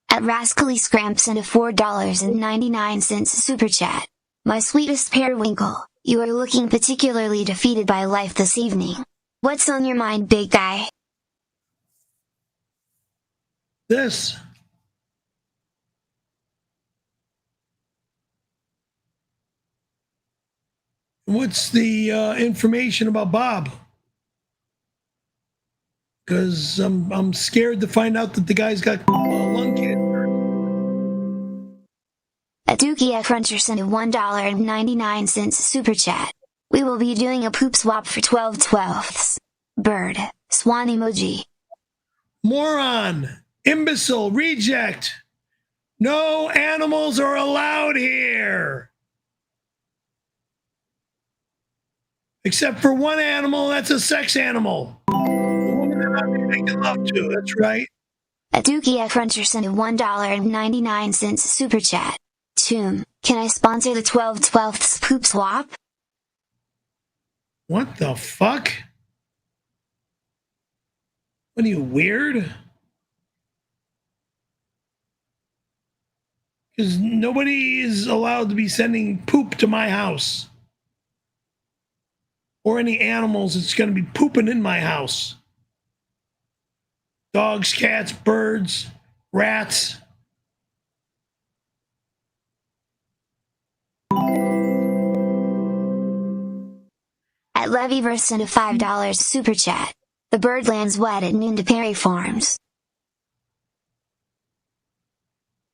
At Rascally Scramp sent a $4.99 super chat. My sweetest Periwinkle, you are looking particularly defeated by life this evening. What's on your mind, big guy? This. What's the information about Bob? Because I'm scared to find out that the guy's got lung cancer. At Dookie Cruncher sent a $1.99 super chat. We will be doing a poop swap for 12/12. Bird. Swan emoji. Moron. Imbecile. Reject. No animals are allowed here. Except for one animal, that's a sex animal. The woman that I'll be making love to, that's right. At Dookie Cruncher sent a $1.99 super chat. Tomb, can I sponsor the 12/12 poop swap? What the fuck? What are you, weird? Because nobody is allowed to be sending poop to my house. Or any animals that's going to be pooping in my house. Dogs, cats, birds, rats. At Levyverse sent a $5 super chat. The bird lands wet at noon to Perry Farms.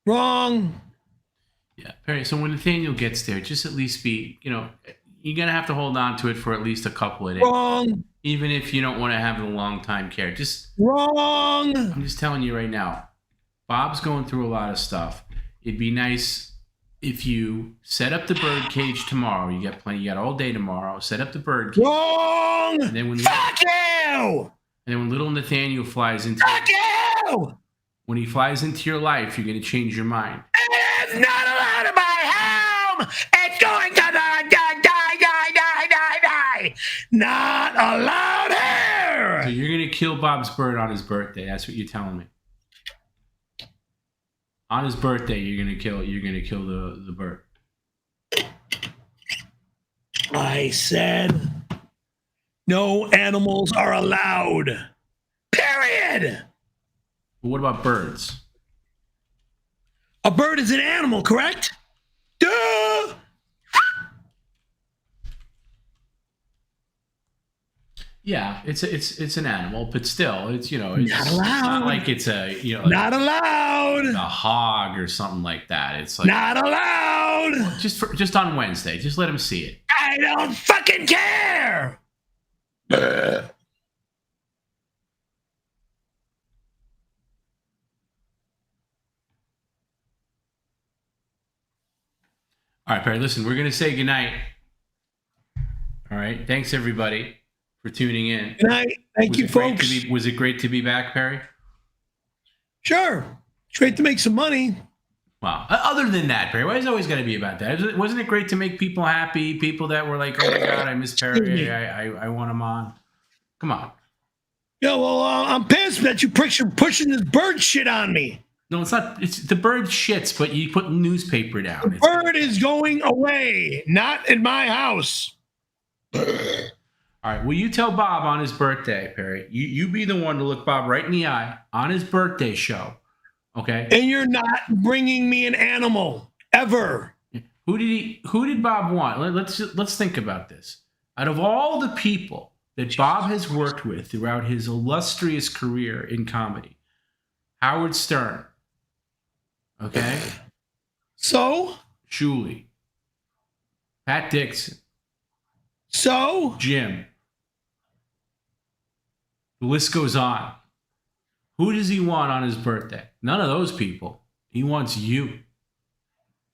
Wrong. Yeah, Perry. So when Nathaniel gets there, just at least be, you're going to have to hold on to it for at least a couple of days. Wrong. Even if you don't want to have a long time care. Just wrong. I'm just telling you right now. Bob's going through a lot of stuff. It'd be nice if you set up the bird cage tomorrow. You got all day tomorrow. Set up the bird cage. Wrong. And then Fuck you. And then when little Nathaniel flies into Fuck you. When he flies into your life, you're going to change your mind. It's not allowed in my home. It's going to die. Not allowed here. So you're going to kill Bob's bird on his birthday. That's what you're telling me. On his birthday, you're going to kill the bird. I said no animals are allowed. Period. But what about birds? A bird is an animal, correct? Duh! Yeah, it's an animal, but still, it's not allowed. It's not like it's a not allowed. A hog or something like that. It's like not allowed. Just on Wednesday, just let him see it. I don't fucking care. All right, Perry. Listen, we're gonna say goodnight. All right. Thanks everybody for tuning in. Good night. Thank you, folks. Was it great to be back, Perry? Sure. It's great to make some money. Wow. Other than that, Perry, why is it always got to be about that? Wasn't it great to make people happy? People that were like, oh my God, I miss Perry. I want him on. Come on. Yeah, well, I'm pissed that you pricks are pushing this bird shit on me. No, it's not. It's the bird shits, but you put newspaper down. The bird is going away, not in my house. All right. Will you tell Bob on his birthday, Perry? You be the one to look Bob right in the eye on his birthday show. Okay. And you're not bringing me an animal ever. Who did Bob want? Let's think about this. Out of all the people that Bob has worked with throughout his illustrious career in comedy. Howard Stern. Okay? So? Shuley. Pat Dixon. So? Jim. The list goes on. Who does he want on his birthday? None of those people. He wants you.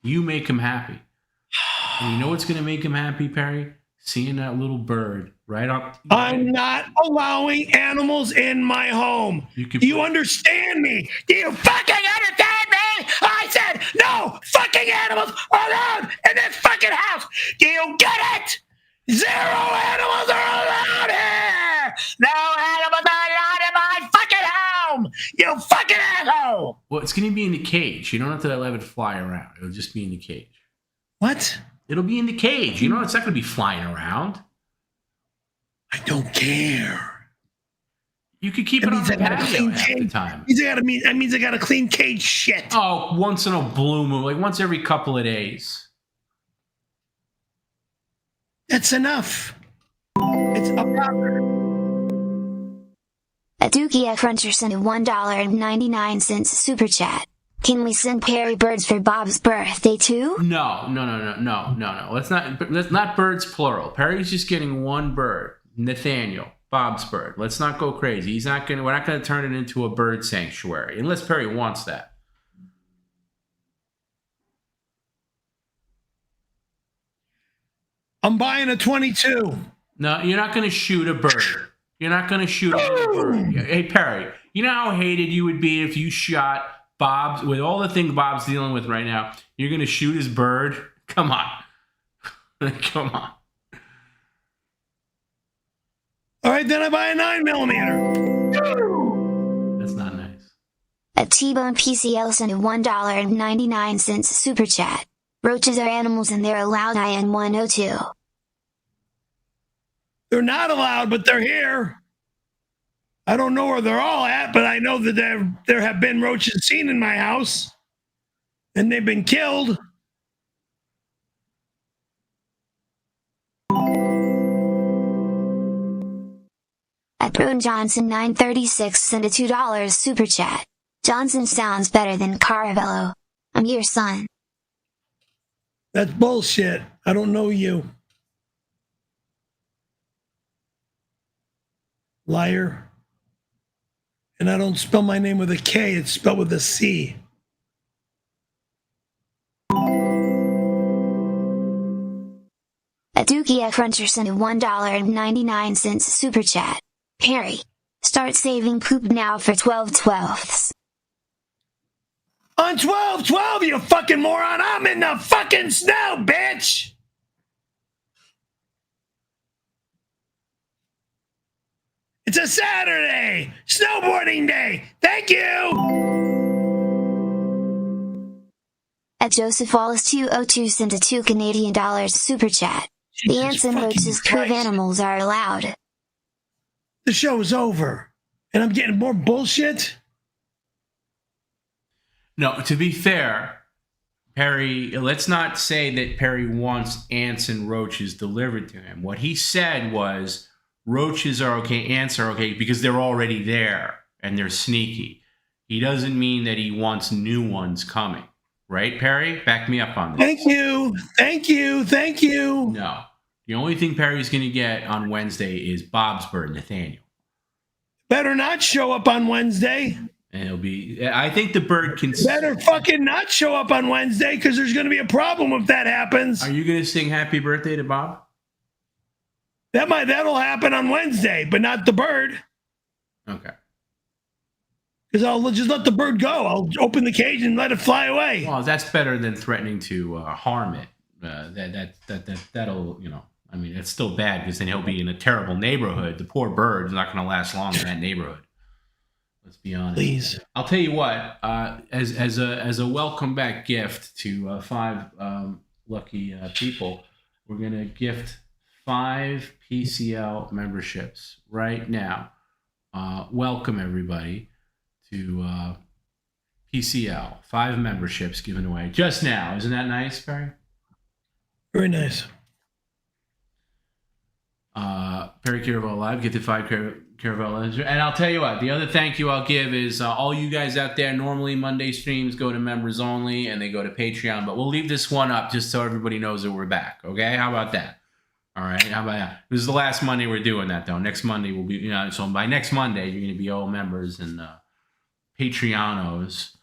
You make him happy. And you know what's going to make him happy, Perry? Seeing that little bird right up. I'm not allowing animals in my home. Do you understand me? Do you fucking understand me? I said no fucking animals allowed in this fucking house. Do you get it? 0 animals are allowed here. No animals are allowed in my fucking home. You fucking asshole. Well, it's going to be in the cage. You don't have to let it fly around. It'll just be in the cage. What? It'll be in the cage. You know, it's not going to be flying around. I don't care. You could keep it on the patio half the time. That means I got to clean cage shit. Oh, once in a blue moon, like once every couple of days. That's enough. It's a proper. A Dookie F. Runcher sent a $1.99 super chat. Can we send Perry birds for Bob's birthday too? No. Let's not birds plural. Perry's just getting one bird. Nathaniel, Bob's bird. Let's not go crazy. We're not gonna turn it into a bird sanctuary unless Perry wants that. I'm buying a 22. No, you're not gonna shoot a bird. You're not gonna shoot a bird. Hey Perry, you know how hated you would be if you shot Bob's, with all the things Bob's dealing with right now, you're going to shoot his bird? Come on. Come on. All right, then I buy a 9mm. That's not nice. A T-Bone PCL sent a $1.99 super chat. Roaches are animals and they're allowed in 102. They're not allowed, but they're here. I don't know where they're all at, but I know that there have been roaches seen in my house, and they've been killed. At Brune Johnson 936 sent a $2 super chat. Johnson sounds better than Caravello. I'm your son. That's bullshit. I don't know you. Liar. And I don't spell my name with a K, it's spelled with a C. A Dookie F. Runcher sent a $1.99 super chat. Perry, start saving poop now for 12/12. On 12/12, you fucking moron, I'm in the fucking snow, bitch! It's a Saturday! Snowboarding day! Thank you! At Joseph Wallace 202 sent a $2 Canadian super chat. The ants and roaches prove animals are allowed. The show is over. And I'm getting more bullshit? No, to be fair, Perry, let's not say that Perry wants ants and roaches delivered to him. What he said was, roaches are okay, ants are okay, because they're already there and they're sneaky. He doesn't mean that he wants new ones coming. Right, Perry? Back me up on this. Thank you. Thank you. Thank you. No. The only thing Perry's going to get on Wednesday is Bob's bird, Nathaniel. Better not show up on Wednesday. And it'll be, I think the bird can... Better fucking not show up on Wednesday, because there's going to be a problem if that happens. Are you going to sing happy birthday to Bob? That'll happen on Wednesday, but not the bird. Okay. Because I'll just let the bird go. I'll open the cage and let it fly away. Well, that's better than threatening to harm it. That'll, I mean, it's still bad because then he'll be in a terrible neighborhood. The poor bird's not going to last long in that neighborhood. Let's be honest. Please. I'll tell you what. As a welcome back gift to 5 lucky people, we're going to gift 5 PCL memberships right now. Welcome everybody to PCL. 5 memberships given away just now. Isn't that nice, Barry? Very nice. Perry Caravello Live. Get the 5 Caravello. And I'll tell you what, the other thank you I'll give is all you guys out there. Normally Monday streams go to members only and they go to Patreon, but we'll leave this one up just so everybody knows that we're back. Okay, how about that? All right, how about that? This is the last Monday we're doing that though. Next Monday will be, so by next Monday you're going to be all members and Patreonos,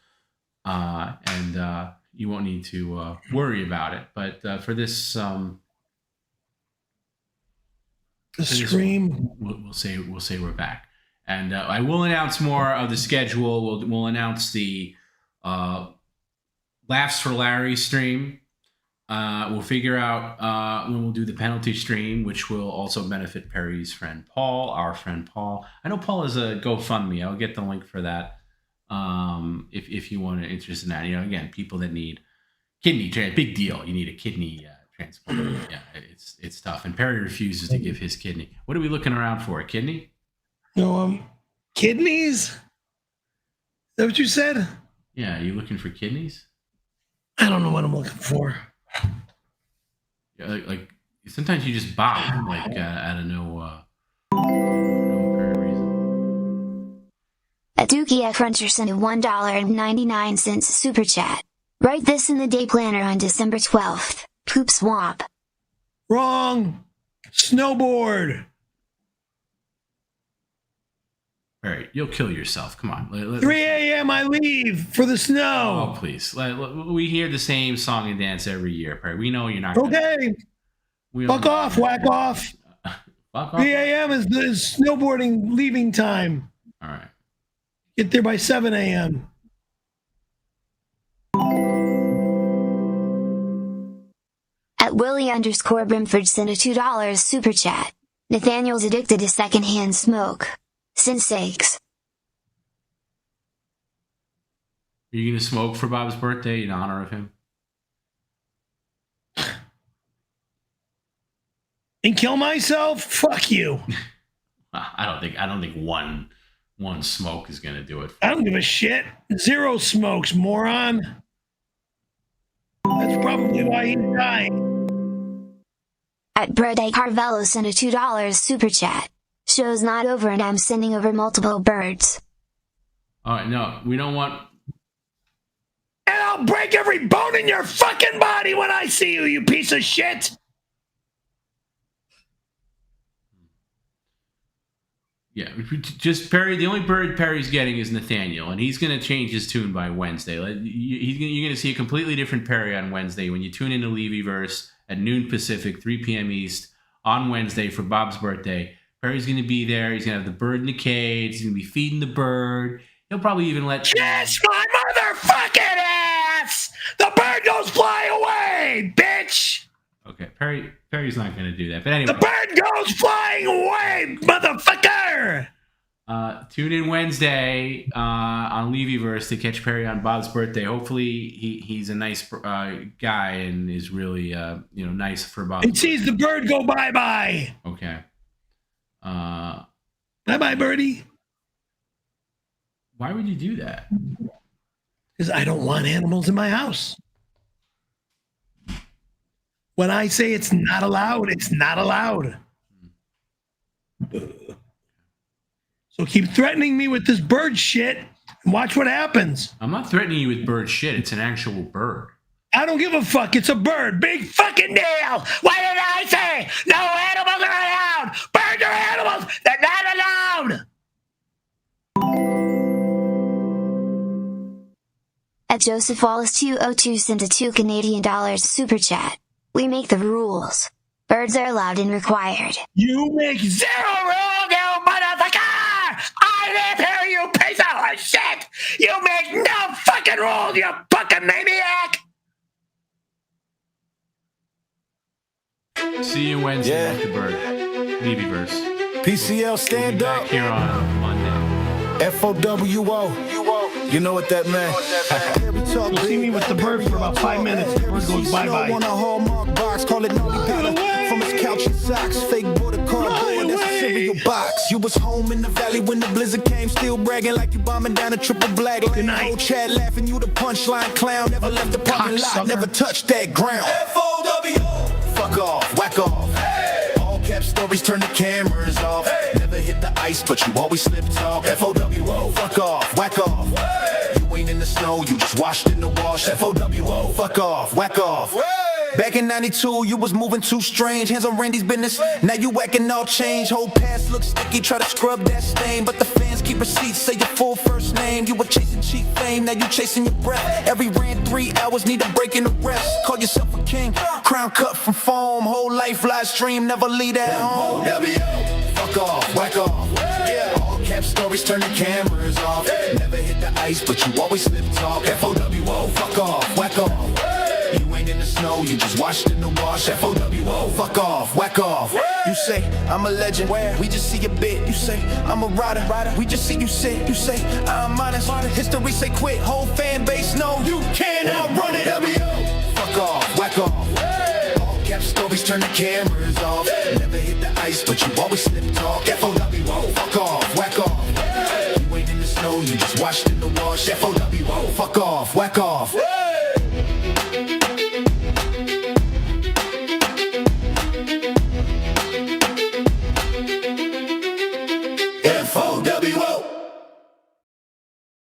and you won't need to worry about it. But for this, the stream, we'll say we're back, and I will announce more of the schedule. We'll announce the Laughs for Larry stream. We'll figure out when we'll do the penalty stream, which will also benefit Perry's friend Paul, our friend Paul. I know Paul is a GoFundMe. I'll get the link for that if you want to interest in that. Again, people that need kidney big deal. You need a kidney transplant. Yeah, it's tough. And Perry refuses to give his kidney. What are we looking around for? A kidney? No, kidneys? Is that what you said? Yeah, are you looking for kidneys? I don't know what I'm looking for. Yeah, like sometimes you just bop out of no reason. At Dookie F. Runcher sent a $1.99 super chat. Write this in the day planner on December 12th. Poop swamp. Wrong. Snowboard. All right, you'll kill yourself. Come on. 3 a.m. I leave for the snow. Oh, please. We hear the same song and dance every year, Perry. We know you're not okay. Fuck off, whack off. Fuck off. 3 a.m. is the snowboarding leaving time. All right. Get there by 7 a.m. At Willie_Brimford sent a $2 super chat. Nathaniel's addicted to secondhand smoke. Sin sakes. Are you going to smoke for Bob's birthday in honor of him? And kill myself? Fuck you. I don't think one smoke is going to do it. I don't give a shit. 0 smokes, moron. That's probably why he's dying. At Caravello sent a $2 super chat. Show's not over and I'm sending over multiple birds. All right, no, we don't want... And I'll break every bone in your fucking body when I see you, you piece of shit! Yeah, just Perry. The only bird Perry's getting is Nathaniel, and he's going to change his tune by Wednesday. You're going to see a completely different Perry on Wednesday when you tune into Levyverse at noon Pacific, 3 p.m. East on Wednesday for Bob's birthday. Perry's going to be there. He's going to have the bird in the cage. He's going to be feeding the bird. He'll probably even let... Kiss my motherfucking ass! The bird goes flying away, bitch! Okay, Perry's not going to do that. But anyway... The bird goes flying away, motherfucker! Tune in Wednesday on Levyverse to catch Perry on Bob's birthday. Hopefully he's a nice guy and is really nice for Bob. And sees the bird go bye-bye. Okay. Bye-bye, birdie. Why would you do that? Because I don't want animals in my house. When I say it's not allowed, it's not allowed. So keep threatening me with this bird shit and watch what happens. I'm not threatening you with bird shit. It's an actual bird. I don't give a fuck. It's a bird. Big fucking deal. What did I say? No animals are allowed. Birds are animals. They're not allowed. At Joseph Wallace 202 sent a $2 Canadian super chat. We make the rules. Birds are allowed and required. You make 0 rules, you motherfucker! I live here, you piece of shit! You make no fucking rules, you fucking maniac! See you Wednesday at the bird. Levyverse. PCL stand we'll be back here on Monday. FOWO. You know what that meant. You'll see me with the bird for about 5 minutes. The bird goes bye-bye. On a Hallmark box, call it from his couch and socks. Fake border cardboard, that's a cereal box. You was home in the valley when the blizzard came, still bragging like you bombing down a triple black lane. Old Chad laughing, you the punchline clown. Never left the parking lot, never touched that ground. FOWO. Fuck off, whack off. All cap stories turn the cameras off. Never hit the ice, but you always slip talk. FOWO, fuck off, whack off. You ain't in the snow, you just washed in the wash. FOWO, fuck off, whack off. Back in 92, you was moving too strange. Hands on Randy's business, now you whacking all change. Whole past looks sticky, try to scrub that stain. But the fans keep receipts, say your full first name. You were chasing cheap fame, now you chasing your breath. Every ran 3 hours, need a break in the rest. Call yourself a king, crown cut from foam. Whole life live stream, never leave at home. Fuck off, whack off. Yeah, all cap stories turn the cameras off. Never hit the ice, but you always slip talk. FOWO, fuck off, whack off. You ain't in the snow, you just washed in the wash. FOWO, fuck off, whack off. You say, I'm a legend, we just see a bit. You say, I'm a rider, we just see you sit. You say, I'm honest, history say quit. Whole fan base, no, you can't outrun it. Fuck off, whack off. All cap stories turn the cameras off. Never hit the ice, but you always slip talk. FOWO, fuck off, whack off. You ain't in the snow, you just washed in the wash. FOWO, fuck off, whack